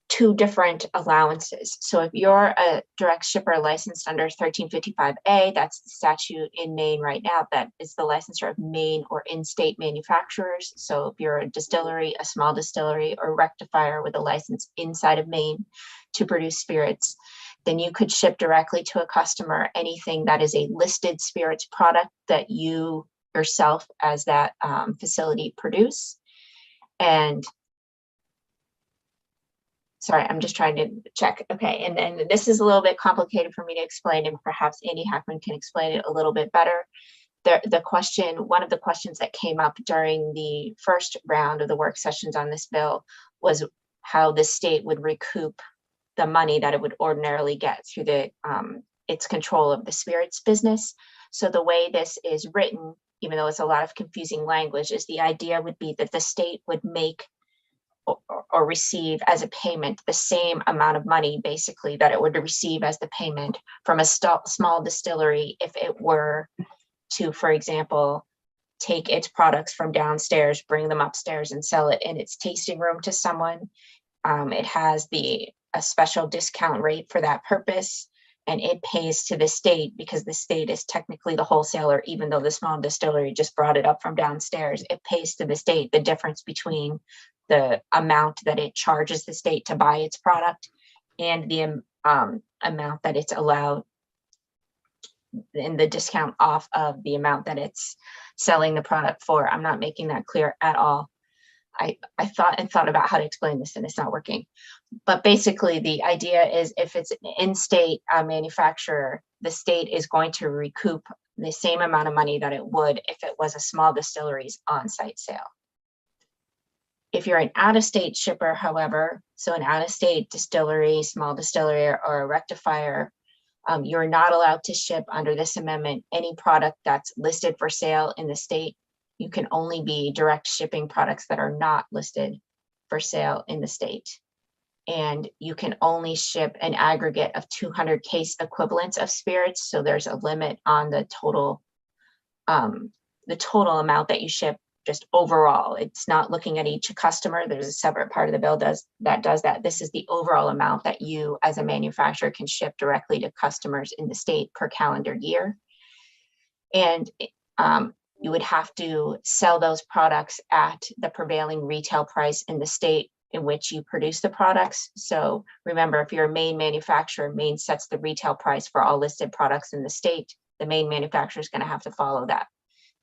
2 different allowances. So if you're a direct shipper licensed under 1355A, that's the statute in Maine right now that is the licensure of Maine or in-state manufacturers. So if you're a distillery, a small distillery, or rectifier with a license inside of Maine to produce spirits, then you could ship directly to a customer anything that is a listed spirits product that you yourself as that facility produce. And sorry, I'm just trying to check. Okay, and then this is a little bit complicated for me to explain, and perhaps Andy Hackman can explain it a little bit better. The question, one of the questions that came up during the first round of the work sessions on this bill was how the state would recoup the money that it would ordinarily get through the its control of the spirits business. So the way this is written, even though it's a lot of confusing language, is the idea would be that the state would make or receive as a payment the same amount of money basically that it would receive as the payment from a small distillery if it were to, for example, take its products from downstairs, bring them upstairs and sell it in its tasting room to someone. It has a special discount rate for that purpose, and it pays to the state because the state is technically the wholesaler, even though the small distillery just brought it up from downstairs. It pays to the state the difference between the amount that it charges the state to buy its product and the amount that it's allowed in the discount off of the amount that it's selling the product for. I'm not making that clear at all. I thought about how to explain this and it's not working. But basically the idea is if it's an in-state manufacturer, the state is going to recoup the same amount of money that it would if it was a small distillery's on-site sale. If you're an out-of-state shipper, however, so an out-of-state distillery, small distillery, or a rectifier, you're not allowed to ship under this amendment any product that's listed for sale in the state. You can only be direct shipping products that are not listed for sale in the state. And you can only ship an aggregate of 200 case equivalents of spirits. So there's a limit on the total amount that you ship just overall. It's not looking at each customer. There's a separate part of the bill that does that. This is the overall amount that you as a manufacturer can ship directly to customers in the state per calendar year. And you would have to sell those products at the prevailing retail price in the state in which you produce the products. So remember, if you're a Maine manufacturer, Maine sets the retail price for all listed products in the state. The Maine manufacturer is going to have to follow that.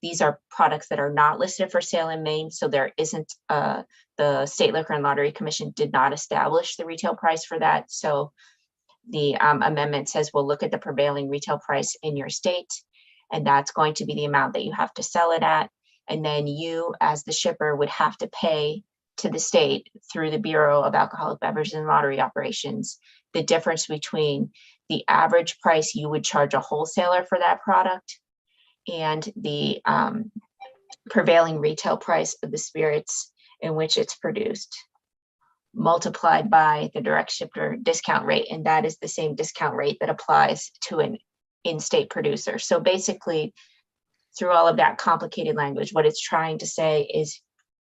These are products that are not listed for sale in Maine, so there isn't, the State Liquor and Lottery Commission did not establish the retail price for that. So the amendment says we'll look at the prevailing retail price in your state, and that's going to be the amount that you have to sell it at. And then you, as the shipper, would have to pay to the state through the Bureau of Alcoholic Beverages and Lottery Operations the difference between the average price you would charge a wholesaler for that product and the prevailing retail price of the spirits in which it's produced, multiplied by the direct shipper discount rate. And that is the same discount rate that applies to an in-state producer. So basically, through all of that complicated language, what it's trying to say is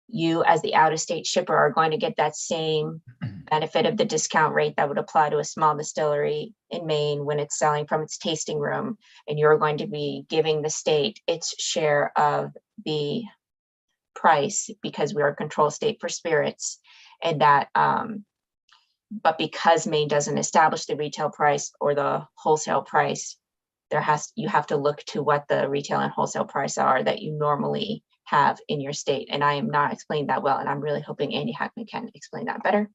you as the out-of-state shipper are going to get that same benefit of the discount rate that would apply to a small distillery in Maine when it's selling from its tasting room, and you're going to be giving the state its share of the price because we are a control state for spirits. And that but because Maine doesn't establish the retail price or the wholesale price, you have to look to what the retail and wholesale price are that you normally have in your state. And I am not explaining that well, and I'm really hoping Andy Hackman can explain that better.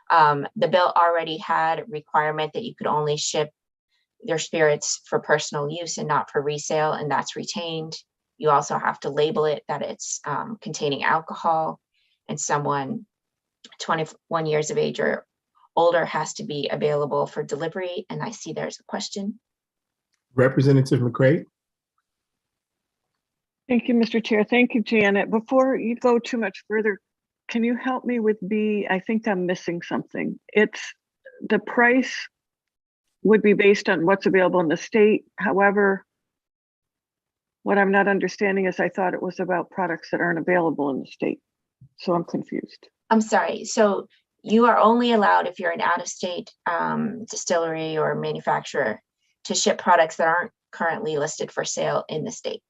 The bill already had a requirement that you could only ship their spirits for personal use and not for resale, and that's retained. You also have to label it that it's containing alcohol, and someone 21 years of age or older has to be available for delivery. And I see there's a question. Representative McCray. Thank you, Mr. Chair. Thank you, Janet. Before you go too much further, can you help me with B? I think I'm missing something. It's the price would be based on what's available in the state. However, what I'm not understanding is I thought it was about products that aren't available in the state. So I'm confused. I'm sorry. So you are only allowed, if you're an out-of-state distillery or manufacturer, to ship products that aren't currently listed for sale in the state.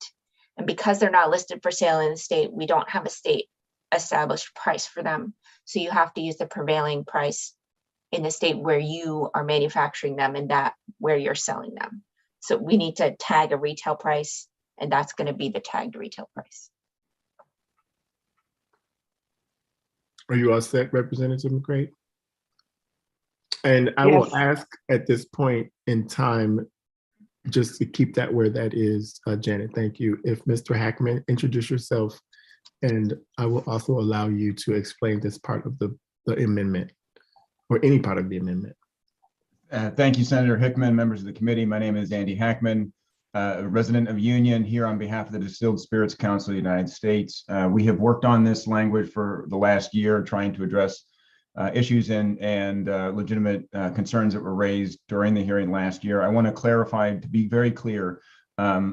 And because they're not listed for sale in the state, we don't have a state established price for them. So you have to use the prevailing price in the state where you are manufacturing them and that where you're selling them. So we need to tag a retail price, and that's going to be the tagged retail price. Are you all set, Representative McCray? And I will ask at this point in time, just to keep that where that is, Janet, thank you. If Mr. Hackman, introduce yourself, and I will also allow you to explain this part of the amendment or any part of the amendment. Thank you, Senator Hickman, members of the committee. My name is Andy Hackman, a resident of Union, here on behalf of the Distilled Spirits Council of the United States. We have worked on this language for the last year, trying to address issues and legitimate concerns that were raised during the hearing last year. I want to clarify, to be very clear,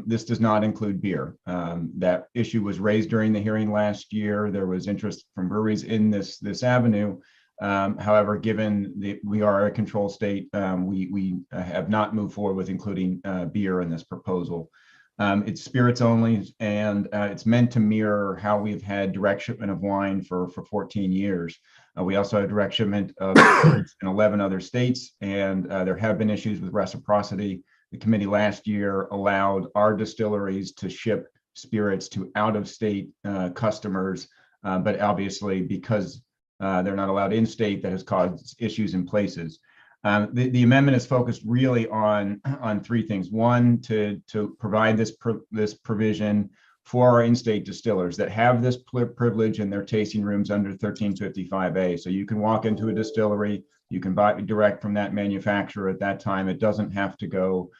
this does not include beer. That issue was raised during the hearing last year. There was interest from breweries in this avenue. However, given that we are a control state, we have not moved forward with including beer in this proposal. It's spirits only, and it's meant to mirror how we've had direct shipment of wine for 14 years. We also have direct shipment of spirits in 11 other states, and there have been issues with reciprocity. The committee last year allowed our distilleries to ship spirits to out-of-state customers, but obviously because they're not allowed in-state, that has caused issues in places. The amendment is focused really on three things. One, to provide this provision for our in-state distillers that have this privilege in their tasting rooms under 1355A. So you can walk into a distillery, you can buy direct from that manufacturer at that time. It doesn't have to go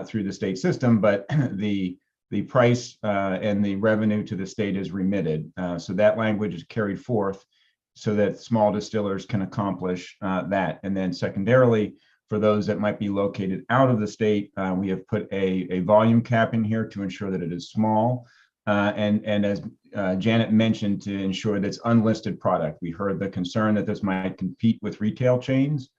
through the state system, but the price and the revenue to the state is remitted. So that language is carried forth so that small distillers can accomplish that. And then secondarily, for those that might be located out of the state, we have put a volume cap in here to ensure that it is small. And as Janet mentioned, to ensure that it's unlisted product. We heard the concern that this might compete with retail chains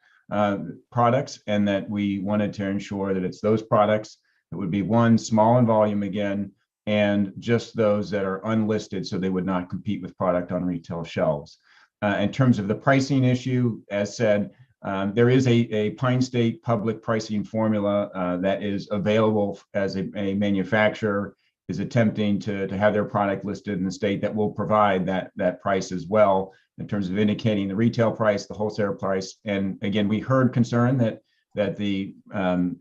products, and that we wanted to ensure that it's those products that would be, one, small in volume again, and just those that are unlisted so they would not compete with product on retail shelves. In terms of the pricing issue, as said, there is a Pine State public pricing formula that is available as a manufacturer is attempting to have their product listed in the state that will provide that price as well in terms of indicating the retail price, the wholesale price. And again, we heard concern that the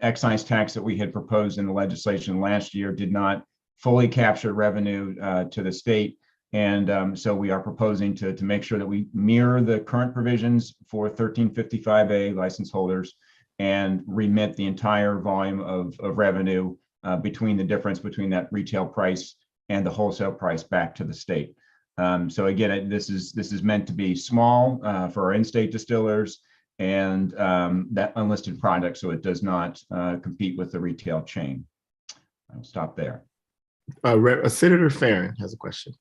excise tax that we had proposed in the legislation last year did not fully capture revenue to the state. And so we are proposing to make sure that we mirror the current provisions for 1355A license holders and remit the entire volume of revenue between the difference between that retail price and the wholesale price back to the state. So again, this is meant to be small for our in-state distillers and that unlisted product, so it does not compete with the retail chain. I'll stop there. Senator Farron has a question.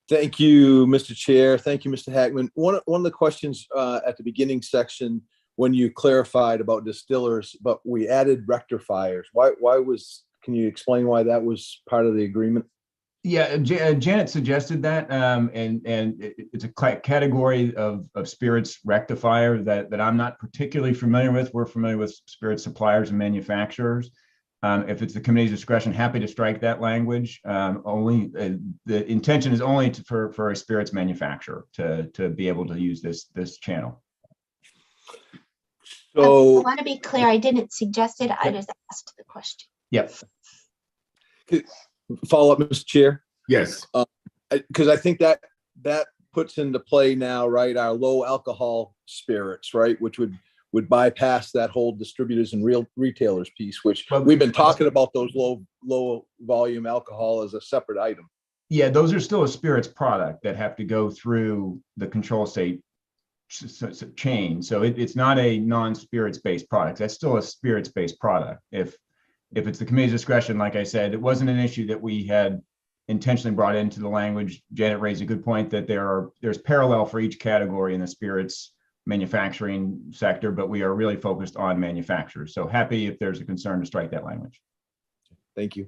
Thank you, Mr. Chair. Thank you, Mr. Hackman. One of the questions at the beginning section, when you clarified about distillers, but we added rectifiers. Can you explain why that was part of the agreement? Yeah, Janet suggested that, and it's a category of spirits rectifier that I'm not particularly familiar with. We're familiar with spirit suppliers and manufacturers. If it's the committee's discretion, happy to strike that language. Only the intention is only for a spirits manufacturer to be able to use this channel. So I want to be clear. I didn't suggest it. I just asked the question. Yep. Follow up, Mr. Chair. Yes. Because I think that puts into play now, right, our low alcohol spirits, right, which would bypass that whole distributors and real retailers piece, which we've been talking about those low volume alcohol as a separate item. Yeah, those are still a spirits product that have to go through the control state chain. So it's not a non-spirits based product. That's still a spirits based product. If it's the committee's discretion, like I said, it wasn't an issue that we had intentionally brought into the language. Janet raised a good point that there's parallel for each category in the spirits manufacturing sector, but we are really focused on manufacturers. So happy if there's a concern to strike that language. Thank you.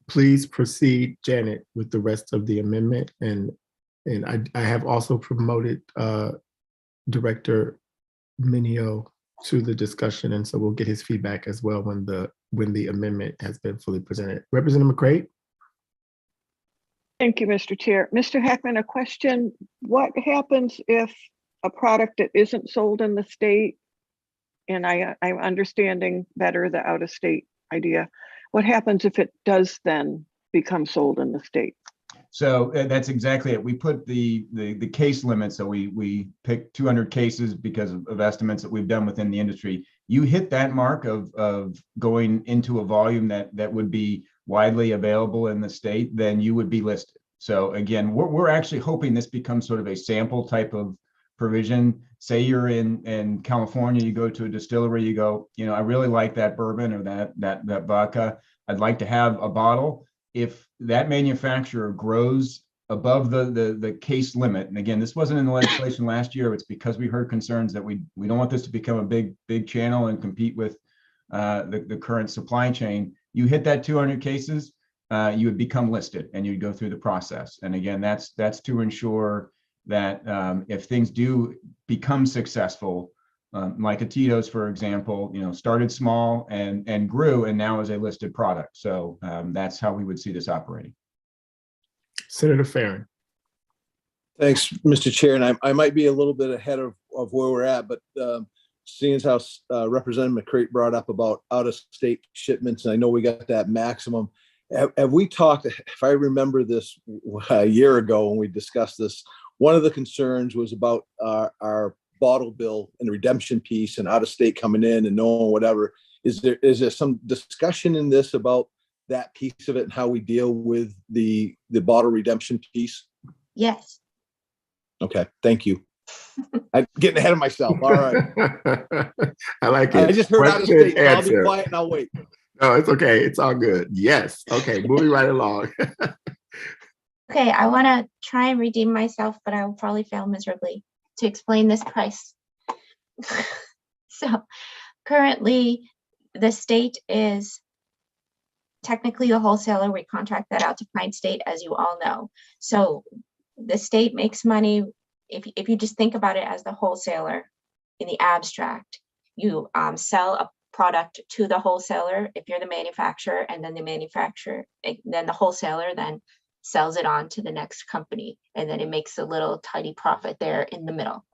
Please proceed, Janet, with the rest of the amendment. And I have also promoted Director Minio to the discussion, and so we'll get his feedback as well when the amendment has been fully presented. Representative McCray. Thank you, Mr. Chair. Mr. Hackman, a question. What happens if a product that isn't sold in the state, and I'm understanding better the out-of-state idea, what happens if it does then become sold in the state? So that's exactly it. We put the case limit. So we picked 200 cases because of estimates that we've done within the industry. You hit that mark of going into a volume that would be widely available in the state, then you would be listed. So again, we're actually hoping this becomes sort of a sample type of provision. Say you're in California, you go to a distillery, you go, you know, I really like that bourbon or that vodka. I'd like to have a bottle. If that manufacturer grows above the case limit, and again, this wasn't in the legislation last year, it's because we heard concerns that we don't want this to become a big channel and compete with the current supply chain. You hit that 200 cases, you would become listed and you'd go through the process. And again, that's to ensure that if things do become successful, like a Tito's, for example, you know, started small and grew and now is a listed product. So that's how we would see this operating. Senator Farron. Thanks, Mr. Chair. And I might be a little bit ahead of where we're at, but seeing as how Representative McCrate brought up about out-of-state shipments, and I know we got that maximum. Have we talked, if I remember this a year ago when we discussed this, one of the concerns was about our bottle bill and the redemption piece and out-of-state coming in and knowing whatever. Is there some discussion in this about that piece of it and how we deal with the bottle redemption piece? Yes. Okay, thank you. I'm getting ahead of myself. All right. I like it. I just heard out of Question, state, so I'll be answer. quiet and I'll wait. No, it's okay. It's all good. Yes. Okay, moving right along. Okay, I want to try and redeem myself, but I will probably fail miserably to explain this price. So currently, the state is technically the wholesaler. We contract that out to Pine State, as you all know. So the state makes money. If you just think about it as the wholesaler in the abstract, you sell a product to the wholesaler if you're the manufacturer, and then the wholesaler then sells it on to the next company, and then it makes a little tiny profit there in the middle.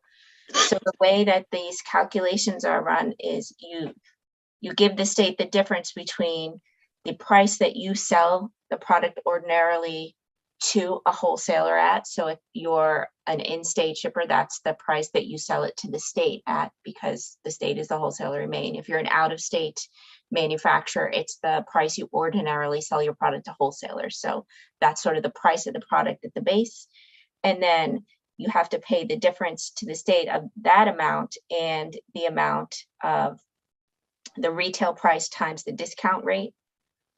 So the way that these calculations are run is you give the state the difference between the price that you sell the product ordinarily to a wholesaler at. So if you're an in-state shipper, that's the price that you sell it to the state at, because the state is the wholesaler in Maine. If you're an out-of-state manufacturer, it's the price you ordinarily sell your product to wholesalers. So that's sort of the price of the product at the base. And then you have to pay the difference to the state of that amount and the amount of the retail price times the discount rate,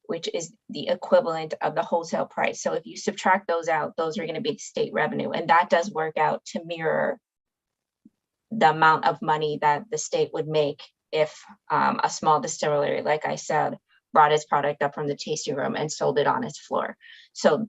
which is the equivalent of the wholesale price. So if you subtract those out, those are going to be the state revenue. And that does work out to mirror the amount of money that the state would make if a small distillery, like I said, brought its product up from the tasting room and sold it on its floor. So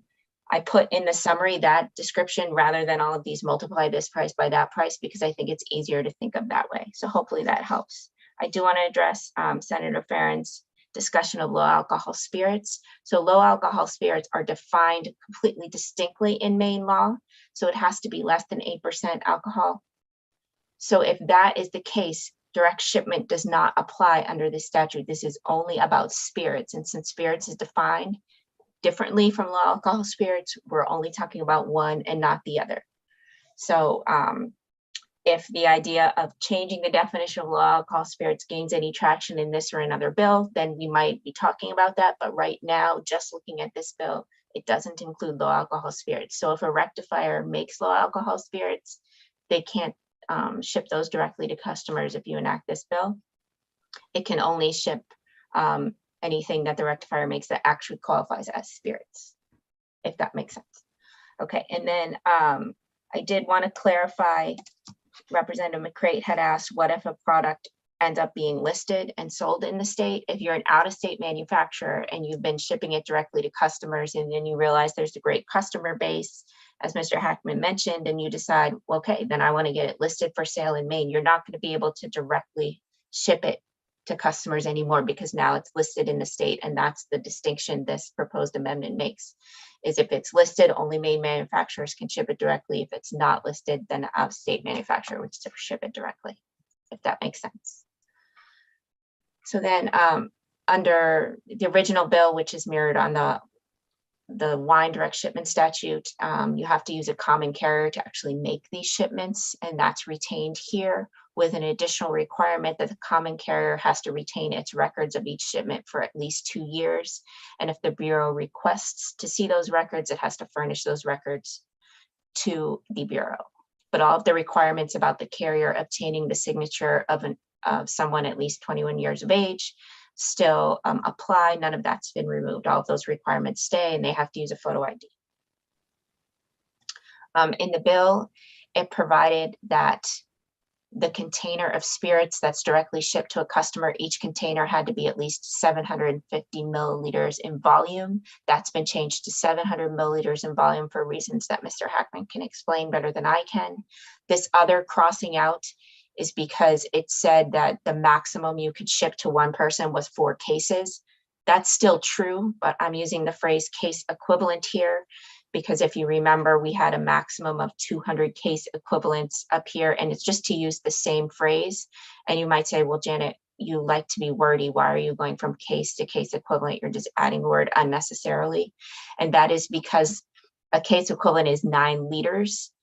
I put in the summary that description rather than all of these multiply this price by that price, because I think it's easier to think of that way. So hopefully that helps. I do want to address Senator Farron's discussion of low alcohol spirits. So low alcohol spirits are defined completely distinctly in Maine law. So it has to be less than 8% alcohol. So if that is the case, direct shipment does not apply under this statute. This is only about spirits. And since spirits is defined differently from low alcohol spirits, we're only talking about one and not the other. So if the idea of changing the definition of low alcohol spirits gains any traction in this or another bill, then we might be talking about that. But right now, just looking at this bill, it doesn't include low alcohol spirits. So if a rectifier makes low alcohol spirits, they can't ship those directly to customers if you enact this bill. It can only ship anything that the rectifier makes that actually qualifies as spirits, if that makes sense. Okay, and then I did want to clarify, Representative McCrate had asked, what if a product ends up being listed and sold in the state? If you're an out-of-state manufacturer and you've been shipping it directly to customers, and then you realize there's a great customer base, as Mr. Hackman mentioned, and you decide, well, okay, then I want to get it listed for sale in Maine, you're not going to be able to directly ship it to customers anymore, because now it's listed in the state. And that's the distinction this proposed amendment makes, is if it's listed, only Maine manufacturers can ship it directly. If it's not listed, then an out-of-state manufacturer would ship it directly, if that makes sense. So then under the original bill, which is mirrored on the wine direct shipment statute, you have to use a common carrier to actually make these shipments, and that's retained here. with an additional requirement that the common carrier has to retain its records of each shipment for at least 2 years. And if the Bureau requests to see those records, it has to furnish those records to the Bureau. But all of the requirements about the carrier obtaining the signature of someone at least 21 years of age still apply. None of that's been removed. All of those requirements stay, and they have to use a photo ID. In the bill, it provided that the container of spirits that's directly shipped to a customer, each container had to be at least 750 milliliters in volume. That's been changed to 700 milliliters in volume for reasons that Mr. Hackman can explain better than I can. This other crossing out is because it said that the maximum you could ship to one person was 4 cases. That's still true, but I'm using the phrase case equivalent here, because if you remember, we had a maximum of 200 case equivalents up here, and it's just to use the same phrase. And you might say, well, Janet, you like to be wordy. Why are you going from case to case equivalent? You're just adding a word unnecessarily. And that is because a case equivalent is 9 liters,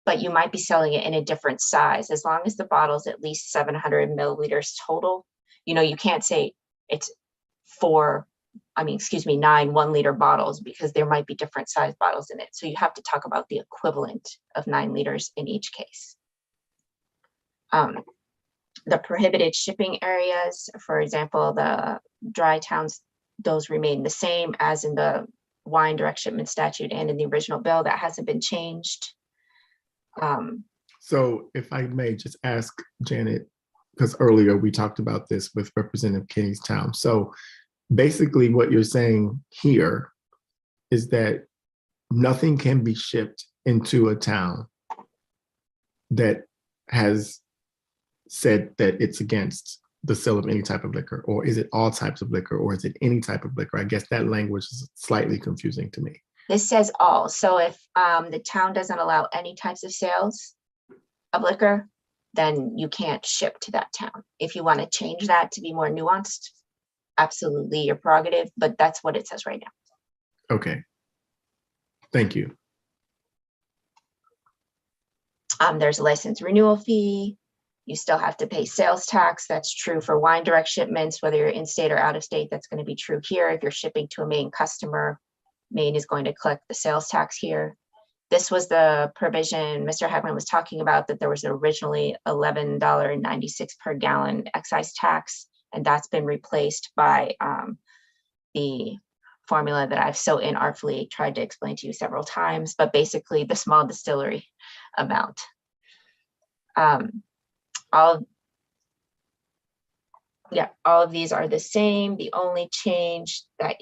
but you might be selling it in a different size. As long as the bottle is at least 700 milliliters total, you can't say it's 9 1-liter bottles, because there might be different size bottles in it. So you have to talk about the equivalent of 9 liters in each case. The prohibited shipping areas, for example, the dry towns, those remain the same as in the wine direct shipment statute and in the original bill. That hasn't been changed. So if I may just ask Janet, because earlier we talked about this with Representative Kingstown. So basically what you're saying here is that nothing can be shipped into a town that has said that it's against the sale of any type of liquor, or is it all types of liquor, or is it any type of liquor? I guess that language is slightly confusing to me. This says all. So if the town doesn't allow any types of sales of liquor, then you can't ship to that town. If you want to change that to be more nuanced, absolutely your prerogative, but that's what it says right now. Okay. Thank you. There's a license renewal fee. You still have to pay sales tax. That's true for wine direct shipments, whether you're in state or out of state. That's going to be true here. If you're shipping to a Maine customer, Maine is going to collect the sales tax here. This was the provision Mr. Hackman was talking about, that there was originally $11.96 per gallon excise tax, and that's been replaced by the formula that I've so inartfully tried to explain to you several times, but basically the small distillery amount. All of these are the same. The only change that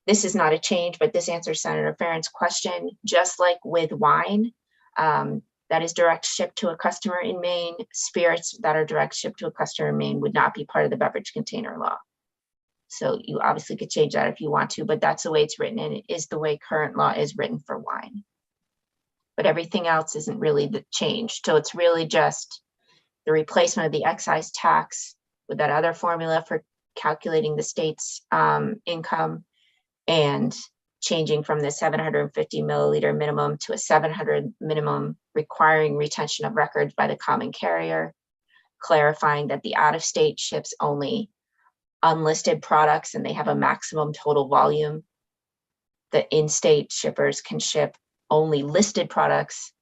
this is not a change, but this answers Senator Farron's question. Just like with wine, that is direct shipped to a customer in Maine, spirits that are direct shipped to a customer in Maine would not be part of the beverage container law. So you obviously could change that if you want to, but that's the way it's written, and it is the way current law is written for wine. But everything else isn't really the change. So it's really just the replacement of the excise tax with that other formula for calculating the state's income, and changing from the 750 milliliter minimum to a 700 minimum, requiring retention of records by the common carrier, clarifying that the out-of-state ships only unlisted products and they have a maximum total volume. The in-state shippers can ship only listed products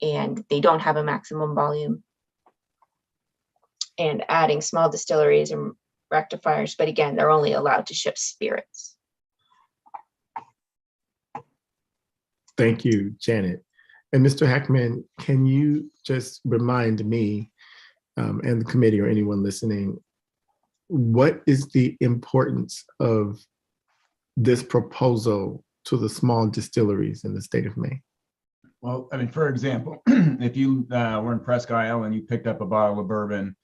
and they don't have a maximum volume. And adding small distilleries and rectifiers, but again, they're only allowed to ship spirits. Thank you, Janet. And Mr. Hackman, can you just remind me and the committee or anyone listening, what is the importance of this proposal to the small distilleries in the state of Maine? Well, I mean, for example, if you were in Presque Isle and you picked up a bottle of bourbon,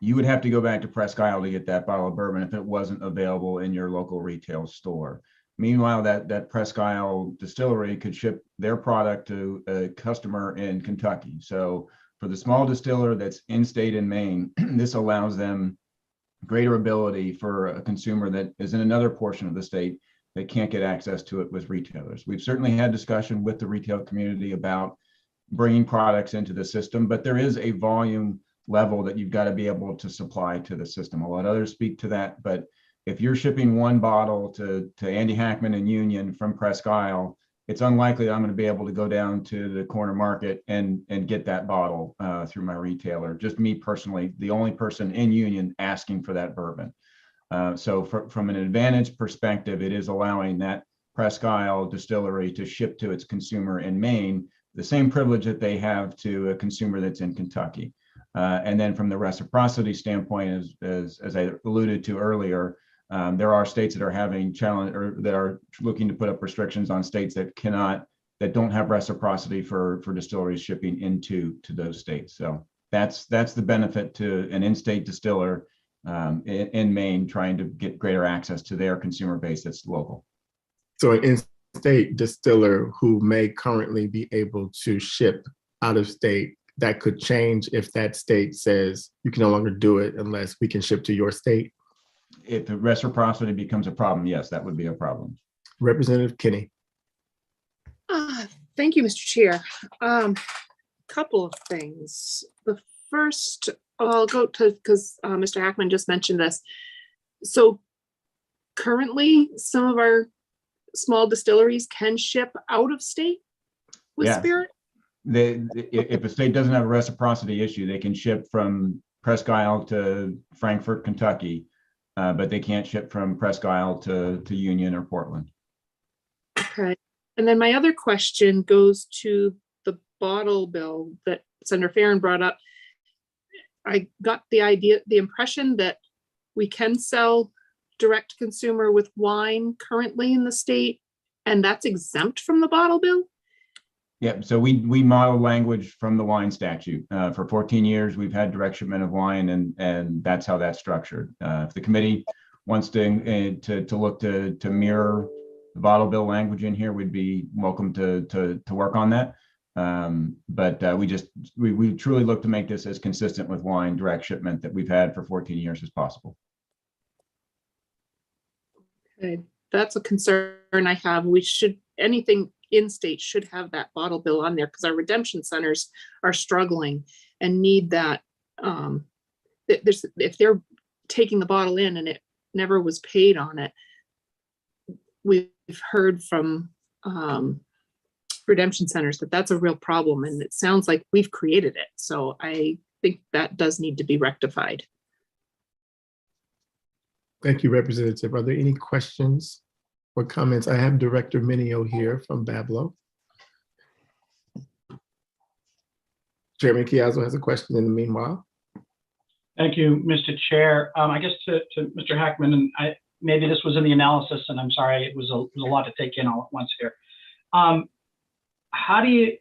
you would have to go back to Presque Isle to get that bottle of bourbon if it wasn't available in your local retail store. Meanwhile, that Presque Isle distillery could ship their product to a customer in Kentucky. So for the small distiller that's in state in Maine, this allows them greater ability for a consumer that is in another portion of the state that can't get access to it with retailers. We've certainly had discussion with the retail community about bringing products into the system, but there is a volume level that you've got to be able to supply to the system. I'll let others speak to that, but if you're shipping one bottle to Andy Hackman and Union from Presque Isle, it's unlikely I'm going to be able to go down to the corner market and get that bottle through my retailer. Just me personally, the only person in Union asking for that bourbon. So from an advantage perspective, it is allowing that Presque Isle distillery to ship to its consumer in Maine the same privilege that they have to a consumer that's in Kentucky. And then from the reciprocity standpoint, as I alluded to earlier, there are states that are having challenge or that are looking to put up restrictions on states that don't have reciprocity for distilleries shipping into those states. So that's the benefit to an in-state distiller in Maine trying to get greater access to their consumer base that's local. So an in-state distiller who may currently be able to ship out of state, that could change if that state says you can no longer do it unless we can ship to your state? If the reciprocity becomes a problem, yes, that would be a problem. Representative Kinney. Thank you, Mr. Chair. Couple of things. The first, I'll go to, because Mr. Hackman just mentioned this. So currently, some of our small distilleries can ship out of state with spirit? If a state doesn't have a reciprocity issue, they can ship from Presque Isle to Frankfort, Kentucky, but they can't ship from Presque Isle to Union or Portland. Okay. And then my other question goes to the bottle bill that Senator Farron brought up. I got the impression that we can sell direct to consumer with wine currently in the state, and that's exempt from the bottle bill? Yeah, so we model language from the wine statute. For 14 years, we've had direct shipment of wine, and that's how that's structured. If the committee wants to look to mirror the bottle bill language in here, we'd be welcome to work on that. But we truly look to make this as consistent with wine direct shipment that we've had for 14 years as possible. Okay, that's a concern I have. Anything in-state should have that bottle bill on there because our redemption centers are struggling and need that. If they're taking the bottle in and it never was paid on it, we've heard from redemption centers that that's a real problem, and it sounds like we've created it. So I think that does need to be rectified. Thank you, Representative. Are there any questions or comments? I have Director Minio here from Bablo. Chairman Chiazzo has a question in the meanwhile. Thank you, Mr. Chair. I guess to Mr. Hackman, and maybe this was in the analysis, and I'm sorry, it was a lot to take in all at once here. How do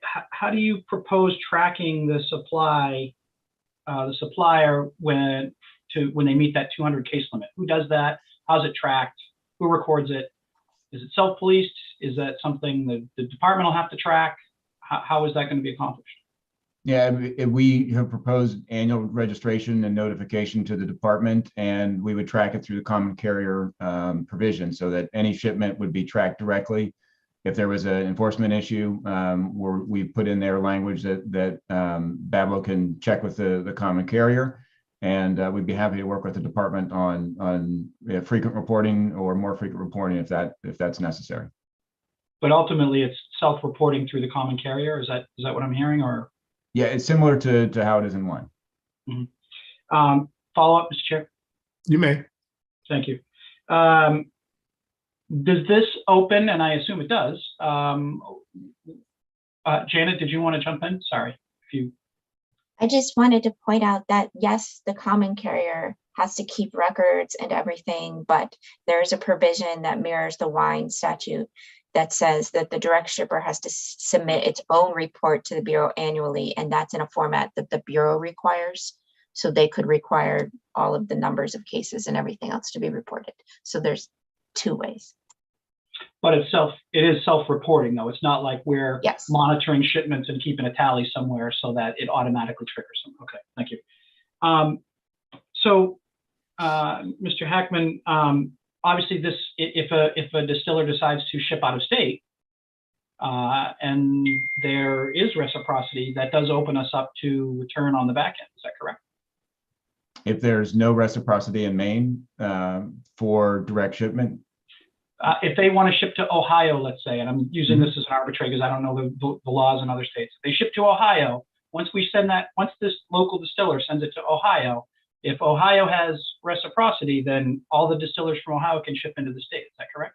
you propose tracking the supplier when they meet that 200 case limit? Who does that? How's it tracked? Who records it? Is it self-policed? Is that something the department will have to track? How is that going to be accomplished? Yeah, we have proposed annual registration and notification to the department, and we would track it through the common carrier provision so that any shipment would be tracked directly. If there was an enforcement issue, we put in their language that Bablo can check with the common carrier. And we'd be happy to work with the department on frequent reporting or more frequent reporting if that's necessary. But ultimately, it's self-reporting through the common carrier. Is that what I'm hearing? Or yeah, it's similar to how it is in wine. Mm-hmm. Follow up, Mr. Chair. You may. Thank you. Does this open? And I assume it does. Janet, did you want to jump in? Sorry, if you. I just wanted to point out that, yes, the common carrier has to keep records and everything, but there's a provision that mirrors the wine statute that says that the direct shipper has to submit its own report to the Bureau annually, and that's in a format that the Bureau requires. So they could require all of the numbers of cases and everything else to be reported. So there's two ways. But it is self-reporting, though. It's not like we're monitoring shipments and keeping a tally somewhere so that it automatically triggers them. Okay, thank you. Mr. Hackman, obviously, if a distiller decides to ship out of state, and there is reciprocity, that does open us up to return on the back end. Is that correct? if there's no reciprocity in Maine for direct shipment? If they want to ship to Ohio, let's say, and I'm using this as an arbitrary because I don't know the laws in other states. If they ship to Ohio, once this local distiller sends it to Ohio, if Ohio has reciprocity, then all the distillers from Ohio can ship into the state. Is that correct?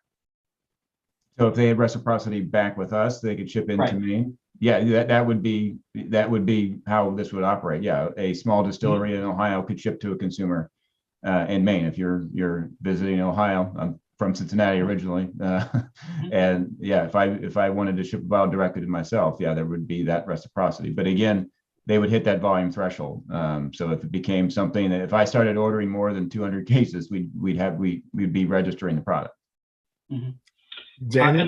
So if they had reciprocity back with us, they could ship into Right. Maine. Yeah, that would be how this would operate. Yeah, a small distillery in Ohio could ship to a consumer in Maine. If you're visiting Ohio, I'm from Cincinnati originally, and yeah, if I wanted to ship a bottle directly to myself, yeah, there would be that reciprocity. But again, they would hit that volume threshold. So if it became something that if I started ordering more than 200 cases, we'd be registering the product. Janet,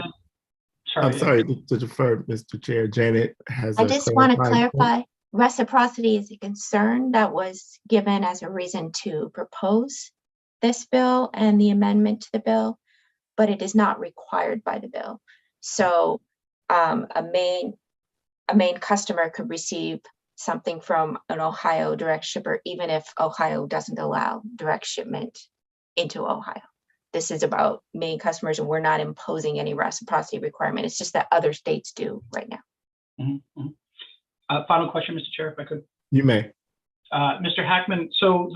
sorry, I'm sorry to defer, Mr. Chair. Janet has. I just want to clarify, reciprocity is a concern that was given as a reason to propose this bill and the amendment to the bill, but it is not required by the bill. So a Maine customer could receive something from an Ohio direct shipper, even if Ohio doesn't allow direct shipment into Ohio. This is about Maine customers, and we're not imposing any reciprocity requirement. It's just that other states do right now. Final question, Mr. Chair, if I could. You may. Mr. Hackman, so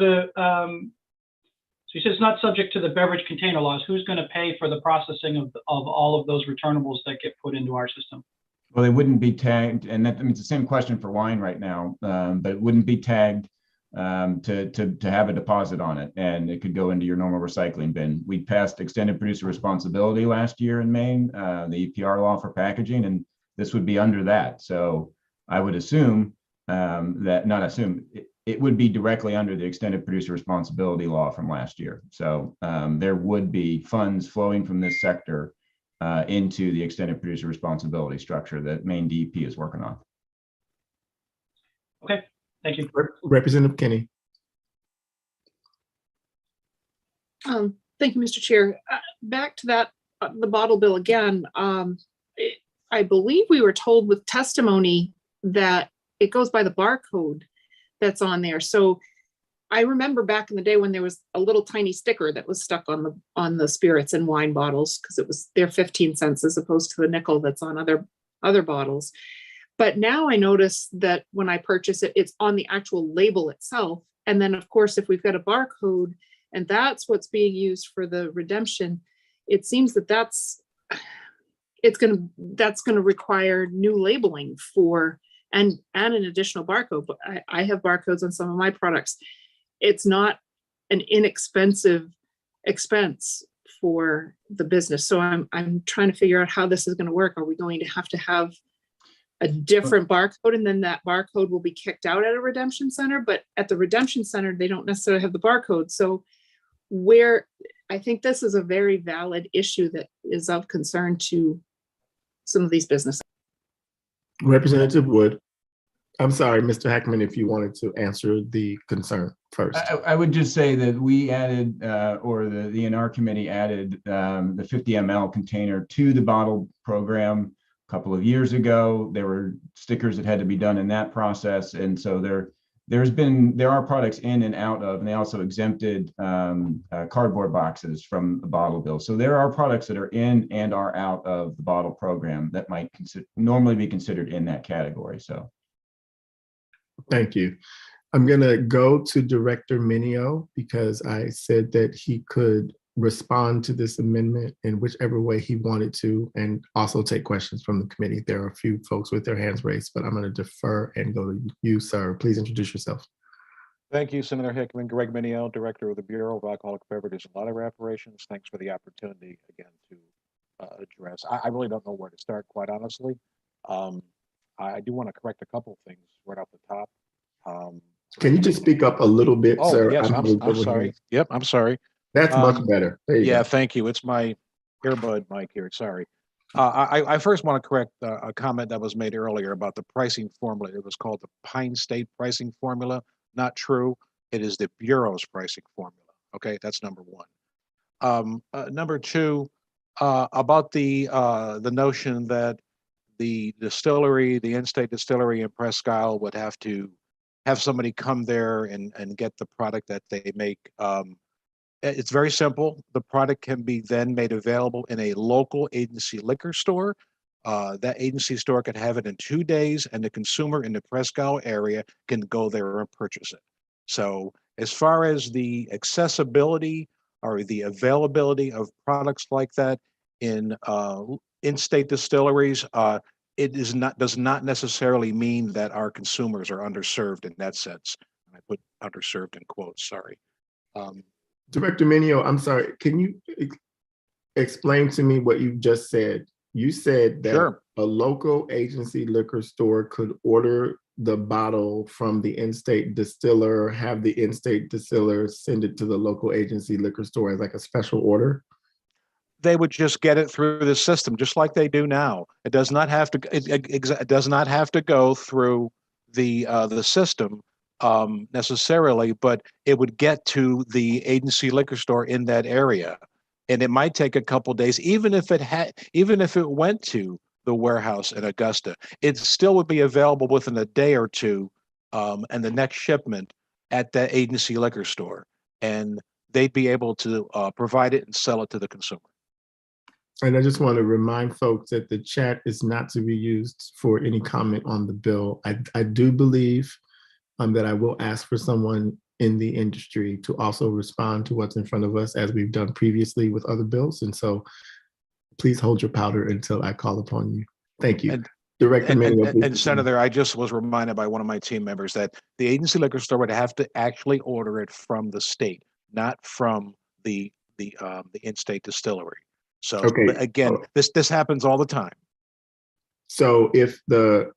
he says it's not subject to the beverage container laws. Who's going to pay for the processing of all of those returnables that get put into our system? Well, they wouldn't be tagged, and that, I mean, it's the same question for wine right now, but it wouldn't be tagged to have a deposit on it, and it could go into your normal recycling bin. We passed extended producer responsibility last year in Maine, the EPR law for packaging, and this would be under that. So I would assume it would be directly under the extended producer responsibility law from last year. So there would be funds flowing from this sector into the extended producer responsibility structure that Maine DEP is working on. Okay, thank you. Representative Kinney. Thank you, Mr. Chair. Back to that, the bottle bill again. I believe we were told with testimony that it goes by the barcode that's on there. So I remember back in the day when there was a little tiny sticker that was stuck on the spirits and wine bottles because they're 15 cents as opposed to the nickel that's on other bottles. But now I notice that when I purchase it, it's on the actual label itself. And then of course, if we've got a barcode and that's what's being used for the redemption, it seems that that's going to require new labeling for and an additional barcode. But I have barcodes on some of my products. It's not an inexpensive expense for the business. So I'm trying to figure out how this is going to work. Are we going to have a different barcode, and then that barcode will be kicked out at a redemption center? But at the redemption center, they don't necessarily have the barcode. So I think this is a very valid issue that is of concern to some of these businesses. Representative Wood. I'm sorry, Mr. Hackman, if you wanted to answer the concern first. I would just say that we added, or the ENR committee added the 50 ml container to the bottle program a couple of years ago. There were stickers that had to be done in that process. And so there are products in and out of, and they also exempted cardboard boxes from the bottle bill. So there are products that are in and are out of the bottle program that might normally be considered in that category. So. Thank you. I'm going to go to Director Minio because I said that he could respond to this amendment in whichever way he wanted to, and also take questions from the committee. There are a few folks with their hands raised, but I'm going to defer and go to you, sir. Please introduce yourself. Thank you, Senator Hickman. Greg Minio, Director of the Bureau of Alcoholic Beverages and Lottery Operations. Thanks for the opportunity again to address. I really don't know where to start, quite honestly. I do want to correct a couple of things right off the top. Can you just speak up a little bit, sir? Yes, I'm sorry. Yep, I'm sorry. That's much better. There you go. Thank you. It's my earbud mic here. Sorry. I first want to correct a comment that was made earlier about the pricing formula. It was called the Pine State pricing formula. Not true. It is the Bureau's pricing formula. Okay, that's number one. Number two, about the notion that the distillery, the in-state distillery in Presque Isle would have to have somebody come there and get the product that they make. It's very simple. The product can be then made available in a local agency liquor store. That agency store could have it in 2 days, and the consumer in the Presco area can go there and purchase it. So as far as the accessibility or the availability of products like that in in-state distilleries, it does not necessarily mean that our consumers are underserved in that sense. I put underserved in quotes, sorry. Director Minio, I'm sorry, can you explain to me what you just said? You said that a local agency liquor store could order the bottle from the in-state distiller, have the in-state distiller send it to the local agency liquor store as like a special order? They would just get it through the system, just like they do now. It does not have to. It does not have to go through the system necessarily, but it would get to the agency liquor store in that area, and it might take a couple days. Even if it went to the warehouse in Augusta, it still would be available within a day or two, and the next shipment at that agency liquor store, and they'd be able to provide it and sell it to the consumer. And I just want to remind folks that the chat is not to be used for any comment on the bill. I do believe that I will ask for someone in the industry to also respond to what's in front of us, as we've done previously with other bills. And so please hold your powder until I call upon you. Thank you. Director and Senator, I just was reminded by one of my team members that the agency liquor store would have to actually order it from the state, not from the in-state distillery. So but again, this happens all the time. So if the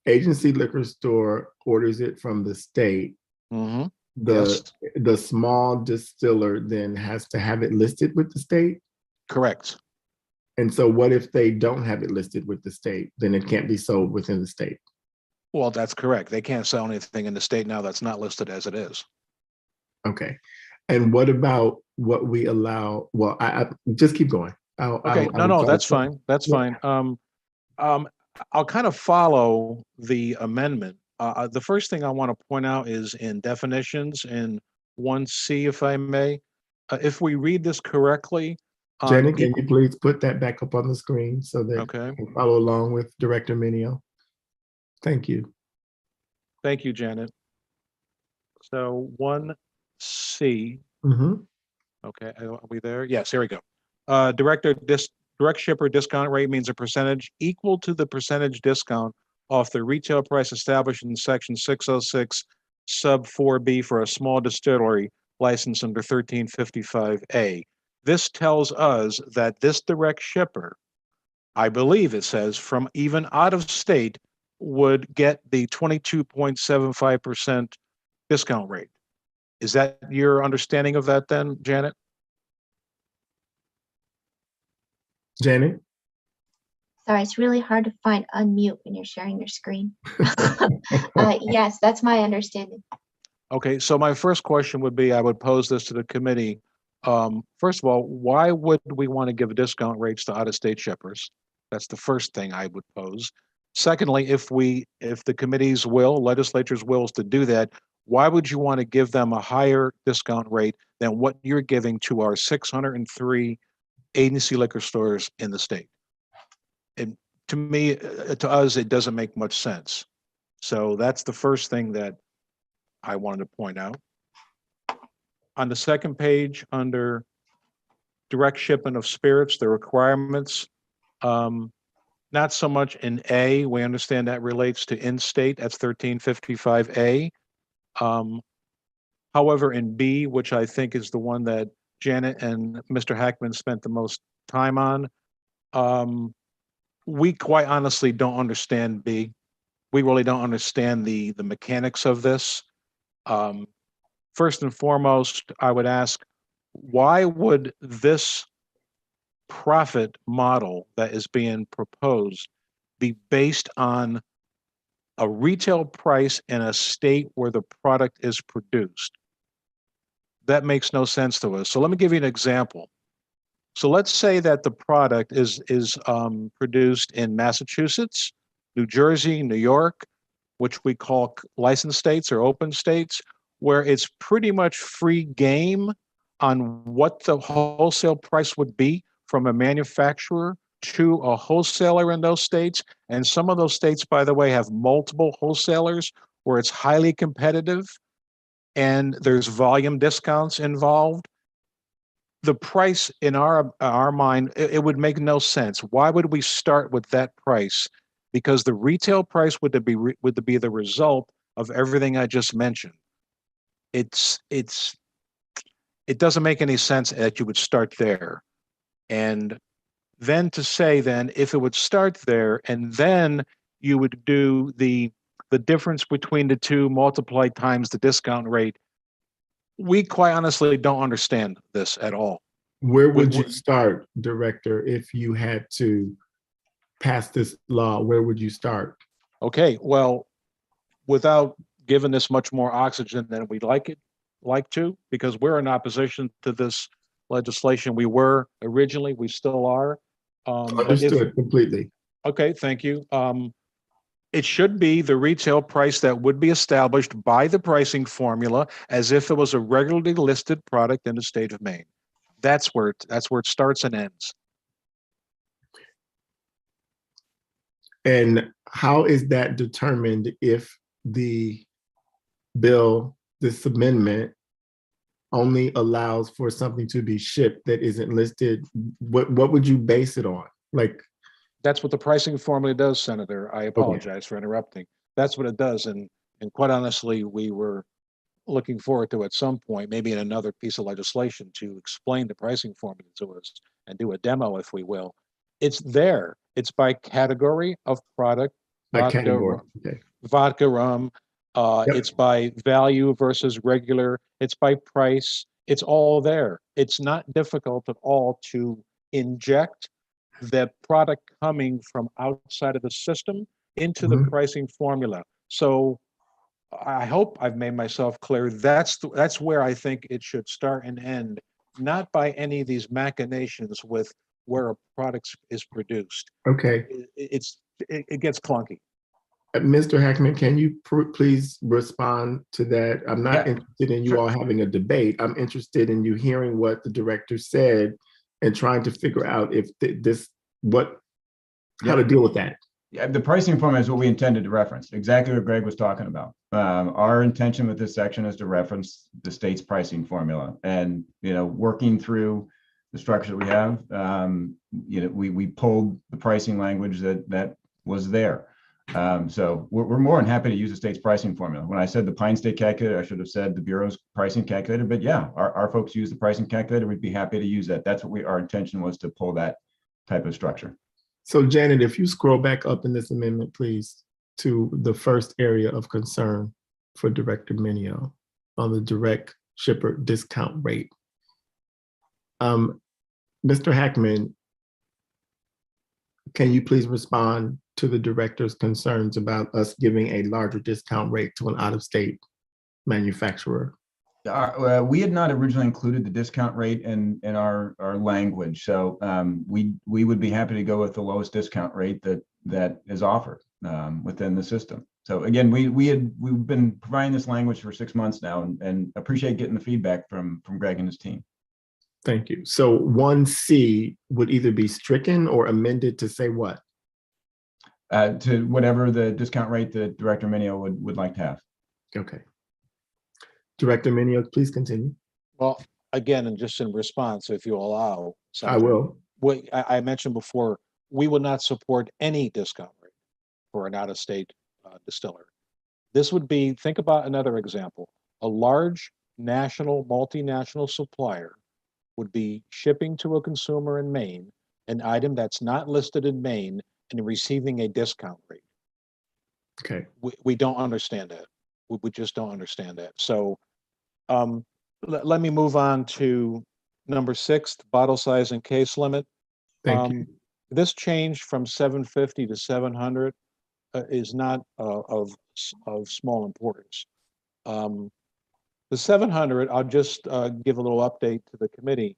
agency liquor store orders it from the state, the small distiller then has to have it listed with the state? Correct. And so what if they don't have it listed with the state? Then it can't be sold within the state. Well, that's correct. They can't sell anything in the state now that's not listed as it is. Okay. And what about what we allow? Well, I just keep going. No, that's fine. That's fine. I'll kind of follow the amendment. The first thing I want to point out is in definitions in 1C, if I may. If we read this correctly. Jenny, can you please put that back up on the screen so that I can follow along with Director Minio? Thank you. Thank you, Janet. So 1C. Okay, are we there? Yes, here we go. Direct shipper discount rate means a percentage equal to the percentage discount off the retail price established in section 606 sub 4B for a small distillery license under 1355A. This tells us that this direct shipper, I believe it says, from even out of state would get the 22.75% discount rate. Is that your understanding of that then, Janet? Janet? Sorry, it's really hard to find unmute when you're sharing your screen. Yes, that's my understanding. Okay, so my first question would be, I would pose this to the committee. First of all, why would we want to give discount rates to out-of-state shippers? That's the first thing I would pose. Secondly, if the committee's legislature's will is to do that, why would you want to give them a higher discount rate than what you're giving to our 603 agency liquor stores in the state? And to me, to us, it doesn't make much sense. So that's the first thing that I wanted to point out. On the second page, under direct shipment of spirits, the requirements, not so much in A, we understand that relates to in-state, that's 1355A. However, in B, which I think is the one that Janet and Mr. Hackman spent the most time on, we quite honestly don't understand B. We really don't understand the mechanics of this. First and foremost, I would ask, why would this profit model that is being proposed be based on a retail price in a state where the product is produced? That makes no sense to us. So let me give you an example. So let's say that the product is produced in Massachusetts, New Jersey, New York, which we call licensed states or open states, where it's pretty much free game on what the wholesale price would be from a manufacturer to a wholesaler in those states. And some of those states, by the way, have multiple wholesalers where it's highly competitive and there's volume discounts involved. The price in our mind, it would make no sense. Why would we start with that price? Because the retail price would be the result of everything I just mentioned. It doesn't make any sense that you would start there. And then to say then, if it would start there and then you would do the difference between the two multiplied times the discount rate, we quite honestly don't understand this at all. Where would you start, Director, if you had to pass this law? Where would you start? Okay, well, without giving this much more oxygen than we'd like to, because we're in opposition to this legislation. We were originally, we still are. Understood completely. Okay, thank you. It should be the retail price that would be established by the pricing formula as if it was a regularly listed product in the state of Maine. That's where it starts and ends. And how is that determined if the bill, this amendment, only allows for something to be shipped that isn't listed? What would you base it on? Like, that's what the pricing formula does, Senator. I apologize for interrupting. That's what it does. And quite honestly, we were looking forward to at some point, maybe in another piece of legislation, to explain the pricing formula to us and do a demo, if we will. It's there. It's by category of product. By category. Okay. Vodka, rum. It's by value versus regular. It's by price. It's all there. It's not difficult at all to inject the product coming from outside of the system into the pricing formula. So I hope I've made myself clear. That's where I think it should start and end, not by any of these machinations with where a product is produced. Okay. It gets clunky. Mr. Hackman, can you please respond to that? I'm not interested in you all having a debate. I'm interested in you hearing what the director said and trying to figure out if how to deal with that. Yeah, the pricing formula is what we intended to reference, exactly what Greg was talking about. Our intention with this section is to reference the state's pricing formula, and working through the structure that we have, we pulled the pricing language that was there. So we're more than happy to use the state's pricing formula. When I said the Pine State calculator, I should have said the Bureau's pricing calculator, but yeah, our folks use the pricing calculator. We'd be happy to use that. That's what our intention was, to pull that type of structure. So Janet, if you scroll back up in this amendment, please, to the first area of concern for Director Mineo on the direct shipper discount rate. Mr. Hackman, can you please respond to the director's concerns about us giving a larger discount rate to an out-of-state manufacturer? We had not originally included the discount rate in our language, so we would be happy to go with the lowest discount rate that is offered within the system. So again, we've been providing this language for 6 months now, and appreciate getting the feedback from Greg and his team. Thank you. So 1C would either be stricken or amended to say what? To whatever the discount rate that Director Mineo would like to have. Okay. Director Mineo, please continue. Well, again, and just in response, if you allow. I will. I mentioned before, we would not support any discount rate for an out-of-state distiller. This would be, think about another example. A large national, multinational supplier would be shipping to a consumer in Maine an item that's not listed in Maine and receiving a discount rate. Okay. We don't understand that. We just don't understand that. So let me move on to number 6, bottle size and case limit. Thank you. This change from 750 to 700 is not of small importance. The 700, I'll just give a little update to the committee.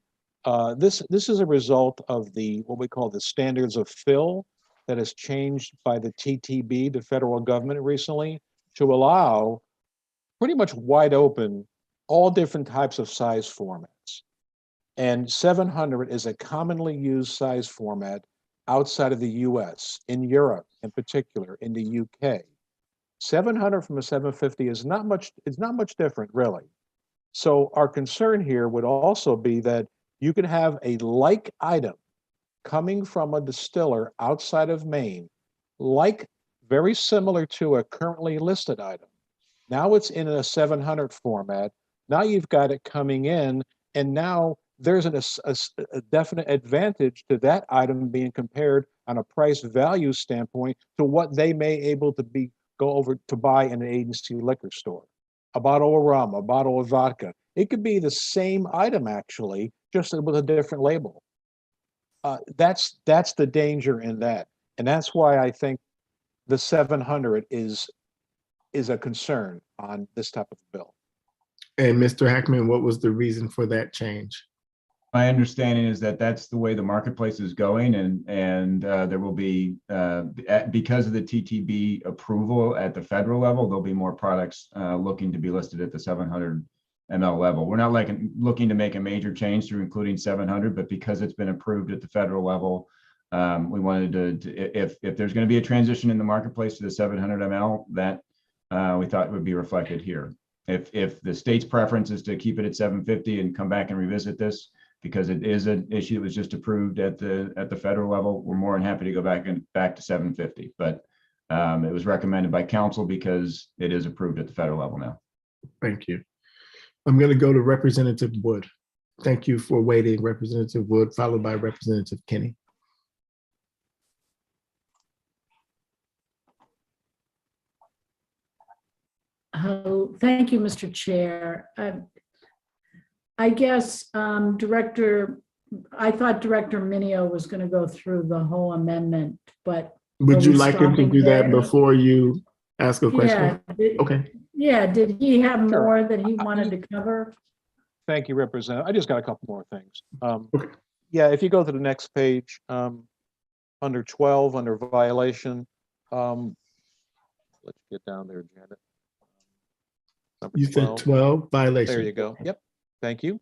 This is a result of what we call the standards of fill that has changed by the TTB, the federal government, recently. to allow pretty much wide open all different types of size formats. And 700 is a commonly used size format outside of the US, in Europe in particular, in the UK. 700 from a 750 is not much, it's not much different really. So our concern here would also be that you can have a like item coming from a distiller outside of Maine, like very similar to a currently listed item. Now it's in a 700 format. Now you've got it coming in, and now there's a definite advantage to that item being compared on a price value standpoint to what they may able to go over to buy in an agency liquor store. A bottle of rum, a bottle of vodka. It could be the same item actually, just with a different label. That's the danger in that. And that's why I think the 700 is a concern on this type of bill. And Mr. Hackman, what was the reason for that change? My understanding is that that's the way the marketplace is going, and there will be, because of the TTB approval at the federal level, there'll be more products looking to be listed at the 700 ml level. We're not looking to make a major change through including 700, but because it's been approved at the federal level, we wanted to if there's going to be a transition in the marketplace to the 700 ml, that we thought would be reflected here. If the state's preference is to keep it at 750 and come back and revisit this, because it is an issue that was just approved at the federal level, we're more than happy to go back to 750. But it was recommended by council because it is approved at the federal level now. Thank you. I'm going to go to Representative Wood. Thank you for waiting, Representative Wood, followed by Representative Kinney. Oh, thank you, Mr. Chair. I guess I thought Director Minio was going to go through the whole amendment, but would you like him to do that before you ask a question? Yeah. Okay. Yeah, did he have more that he wanted to cover? Thank you, Representative. I just got a couple more things. Yeah, if you go to the next page, under 12, under violation, let's get down there, Janet. Number you 12. Said 12 violation. There you go. Yep. Thank you.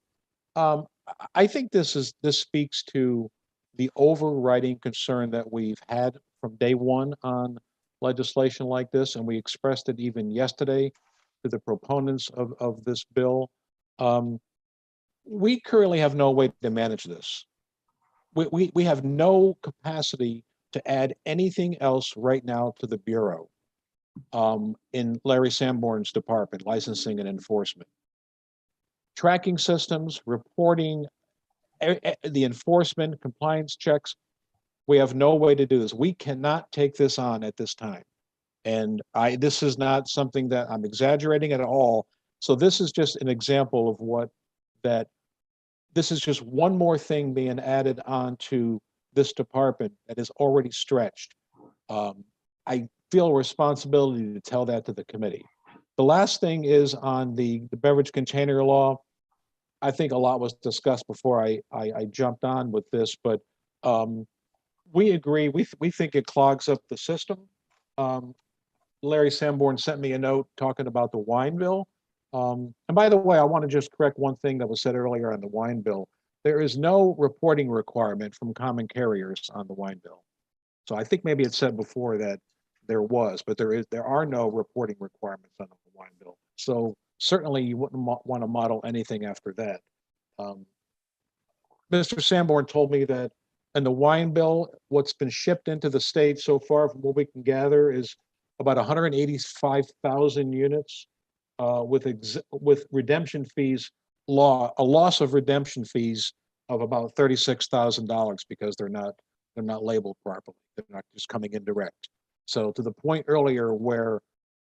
I think this speaks to the overriding concern that we've had from day one on legislation like this, and we expressed it even yesterday to the proponents of this bill. We currently have no way to manage this. We have no capacity to add anything else right now to the Bureau in Larry Sanborn's department, licensing and enforcement. Tracking systems, reporting, the enforcement, compliance checks, we have no way to do this. We cannot take this on at this time. And this is not something that I'm exaggerating at all. So this is just an example of this is just one more thing being added on to this department that is already stretched. I feel a responsibility to tell that to the committee. The last thing is on the beverage container law. I think a lot was discussed before I jumped on with this, but we agree. We think it clogs up the system. Larry Sanborn sent me a note talking about the wine bill. And by the way, I want to just correct one thing that was said earlier on the wine bill. There is no reporting requirement from common carriers on the wine bill. So I think maybe it said before that there was, but there are no reporting requirements on the wine bill. So certainly you wouldn't want to model anything after that. Mr. Sanborn told me that in the wine bill, what's been shipped into the state so far, from what we can gather, is about 185,000 units with redemption fees, a loss of redemption fees of about $36,000 because they're not labeled properly. They're not just coming in direct. So to the point earlier where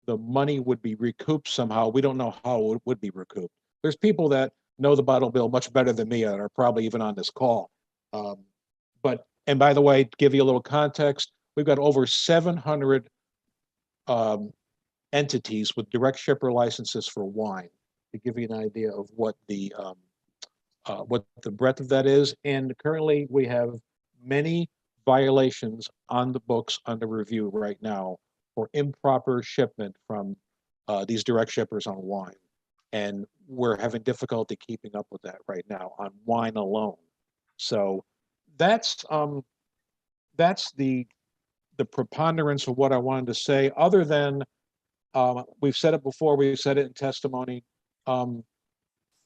the money would be recouped somehow, we don't know how it would be recouped. There's people that know the bottle bill much better than me and are probably even on this call. And by the way, to give you a little context, we've got over 700 entities with direct shipper licenses for wine, to give you an idea of what the breadth of that is. And currently we have many violations on the books under review right now for improper shipment from these direct shippers on wine. And we're having difficulty keeping up with that right now on wine alone. So that's the preponderance of what I wanted to say, other than we've said it before, we've said it in testimony.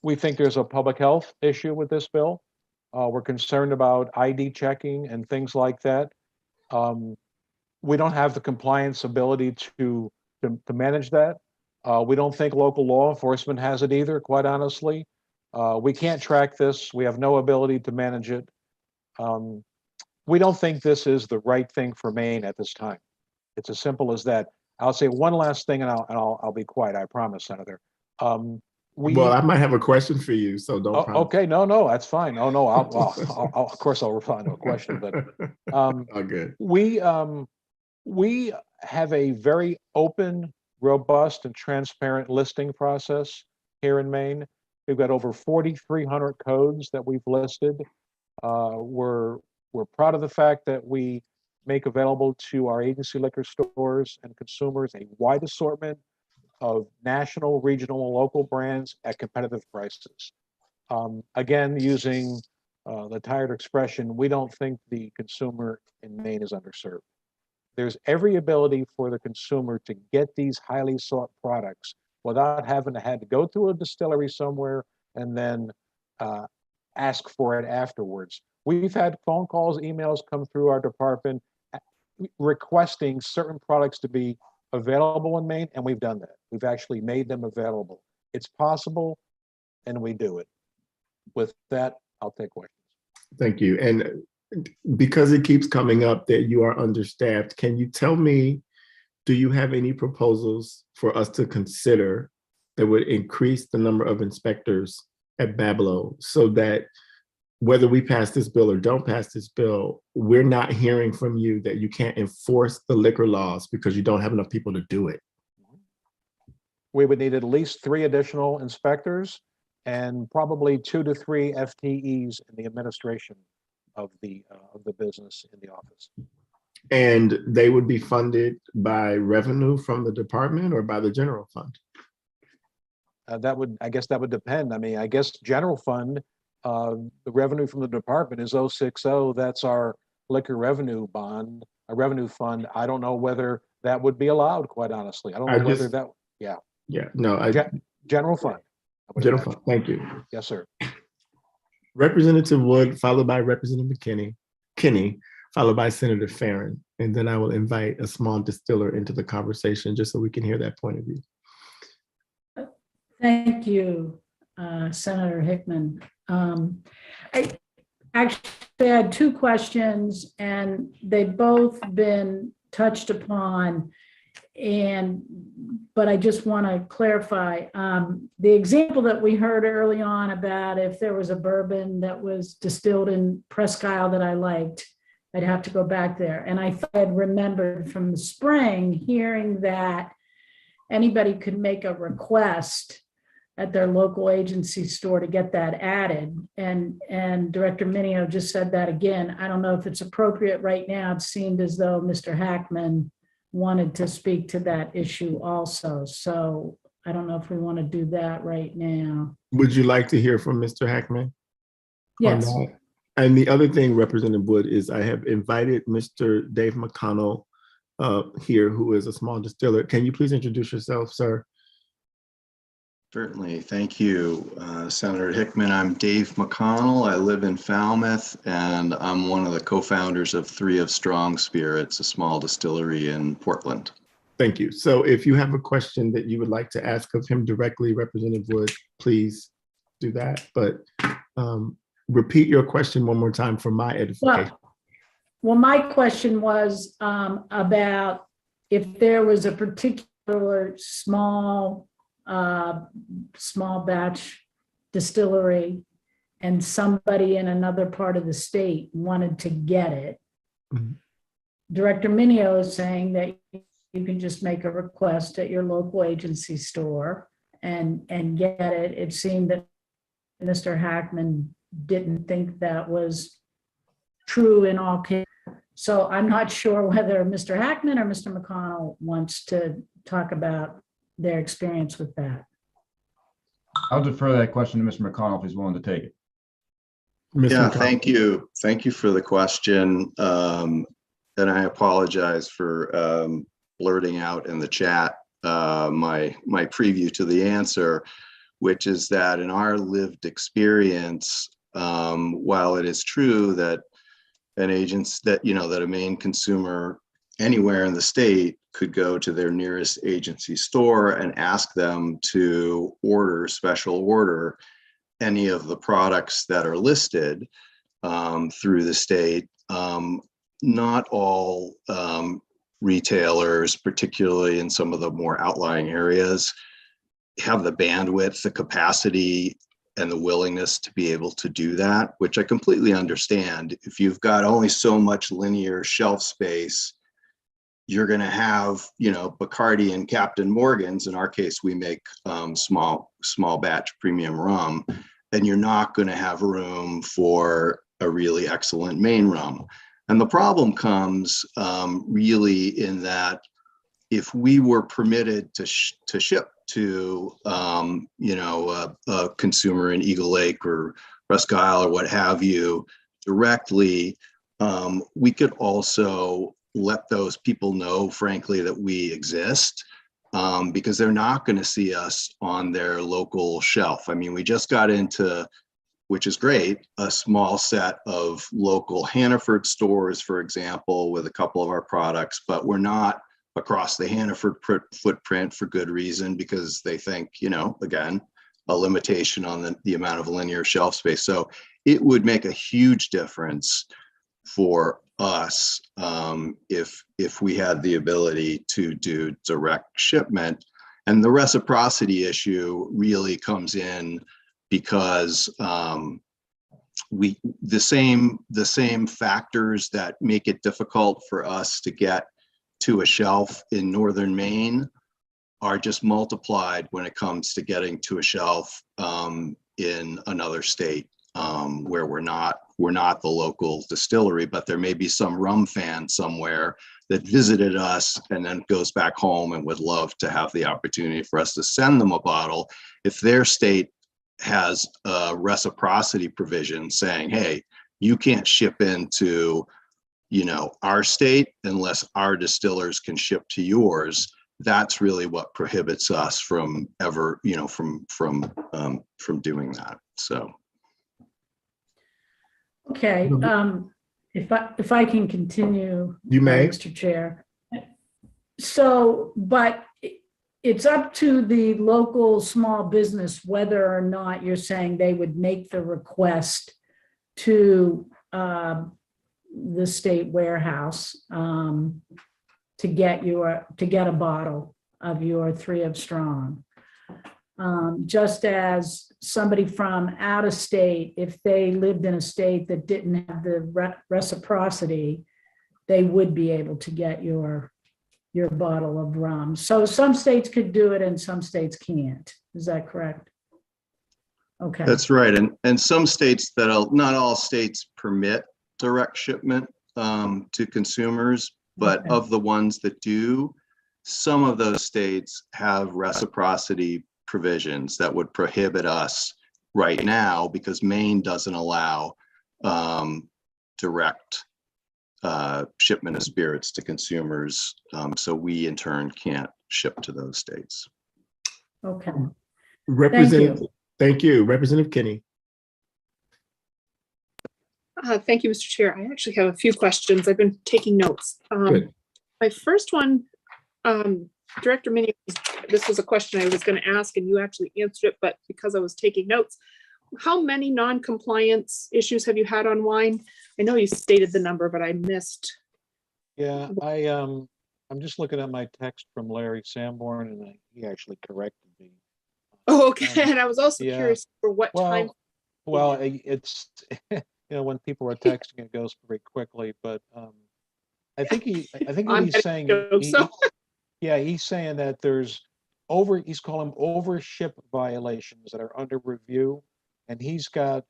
We think there's a public health issue with this bill. We're concerned about ID checking and things like that. We don't have the compliance ability to manage that. We don't think local law enforcement has it either, quite honestly. We can't track this. We have no ability to manage it. We don't think this is the right thing for Maine at this time. It's as simple as that. I'll say one last thing, and I'll be quiet. I promise, Senator. Well, I might have a question for you, so don't. Promise. Okay, no, that's fine. Oh no, I'll of course I'll respond to a question, but oh, good. We have a very open, robust, and transparent listing process here in Maine. We've got over 4,300 codes that we've listed. We're proud of the fact that we make available to our agency liquor stores and consumers a wide assortment of national, regional, and local brands at competitive prices. Again, using the tired expression, we don't think the consumer in Maine is underserved. There's every ability for the consumer to get these highly sought products without having to have to go through a distillery somewhere and then ask for it afterwards. We've had phone calls, emails come through our department requesting certain products to be available in Maine, and we've done that. We've actually made them available. It's possible, and we do it. With that, I'll take questions. Thank you. And because it keeps coming up that you are understaffed, can you tell me, do you have any proposals for us to consider that would increase the number of inspectors at Babelo so that whether we pass this bill or don't pass this bill, we're not hearing from you that you can't enforce the liquor laws because you don't have enough people to do it? We would need at least 3 additional inspectors and probably 2 to 3 FTEs in the administration of the business in the office. And they would be funded by revenue from the department or by the general fund? I guess that would depend. I mean, I guess general fund, the revenue from the department is 060. That's our liquor revenue bond, a revenue fund. I don't know whether that would be allowed, quite honestly. I don't know whether that, yeah. Yeah, no. General fund. General fund, thank you. Yes, sir. Representative Wood, followed by Representative Kinney, followed by Senator Farron. And then I will invite a small distiller into the conversation just so we can hear that point of view. Thank you, Senator Hickman. I actually had 2 questions and they've both been touched upon, but I just want to clarify. The example that we heard early on about if there was a bourbon that was distilled in Presque Isle that I liked, I'd have to go back there. And I thought I'd remembered from the spring hearing that anybody could make a request at their local agency store to get that added. And Director Minio just said that again. I don't know if it's appropriate right now. It seemed as though Mr. Hackman wanted to speak to that issue also. So I don't know if we want to do that right now. Would you like to hear from Mr. Hackman? Yes. And the other thing, Representative Wood, is I have invited Mr. Dave McConnell here, who is a small distiller. Can you please introduce yourself, sir? Certainly, thank you, Senator Hickman. I'm Dave McConnell. I live in Falmouth, and I'm one of the co-founders of 3 of Strong Spirits, a small distillery in Portland. Thank you. So if you have a question that you would like to ask of him directly, Representative Wood, please do that. But repeat your question one more time for my edification. Well, my question was about if there was a particular small batch distillery and somebody in another part of the state wanted to get it. Mm-hmm. Director Minio is saying that you can just make a request at your local agency store and get it. It seemed that Mr. Hackman didn't think that was true in all cases. So I'm not sure whether Mr. Hackman or Mr. McConnell wants to talk about their experience with that. I'll defer that question to Mr. McConnell if he's willing to take it. Yeah, thank you. Thank you for the question. And I apologize for blurting out in the chat my preview to the answer, which is that in our lived experience, while it is true that an agent that a Maine consumer anywhere in the state could go to their nearest agency store and ask them to special order any of the products that are listed through the state. Not all retailers, particularly in some of the more outlying areas, have the bandwidth, the capacity, and the willingness to be able to do that, which I completely understand. If you've got only so much linear shelf space, you're going to have, Bacardi and Captain Morgan's. In our case, we make small batch premium rum, and you're not going to have room for a really excellent Maine rum. And the problem comes really in that if we were permitted to ship to, a consumer in Eagle Lake or Presque Isle or what have you directly, we could also let those people know, frankly, that we exist, because they're not going to see us on their local shelf. I mean, we just got into, which is great, a small set of local Hannaford stores, for example, with a couple of our products, but we're not across the Hannaford footprint for good reason, because they think, again, a limitation on the amount of linear shelf space. So it would make a huge difference for us if we had the ability to do direct shipment. And the reciprocity issue really comes in because the same factors that make it difficult for us to get to a shelf in northern Maine are just multiplied when it comes to getting to a shelf in another state, where we're not the local distillery, but there may be some rum fan somewhere that visited us and then goes back home and would love to have the opportunity for us to send them a bottle. If their state has a reciprocity provision saying, hey, you can't ship into our state unless our distillers can ship to yours, that's really what prohibits us from ever from doing that. So Okay, if I can continue, you may, Mr. Chair. So, but it's up to the local small business whether or not you're saying they would make the request to the state warehouse to get a bottle of your 3 of Strong. Just as somebody from out of state, if they lived in a state that didn't have the reciprocity, they would be able to get your bottle of rum. So some states could do it and some states can't. Is that correct? Okay. That's right. And some states not all states permit direct shipment to consumers, but Okay. of the ones that do, some of those states have reciprocity provisions that would prohibit us right now, because Maine doesn't allow direct shipment of spirits to consumers. So we in turn can't ship to those states. Okay. Thank you. Representative Kinney. Thank you, Mr. Chair. I actually have a few questions. I've been taking notes. Good. My first one, Director Minnie, this was a question I was going to ask and you actually answered it, but because I was taking notes, how many non-compliance issues have you had on wine? I know you stated the number, but I missed. Yeah, I'm just looking at my text from Larry Sanborn, and he actually corrected me. Oh, okay. And I was also curious for what time. Well, it's when people are texting, it goes pretty quickly. But I think what he's saying. He's saying that there's he's calling them overship violations that are under review, and he's got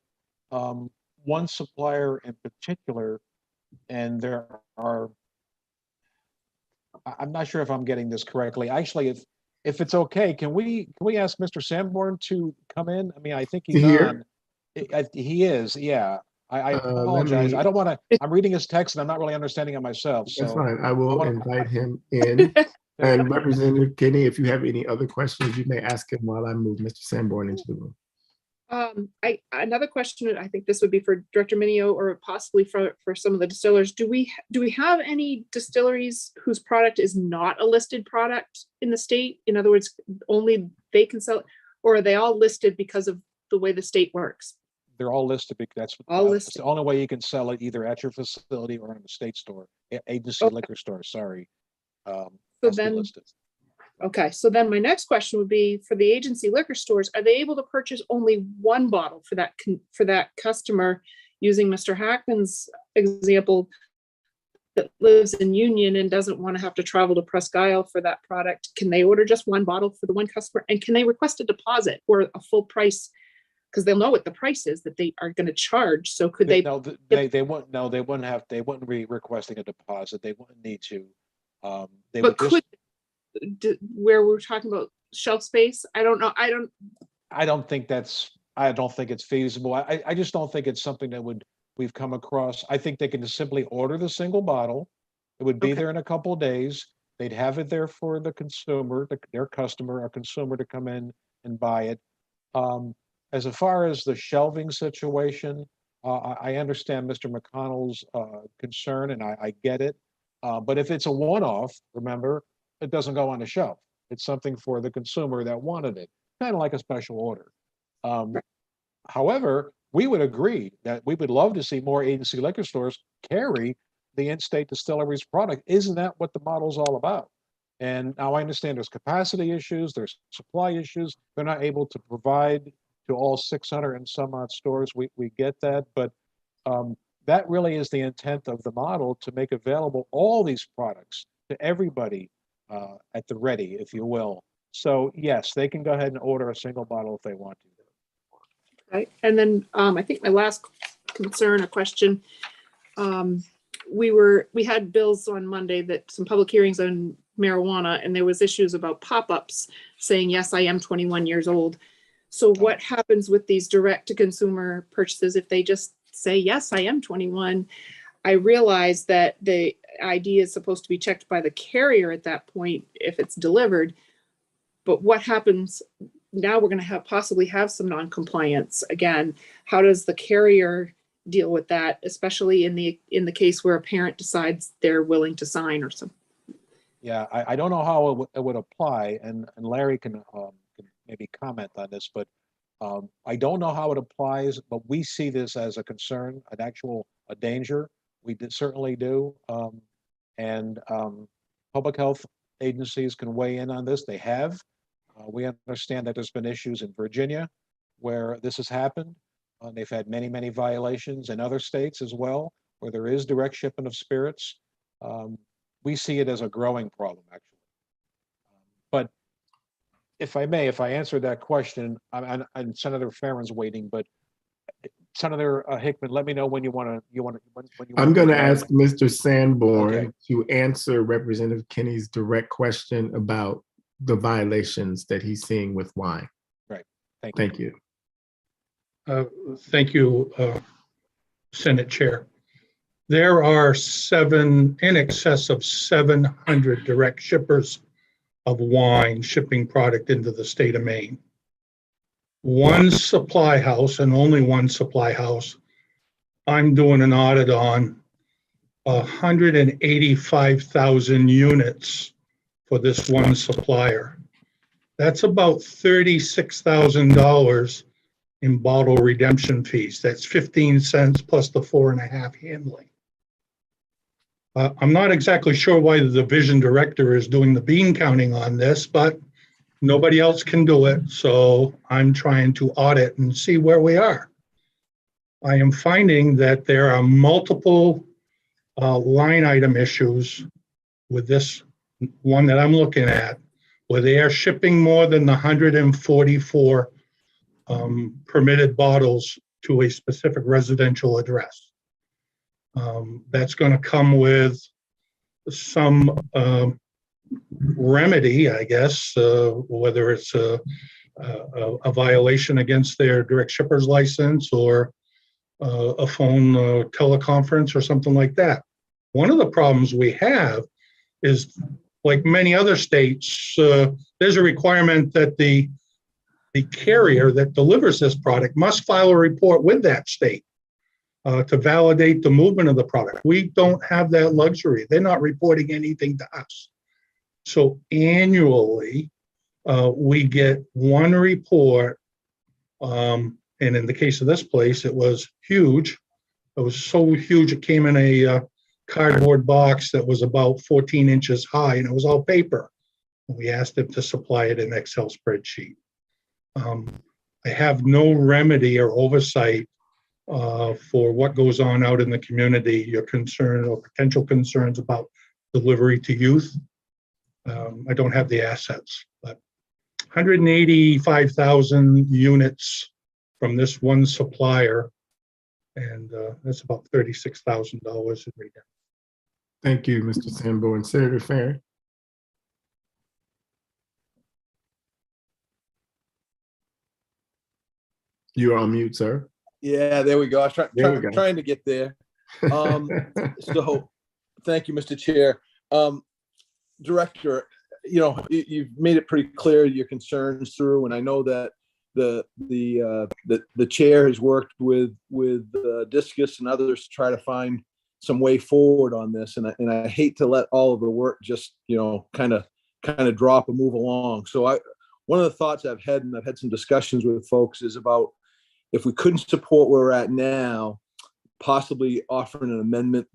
one supplier in particular And there are, I'm not sure if I'm getting this correctly. Actually, if it's okay, can we ask Mr. Sanborn to come in? I mean, I think he's Here? on. He is, yeah. I Let apologize. me- I don't want to, I'm reading his text and I'm not really understanding it myself. That's So fine. I will wanna- invite him in. And Representative Kinney, if you have any other questions, you may ask him while I move Mr. Sanborn into the room. Another question, I think this would be for Director Minio or possibly for some of the distillers. Do we have any distilleries whose product is not a listed product in the state? In other words, only they can sell it, or are they all listed because of the way the state works? They're all listed because that's All that's listed. the only way you can sell it, either at your facility or in the state store, agency Okay. liquor store, sorry. So Has to be then, listed. okay, so then my next question would be for the agency liquor stores, are they able to purchase only one bottle for that customer, using Mr. Hackman's example, that lives in Union and doesn't want to have to travel to Presque Isle for that product? Can they order just one bottle for the one customer? And can they request a deposit or a full price? Because they'll know what the price is that they are going to charge. So could they? No, they wouldn't. No, they wouldn't have. They wouldn't be requesting a deposit. They wouldn't need to. They But would just, where we're talking about shelf space, I don't know. I don't think it's feasible. I just don't think it's something that we've come across. I think they can just simply order the single bottle. It would be there in a couple of days. They'd have it there for the consumer, their customer, or consumer to come in and buy it. As far as the shelving situation, I understand Mr. McConnell's concern, and I get it. But if it's a one-off, remember, it doesn't go on the shelf. It's something for the consumer that wanted it, kind of like a special order. However, we would agree that we would love to see more agency liquor stores carry the in-state distilleries product. Isn't that what the model's all about? And now I understand there's capacity issues, there's supply issues. They're not able to provide to all 600 and some odd stores. We get that, but that really is the intent of the model, to make available all these products to everybody at the ready, if you will. So yes, they can go ahead and order a single bottle if they want to. Right. And then I think my last concern or question, we had bills on Monday, that some public hearings on marijuana, and there was issues about pop-ups saying, yes, I am 21 years old. So what happens with these direct to consumer purchases if they just say, yes, I am 21? I realize that the ID is supposed to be checked by the carrier at that point if it's delivered. But what happens now? We're going to possibly have some non-compliance again. How does the carrier deal with that, especially in the case where a parent decides they're willing to sign or something? Yeah, I don't know how it would apply, and Larry can maybe comment on this, but I don't know how it applies, but we see this as a concern, a danger. We certainly do. And public health agencies can weigh in on this. They have. We understand that there's been issues in Virginia where this has happened. They've had many, many violations in other states as well, where there is direct shipment of spirits. We see it as a growing problem, actually. But if I answer that question, and Senator Farron's waiting, but Senator Hickman, let me know when you want to. I'm going to ask Mr. Sanborn to answer Representative Kinney's direct question about the violations that he's seeing with wine. Right. Thank you. Thank you, Senate Chair. There are in excess of 700 direct shippers of wine shipping product into the state of Maine. One supply house, and only one supply house, I'm doing an audit on 185,000 units for this one supplier. That's about $36,000 in bottle redemption fees. That's 15 cents plus the 4.5 handling. I'm not exactly sure why the division director is doing the bean counting on this, but nobody else can do it. So I'm trying to audit and see where we are. I am finding that there are multiple line item issues with this one that I'm looking at, where they are shipping more than the 144 permitted bottles to a specific residential address. That's going to come with some remedy, I guess, whether it's a violation against their direct shipper's license or a phone teleconference or something like that. One of the problems we have is, like many other states, there's a requirement that the carrier that delivers this product must file a report with that state to validate the movement of the product. We don't have that luxury. They're not reporting anything to us. So annually, we get one report, and in the case of this place, it was huge. It was so huge, it came in a cardboard box that was about 14 inches high, and it was all paper. We asked them to supply it in Excel spreadsheet. I have no remedy or oversight for what goes on out in the community, your concern or potential concerns about delivery to youth. I don't have the assets, but 185,000 units from this one supplier, and that's about $36,000 in redemption. Thank you, Mr. Sambo. And Senator Farron. You are on mute, sir. Yeah, there we go. I was trying to get there. So thank you, Mr. Chair. Director, you've made it pretty clear your concerns through, and I know that the chair has worked with Discus and others to try to find some way forward on this, and I hate to let all of the work just kind of drop and move along. So one of the thoughts I've had, and I've had some discussions with folks, is about if we couldn't support where we're at now, possibly offering an amendment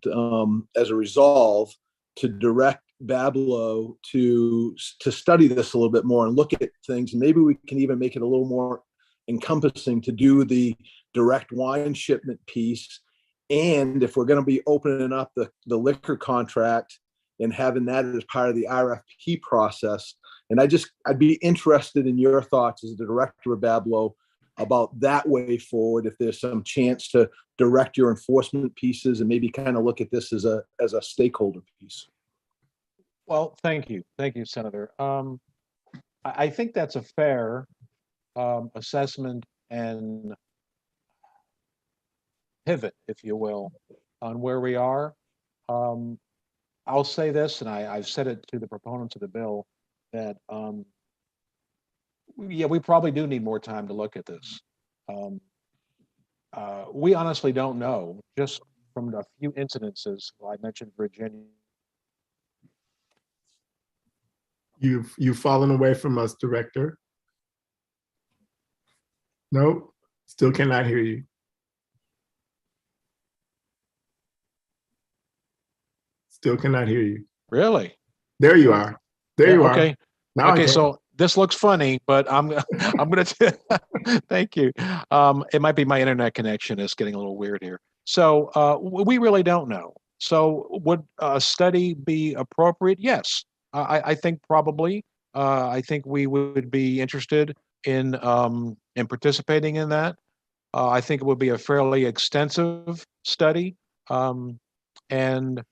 as a resolve to direct Bablo to study this a little bit more and look at things. And maybe we can even make it a little more encompassing to do the direct wine shipment piece. And if we're going to be opening up the liquor contract and having that as part of the RFP process, and I'd be interested in your thoughts as the director of Bablo about that way forward, if there's some chance to direct your enforcement pieces and maybe kind of look at this as a stakeholder piece. Well, thank you, Senator. I think that's a fair assessment and pivot, if you will, on where we are. I'll say this, and I've said it to the proponents of the bill, that yeah, we probably do need more time to look at this. We honestly don't know, just from a few incidences. I mentioned Virginia. You've fallen away from us, Director. Nope, still cannot hear you. Still cannot hear you. Really? There you are. There you are. Okay. Now Okay, so this looks funny, but I'm gonna thank you. It might be my internet connection is getting a little weird here. So we really don't know. So would a study be appropriate? Yes, I think probably. I think we would be interested in participating in that. I think it would be a fairly extensive study, and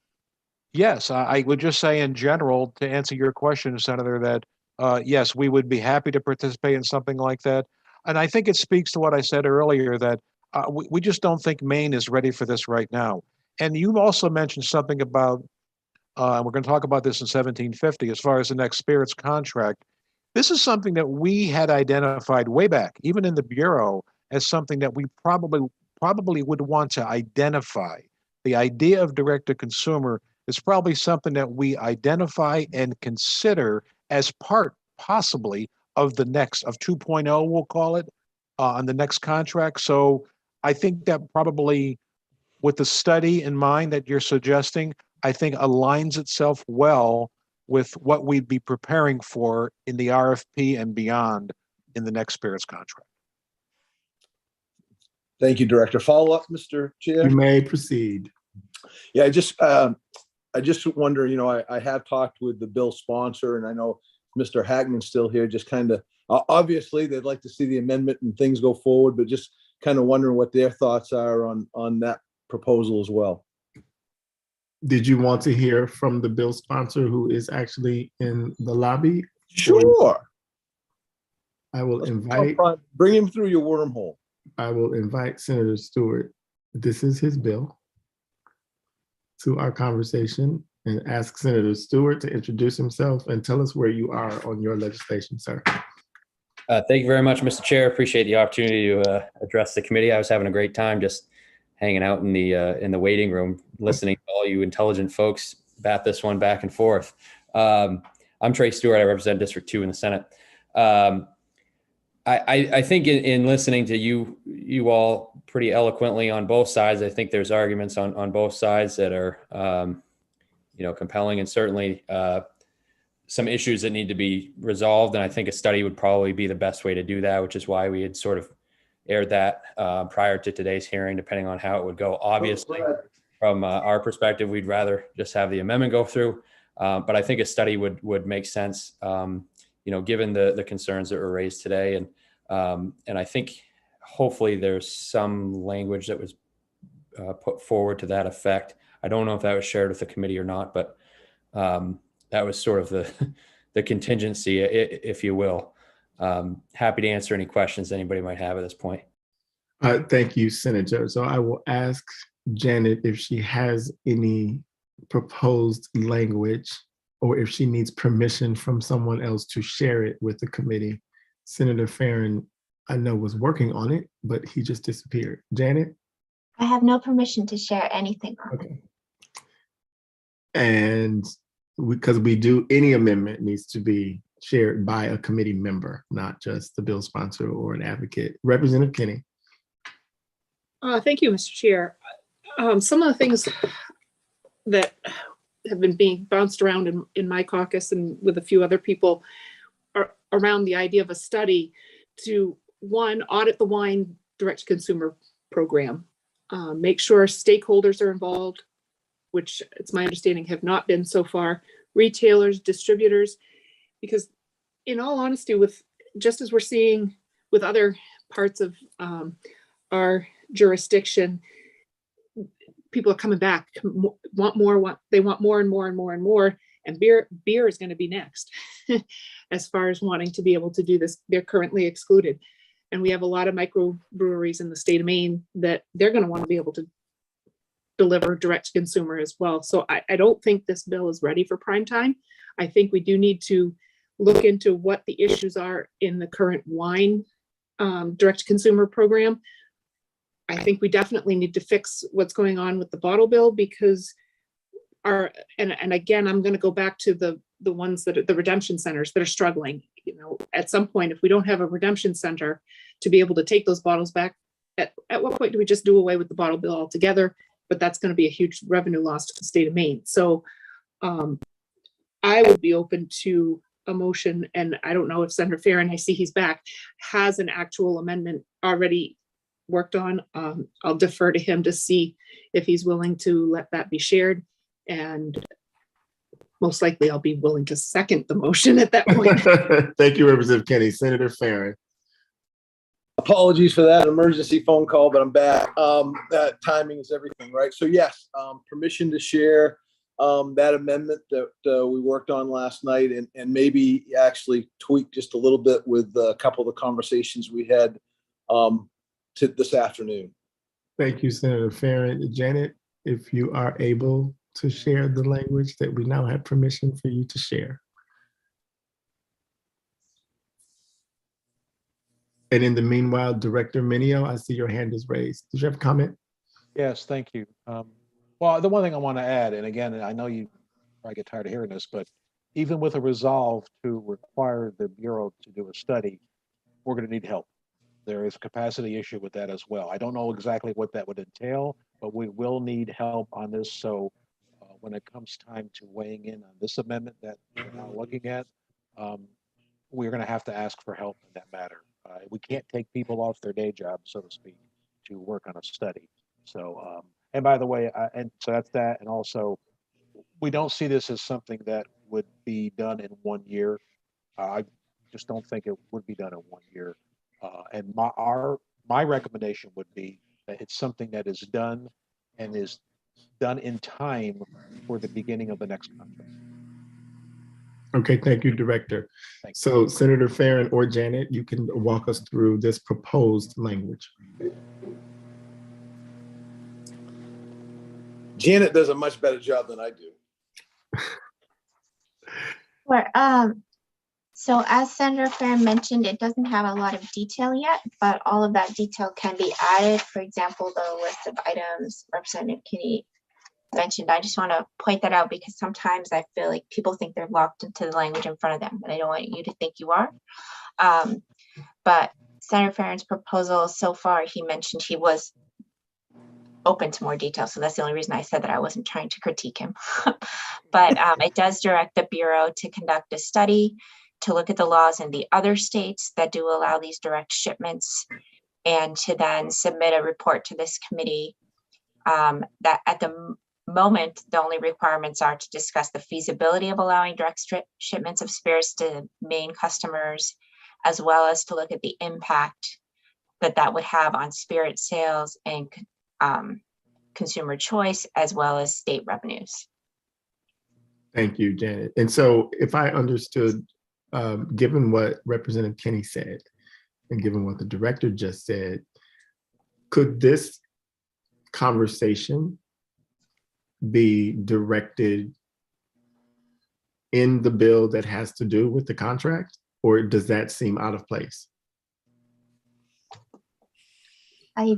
yes, I would just say in general, to answer your question, Senator, that yes, we would be happy to participate in something like that. And I think it speaks to what I said earlier, that we just don't think Maine is ready for this right now. And you also mentioned something about, and we're going to talk about this in 1750, as far as the next spirits contract. This is something that we had identified way back, even in the Bureau, as something that we probably would want to identify. The idea of direct-to-consumer is probably something that we identify and consider as part, possibly, of the next, of 2.0, we'll call it, on the next contract. So I think that probably, with the study in mind that you're suggesting, I think aligns itself well with what we'd be preparing for in the RFP and beyond in the next spirits contract. Thank you, Director. Follow up, Mr. Chair? You may proceed. Yeah, I just wonder, I have talked with the bill sponsor, and I know Mr. Hackman's still here, just kind of, obviously they'd like to see the amendment and things go forward, but just kind of wondering what their thoughts are on that proposal as well. Did you want to hear from the bill sponsor who is actually in the lobby? Sure. I will invite. Bring him through your wormhole. I will invite Senator Stewart. This is his bill to our conversation and ask Senator Stewart to introduce himself and tell us where you are on your legislation, sir. Thank you very much, Mr. Chair. Appreciate the opportunity to address the committee. I was having a great time just hanging out in the waiting room, listening to all you intelligent folks bat this one back and forth. I'm Trey Stewart. I represent District 2 in the Senate. I think in listening to you all pretty eloquently on both sides, I think there's arguments on both sides that are compelling, and certainly some issues that need to be resolved. And I think a study would probably be the best way to do that, which is why we had sort of aired that prior to today's hearing, depending on how it would go. Obviously, from our perspective, we'd rather just have the amendment go through. But I think a study would make sense, given the concerns that were raised today. And I think hopefully there's some language that was put forward to that effect. I don't know if that was shared with the committee or not, but that was sort of the contingency, if you will. Happy to answer any questions anybody might have at this point. Thank you, Senator. So I will ask Janet if she has any proposed language or if she needs permission from someone else to share it with the committee. Senator Farron, I know, was working on it, but he just disappeared. Janet? I have no permission to share anything on it. Okay. And because we do, any amendment needs to be shared by a committee member, not just the bill sponsor or an advocate. Representative Kinney. Thank you, Mr. Chair. Some of the things that have been being bounced around in my caucus and with a few other people are around the idea of a study to, one, audit the wine direct to consumer program, make sure stakeholders are involved, which it's my understanding have not been so far, retailers, distributors, because in all honesty, just as we're seeing with other parts of our jurisdiction, people are coming back, want more, they want more and more and more and more, and beer is going to be next. As far as wanting to be able to do this, they're currently excluded. And we have a lot of microbreweries in the state of Maine that they're going to want to be able to deliver direct to consumer as well. So I don't think this bill is ready for prime time. I think we do need to look into what the issues are in the current wine direct to consumer program. I think we definitely need to fix what's going on with the bottle bill, because and again, I'm going to go back to the ones that are the redemption centers that are struggling. At some point, if we don't have a redemption center to be able to take those bottles back, at what point do we just do away with the bottle bill altogether? But that's going to be a huge revenue loss to the state of Maine. So I would be open to a motion, and I don't know if Senator Farron, I see he's back, has an actual amendment already worked on. I'll defer to him to see if he's willing to let that be shared. And most likely I'll be willing to second the motion at that point. Thank you, Representative Kenny. Senator Farron. Apologies for that emergency phone call, but I'm back. That timing is everything, right? So yes, permission to share that amendment that we worked on last night, and maybe actually tweak just a little bit with a couple of the conversations we had to this afternoon. Thank you, Senator Farron. Janet, if you are able to share the language that we now have permission for you to share. And in the meanwhile, Director Minio, I see your hand is raised. Did you have a comment? Yes, thank you. Well, the one thing I want to add, and again, I know you probably get tired of hearing this, but even with a resolve to require the Bureau to do a study, we're going to need help. There is a capacity issue with that as well. I don't know exactly what that would entail, but we will need help on this. So when it comes time to weighing in on this amendment that we're now looking at, we're going to have to ask for help in that matter. We can't take people off their day job, so to speak, to work on a study. So, and by the way, and so that's that. And also, we don't see this as something that would be done in 1 year. I just don't think it would be done in 1 year. And my recommendation would be that it's something that is done and is done in time for the beginning of the next contract. Okay, thank you, Director. So Senator Farron or Janet, you can walk us through this proposed language. Janet does a much better job than I do. So as Senator Farron mentioned, it doesn't have a lot of detail yet, but all of that detail can be added. For example, the list of items Representative Kinney mentioned. I just want to point that out because sometimes I feel like people think they're locked into the language in front of them, and I don't want you to think you are. But Senator Farron's proposal so far, he mentioned he was open to more detail. So that's the only reason I said that I wasn't trying to critique him. But it does direct the Bureau to conduct a study to look at the laws in the other states that do allow these direct shipments, and to then submit a report to this committee. That at the moment, the only requirements are to discuss the feasibility of allowing direct shipments of spirits to main customers, as well as to look at the impact that that would have on spirit sales and consumer choice, as well as state revenues. Thank you, Janet. And so if I understood, given what Representative Kinney said, and given what the director just said, could this conversation be directed in the bill that has to do with the contract, or does that seem out of place? I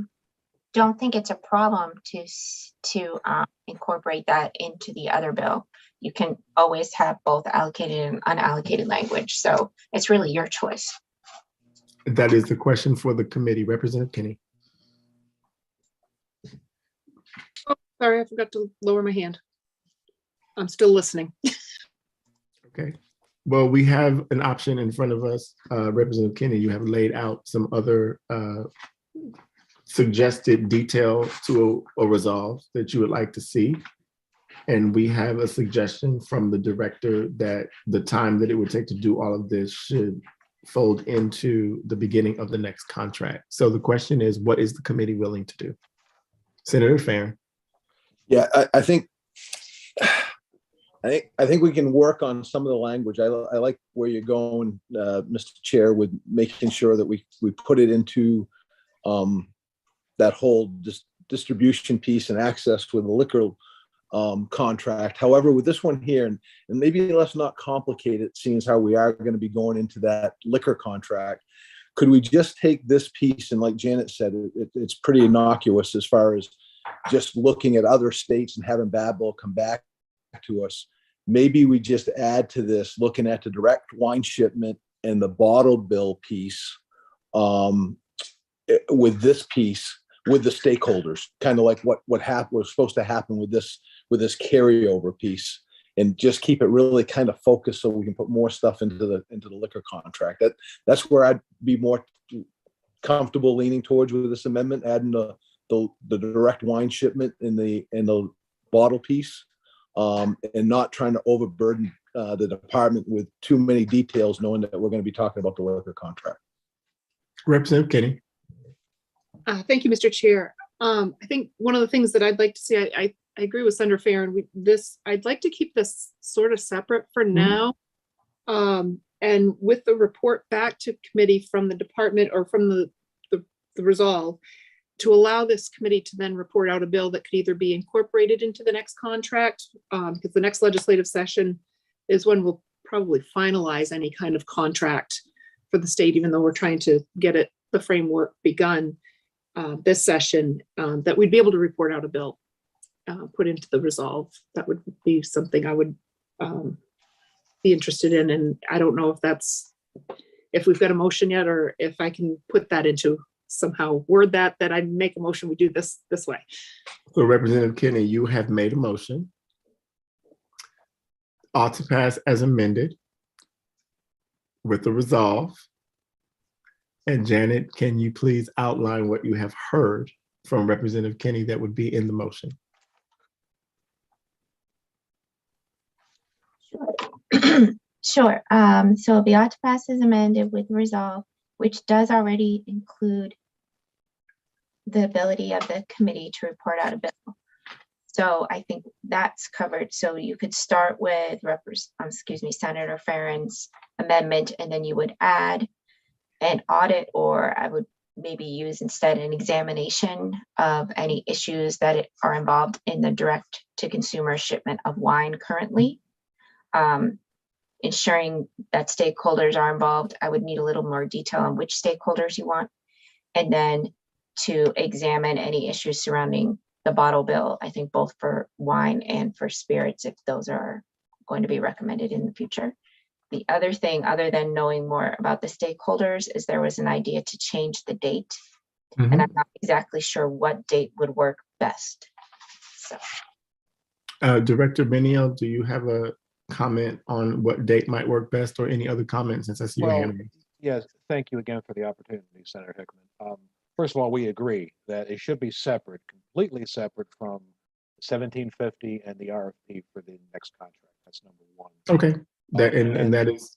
don't think it's a problem to incorporate that into the other bill. You can always have both allocated and unallocated language, so it's really your choice. That is the question for the committee. Representative Kinney. Oh, sorry, I forgot to lower my hand. I'm still listening. Okay. Well, we have an option in front of us. Representative Kinney, you have laid out some other suggested detail to a resolve that you would like to see. And we have a suggestion from the director that the time that it would take to do all of this should fold into the beginning of the next contract. So the question is, what is the committee willing to do? Senator Farron. Yeah, I think we can work on some of the language. I like where you're going, Mr. Chair, with making sure that we put it into that whole distribution piece and access with the liquor contract. However, with this one here, and maybe let's not complicate it, seeing as how we are going to be going into that liquor contract, could we just take this piece, and like Janet said, it's pretty innocuous as far as just looking at other states and having Babel come back to us. Maybe we just add to this, looking at the direct wine shipment and the bottled bill piece with this piece, with the stakeholders, kind of like what was supposed to happen with this carryover piece, and just keep it really kind of focused so we can put more stuff into the liquor contract. That's where I'd be more comfortable leaning towards with this amendment, adding the direct wine shipment in the bottle piece, and not trying to overburden the department with too many details, knowing that we're going to be talking about the liquor contract. Representative Kinney. Thank you, Mr. Chair. I think one of the things that I'd like to see, I agree with Senator Farron. I'd like to keep this sort of separate for now. And with the report back to committee from the department or from the resolve, to allow this committee to then report out a bill that could either be incorporated into the next contract, because the next legislative session is when we'll probably finalize any kind of contract for the state, even though we're trying to get the framework begun this session, that we'd be able to report out a bill put into the resolve. That would be something I would be interested in. And I don't know if we've got a motion yet, or if I can put that into somehow word that I make a motion, we do this way. So Representative Kinney, you have made a motion. Ought to pass as amended with the resolve. And Janet, can you please outline what you have heard from Representative Kinney that would be in the motion? Sure. So the ought to pass as amended with resolve, which does already include the ability of the committee to report out a bill. So I think that's covered. So you could start with Senator Farron's amendment, and then you would add an audit, or I would maybe use instead an examination of any issues that are involved in the direct to consumer shipment of wine currently. Ensuring that stakeholders are involved. I would need a little more detail on which stakeholders you want. And then to examine any issues surrounding the bottle bill, I think both for wine and for spirits, if those are going to be recommended in the future. The other thing, other than knowing more about the stakeholders, is there was an idea to change the date. Mhm. And I'm not exactly sure what date would work best. So. Director Benio, do you have a comment on what date might work best, or any other comments, since I see your hand raised? Yes, thank you again for the opportunity, Senator Hickman. First of all, we agree that it should be separate, completely separate from 1750 and the RFP for the next contract. That's number one. Okay, that and that is,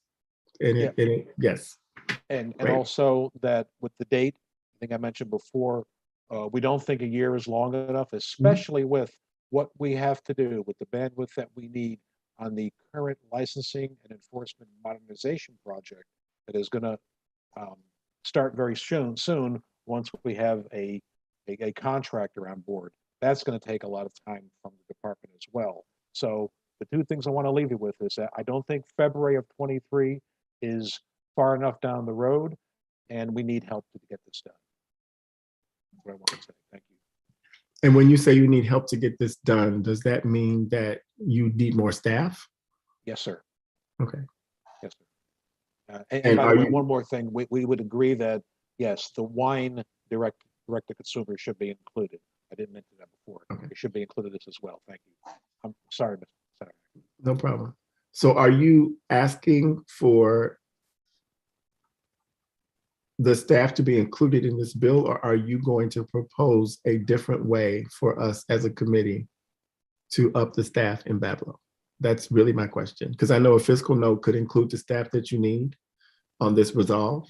yes. And Great. also that with the date, I think I mentioned before, we don't think a year is long enough, especially with what we have to do with the bandwidth that we need on the current licensing and enforcement modernization project that is going to start very soon once we have a contractor on board. That's going to take a lot of time from the department as well. So the two things I want to leave you with is that I don't think February of 23 is far enough down the road, and we need help to get this done. That's what I want to say. Thank you. And when you say you need help to get this done, does that mean that you need more staff? Yes, sir. Okay. Yes, sir. And by the way, one more thing, we would agree that, yes, the wine direct to consumer should be included. I didn't mention that before. Okay. It should be included this as well. Thank you. I'm sorry, Mr. Senator. No problem. So are you asking for the staff to be included in this bill, or are you going to propose a different way for us as a committee to up the staff in Babylon? That's really my question, because I know a fiscal note could include the staff that you need on this resolve,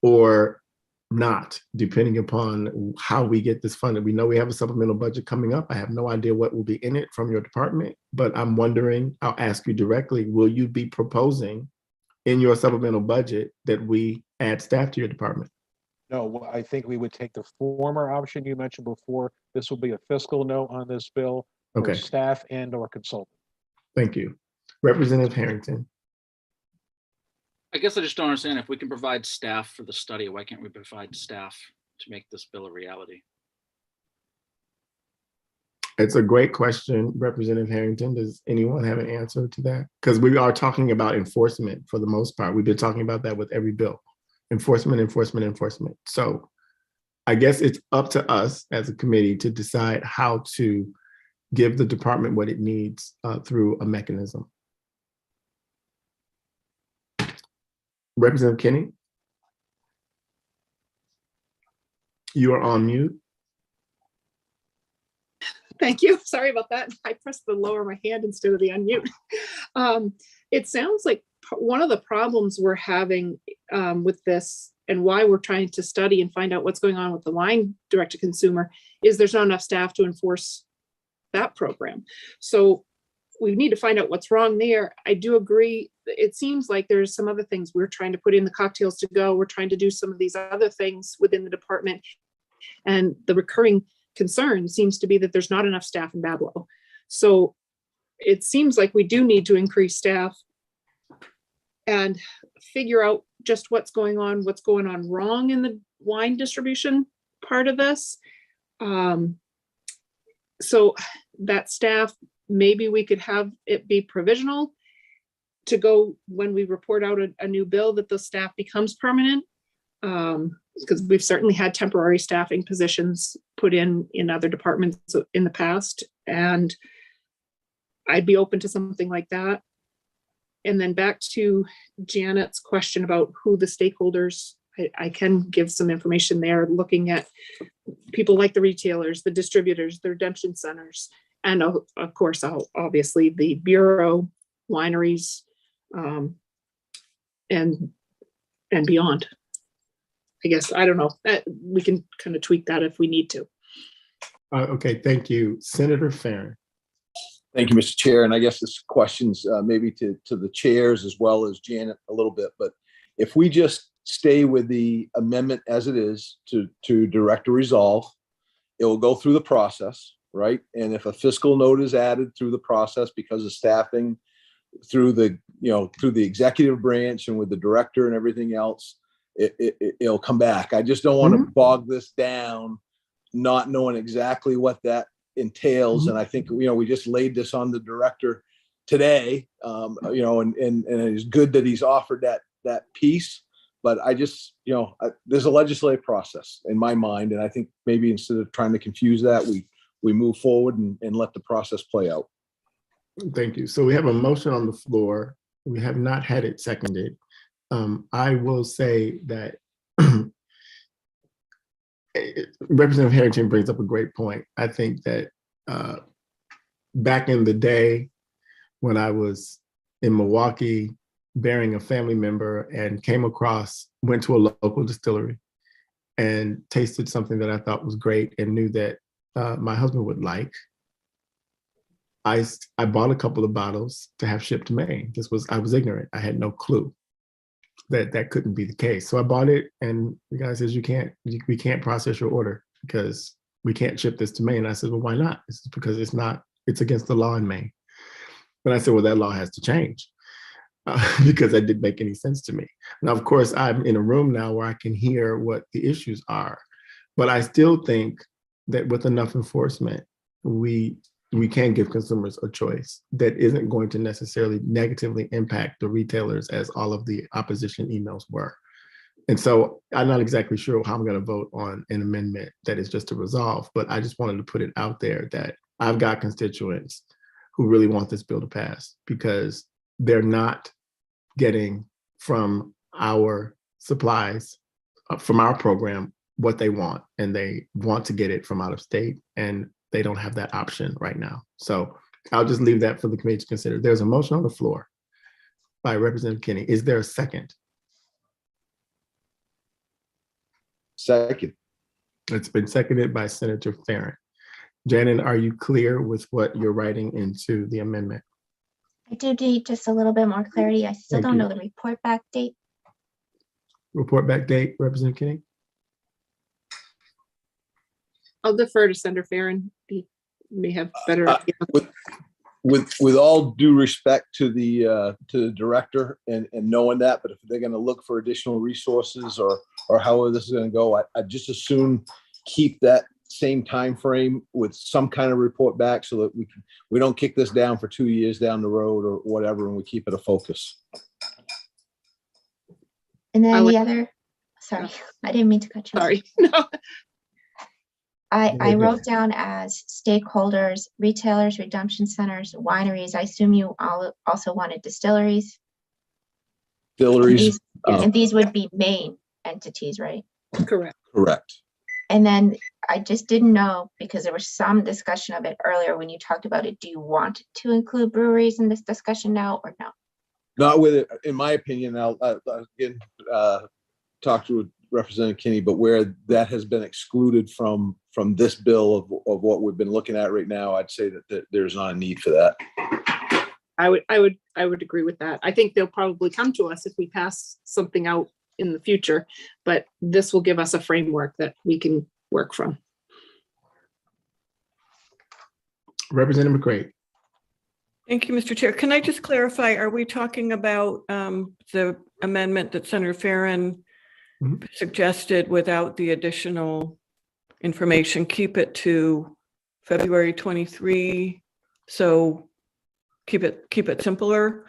or not, depending upon how we get this funded. We know we have a supplemental budget coming up. I have no idea what will be in it from your department, but I'm wondering, I'll ask you directly, will you be proposing in your supplemental budget that we add staff to your department? No, I think we would take the former option you mentioned before. This will be a fiscal note on this bill for staff and or consultant. Thank you. Representative Harrington. I guess I just don't understand, if we can provide staff for the study, why can't we provide staff to make this bill a reality? It's a great question, Representative Harrington. Does anyone have an answer to that? Because we are talking about enforcement for the most part. We've been talking about that with every bill. Enforcement, enforcement, enforcement. So I guess it's up to us as a committee to decide how to give the department what it needs through a mechanism. Representative Kinney, you are on mute. Thank you. Sorry about that. I pressed the lower my hand instead of the unmute. It sounds like one of the problems we're having with this, and why we're trying to study and find out what's going on with the wine direct to consumer, is there's not enough staff to enforce that program. So we need to find out what's wrong there. I do agree. It seems like there's some other things we're trying to put in the cocktails to go. We're trying to do some of these other things within the department. And the recurring concern seems to be that there's not enough staff in Bablo. So it seems like we do need to increase staff and figure out just what's going on wrong in the wine distribution part of this. So that staff, maybe we could have it be provisional to go when we report out a new bill, that the staff becomes permanent. Because we've certainly had temporary staffing positions put in other departments in the past, and I'd be open to something like that. And then back to Janet's question about who the stakeholders, I can give some information there, looking at people like the retailers, the distributors, the redemption centers, and of course, obviously the Bureau, wineries, and beyond. I guess, I don't know, we can kind of tweak that if we need to. Okay, thank you. Senator Farron. Thank you, Mr. Chair. And I guess this question's maybe to the chairs as well as Janet a little bit, but if we just stay with the amendment as it is to direct a resolve, it will go through the process, right? And if a fiscal note is added through the process because of staffing, through the executive branch and with the director and everything else, it'll come back. I just don't want to bog this down, not knowing exactly what that entails. And I think, we just laid this on the director today, and it's good that he's offered that piece. But I just, there's a legislative process in my mind. And I think maybe instead of trying to confuse that, we move forward and let the process play out. Thank you. So we have a motion on the floor. We have not had it seconded. I will say that Representative Harrington brings up a great point. I think that back in the day when I was in Milwaukee bearing a family member and went to a local distillery and tasted something that I thought was great and knew that my husband would like, I bought a couple of bottles to have shipped to Maine. I was ignorant. I had no clue that couldn't be the case. So I bought it, and the guy says, we can't process your order because we can't ship this to Maine. I said, well, why not? It's because it's against the law in Maine. And I said, well, that law has to change because that didn't make any sense to me. Now, of course, I'm in a room now where I can hear what the issues are, but I still think that with enough enforcement, we can give consumers a choice that isn't going to necessarily negatively impact the retailers as all of the opposition emails were. And so I'm not exactly sure how I'm going to vote on an amendment that is just a resolve, but I just wanted to put it out there that I've got constituents who really want this bill to pass because they're not getting from our supplies, from our program, what they want, and they want to get it from out of state, and they don't have that option right now. So I'll just leave that for the committee to consider. There's a motion on the floor by Representative Kinney. Is there a second? Second. It's been seconded by Senator Farron. Janet, are you clear with what you're writing into the amendment? I do need just a little bit more clarity. I still Thank don't you. know the report back date. Report back date, Representative Kinney? I'll defer to Senator Farron. He may have better. With all due respect to the director and knowing that, but if they're going to look for additional resources or however this is going to go, I just assume keep that same time frame with some kind of report back so that we don't kick this down for 2 years down the road or whatever, and we keep it a focus. And then the other, sorry, I didn't mean to cut you off. Sorry. No. I wrote down as stakeholders, retailers, redemption centers, wineries. I assume you all also wanted distilleries. Distilleries. And these would be main entities, right? Correct. Correct. And then I just didn't know, because there was some discussion of it earlier when you talked about it. Do you want to include breweries in this discussion now or no? Not with it, in my opinion. I'll again talk to Representative Kinney, but where that has been excluded from this bill of what we've been looking at right now, I'd say that there's not a need for that. I would agree with that. I think they'll probably come to us if we pass something out in the future, but this will give us a framework that we can work from. Representative McCray. Thank you, Mr. Chair. Can I just clarify, are we talking about the amendment that Senator Farron suggested without the additional information? Keep it to February 23. So keep it simpler.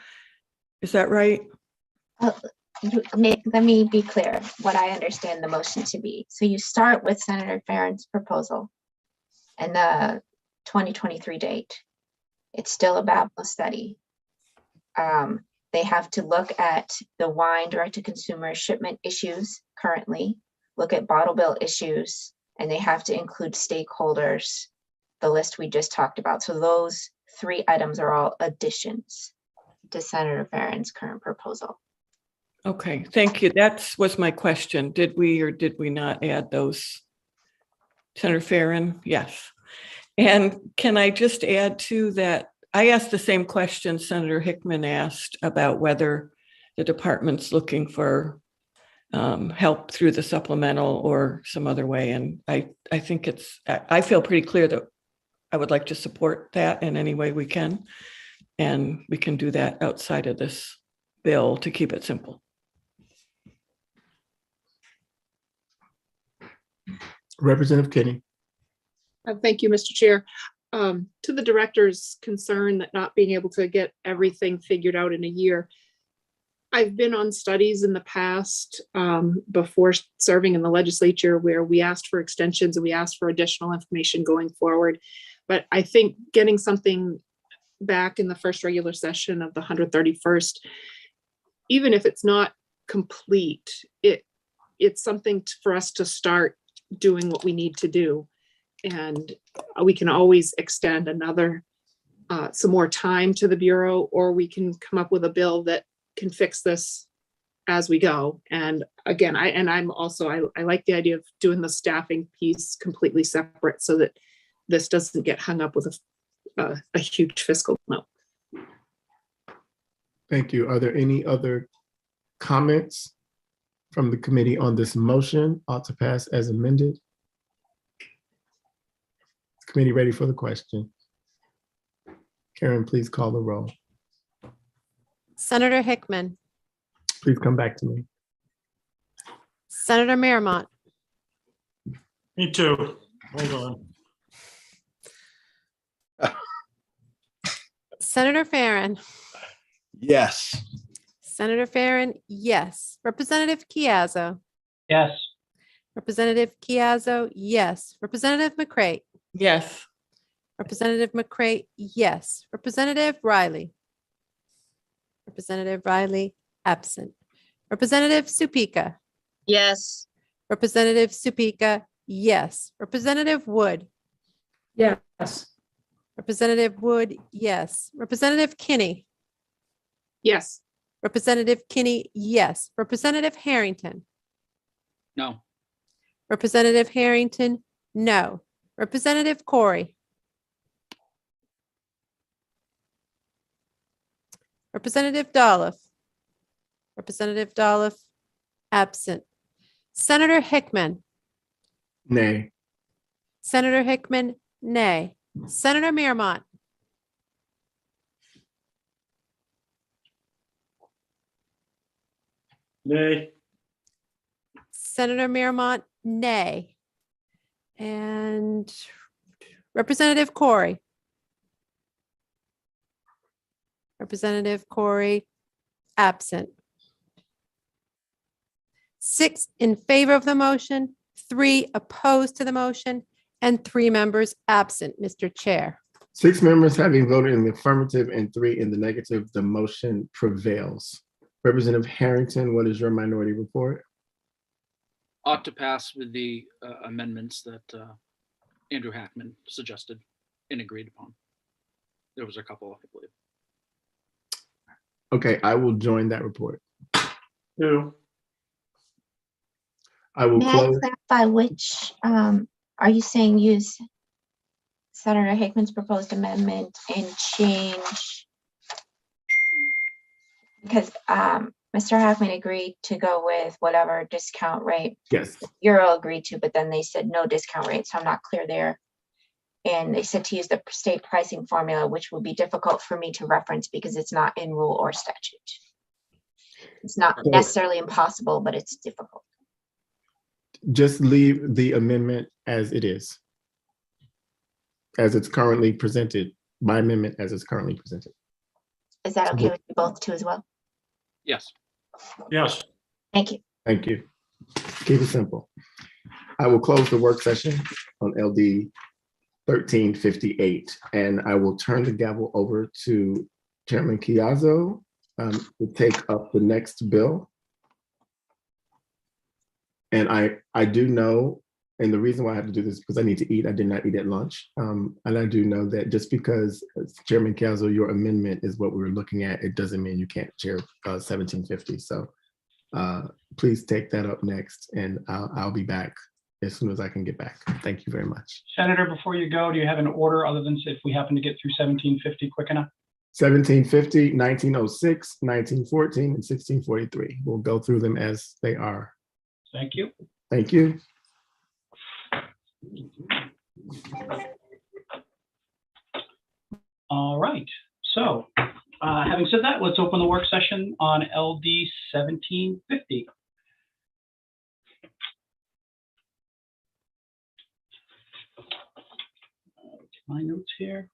Is that right? Let me be clear what I understand the motion to be. So you start with Senator Farron's proposal and the 2023 date. It's still about the study. They have to look at the wine direct-to-consumer shipment issues currently, look at bottle bill issues, and they have to include stakeholders, the list we just talked about. So those 3 items are all additions to Senator Farron's current proposal. Okay, thank you. That was my question. Did we or did we not add those? Senator Farron, yes. And can I just add to that? I asked the same question Senator Hickman asked about whether the department's looking for help through the supplemental or some other way. And I think I feel pretty clear that I would like to support that in any way we can. And we can do that outside of this bill to keep it simple. Representative Kinney. Thank you, Mr. Chair. To the director's concern that not being able to get everything figured out in a year, I've been on studies in the past before serving in the legislature where we asked for extensions and we asked for additional information going forward. But I think getting something back in the first regular session of the 131st, even if it's not complete, it's something for us to start doing what we need to do. And we can always extend another some more time to the Bureau, or we can come up with a bill that can fix this as we go. And again, I like the idea of doing the staffing piece completely separate so that this doesn't get hung up with a huge fiscal note. Thank you. Are there any other comments from the committee on this motion? Ought to pass as amended. Committee ready for the question? Karen, please call the roll. Senator Hickman, Please come back to me. Senator Miramont, Me too. Hold on. Senator Farren, Yes. Senator Farren, yes. Representative Chiazzo, Yes. Representative Chiazzo, yes. Representative McCray, Yes. Representative McCray, yes. Representative Riley, Representative Riley, absent. Representative Supika, Yes. Representative Supika, yes. Representative Wood, Yes. Representative Wood, yes. Representative Kinney, Yes. Representative Kinney, yes. Representative Harrington, No. Representative Harrington, no. Representative Corey, Representative Dolph, Representative Dolph, absent. Senator Hickman, Nay. Senator Hickman, nay. Senator Miramont, Nay. Senator Miramont, nay. And Representative Corey. Representative Corey, absent. 6 in favor of the motion, 3 opposed to the motion, and 3 members absent, Mr. Chair. 6 members having voted in the affirmative and 3 in the negative, the motion prevails. Representative Harrington, what is your minority report? Ought to pass with the amendments that Andrew Hackman suggested and agreed upon. There was a couple, I believe. Okay, I will join that report. Two. I will May I close. clarify which, are you saying use Senator Hickman's proposed amendment and change? Because Mr. Hackman agreed to go with whatever discount rate Yes. Euro agreed to, but then they said no discount rate, so I'm not clear there. And they said to use the state pricing formula, which will be difficult for me to reference because it's not in rule or statute. It's not necessarily impossible, but it's difficult. Just leave the amendment as it is, as it's currently presented, by amendment as it's currently presented. Is that okay with you both too as well? Yes. Yes. Thank you. Thank you. Keep it simple. I will close the work session on LD 1358, and I will turn the gavel over to Chairman Chiazzo to take up the next bill. And I do know, and the reason why I have to do this is because I need to eat. I did not eat at lunch. And I do know that just because Chairman Chiazzo, your amendment is what we were looking at, it doesn't mean you can't chair 1750. So please take that up next, and I'll be back as soon as I can get back. Thank you very much. Senator, before you go, do you have an order other than if we happen to get through 1750 quick enough? 1750, 1906, 1914, and 1643. We'll go through them as they are. Thank you. Thank you. All right. So having said that, let's open the work session on LD 1750. My notes here.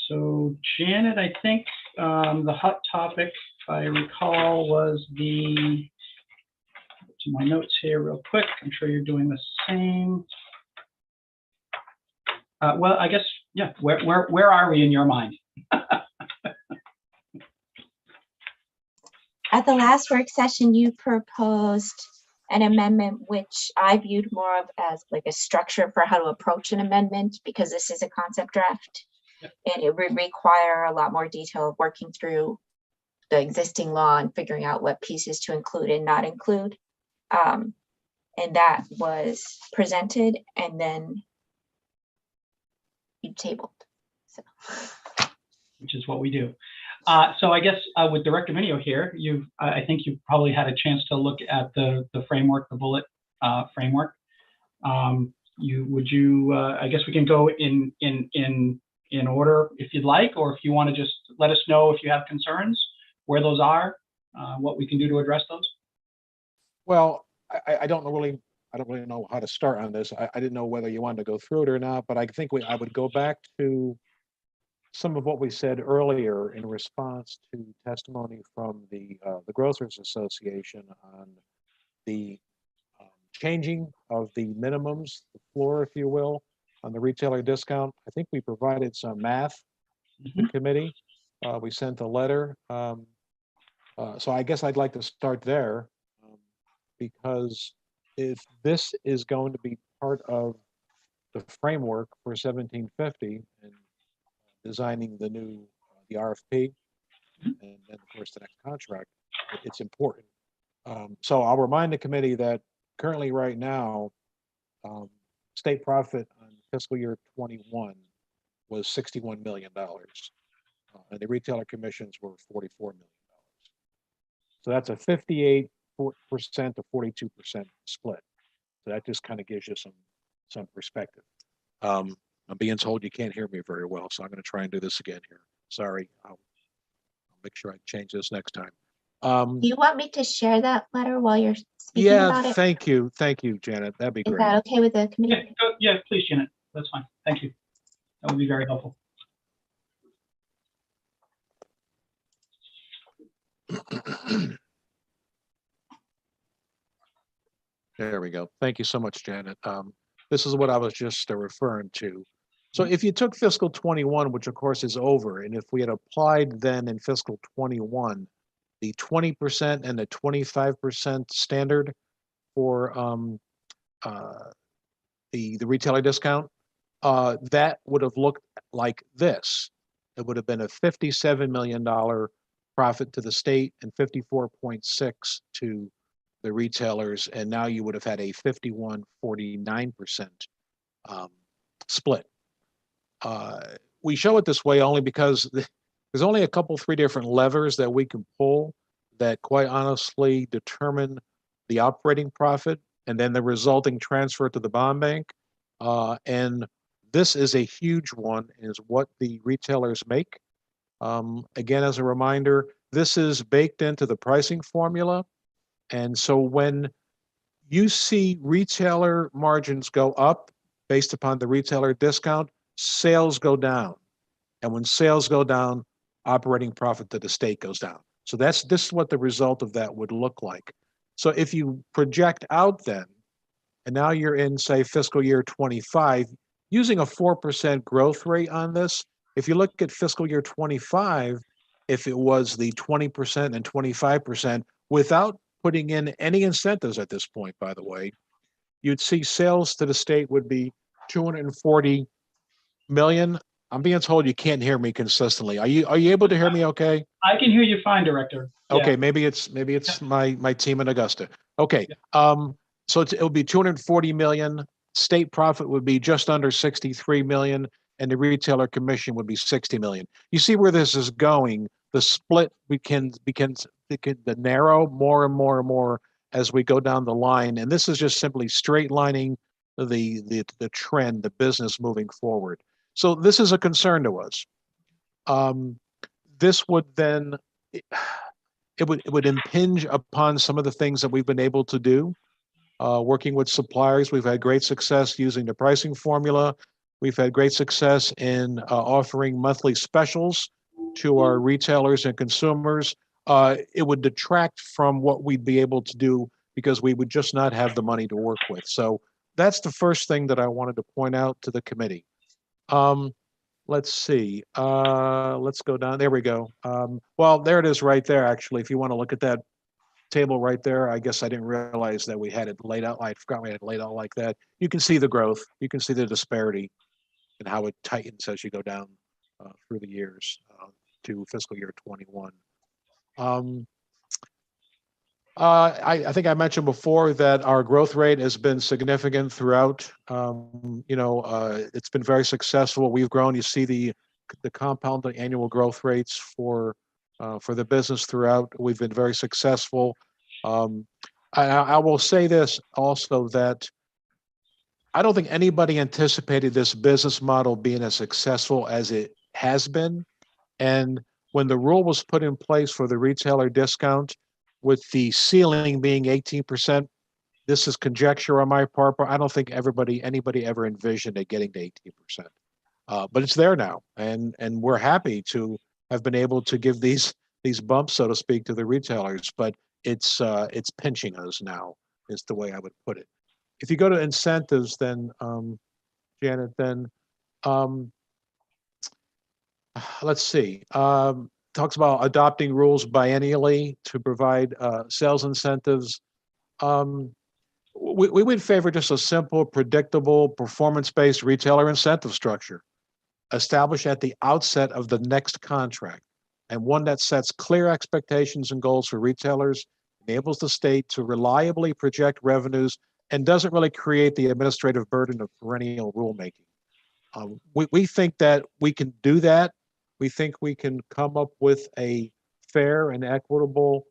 So Janet, I think the hot topic, if I recall, was the, to my notes here real quick. I'm sure you're doing the same. Well, I guess, yeah, where are we in your mind? At the last work session, you proposed an amendment, which I viewed more of as like a structure for how to approach an amendment, because this is a concept draft. And it would require a lot more detail of working through the existing law and figuring out what pieces to include and not include. And that was presented and then you tabled. So. Which is what we do. So I guess with Director Minio here, I think you've probably had a chance to look at the framework, the bullet framework. I guess we can go in order if you'd like, or if you want to just let us know if you have concerns, where those are, what we can do to address those. Well, I don't really know how to start on this. I didn't know whether you wanted to go through it or not, but I think I would go back to some of what we said earlier in response to testimony from the Grocers Association on the changing of the minimums, the floor, if you will, on the retailer discount. I think we provided some math to the committee. We sent a letter. So I guess I'd like to start there because if this is going to be part of the framework for 1750 and designing the new the RFP and then of course the next contract, it's important. So I'll remind the committee that currently right now state profit on fiscal year 21 was $61 million and the retailer commissions were $44 million. So that's a 58% to 42% split. So that just kind of gives you some perspective. I'm being told you can't hear me very well, so I'm going to try and do this again here. Sorry. I'll make sure I change this next time. Do you want me to share that letter while you're speaking about it? Yeah, thank you, Janet. That'd be great. Is that okay with the committee? Yeah, please, Janet. That's fine. Thank you. That would be very helpful. There we go. Thank you so much, Janet. This is what I was just referring to. So if you took fiscal 21, which of course is over, and if we had applied then in fiscal 21, the 20% and the 25% standard for the retailer discount, that would have looked like this. It would have been a $57 million profit to the state and 54.6 to the retailers, and now you would have had a 51-49% split. We show it this way only because there's only a couple, three different levers that we can pull that quite honestly determine the operating profit and then the resulting transfer to the bond bank. And this is a huge one, is what the retailers make. Again, as a reminder, this is baked into the pricing formula. And so when you see retailer margins go up based upon the retailer discount, sales go down. And when sales go down, operating profit to the state goes down. So this is what the result of that would look like. So if you project out then, and now you're in, say, fiscal year 25, using a 4% growth rate on this, if you look at fiscal year 25, if it was the 20% and 25% without putting in any incentives at this point, by the way, you'd see sales to the state would be 240 million. I'm being told you can't hear me consistently. Are you able to hear me okay? I can hear you fine, Director. Okay, Yeah. maybe it's my team in Augusta. Okay, so it'll be 240 million. State profit would be just under 63 million, and the retailer commission would be 60 million. You see where this is going? The split begins to narrow more and more and more as we go down the line, and this is just simply straight lining the trend, the business moving forward. So this is a concern to us. This would then. It would impinge upon some of the things that we've been able to do. Working with suppliers, we've had great success using the pricing formula. We've had great success in offering monthly specials to our retailers and consumers. It would detract from what we'd be able to do because we would just not have the money to work with. So that's the first thing that I wanted to point out to the committee. Let's see. Let's go down. There we go. Well, there it is right there, actually. If you want to look at that table right there, I guess I didn't realize that we had it laid out. I forgot we had it laid out like that. You can see the growth. You can see the disparity and how it tightens as you go down through the years to fiscal year 21. I think I mentioned before that our growth rate has been significant throughout. It's been very successful. We've grown. You see the compounded annual growth rates for the business throughout. We've been very successful. I will say this also, that I don't think anybody anticipated this business model being as successful as it has been. And when the rule was put in place for the retailer discount, with the ceiling being 18%, this is conjecture on my part, but I don't think anybody ever envisioned it getting to 18%. But it's there now, and we're happy to have been able to give these bumps, so to speak, to the retailers. But it's pinching us now, is the way I would put it. If you go to incentives, then Janet, then let's see. Talks about adopting rules biennially to provide sales incentives. We would favor just a simple, predictable, performance-based retailer incentive structure established at the outset of the next contract, and one that sets clear expectations and goals for retailers, enables the state to reliably project revenues, and doesn't really create the administrative burden of perennial rulemaking. We think that we can do that. We think we can come up with a fair and equitable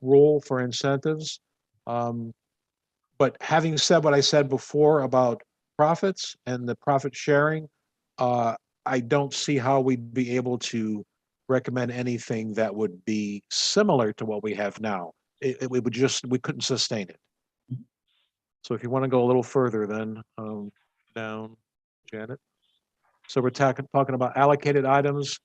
rule for incentives. But having said what I said before about profits and the profit sharing, I don't see how we'd be able to recommend anything that would be similar to what we have now. We couldn't sustain it. So if you want to go a little further, then down, Janet. So we're talking about allocated items,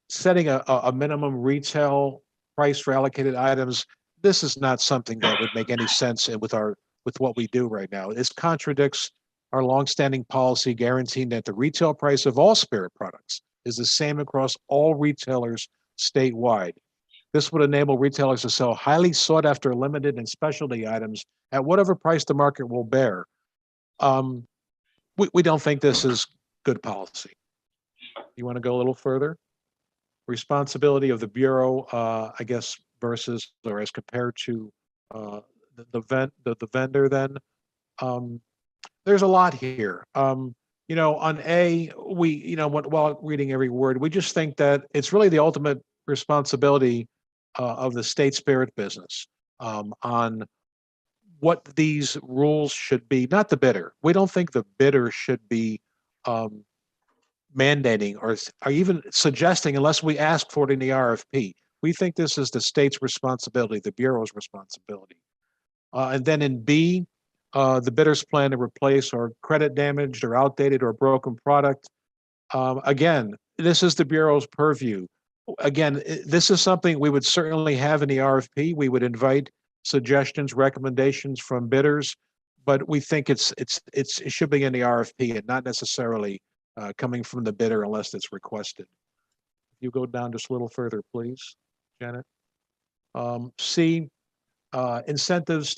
setting a minimum retail price for allocated items. This is not something that would make any sense with what we do right now. This contradicts our longstanding policy guaranteeing that the retail price of all spirit products is the same across all retailers statewide. This would enable retailers to sell highly sought after limited and specialty items at whatever price the market will bear. We don't think this is good policy. You want to go a little further? Responsibility of the Bureau, I guess, versus or as compared to the vendor then. There's a lot here. On A, while reading every word, we just think that it's really the ultimate responsibility of the state spirit business on what these rules should be, not the bidder. We don't think the bidder should be mandating or even suggesting, unless we ask for it in the RFP. We think this is the state's responsibility, the Bureau's responsibility. And then in B, the bidders plan to replace or credit damaged or outdated or broken product. Again, this is the Bureau's purview. Again, this is something we would certainly have in the RFP. We would invite suggestions, recommendations from bidders, but we think it should be in the RFP and not necessarily coming from the bidder unless it's requested. You go down just a little further, please, Janet. C, incentives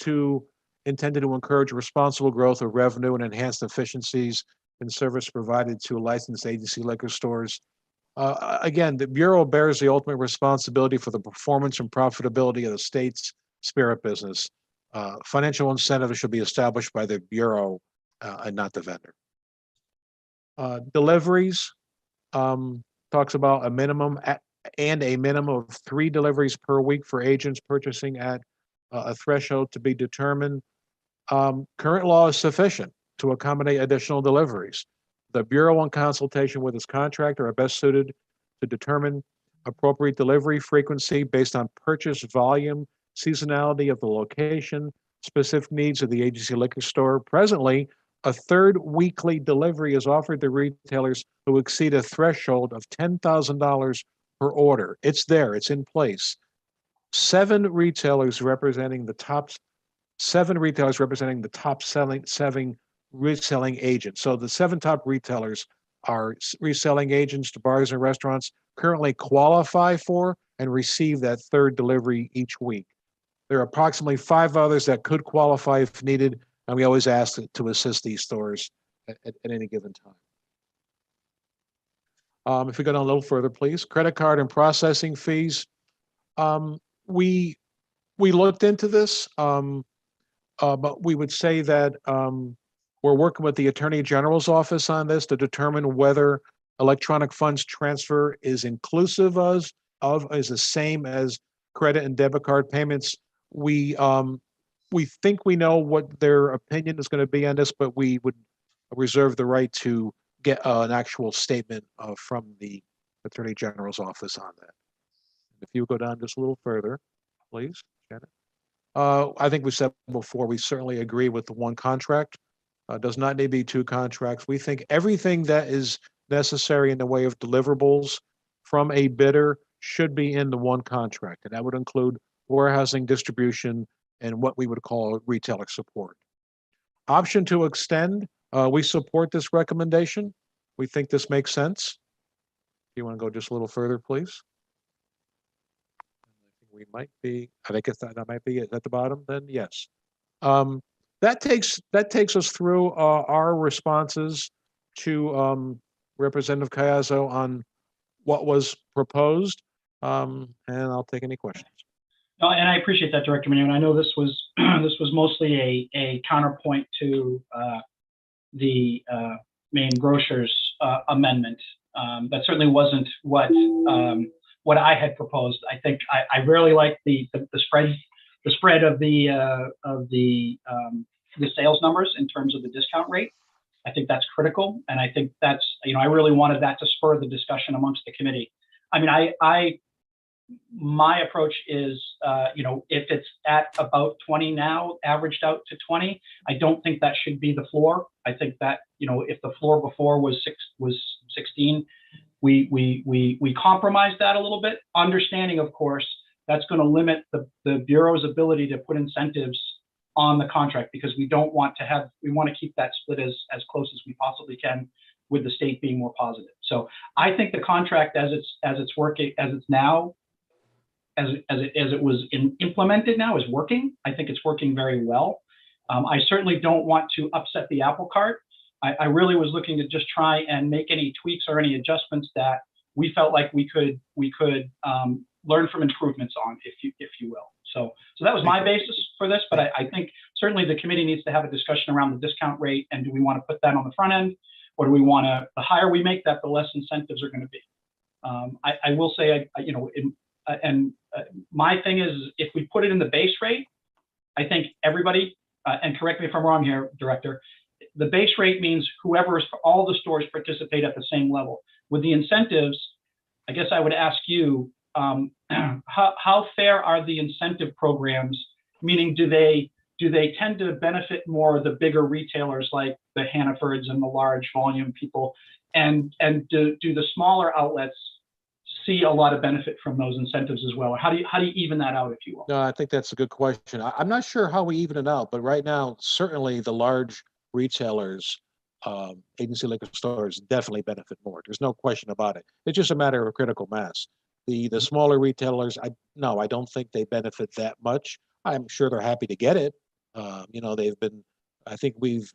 intended to encourage responsible growth of revenue and enhanced efficiencies in service provided to licensed agency liquor stores. Again, the Bureau bears the ultimate responsibility for the performance and profitability of the state's spirit business. Financial incentives should be established by the Bureau and not the vendor. Deliveries talks about a minimum of 3 deliveries per week for agents purchasing at a threshold to be determined. Current law is sufficient to accommodate additional deliveries. The Bureau, in consultation with its contractor, are best suited to determine appropriate delivery frequency based on purchase volume, seasonality of the location, specific needs of the agency liquor store. Presently, a 3rd weekly delivery is offered to retailers who exceed a threshold of $10,000 per order. It's there, it's in place. 7 retailers representing the top selling reselling agents. So the 7 top retailers are reselling agents to bars and restaurants currently qualify for and receive that 3rd delivery each week. There are approximately 5 others that could qualify if needed, and we always ask to assist these stores at any given time. If we go down a little further, please. Credit card and processing fees. We looked into this, but we would say that we're working with the Attorney General's office on this to determine whether electronic funds transfer is inclusive is the same as credit and debit card payments. We think we know what their opinion is going to be on this, but we would reserve the right to get an actual statement from the Attorney General's office on that. If you go down just a little further, please, Janet. I think we said before, we certainly agree with the 1 contract. Does not need to be 2 contracts. We think everything that is necessary in the way of deliverables from a bidder should be in the 1 contract, and that would include warehousing, distribution, and what we would call retailer support. Option to extend, we support this recommendation. We think this makes sense. You want to go just a little further, please? We might be, I think that might be it at the bottom, then yes. That takes us through our responses to Representative Cayazzo on what was proposed, and I'll take any questions. No, and I appreciate that, Director Mannion. I know this was this was mostly a counterpoint to the Maine Grocers amendment. That certainly wasn't what I had proposed. I think I really like the spread of the sales numbers in terms of the discount rate. I think that's critical, and I think that's, I really wanted that to spur the discussion amongst the committee. I mean, my approach is, if it's at about 20 now, averaged out to 20, I don't think that should be the floor. I think that, if the floor before was 16, we compromised that a little bit, understanding, of course, that's going to limit the Bureau's ability to put incentives on the contract, because we want to keep that split as close as we possibly can, with the state being more positive. So I think the contract as it's working, as it was implemented now, is working. I think it's working very well. I certainly don't want to upset the apple cart. I really was looking to just try and make any tweaks or any adjustments that we felt like we could learn from improvements on, if you will. So that was my basis for this, but I think certainly the committee needs to have a discussion around the discount rate, and do we want to put that on the front end, or do we want to, the higher we make that, the less incentives are going to be. I will say, my thing is, if we put it in the base rate, I think everybody, and correct me if I'm wrong here, Director, the base rate means all the stores participate at the same level. With the incentives, I guess I would ask you, how fair are the incentive programs? Meaning, do they tend to benefit more the bigger retailers like the Hannafords and the large volume people, and do the smaller outlets see a lot of benefit from those incentives as well? How do you even that out, if you will? No, I think that's a good question. I'm not sure how we even it out, but right now, certainly the large retailers, agency liquor stores, definitely benefit more. There's no question about it. It's just a matter of critical mass. The smaller retailers, I don't think they benefit that much. I'm sure they're happy to get it. They've been, I think we've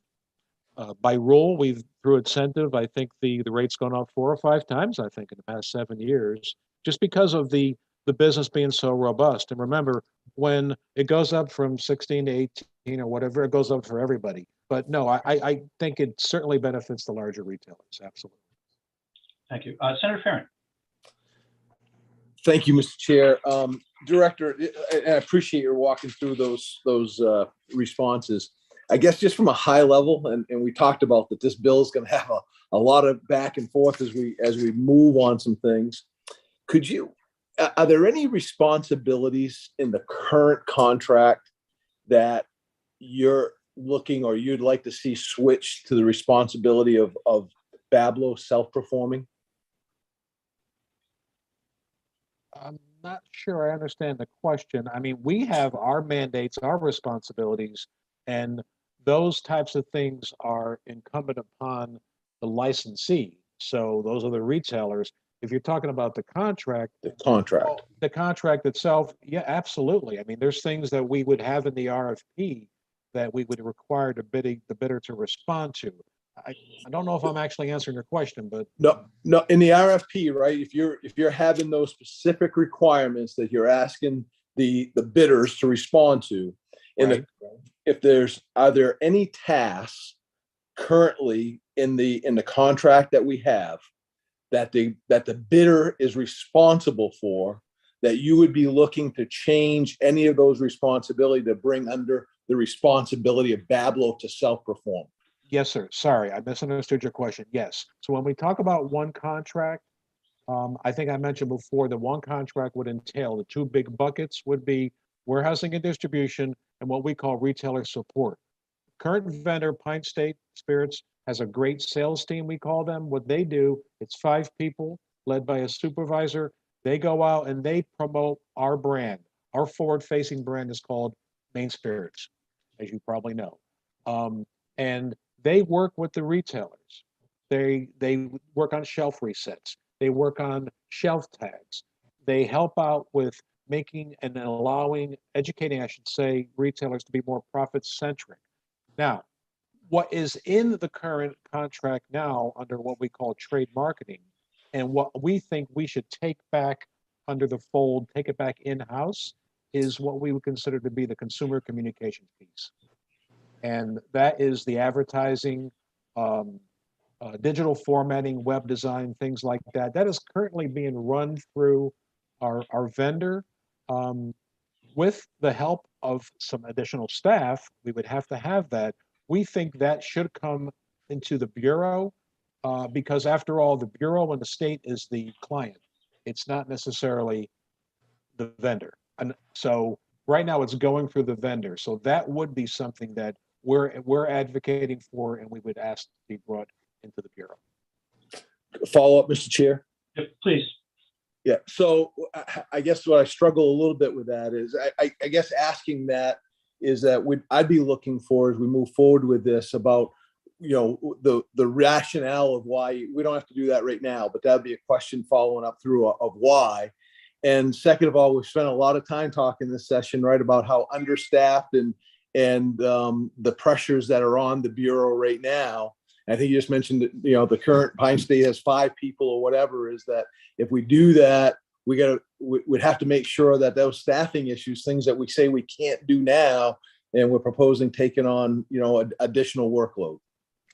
By rule, we've through incentive, I think the rate's gone up 4 or 5 times, I think, in the past 7 years, just because of the business being so robust. And remember, when it goes up from 16 to 18 or whatever, it goes up for everybody. But no, I think it certainly benefits the larger retailers. Absolutely. Thank you. Senator Farron. Thank you, Mr. Chair. Director, I appreciate your walking through those responses. I guess just from a high level, and we talked about that this bill is going to have a lot of back and forth as we move on some things. Are there any responsibilities in the current contract that you're looking or you'd like to see switched to the responsibility of Bablo self-performing? I'm not sure I understand the question. I mean, we have our mandates, our responsibilities, and those types of things are incumbent upon the licensee. So those are the retailers. If you're talking about the contract, the contract itself, yeah, absolutely. I mean, there's things that we would have in the RFP that we would require the bidder to respond to. I don't know if I'm actually answering your question, but no. In the RFP, right? If you're having those specific requirements that you're asking the bidders to respond to, and right. Are there any tasks currently in the contract that we have that the bidder is responsible for, that you would be looking to change any of those responsibilities to bring under the responsibility of Bablo to self-perform? Yes, sir. Sorry, I misunderstood your question. Yes. So when we talk about one contract, I think I mentioned before that one contract would entail the 2 big buckets would be warehousing and distribution and what we call retailer support. Current vendor, Pine State Spirits, has a great sales team, we call them. What they do, it's 5 people led by a supervisor. They go out and they promote our brand. Our forward-facing brand is called Maine Spirits, as you probably know. And they work with the retailers. They work on shelf resets. They work on shelf tags. They help out with making and educating, I should say, retailers to be more profit-centric. Now, what is in the current contract now under what we call trade marketing, and what we think we should take back under the fold, take it back in-house, is what we would consider to be the consumer communications piece. And that is the advertising, digital formatting, web design, things like that. That is currently being run through our vendor. With the help of some additional staff, we would have to have that. We think that should come into the Bureau because after all, the Bureau and the state is the client. It's not necessarily the vendor. And so right now it's going through the vendor. So that would be something that we're advocating for, and we would ask to be brought into the Bureau. Follow up, Mr. Chair. Yep, please. Yeah. So I guess what I struggle a little bit with that is I guess asking that is that I'd be looking for as we move forward with this about, the rationale of why we don't have to do that right now, but that'd be a question following up through of why. And second of all, we've spent a lot of time talking this session, right, about how understaffed and the pressures that are on the Bureau right now. I think you just mentioned that, the current Pine State has 5 people or whatever, is that if we do that, we'd have to make sure that those staffing issues, things that we say we can't do now, and we're proposing taking on, additional workload.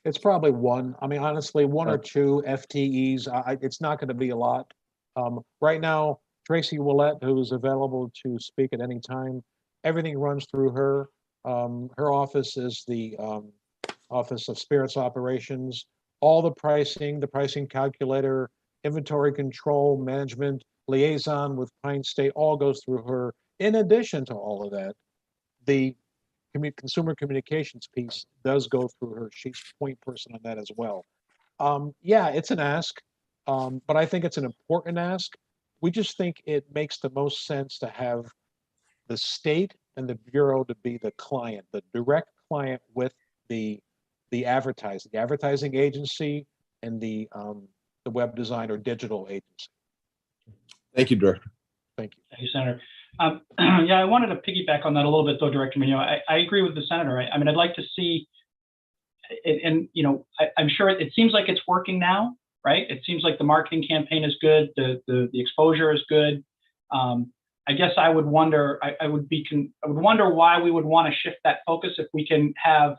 It's probably 1. I mean, honestly, 1 or 2 FTEs. It's not going to be a lot. Right now, Tracy Willett, who's available to speak at any time, everything runs through her. Her office is the Office of Spirits Operations. All the pricing calculator, inventory control, management, liaison with Pine State, all goes through her. In addition to all of that, the consumer communications piece does go through her. She's point person on that as well. Yeah, it's an ask, but I think it's an important ask. We just think it makes the most sense to have the state and the Bureau to be the client, the direct client with the advertising agency and the web design or digital agency. Thank you, Director. Thank you. Thank you, Senator. Yeah, I wanted to piggyback on that a little bit, though, Director Mignot. I agree with the Senator. I mean, I'd like to see, I'm sure it seems like it's working now, right? It seems like the marketing campaign is good, the exposure is good. I guess I would wonder, I would wonder why we would want to shift that focus if we can have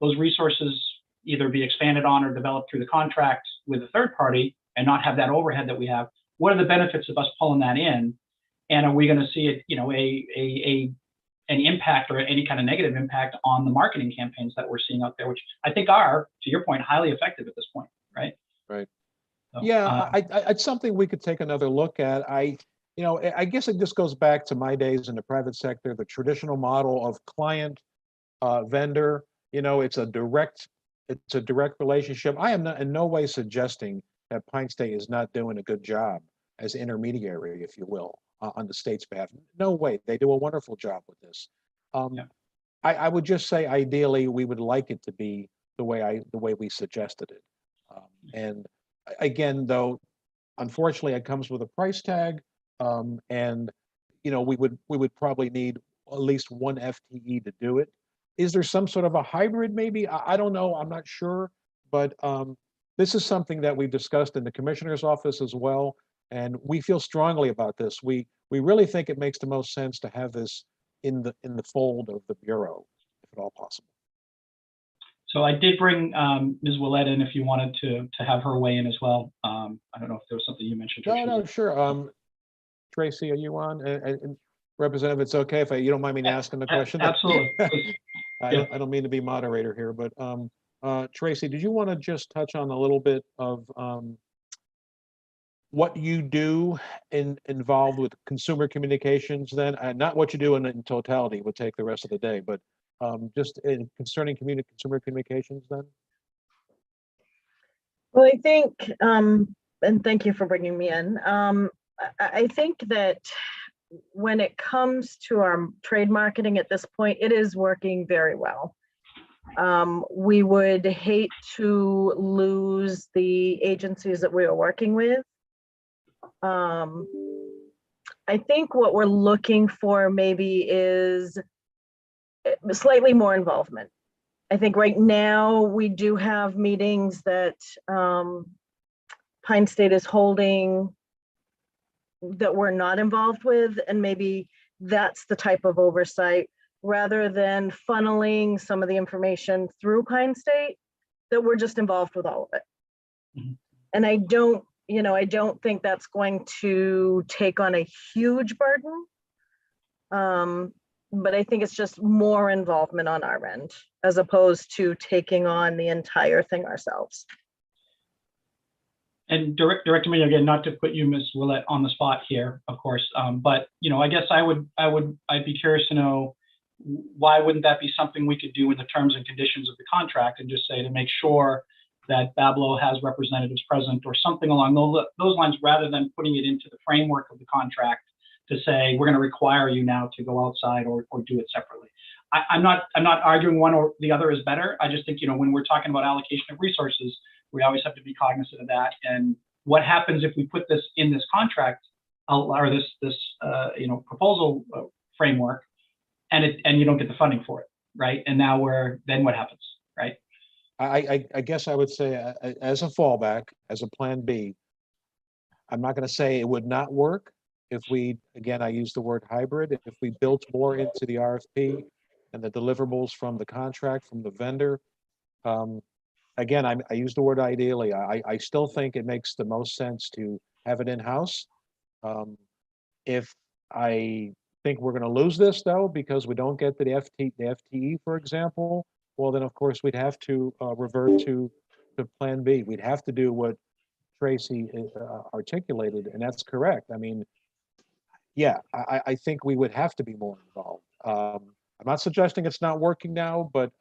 those resources either be expanded on or developed through the contract with a third party and not have that overhead that we have. What are the benefits of us pulling that in? And are we going to see it, any impact or any kind of negative impact on the marketing campaigns that we're seeing out there, which I think are, to your point, highly effective at this point, right? Right. So, Yeah, it's something we could take another look at. I guess it just goes back to my days in the private sector, the traditional model of client vendor. It's a direct relationship. I am not in no way suggesting that Pine State is not doing a good job as intermediary, if you will, on the state's behalf. No way. They do a wonderful job with this. I would just say, ideally, we would like it to be the way we suggested it. And again, though, unfortunately, it comes with a price tag, and we would probably need at least one FTE to do it. Is there some sort of a hybrid? Maybe I don't know. I'm not sure, but this is something that we've discussed in the commissioner's office as well, and we feel strongly about this. We really think it makes the most sense to have this in the fold of the bureau, if at all possible. So I did bring Ms. Willett in if you wanted to have her weigh in as well. I don't know if there was something you mentioned. No, sure. Tracy, are you on? And Representative, it's okay if you don't mind me asking the question. Absolutely. I don't mean to be moderator here, but Tracy, did you want to just touch on a little bit of what you do involved with consumer communications then? Not what you do in totality, would take the rest of the day, but just concerning consumer communications then? Well, I think, and thank you for bringing me in. I think that when it comes to our trade marketing at this point, it is working very well. We would hate to lose the agencies that we are working with. I think what we're looking for maybe is slightly more involvement. I think right now we do have meetings that Pine State is holding that we're not involved with, and maybe that's the type of oversight rather than funneling some of the information through Pine State, that we're just involved with all of it. Mm-hmm. And I don't think that's going to take on a huge burden. But I think it's just more involvement on our end, as opposed to taking on the entire thing ourselves. And Director Mayor, again, not to put you, Ms. Willett, on the spot here, of course, but I guess I'd be curious to know, why wouldn't that be something we could do in the terms and conditions of the contract, and just say to make sure that Bablo has representatives present or something along those lines, rather than putting it into the framework of the contract to say we're going to require you now to go outside or do it separately. I'm not arguing one or the other is better. I just think when we're talking about allocation of resources, we always have to be cognizant of that. And what happens if we put this in this contract or this proposal framework, and you don't get the funding for it, right? And now then what happens, right? I guess I would say, as a fallback, as a plan B, I'm not going to say it would not work if I use the word hybrid, if we built more into the RFP and the deliverables from the contract, from the vendor. Again, I use the word ideally. I still think it makes the most sense to have it in-house. If I think we're going to lose this, though, because we don't get the FTE, for example, well, then, of course, we'd have to revert to plan B. We'd have to do what Tracy articulated, and that's correct. I mean, yeah, I think we would have to be more involved. I'm not suggesting it's not working now, but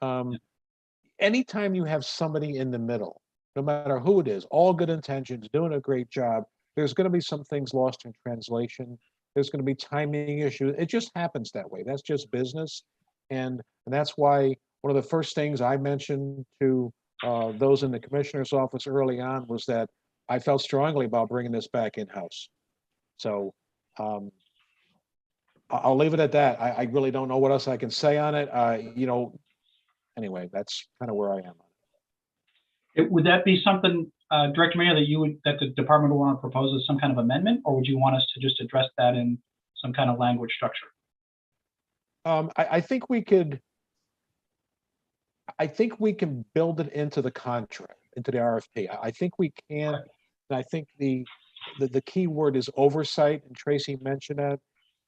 anytime you have somebody in the middle, no matter who it is, all good intentions, doing a great job, there's going to be some things lost in translation. There's going to be timing issues. It just happens that way. That's just business. And that's why one of the first things I mentioned to those in the commissioner's office early on was that I felt strongly about bringing this back in-house. So I'll leave it at that. I really don't know what else I can say on it. Anyway, that's kind of where I am. Would that be something, Director Mayor, that the department would want to propose as some kind of amendment, or would you want us to just address that in some kind of language structure? I think we can build it into the contract, into the RFP. I think we can. And I think the key word is oversight, and Tracy mentioned that.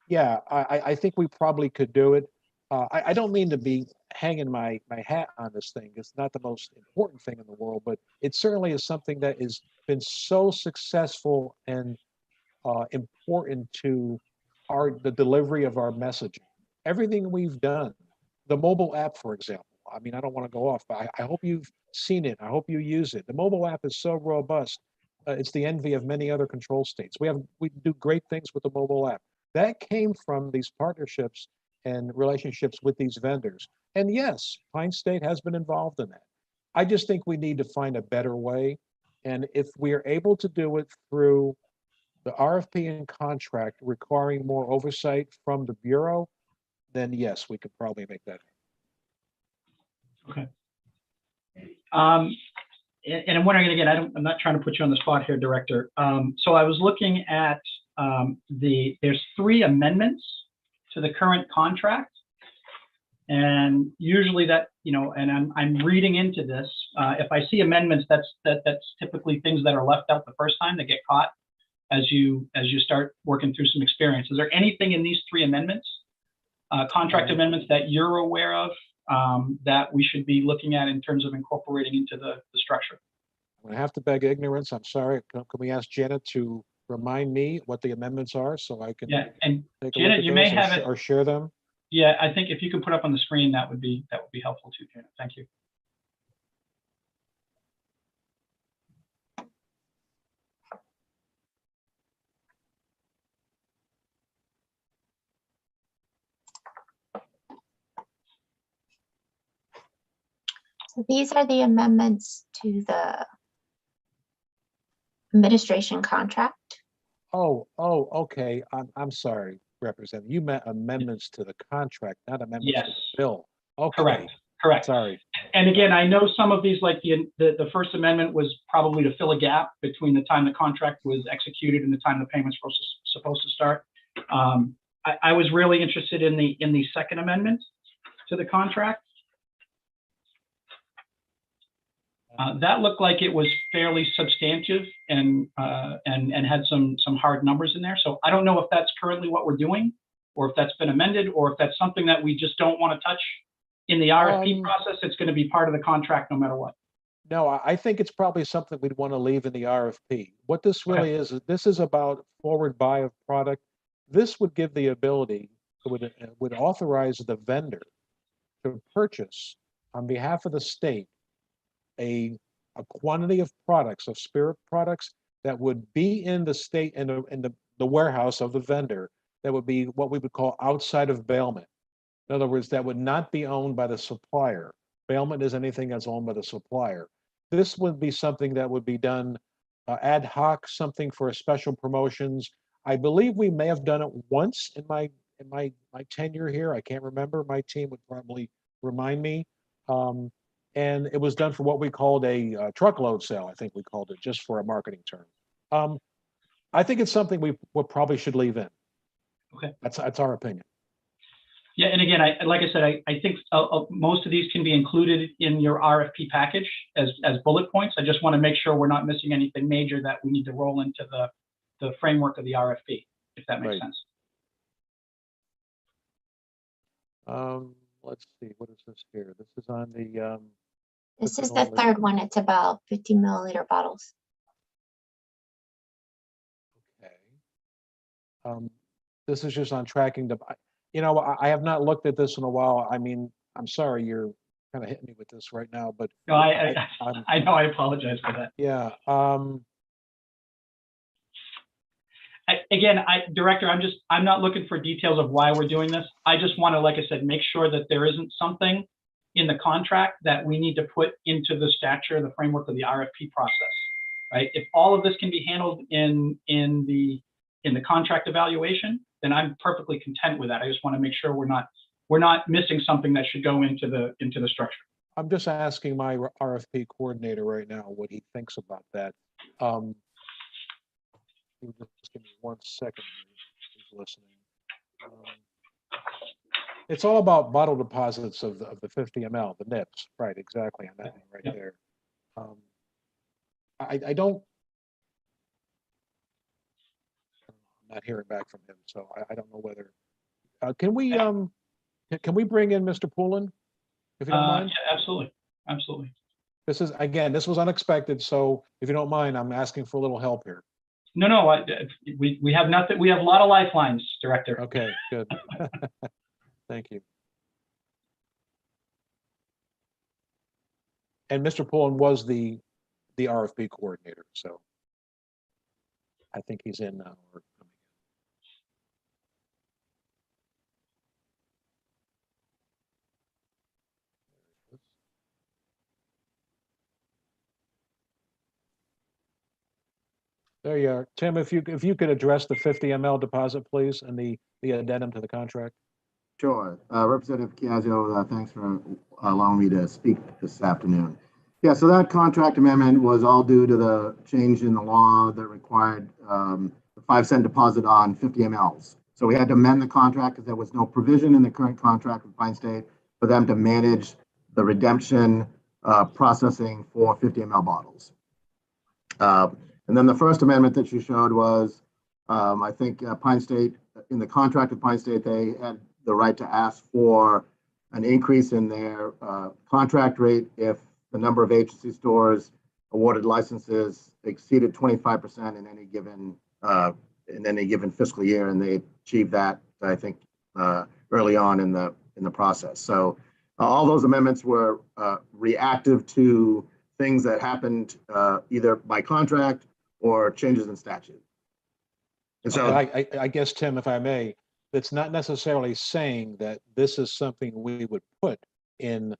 Yeah, I think we probably could do it. I don't mean to be hanging my hat on this thing. It's not the most important thing in the world, but it certainly is something that has been so successful and important to the delivery of our messaging. Everything we've done, the mobile app, for example. I mean, I don't want to go off, but I hope you've seen it. I hope you use it. The mobile app is so robust. It's the envy of many other control states. We do great things with the mobile app. That came from these partnerships and relationships with these vendors. And yes, Pine State has been involved in that. I just think we need to find a better way. And if we are able to do it through the RFP and contract requiring more oversight from the Bureau, then yes, we could probably make that. Okay. And I'm wondering again, I'm not trying to put you on the spot here, Director. So I was looking at there's 3 amendments to the current contract, and usually that, and I'm reading into this. If I see amendments, that's typically things that are left out the first time that get caught as you start working through some experience. Is there anything in these 3 amendments, contract amendments, that you're aware of that we should be looking at in terms of incorporating into the structure? I'm going to have to beg ignorance. I'm sorry. Can we ask Janet to remind me what the amendments are so I can and take a Janet, look at you those may have it or share them? Yeah, I think if you could put up on the screen, that would be helpful too, Janet. Thank you. So these are the amendments to the administration contract. Oh, okay. I'm sorry, Representative. You meant amendments to the contract, not amendments to the bill. Okay. Correct. Sorry. And again, I know some of these, like the First Amendment, was probably to fill a gap between the time the contract was executed and the time the payment's supposed to start. I was really interested in the Second Amendment to the contract. That looked like it was fairly substantive and had some hard numbers in there. So I don't know if that's currently what we're doing, or if that's been amended, or if that's something that we just don't want to touch in the RFP process. It's going to be part of the contract no matter what. No, I think it's probably something we'd want to leave in the RFP. What this really is this is about forward buy of product. This would give the ability, would authorize the vendor to purchase on behalf of the state a quantity of products, of spirit products, that would be in the state and in the warehouse of the vendor, that would be what we would call outside of bailment. In other words, that would not be owned by the supplier. Bailment is anything that's owned by the supplier. This would be something that would be done ad hoc, something for special promotions. I believe we may have done it once in my tenure here. I can't remember. My team would probably remind me. And it was done for what we called a truckload sale. I think we called it, just for a marketing term. I think it's something we probably should leave in. Okay. That's our opinion. Yeah, and again, like I said, I think most of these can be included in your RFP package as bullet points. I just want to make sure we're not missing anything major that we need to roll into the framework of the RFP, if that makes sense. Let's see, what is this here? This is on the. This is the 3rd one. It's about 50 milliliter bottles. Okay. This is just on tracking the. I have not looked at this in a while. I mean, I'm sorry, you're kind of hitting me with this right now, but. No, I know. I apologize for that. Yeah. Again, Director, I'm not looking for details of why we're doing this. I just want to, like I said, make sure that there isn't something in the contract that we need to put into the stature, the framework of the RFP process, right? If all of this can be handled in the contract evaluation, then I'm perfectly content with that. I just want to make sure we're not missing something that should go into the structure. I'm just asking my RFP coordinator right now what he thinks about that. Just give me 1 second. He's listening. It's all about bottle deposits of the 50 ml, the nips, right? Exactly, on that one right there. I don't. I'm not hearing back from him, so I don't know whether. Can we bring in Mr. Poulin, if you don't mind? Yeah, absolutely, absolutely. This was unexpected, so if you don't mind, I'm asking for a little help here. No, we have nothing. We have a lot of lifelines, Director. Okay, good. Thank you. And Mr. Poulin was the RFP coordinator, so I think he's in now. Or coming in. There you are, Tim. If you could address the 50 ml deposit, please, and the addendum to the contract. Sure. Representative Chiazzo, thanks for allowing me to speak this afternoon. Yeah, so that contract amendment was all due to the change in the law that required the 5-cent deposit on 50 mLs. So we had to amend the contract because there was no provision in the current contract with Pine State for them to manage the redemption processing for 50 ml bottles. And then the first amendment that you showed was, I think Pine State, in the contract with Pine State, they had the right to ask for an increase in their contract rate if the number of agency stores awarded licenses exceeded 25% in any given fiscal year, and they achieved that, I think, early on in the process. So all those amendments were reactive to things that happened either by contract or changes in statute. And so I guess, Tim, if I may, it's not necessarily saying that this is something we would put in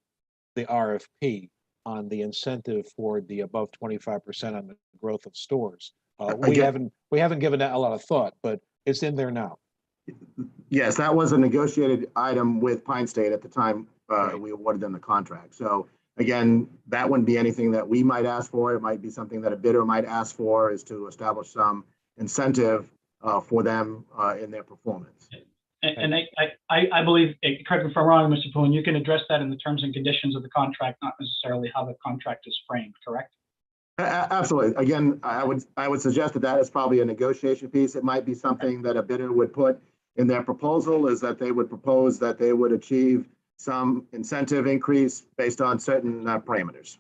the RFP on the incentive for the above 25% on the growth of stores. We haven't given that a lot of thought, but it's in there now. Yes, that was a negotiated item with Pine State at the time we awarded them the contract. So again, that wouldn't be anything that we might ask for. It might be something that a bidder might ask for, is to establish some incentive for them in their performance. And I believe, correct me if I'm wrong, Mr. Poulin, you can address that in the terms and conditions of the contract, not necessarily how the contract is framed, correct? Absolutely. Again, I would suggest that is probably a negotiation piece. It might be something that a bidder would put in their proposal, is that they would propose that they would achieve some incentive increase based on certain parameters.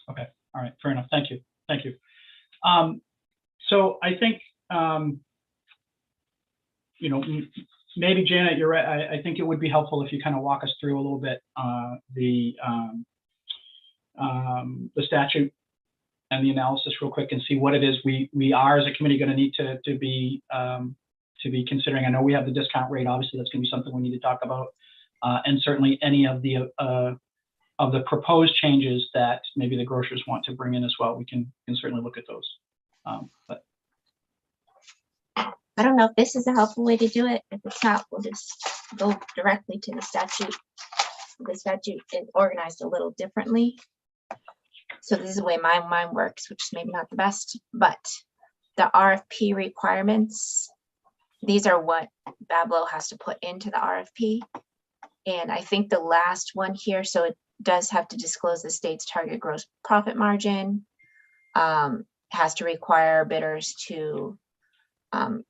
Okay. All right. Fair enough. Thank you. Thank you. So I think, maybe Janet, you're right. I think it would be helpful if you kind of walk us through a little bit the statute and the analysis real quick, and see what it is we are as a committee going to need to be considering. I know we have the discount rate. Obviously, that's going to be something we need to talk about, and certainly any of the proposed changes that maybe the grocers want to bring in as well. We can certainly look at those. But I don't know if this is a helpful way to do it. If it's not, we'll just go directly to the statute. The statute is organized a little differently. So this is the way my mind works, which is maybe not the best, but the RFP requirements, these are what Bablo has to put into the RFP. And I think the last one here, so it does have to disclose the state's target gross profit margin, has to require bidders to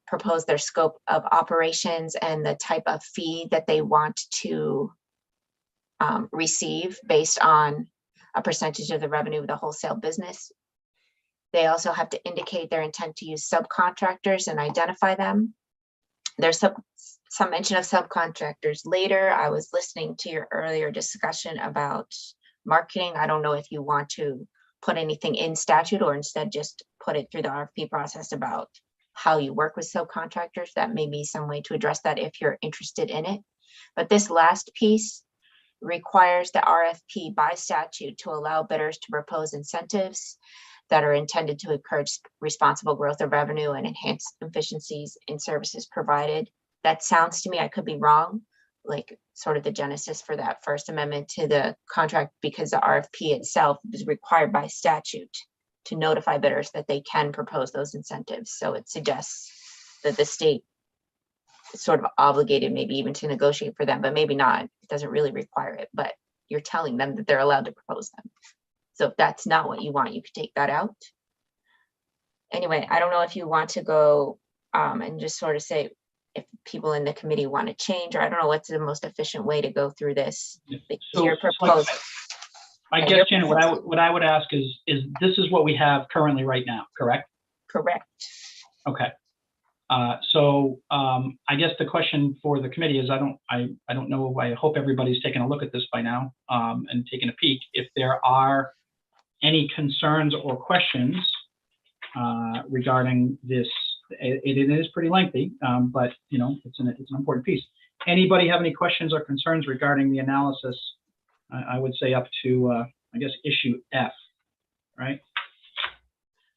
propose their scope of operations and the type of fee that they want to receive based on a percentage of the revenue of the wholesale business. They also have to indicate their intent to use subcontractors and identify them. There's some mention of subcontractors later. I was listening to your earlier discussion about marketing. I don't know if you want to put anything in statute or instead just put it through the RFP process about how you work with subcontractors. That may be some way to address that if you're interested in it. But this last piece requires the RFP by statute to allow bidders to propose incentives that are intended to encourage responsible growth of revenue and enhance efficiencies in services provided. That sounds to me, I could be wrong, like sort of the genesis for that first amendment to the contract, because the RFP itself is required by statute to notify bidders that they can propose those incentives. So it suggests that the state is sort of obligated maybe even to negotiate for them, but maybe not. It doesn't really require it, but you're telling them that they're allowed to propose them. So if that's not what you want, you could take that out. Anyway, I don't know if you want to go and just sort of say if people in the committee want to change, or I don't know what's the most efficient way to go through this. Your proposal. I guess, Janet, what I would ask is this is what we have currently right now, correct? Correct. Okay. So I guess the question for the committee is, I don't know, I hope everybody's taken a look at this by now and taken a peek. If there are any concerns or questions regarding this, it is pretty lengthy, but you know, it's an important piece. Anybody have any questions or concerns regarding the analysis? I would say up to, I guess, issue F, right?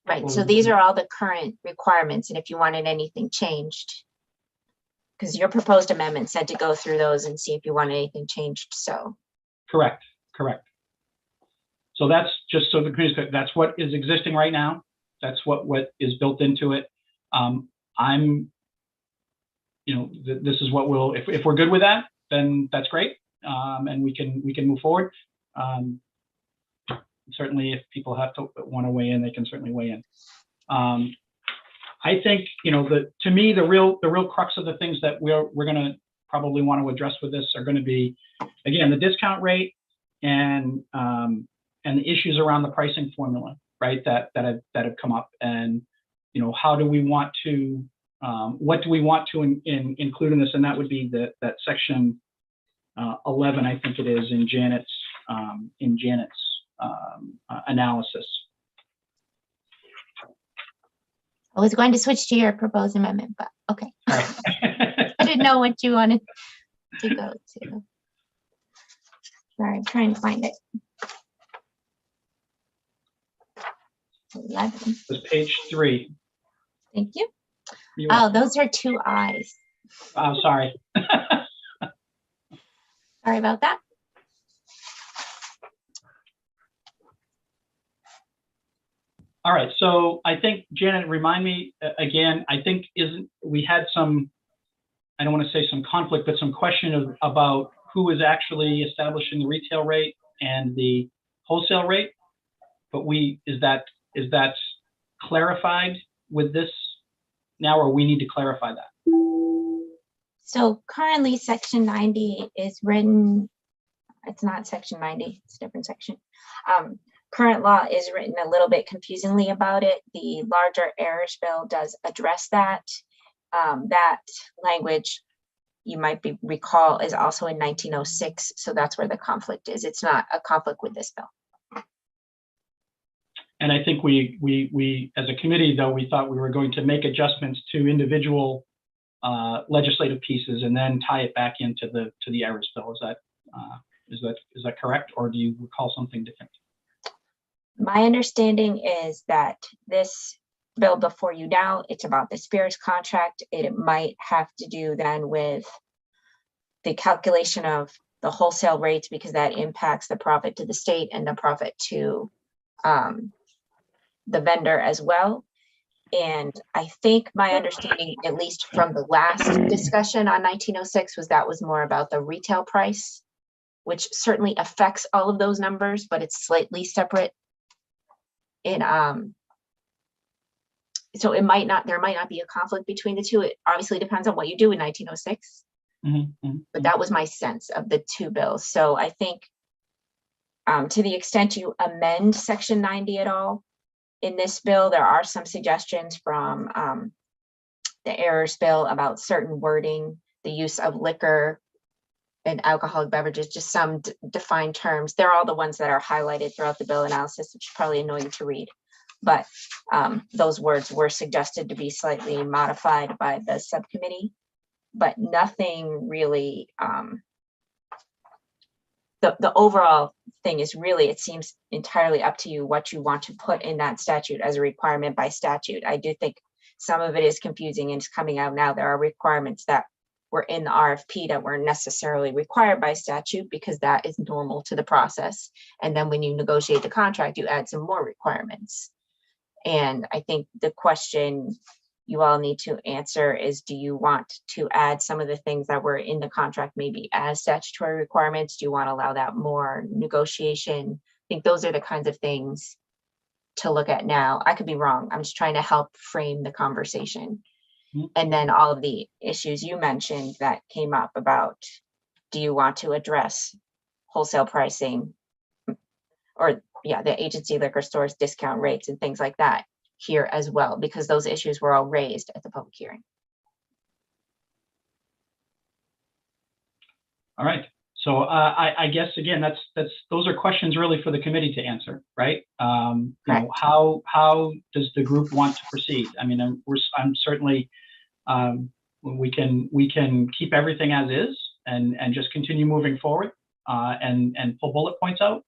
Right, so these are all the current requirements, and if you wanted anything changed, because your proposed amendment said to go through those and see if you want anything changed, so. Correct. So that's just so the community, that's what is existing right now. That's what is built into it. You know, this is what we'll, if we're good with that, then that's great. And we can move forward. Certainly if people want to weigh in, they can certainly weigh in. I think, you know, to me, the real crux of the things that we're going to probably want to address with this are going to be, again, the discount rate and the issues around the pricing formula, right? That have come up, and you know, how do we want to, what do we want to include in this? And that would be that section 11, I think it is, in Janet's analysis. I was going to switch to your proposed amendment, but okay. I didn't know what you wanted to go to. Sorry, I'm trying to find it. 11. It's page 3. Thank you. Oh, those are 2 eyes. Oh, sorry. Sorry about that. All right, so I think, Janet, remind me again, I think we had some, I don't want to say some conflict, but some question about who is actually establishing the retail rate and the wholesale rate. But is that clarified with this now, or we need to clarify that? So currently section 90 is written, it's not section 90, it's a different section. Current law is written a little bit confusingly about it. The larger errors bill does address that. That language, you might recall, is also in 1906. So that's where the conflict is. It's not a conflict with this bill. And I think we as a committee, though, we thought we were going to make adjustments to individual legislative pieces and then tie it back into the errors bill. Is that correct, or do you recall something different? My understanding is that this bill before you now, it's about the spirits contract. It might have to do then with the calculation of the wholesale rates, because that impacts the profit to the state and the profit to the vendor as well. And I think my understanding, at least from the last discussion on 1906, was that was more about the retail price, which certainly affects all of those numbers, but it's slightly separate. So there might not be a conflict between the two. It obviously depends on what you do in 1906. But that was my sense of the 2 bills. So I think to the extent you amend section 90 at all in this bill, there are some suggestions from the errors bill about certain wording, the use of liquor and alcoholic beverages, just some defined terms. They're all the ones that are highlighted throughout the bill analysis, which is probably annoying to read. But those words were suggested to be slightly modified by the subcommittee, but nothing really, the overall thing is really, it seems entirely up to you what you want to put in that statute as a requirement by statute. I do think some of it is confusing and it's coming out now. There are requirements that were in the RFP that weren't necessarily required by statute, because that is normal to the process. And then when you negotiate the contract, you add some more requirements. And I think the question you all need to answer is, do you want to add some of the things that were in the contract maybe as statutory requirements? Do you want to allow that more negotiation? I think those are the kinds of things to look at now. I could be wrong. I'm just trying to help frame the conversation. And then all of the issues you mentioned that came up about, do you want to address wholesale pricing, or the agency liquor stores discount rates and things like that here as well, because those issues were all raised at the public hearing. All right. So I guess again, those are questions really for the committee to answer, right? You know, how does the group want to proceed? I mean, I'm certainly we can keep everything as is and just continue moving forward and pull bullet points out,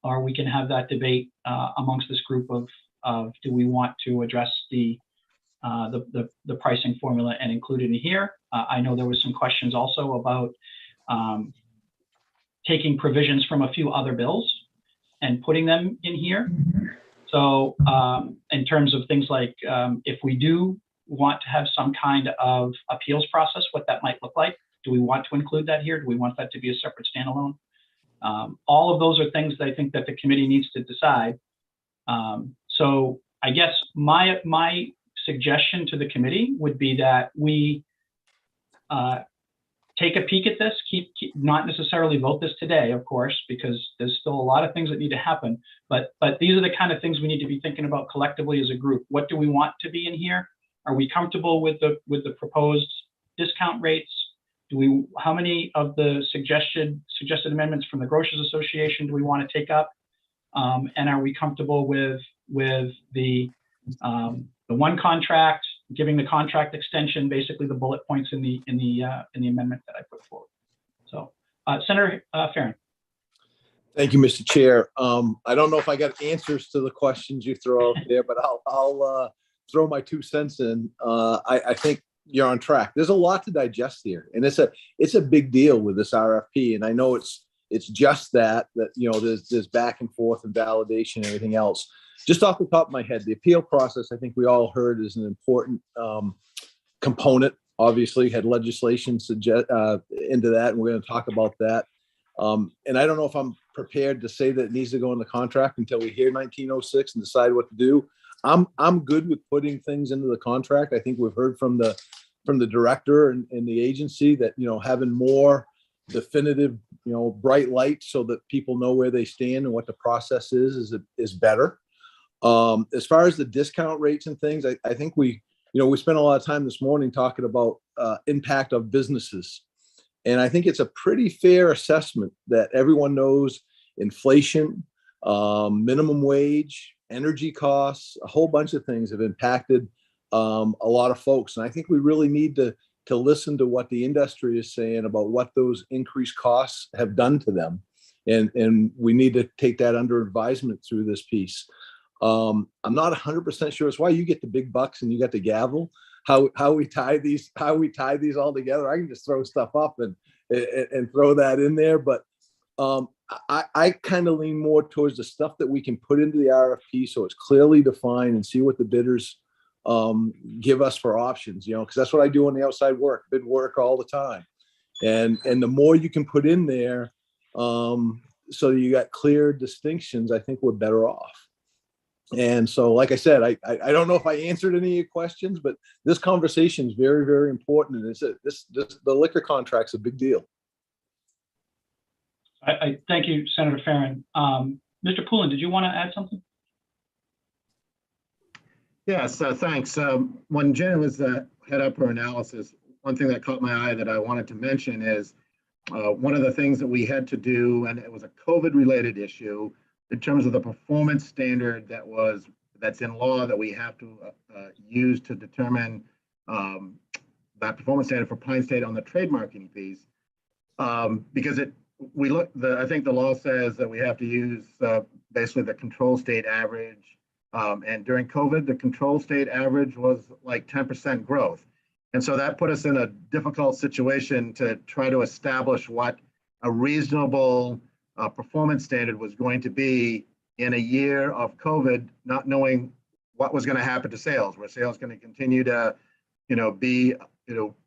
or we can have that debate amongst this group of do we want to address the pricing formula and include it in here. I know there was some questions also about taking provisions from a few other bills and putting them in here. So in terms of things like if we do want to have some kind of appeals process, what that might look like, do we want to include that here? Do we want that to be a separate standalone? All of those are things that I think that the committee needs to decide. So I guess my suggestion to the committee would be that we take a peek at this, not necessarily vote this today, of course, because there's still a lot of things that need to happen, but these are the kind of things we need to be thinking about collectively as a group. What do we want to be in here? Are we comfortable with the proposed discount rates? How many of the suggested amendments from the Grocers Association do we want to take up? And are we comfortable with the one contract, giving the contract extension, basically the bullet points in the amendment that I put forward? So, Senator Farron. Thank you, Mr. Chair. I don't know if I got answers to the questions you throw out there, but I'll throw my 2 cents in. I think you're on track. There's a lot to digest here, and it's a big deal with this RFP. And I know it's just that you know there's back and forth and validation and everything else. Just off the top of my head, the appeal process, I think we all heard, is an important component. Obviously, had legislation into that, and we're going to talk about that. And I don't know if I'm prepared to say that it needs to go in the contract until we hear 1906 and decide what to do. I'm good with putting things into the contract. I think we've heard from the director and the agency that, you know, having more definitive, you know, bright lights so that people know where they stand and what the process is better. As far as the discount rates and things, I think we spent a lot of time this morning talking about impact of businesses. And I think it's a pretty fair assessment that everyone knows inflation, minimum wage, energy costs, a whole bunch of things have impacted a lot of folks. And I think we really need to listen to what the industry is saying about what those increased costs have done to them. And we need to take that under advisement through this piece. I'm not 100% sure. It's why you get the big bucks and you get the gavel. How we tie these all together. I can just throw stuff up and throw that in there. But I kind of lean more towards the stuff that we can put into the RFP so it's clearly defined and see what the bidders give us for options, you know, because that's what I do on the outside work, bid work all the time. And the more you can put in there, so you got clear distinctions, I think we're better off. And so, like I said, I don't know if I answered any of your questions, but this conversation is very, very important. And the liquor contract's a big deal. I thank you, Senator Farron. Mr. Poulin, did you want to add something? Yes, thanks. When Jen was head up her analysis, one thing that caught my eye that I wanted to mention is one of the things that we had to do, and it was a COVID-related issue, in terms of the performance standard that's in law that we have to use to determine that performance standard for Pine State on the trademarking fees, because I think the law says that we have to use basically the control state average, and during COVID, the control state average was like 10% growth, And so that put us in a difficult situation to try to establish what a reasonable performance standard was going to be in a year of COVID, not knowing what was going to happen to sales. Were sales going to continue to, be,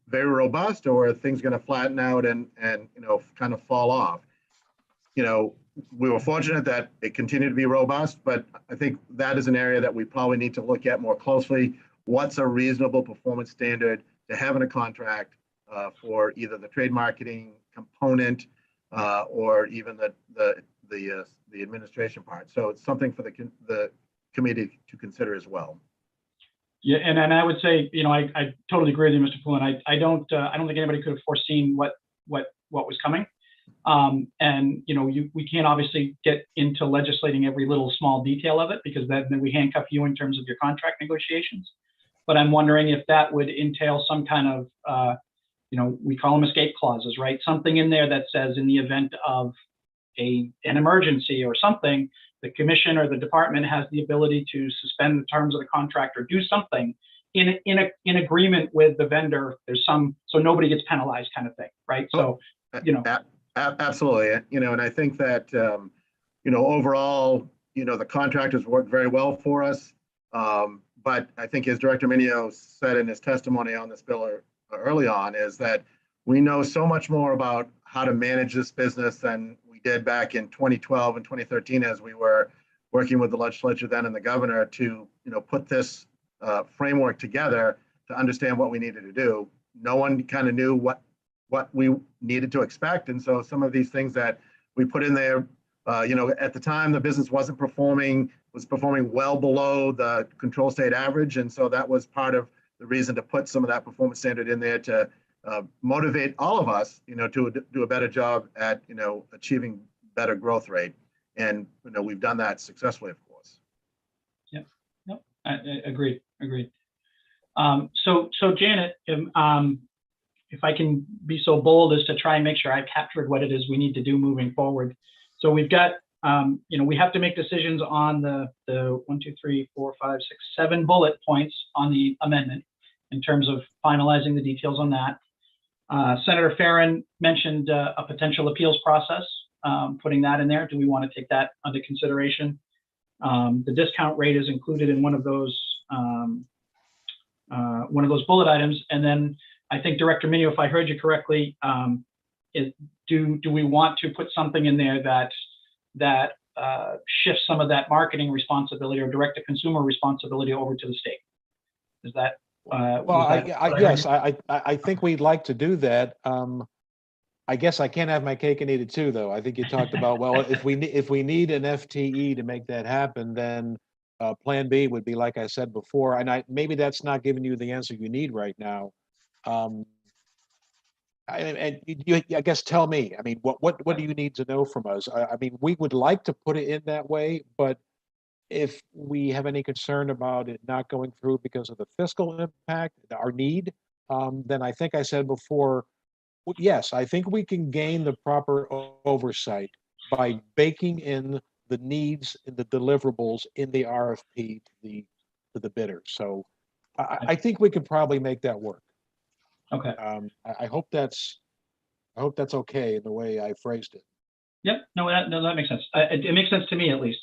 very robust, or are things going to flatten out and kind of fall off? We were fortunate that it continued to be robust, but I think that is an area that we probably need to look at more closely. What's a reasonable performance standard to have in a contract for either the trade marketing component or even the administration part? So it's something for the committee to consider as well. Yeah, and I would say, I totally agree with you, Mr. Poulin. I don't think anybody could have foreseen what was coming. And we can't obviously get into legislating every little small detail of it, because then we handcuff you in terms of your contract negotiations. But I'm wondering if that would entail some kind of, we call them escape clauses, right? Something in there that says, in the event of an emergency or something, the commission or the department has the ability to suspend the terms of the contract or do something in agreement with the vendor. There's so nobody gets penalized, kind of thing, right? So, Absolutely. And I think that, overall, the contractors worked very well for us. But I think, as Director Minio said in his testimony on this bill early on, is that we know so much more about how to manage this business than we did back in 2012 and 2013, as we were working with the legislature then and the governor to, put this framework together to understand what we needed to do. No one kind of knew what we needed to expect. And so some of these things that we put in there, at the time, the business was performing well below the control state average. And so that was part of the reason to put some of that performance standard in there to motivate all of us, to do a better job at, achieving better growth rate. And, we've done that successfully, of course. Yeah, no, I agreed. So Janet, if I can be so bold as to try and make sure I've captured what it is we need to do moving forward. So we've got, we have to make decisions on the 1, 2, 3, 4, 5, 6, 7 bullet points on the amendment in terms of finalizing the details on that. Senator Farron mentioned a potential appeals process, putting that in there. Do we want to take that under consideration? The discount rate is included in one of those bullet items. And then I think, Director Minio, if I heard you correctly, do we want to put something in there that shifts some of that marketing responsibility or direct-to-consumer responsibility over to the state? Is that? Yes, I think we'd like to do that. I guess I can't have my cake and eat it too, though. I think you talked about, well, if we need an FTE to make that happen, then Plan B would be, like I said before, and maybe that's not giving you the answer you need right now. I guess tell me. I mean, what do you need to know from us? I mean, we would like to put it in that way, but if we have any concern about it not going through because of the fiscal impact, our need, then I think I said before, yes, I think we can gain the proper oversight by baking in the needs and the deliverables in the RFP to the bidder. So I think we could probably make that work. Okay. I hope that's okay in the way I phrased it. Yep. No, that makes sense. It makes sense to me, at least.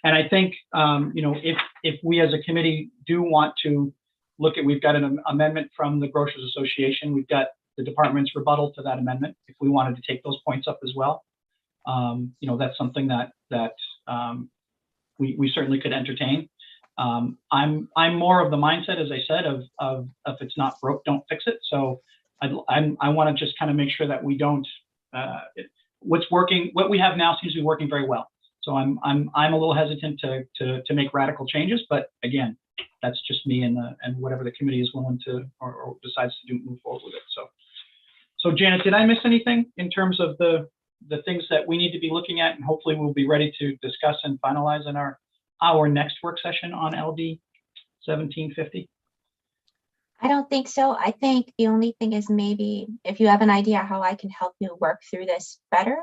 And I think, if we as a committee do want to look at, we've got an amendment from the Grocers Association. We've got the department's rebuttal to that amendment. If we wanted to take those points up as well, that's something that we certainly could entertain. I'm more of the mindset, as I said, of if it's not broke, don't fix it. So I want to just kind of make sure that we don't. What we have now seems to be working very well. So I'm a little hesitant to make radical changes, but again, that's just me and whatever the committee is willing to or decides to move forward with it. So Janet, did I miss anything in terms of the things that we need to be looking at, and hopefully we'll be ready to discuss and finalize in our next work session on LD 1750? I don't think so. I think the only thing is, maybe if you have an idea how I can help you work through this better,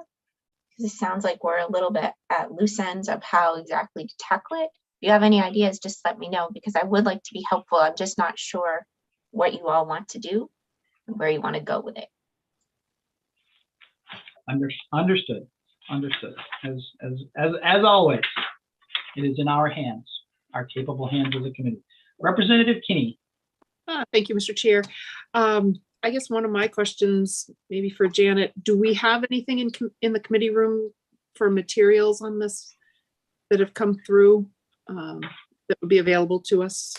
because it sounds like we're a little bit at loose ends of how exactly to tackle it. If you have any ideas, just let me know, because I would like to be helpful. I'm just not sure what you all want to do and where you want to go with it. Understood. As always, it is in our hands, our capable hands as a committee. Representative Kinney. Thank you, Mr. Chair. I guess one of my questions, maybe for Janet, do we have anything in the committee room for materials on this that have come through that would be available to us?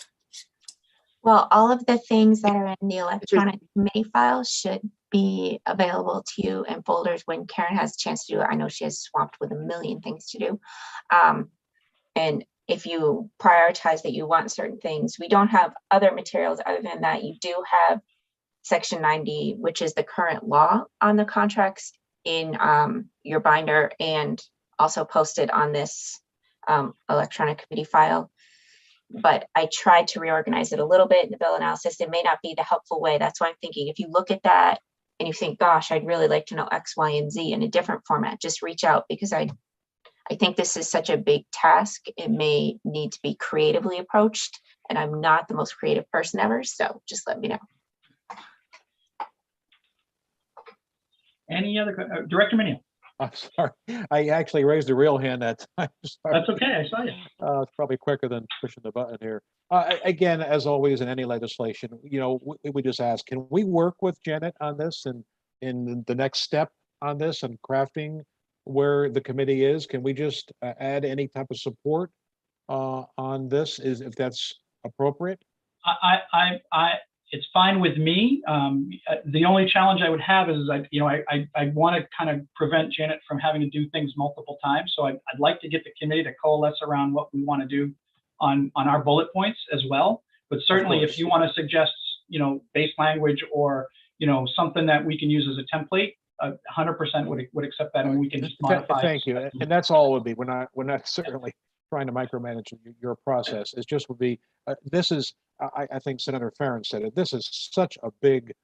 Well, all of the things that are in the electronic committee file should be available to you in folders when Karen has a chance to do it. I know she has swamped with a million things to do. And if you prioritize that you want certain things, we don't have other materials other than that. You do have Section 90, which is the current law on the contracts in your binder and also posted on this electronic committee file. But I tried to reorganize it a little bit in the bill analysis. It may not be the helpful way. That's why I'm thinking if you look at that and you think, gosh, I'd really like to know X, Y, and Z in a different format, just reach out, because I think this is such a big task. It may need to be creatively approached, and I'm not the most creative person ever. So just let me know. Any other, Director Minio? I'm sorry. I actually raised a real hand that time. Sorry. That's okay. I saw you. It's probably quicker than pushing the button here. Again, as always in any legislation, we just ask, can we work with Janet on this and in the next step on this and crafting where the committee is? Can we just add any type of support on this, if that's appropriate? It's fine with me. The only challenge I would have is I want to kind of prevent Janet from having to do things multiple times. So I'd like to get the committee to coalesce around what we want to do on our bullet points as well. But certainly if you want to suggest, base language or, something that we can use as a template, 100% would accept that, and we can just modify. Thank you. And that's all it would be. We're not certainly trying to micromanage your process. It just would be, this is, I think Senator Farron said it, this is such a big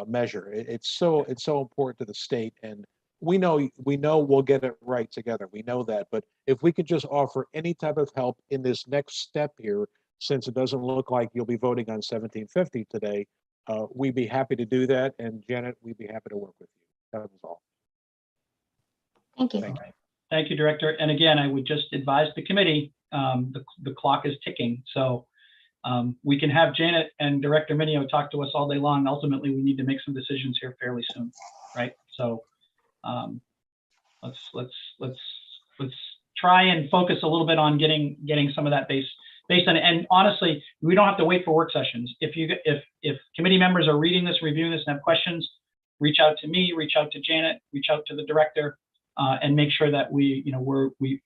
measure. It's so important to the state, and we know we'll get it right together. We know that, but if we could just offer any type of help in this next step here, since it doesn't look like you'll be voting on 1750 today, we'd be happy to do that. And Janet, we'd be happy to work with you. That was all. Thank you. Thank you, Director. And again, I would just advise the committee, the clock is ticking. So we can have Janet and Director Minio talk to us all day long. Ultimately, we need to make some decisions here fairly soon, right? So let's try and focus a little bit on getting some of that based on. And honestly, we don't have to wait for work sessions. If committee members are reading this, reviewing this, and have questions, reach out to me, reach out to Janet, reach out to the director, and make sure that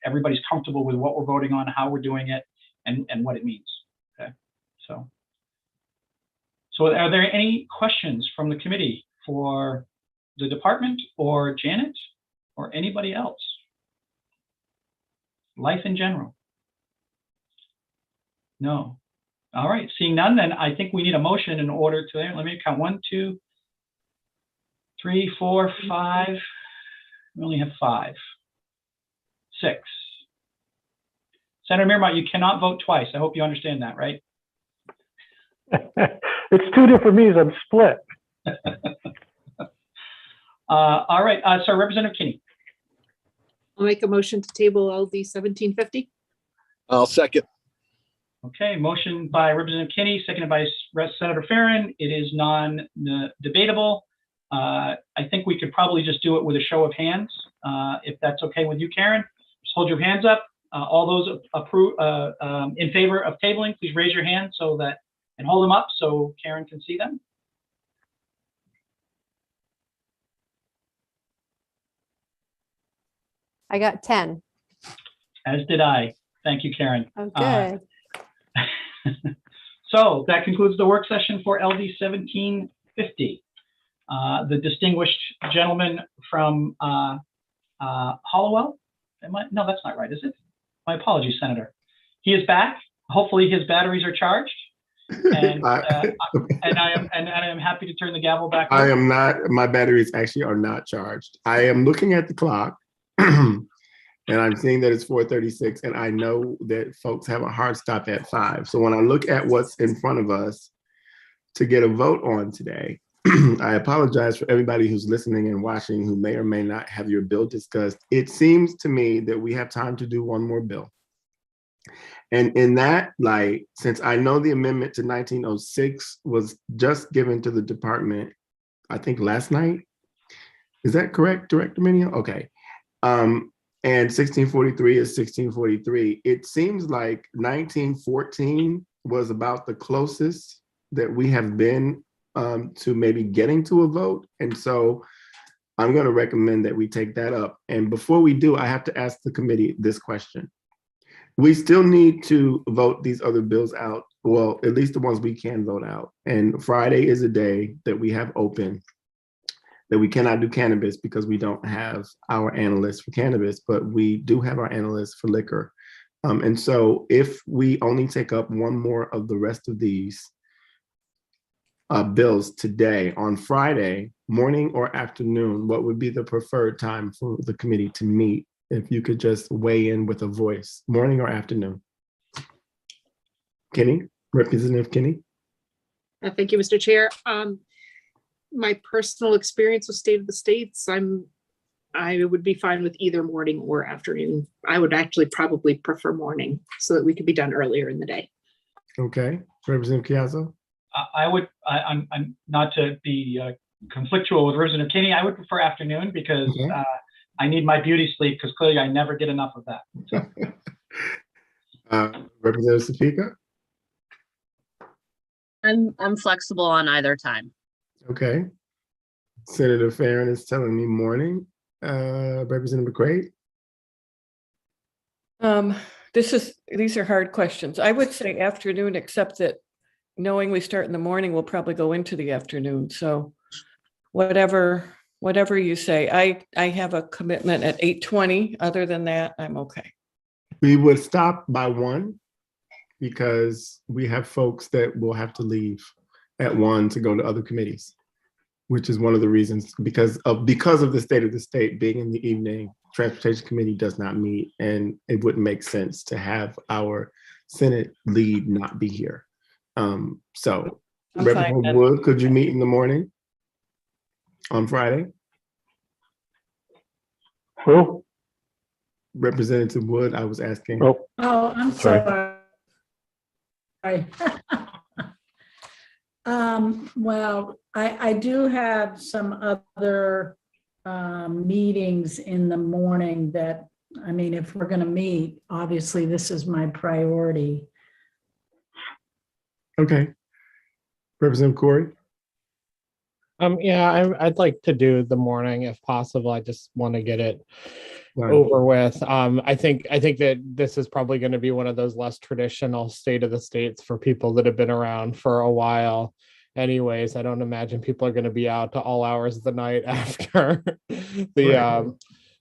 everybody's comfortable with what we're voting on, how we're doing it, and what it means. Okay. So are there any questions from the committee for the department or Janet or anybody else? Life in general? No. All right. Seeing none, then I think we need a motion in order to, let me count 1, 2, 3, 4, 5. We only have 5, 6. Senator Mearmont, you cannot vote twice. I hope you understand that, right? It's 2 different means. I'm split. All right. So Representative Kinney. I'll make a motion to table LD 1750. I'll second. Okay, motion by Representative Kinney, seconded by Senator Farron. It is non-debatable. I think we could probably just do it with a show of hands, if that's okay with you, Karen. Just hold your hands up. All those in favor of tabling, please raise your hand and hold them up so Karen can see them. I got 10. As did I. Thank you, Karen. Oh, good. So that concludes the work session for LD 1750. The distinguished gentleman from Hollowell. No, that's not right, is it? My apologies, Senator. He is back. Hopefully his batteries are charged. And I am happy to turn the gavel back over. I am not, my batteries actually are not charged. I am looking at the clock and I'm seeing that it's 4:36, and I know that folks have a hard stop at 5. So when I look at what's in front of us, to get a vote on today. I apologize for everybody who's listening and watching who may or may not have your bill discussed. It seems to me that we have time to do one more bill. And in that light, since I know the amendment to 1906 was just given to the department, I think last night, is that correct, Director Minio? Okay. And 1643 is 1643. It seems like 1914 was about the closest that we have been to maybe getting to a vote. And so I'm going to recommend that we take that up. And before we do, I have to ask the committee this question. We still need to vote these other bills out. Well, at least the ones we can vote out. And Friday is a day that we have open that we cannot do cannabis because we don't have our analysts for cannabis, but we do have our analysts for liquor. And so if we only take up one more of the rest of these bills today, on Friday, morning or afternoon, what would be the preferred time for the committee to meet? If you could just weigh in with a voice, morning or afternoon. Kenny, Representative Kenny. Thank you, Mr. Chair. My personal experience with State of the States, I would be fine with either morning or afternoon. I would actually probably prefer morning so that we could be done earlier in the day. Okay, Representative Chiazzo. I'm not to be conflictual with Representative Kinney. I would prefer afternoon because I need my beauty sleep because clearly I never get enough of that. Representative Topeka. I'm flexible on either time. Okay. Senator Farron is telling me morning. Representative McCray. These are hard questions. I would say afternoon, except that knowing we start in the morning, we'll probably go into the afternoon. So whatever you say. I have a commitment at 8:20. Other than that, I'm okay. We would stop by 1 because we have folks that will have to leave at 1 to go to other committees, which is one of the reasons because of the state of the state being in the evening. Transportation Committee does not meet, and it wouldn't make sense to have our Senate lead not be here. So, Representative Wood, could you meet in the morning on Friday? Who? Representative Wood, I was asking. Oh, I'm sorry. Well, I do have some other meetings in the morning that, I mean, if we're going to meet, obviously this is my priority. Okay. Representative Corey? Yeah, I'd like to do the morning if possible. I just want to get it over with. I think that this is probably going to be one of those less traditional state of the states for people that have been around for a while. Anyways, I don't imagine people are going to be out to all hours of the night after the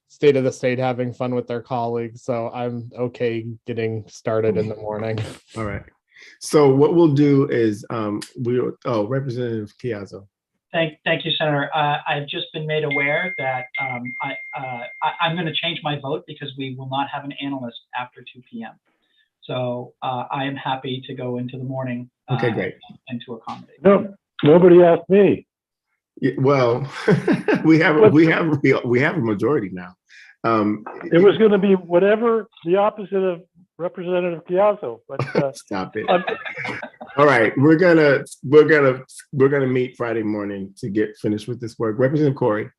state of the state having fun with their colleagues. So I'm okay getting started in the morning. All right. So what we'll do is Representative Chiazzo. Thank you, Senator. I've just been made aware that I'm going to change my vote because we will not have an analyst after 2 p.m. So I am happy to go into the morning. Okay, great. And to accommodate. No, nobody asked me. Yeah, well, we have a majority now. It was going to be whatever the opposite of Representative Chiazzo, but stop it. All right, we're gonna meet Friday morning to get finished with this work. Representative Corey.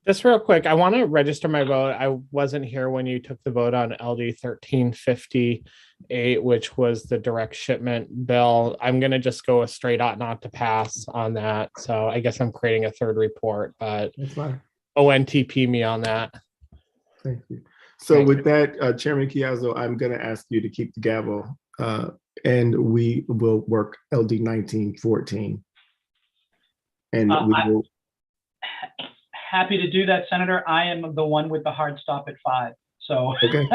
Just real quick, I want to register my vote. I wasn't here when you took the vote on LD 1358, which was the direct shipment bill. I'm going to just go a straight out not to pass on that. So I guess I'm creating a third report, but that's fine. ONTP me on that. Thank you. So with that, Chairman Chiazzo, I'm going to ask you to keep the gavel and we will work LD 1914. And we will. Happy to do that, Senator. I am the one with the hard stop at 5. So okay.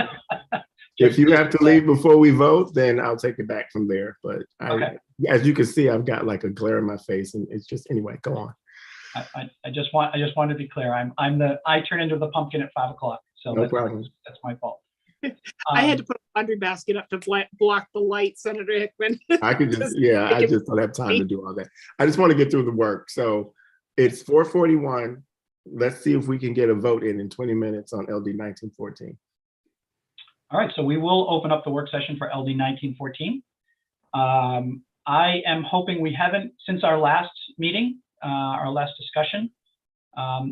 If you have to leave before we vote, then I'll take it back from there. But as you can see, I've got like a glare in my face, and it's just anyway. Go on. I just want to be clear. I turn into the pumpkin at 5 o'clock. So no problem. That's my fault. I had to put a laundry basket up to block the light, Senator Hickman. I could just, yeah, I just don't have time to do all that. I just want to get through the work. So it's 4:41. Let's see if we can get a vote in 20 minutes on LD 1914. All right, so we will open up the work session for LD 1914. I am hoping we haven't, since our last meeting, our last discussion,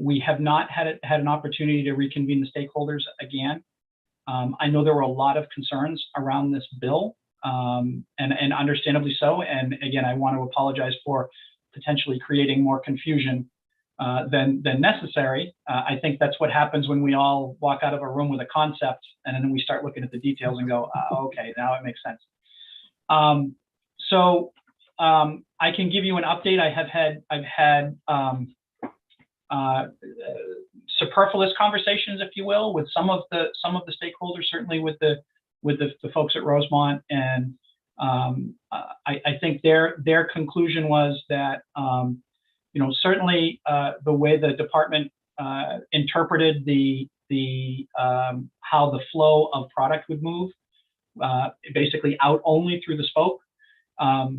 we have not had an opportunity to reconvene the stakeholders again. I know there were a lot of concerns around this bill, and understandably so. And again, I want to apologize for potentially creating more confusion than necessary. I think that's what happens when we all walk out of a room with a concept and then we start looking at the details and go, okay, now it makes sense. So I can give you an update. I've had superfluous conversations, if you will, with some of the stakeholders, certainly with the folks at Rosemont, and I think their conclusion was that certainly the way the department interpreted the how the flow of product would move, basically out only through the spoke. That's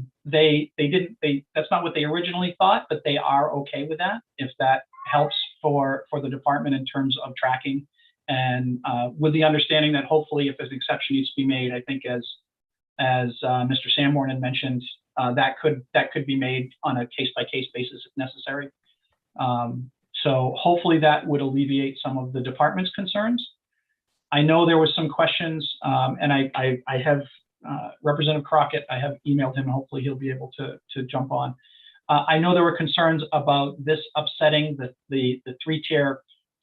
not what they originally thought, but they are okay with that if that helps for the department in terms of tracking, and with the understanding that hopefully if an exception needs to be made, I think as Mr. Sanborn had mentioned, that could be made on a case-by-case basis if necessary. So hopefully that would alleviate some of the department's concerns. I know there was some questions, and I have Representative Crockett, I have emailed him, and hopefully he'll be able to jump on. I know there were concerns about this upsetting the three-tier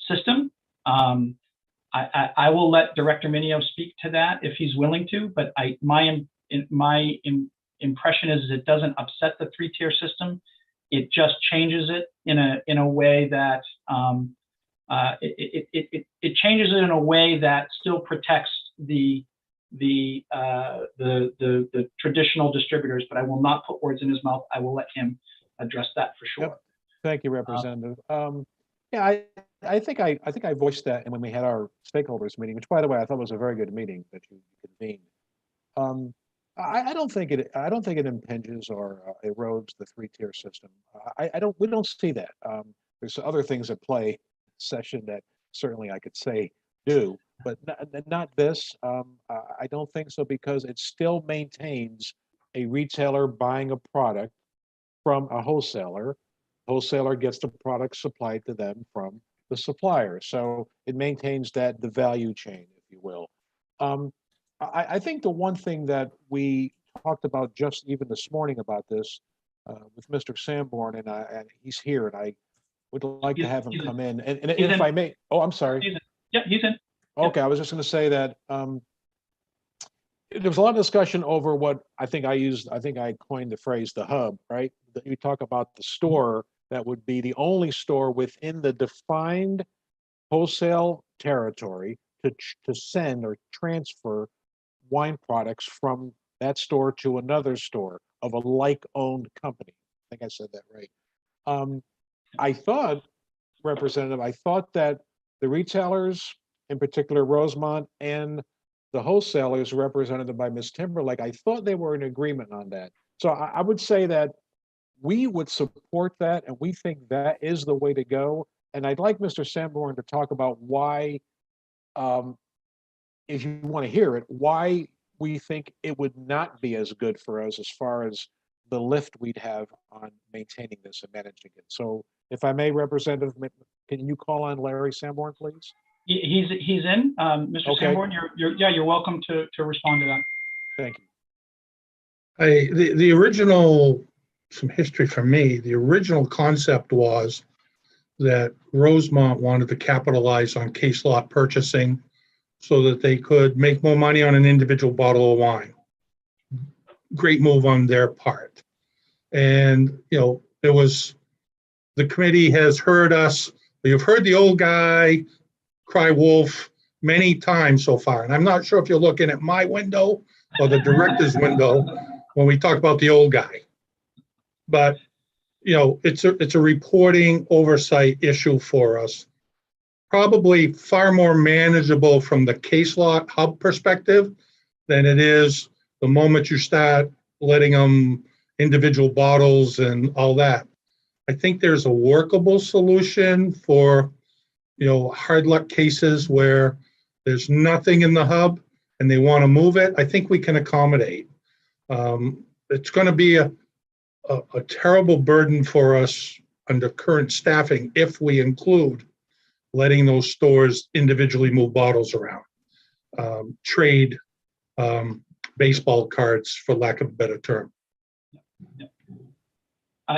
system. I will let Director Minio speak to that if he's willing to, but my impression is it doesn't upset the three-tier system. It just changes it in a way that it changes it in a way that still protects the traditional distributors. But I will not put words in his mouth. I will let him address that for sure. Yep. Thank you, Representative. Yeah, I think I voiced that when we had our stakeholders meeting, which, by the way, I thought was a very good meeting that you convened. I don't think it impinges or erodes the three-tier system. We don't see that. There's other things at play session that certainly I could say do, but not this. I don't think so, because it still maintains a retailer buying a product from a wholesaler. Wholesaler gets the product supplied to them from the supplier. So it maintains the value chain, if you will. I think the one thing that we talked about just even this morning about this with Mr. Sanborn, and he's here, and I would like to have him come in. And if I may, I'm sorry. He's in. Okay, I was just going to say that there was a lot of discussion over what I think I coined the phrase the hub, right? That you talk about the store that would be the only store within the defined wholesale territory to send or transfer wine products from that store to another store of a like-owned company. I think I said that right. I thought, Representative, that the retailers, in particular Rosemont, and the wholesalers represented by Ms. Timberlake, I thought they were in agreement on that. So I would say that we would support that, and we think that is the way to go. And I'd like Mr. Sanborn to talk about why, if you want to hear it, why we think it would not be as good for us as far as the lift we'd have on maintaining this and managing it. So if I may, Representative, can you call on Larry Sanborn, please? He's in. Mr. Okay. Sanborn, you're welcome to respond to that. Thank you. The original, some history from me, the original concept was that Rosemont wanted to capitalize on case lot purchasing so that they could make more money on an individual bottle of wine. Great move on their part. And, it was, the committee has heard us, you've heard the old guy cry wolf many times so far. And I'm not sure if you're looking at my window or the director's window when we talk about the old guy. But, it's a reporting oversight issue for us. probably far more manageable from the case law hub perspective than it is the moment you start letting them individual bottles and all that. I think there's a workable solution for, hard luck cases where there's nothing in the hub and they want to move it. I think we can accommodate. It's going to be a terrible burden for us under current staffing if we include letting those stores individually move bottles around, trade baseball cards, for lack of a better term.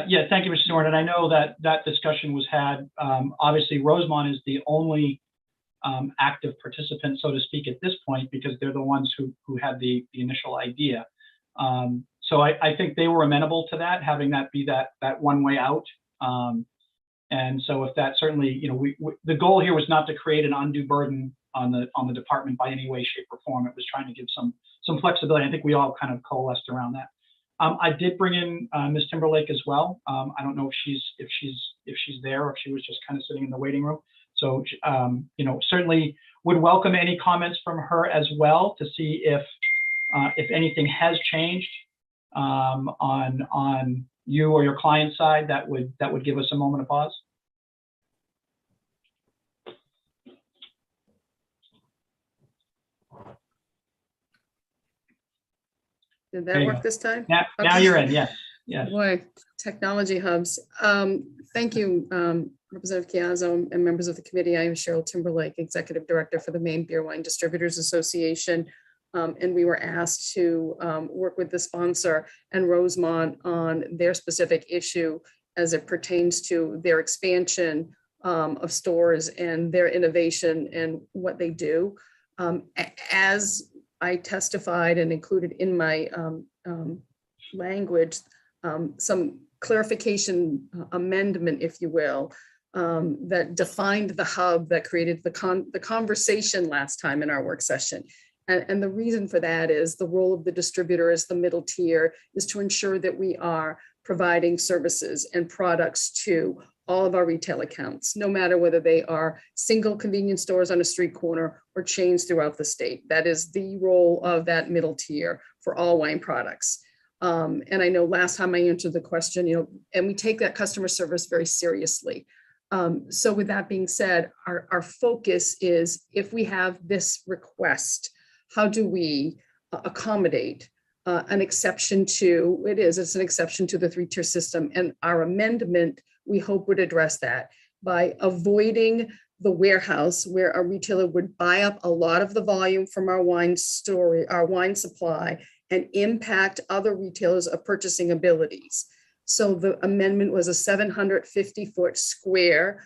Yeah, thank you, Mr. Norton. And I know that that discussion was had. Obviously, Rosemont is the only active participant, so to speak, at this point, because they're the ones who had the initial idea. So I think they were amenable to that, having that be that one way out. And so if that certainly, the goal here was not to create an undue burden on the department by any way, shape, or form. It was trying to give some flexibility. I think we all kind of coalesced around that. I did bring in Ms. Timberlake as well. I don't know if she's there or if she was just kind of sitting in the waiting room. So certainly would welcome any comments from her as well to see if anything has changed on you or your client side. That would give us a moment of pause. Did that work this time? Now you're in, yes. Yes. Boy, technology hubs. Thank you, Representative Chiazzo and members of the committee. I am Cheryl Timberlake, Executive Director for the Maine Beer Wine Distributors Association. And we were asked to work with the sponsor and Rosemont on their specific issue as it pertains to their expansion of stores and their innovation and what they do. As I testified and included in my language, some clarification amendment, if you will, that defined the hub that created the conversation last time in our work session. And the reason for that is the role of the distributor as the middle tier is to ensure that we are providing services and products to all of our retail accounts, no matter whether they are single convenience stores on a street corner or chains throughout the state. That is the role of that middle tier for all wine products. And I know last time I answered the question, and we take that customer service very seriously. So with that being said, our focus is, if we have this request, how do we accommodate an exception to, it's an exception to the 3-tier system. And our amendment, we hope, would address that by avoiding the warehouse where a retailer would buy up a lot of the volume from our wine store, our wine supply, and impact other retailers of purchasing abilities. So the amendment was a 750-foot square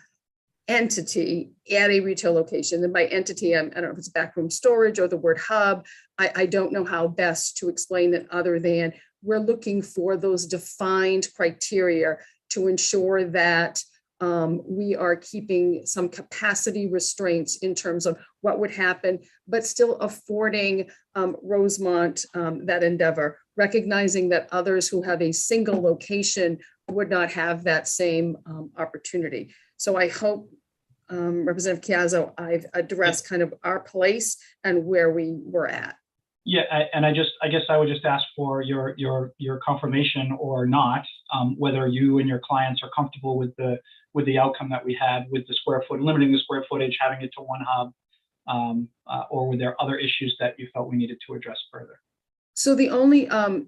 entity at a retail location. And by entity, I don't know if it's backroom storage or the word hub. I don't know how best to explain it other than we're looking for those defined criteria to ensure that we are keeping some capacity restraints in terms of what would happen, but still affording Rosemont that endeavor, recognizing that others who have a single location would not have that same opportunity. So I hope, Representative Chiazzo, I've addressed kind of our place and where we were at. Yeah, and I guess I would just ask for your confirmation or not, whether you and your clients are comfortable with the outcome that we had with the square foot, limiting the square footage, having it to one hub, or were there other issues that you felt we needed to address further? So the only, and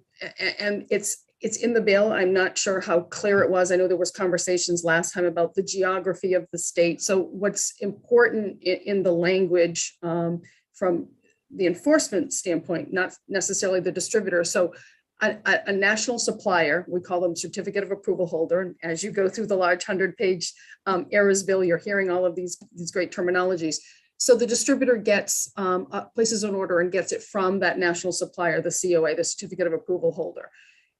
it's in the bill. I'm not sure how clear it was. I know there was conversations last time about the geography of the state. So what's important in the language from the enforcement standpoint, not necessarily the distributor. So a national supplier, we call them certificate of approval holder. And as you go through the large 100-page errors bill, you're hearing all of these great terminologies. So the distributor gets, places an order and gets it from that national supplier, the COA, the certificate of approval holder.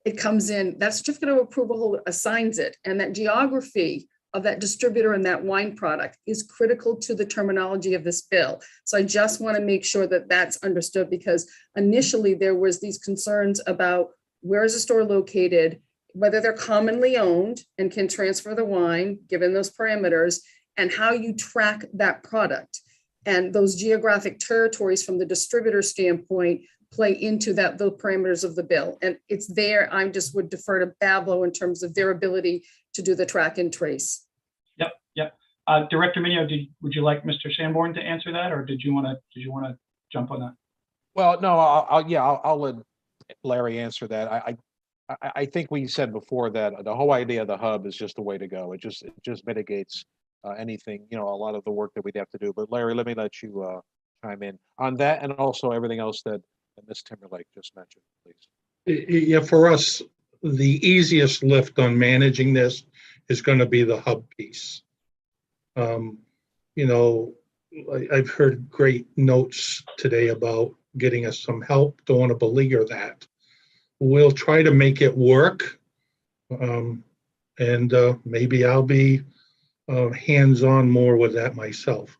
It comes in, that certificate of approval holder assigns it, and that geography of that distributor and that wine product is critical to the terminology of this bill. So I just want to make sure that that's understood, because initially there was these concerns about where is the store located, whether they're commonly owned and can transfer the wine given those parameters, and how you track that product. And those geographic territories from the distributor standpoint play into the parameters of the bill. And it's there, I just would defer to Bablo in terms of their ability to do the track and trace. Yep. Director Minio, would you like Mr. Sanborn to answer that, or did you want to jump on that? Well, no, I'll let Larry answer that. I think we said before that the whole idea of the hub is just the way to go. It just mitigates anything, a lot of the work that we'd have to do. But Larry, let me let you chime in on that, and also everything else that Ms. Timberlake just mentioned, please. Yeah, for us, the easiest lift on managing this is going to be the hub piece. I've heard great notes today about getting us some help. Don't want to beleaguer that. We'll try to make it work. And maybe I'll be hands-on more with that myself.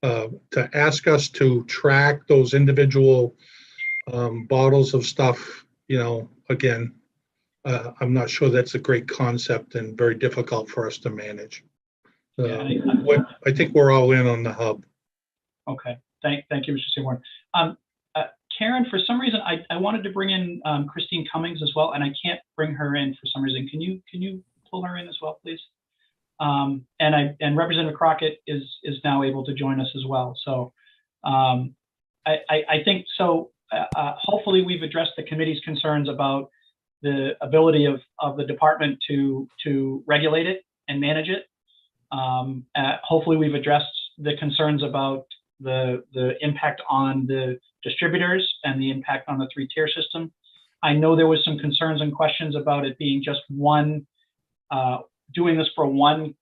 To ask us to track those individual bottles of stuff, again, I'm not sure that's a great concept and very difficult for us to manage. I think we're all in on the hub. Okay, thank you, Mr. Seymour. Karen, for some reason, I wanted to bring in Christine Cummings as well, and I can't bring her in for some reason. Can you pull her in as well, please? And Representative Crockett is now able to join us as well. So I think so. Hopefully, we've addressed the committee's concerns about the ability of the department to regulate it and manage it. Hopefully, we've addressed the concerns about the impact on the distributors and the impact on the three-tier system. I know there was some concerns and questions about it being just one, doing this for one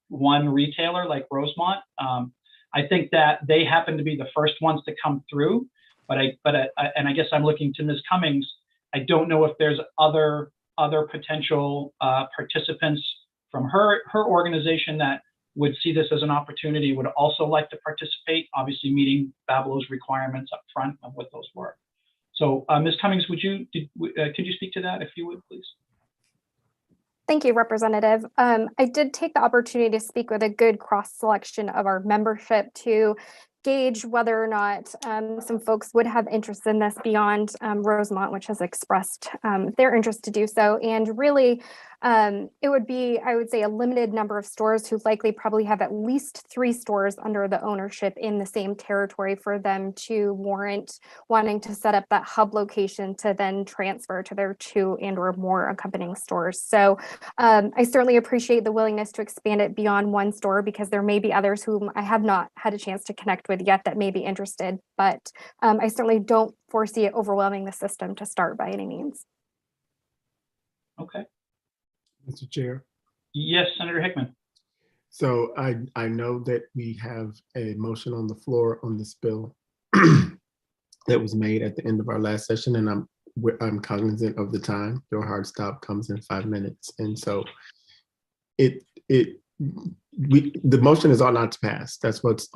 retailer like Rosemont. I think that they happen to be the first ones to come through, and I guess I'm looking to Ms. Cummings. I don't know if there's other potential participants from her organization that would see this as an opportunity, would also like to participate, obviously meeting Bablo's requirements up front of what those were. So Ms. Cummings, could you speak to that if you would, please? Thank you, Representative. I did take the opportunity to speak with a good cross-selection of our membership to gauge whether or not some folks would have interest in this beyond Rosemont, which has expressed their interest to do so. And really, it would be, I would say, a limited number of stores who likely probably have at least 3 stores under the ownership in the same territory for them to warrant wanting to set up that hub location to then transfer to their 2 and/or more accompanying stores. So I certainly appreciate the willingness to expand it beyond 1 store, because there may be others whom I have not had a chance to connect with yet that may be interested, but I certainly don't foresee it overwhelming the system to start by any means. Okay. Mr. Chair. Yes, Senator Hickman. So I know that we have a motion on the floor on this bill that was made at the end of our last session, and I'm cognizant of the time. Your hard stop comes in 5 minutes, and so the motion is ought not to pass. That's what's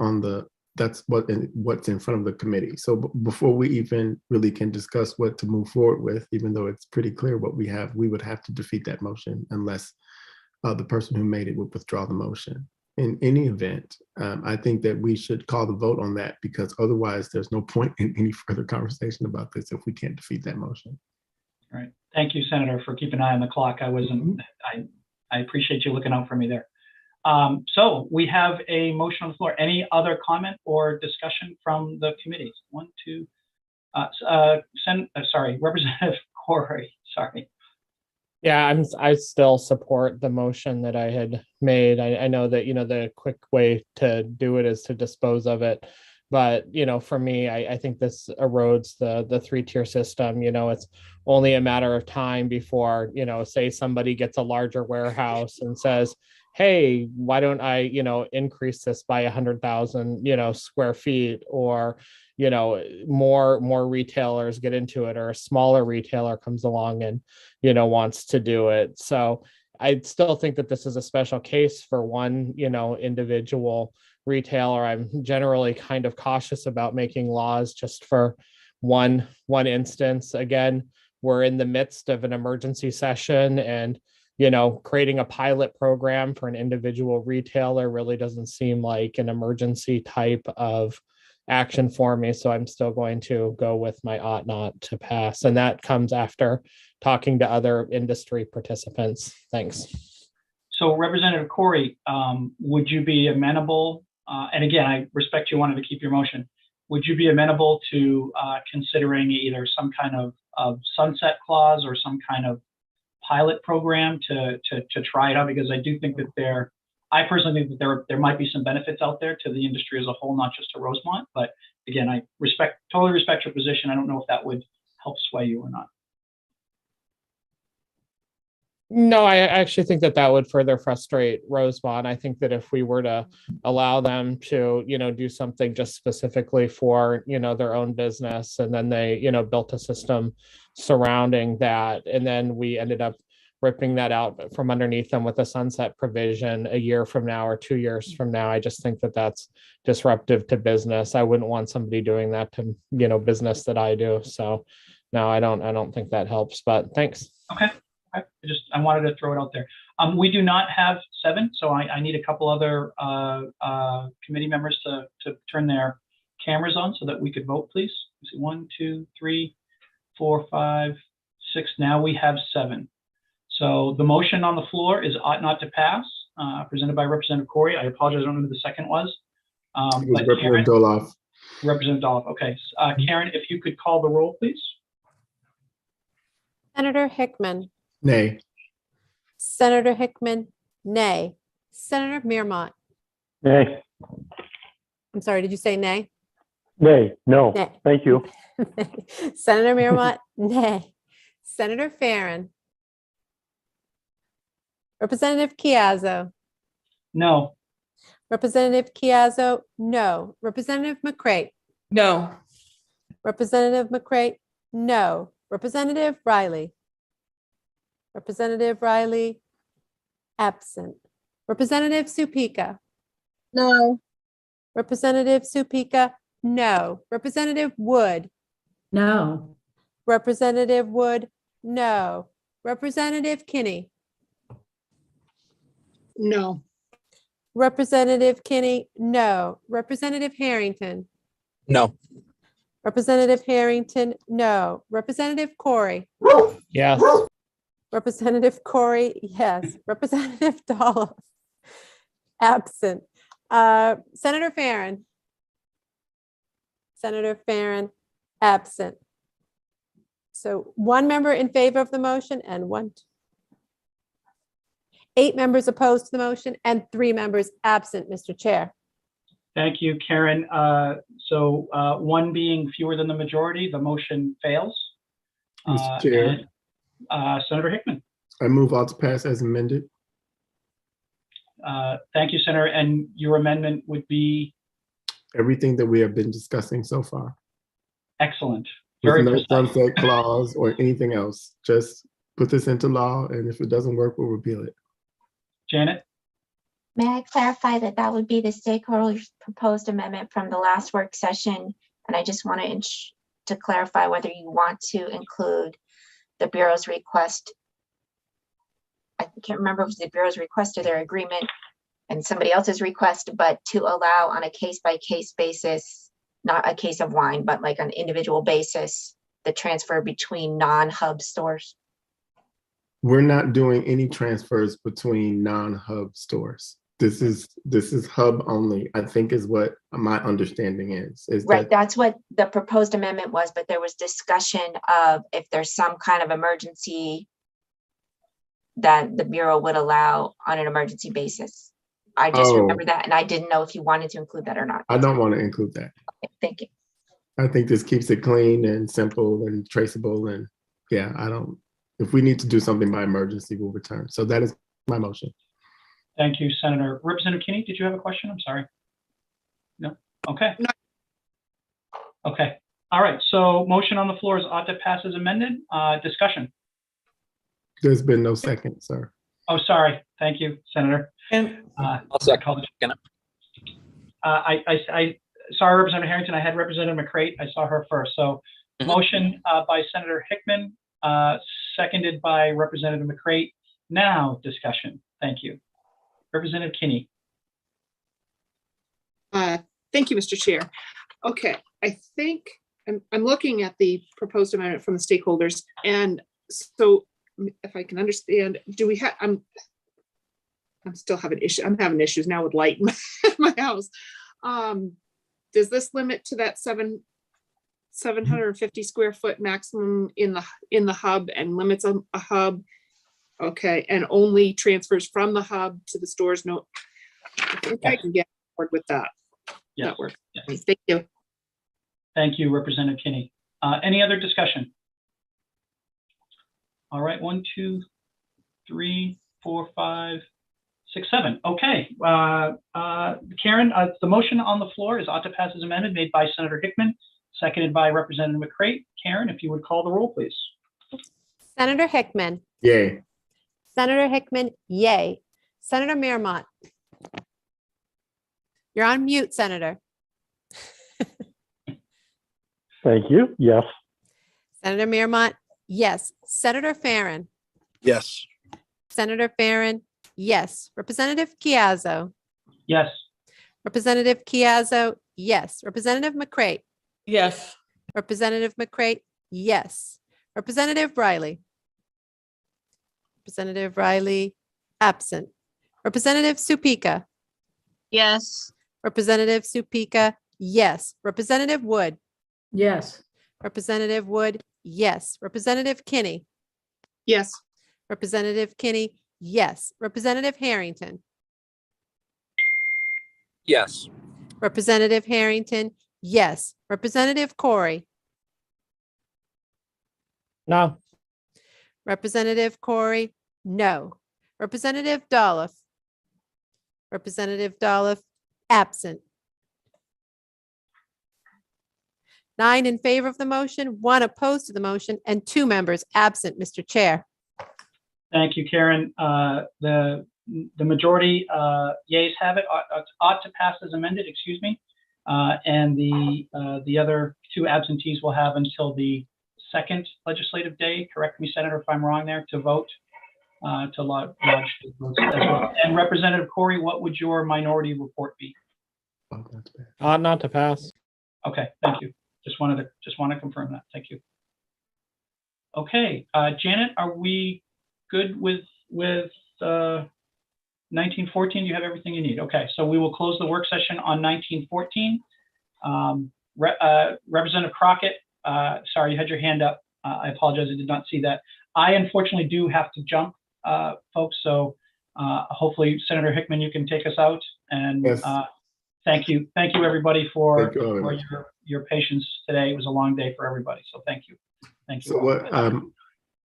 in front of the committee. So before we even really can discuss what to move forward with, even though it's pretty clear what we have, we would have to defeat that motion unless the person who made it would withdraw the motion. In any event, I think that we should call the vote on that, because otherwise there's no point in any further conversation about this if we can't defeat that motion. All right. Thank you, Senator, for keeping an eye on the clock. I appreciate you looking out for me there. So we have a motion on the floor. Any other comment or discussion from the committees? Sorry, Representative Corey, sorry. Yeah, I still support the motion that I had made. I know that, the quick way to do it is to dispose of it. But, for me, I think this erodes the 3-tier system. It's only a matter of time before, say somebody gets a larger warehouse and says, hey, why don't I, increase this by 100,000, square feet, or, more retailers get into it, or a smaller retailer comes along and, wants to do it. So I still think that this is a special case for one, individual retailer. I'm generally kind of cautious about making laws just for one instance. Again, we're in the midst of an emergency session, and creating a pilot program for an individual retailer really doesn't seem like an emergency type of action for me. So I'm still going to go with my ought not to pass. And that comes after talking to other industry participants. Thanks. So Representative Corey, would you be amenable, and again, I respect you wanted to keep your motion, would you be amenable to considering either some kind of sunset clause or some kind of pilot program to try it out? Because I do think that I personally think that there might be some benefits out there to the industry as a whole, not just to Rosemont. But again, I totally respect your position. I don't know if that would help sway you or not. No, I actually think that would further frustrate Rosemont. I think that if we were to allow them to, do something just specifically for, their own business, and then they, built a system surrounding that, and then we ended up ripping that out from underneath them with a sunset provision a year from now or 2 years from now, I just think that that's disruptive to business. I wouldn't want somebody doing that to, business that I do. So no, I don't think that helps, but thanks. Okay. I wanted to throw it out there. We do not have 7, so I need a couple other committee members to turn their cameras on so that we could vote, please. 1, 2, 3, 4, 5, 6. Now we have 7. So the motion on the floor is ought not to pass, presented by Representative Corey. I apologize, I don't know who the second was. It was Representative Doloff. Representative Doloff. Okay, Karen, if you could call the roll, please. Senator Hickman. Nay. Senator Hickman, nay. Senator Mearmont. Nay. I'm sorry, did you say nay? Nay, no, Nay. thank you. Senator Mearmont, nay. Senator Farren. Representative Chiazzo. No. Representative Chiazzo, no. Representative McCray. No. Representative McCray, no. Representative Riley. Representative Riley, absent. Representative Supika. No. Representative Supika, no. Representative Wood. No. Representative Wood, no. Representative Kinney. No. Representative Kinney, no. Representative Harrington. No. Representative Harrington, no. Representative Corey. Yes. Representative Corey, yes. Representative Doloff, absent. Senator Farren. Senator Farren, absent. So 1 member in favor of the motion and 8 members opposed to the motion and 3 members absent, Mr. Chair. Thank you, Karen. So 1 being fewer than the majority, the motion fails. Mr. Chair. Senator Hickman. I move all to pass as amended. Thank you, Senator. And your amendment would be? Everything that we have been discussing so far. Excellent. With Very no precise. sunset clause or anything else. Just put this into law, and if it doesn't work, we'll repeal it. Janet? May I clarify that would be the stakeholders proposed amendment from the last work session? And I just want to clarify whether you want to include the Bureau's request. I can't remember if it was the Bureau's request or their agreement and somebody else's request, but to allow on a case-by-case basis, not a case of wine, but like an individual basis, the transfer between non-hub stores. We're not doing any transfers between non-hub stores. This is hub only, I think is what my understanding is Right, that's what the proposed amendment was, but there was discussion of if there's some kind of emergency that the Bureau would allow on an emergency basis. I just remember that, and I didn't know if you wanted to include that or not. I don't want to include that. Okay, thank you. I think this keeps it clean and simple and traceable, and yeah, if we need to do something by emergency, we'll return. So that is my motion. Thank you, Senator. Representative Kinney, did you have a question? I'm sorry. No? Okay. Okay. All right. So motion on the floor is ought to pass as amended. Discussion. There's been no second, sir. Oh, sorry. Thank you, Senator. And I'll second. I saw Representative Harrington. I had Representative McCray. I saw her first. So motion by Senator Hickman, seconded by Representative McCray. Now discussion. Thank you. Representative Kinney. Thank you, Mr. Chair. Okay, I think I'm looking at the proposed amendment from the stakeholders, and so if I can understand, do we have? I'm still having issue. I'm having issues now with light in my house. Does this limit to that 750 square foot maximum in the hub, and limits a hub? Okay, and only transfers from the hub to the stores? No, I think I can get on board with that. Yes. That works. Yes. Thank you. Thank you, Representative Kinney. Any other discussion? All right, 1, 2, 3, 4, 5, 6, 7. Okay, Karen, the motion on the floor is ought to pass as amended, made by Senator Hickman, seconded by Representative McCrate. Karen, if you would call the roll, please. Senator Hickman. Yay. Senator Hickman, yay. Senator Mearmont. You're on mute, Senator. Thank you. Yes. Senator Mearmont, yes. Senator Farren. Yes. Senator Farren, yes. Representative Chiazzo. Yes. Representative Chiazzo, yes. Representative McCrate. Yes. Representative McCrate, yes. Representative Riley. Representative Riley, absent. Representative Supika. Yes. Representative Supika, yes. Representative Wood. Yes. Representative Wood, yes. Representative Kinney. Yes. Representative Kinney, yes. Representative Harrington. Yes. Representative Harrington, yes. Representative Corey. No. Representative Corey, no. Representative Dolph. Representative Dolph, absent. 9 in favor of the motion, 1 opposed to the motion, and 2 members absent, Mr. Chair. Thank you, Karen. The majority yeas have it, ought to pass as amended, excuse me. And the other 2 absentees will have until the second legislative day, correct me, Senator, if I'm wrong there, to vote, to lodge the votes as well. And Representative Corey, what would your minority report be? Ought not to pass. Okay, thank you. Just want to confirm that. Thank you. Okay, Janet, are we good with 1914? Do you have everything you need? Okay, so we will close the work session on 1914. Representative Crockett, sorry, you had your hand up. I apologize, I did not see that. I unfortunately do have to jump, folks. So hopefully, Senator Hickman, you can take us out. And yes. Thank you, everybody, for you your patience today. It was a long day for everybody, so thank you. Thank you. So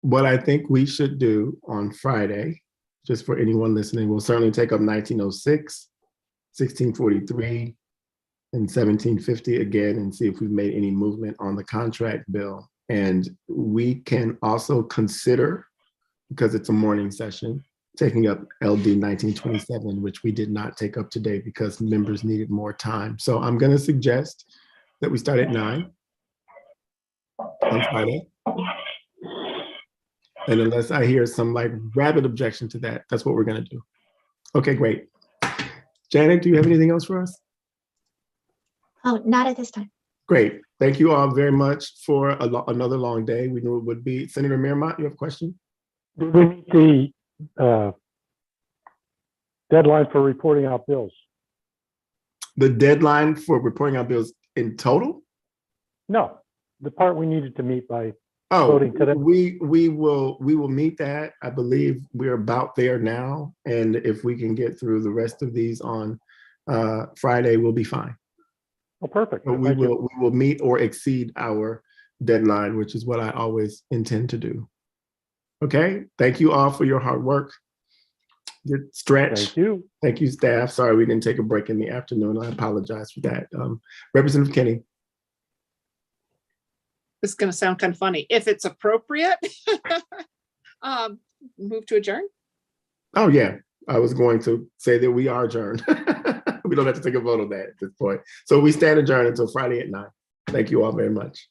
what I think we should do on Friday, just for anyone listening, we'll certainly take up 1906, 1643, and 1750 again, and see if we've made any movement on the contract bill. And we can also consider, because it's a morning session, taking up LD 1927, which we did not take up today because members needed more time. So I'm going to suggest that we start at 9 on Friday. And unless I hear some like rabid objection to that, that's what we're going to do. Okay, great. Janet, do you have anything else for us? Oh, not at this time. Great. Thank you all very much for another long day. We knew it would be. Senator Mearmont, you have a question? Do we meet the deadline for reporting out bills? The deadline for reporting out bills in total? No, the part we needed to meet by voting today. We will meet that. I believe we're about there now. And if we can get through the rest of these on Friday, we'll be fine. Oh, perfect. But we will meet or exceed our deadline, which is what I always intend to do. Okay, thank you all for your hard work. Good stretch. Thank you. Thank you, staff. Sorry we didn't take a break in the afternoon. I apologize for that. Representative Kinney. This is going to sound kind of funny. If it's appropriate, move to adjourn. Oh yeah, I was going to say that we are adjourned. We don't have to take a vote on that at this point. So we stand adjourned until Friday at 9. Thank you all very much.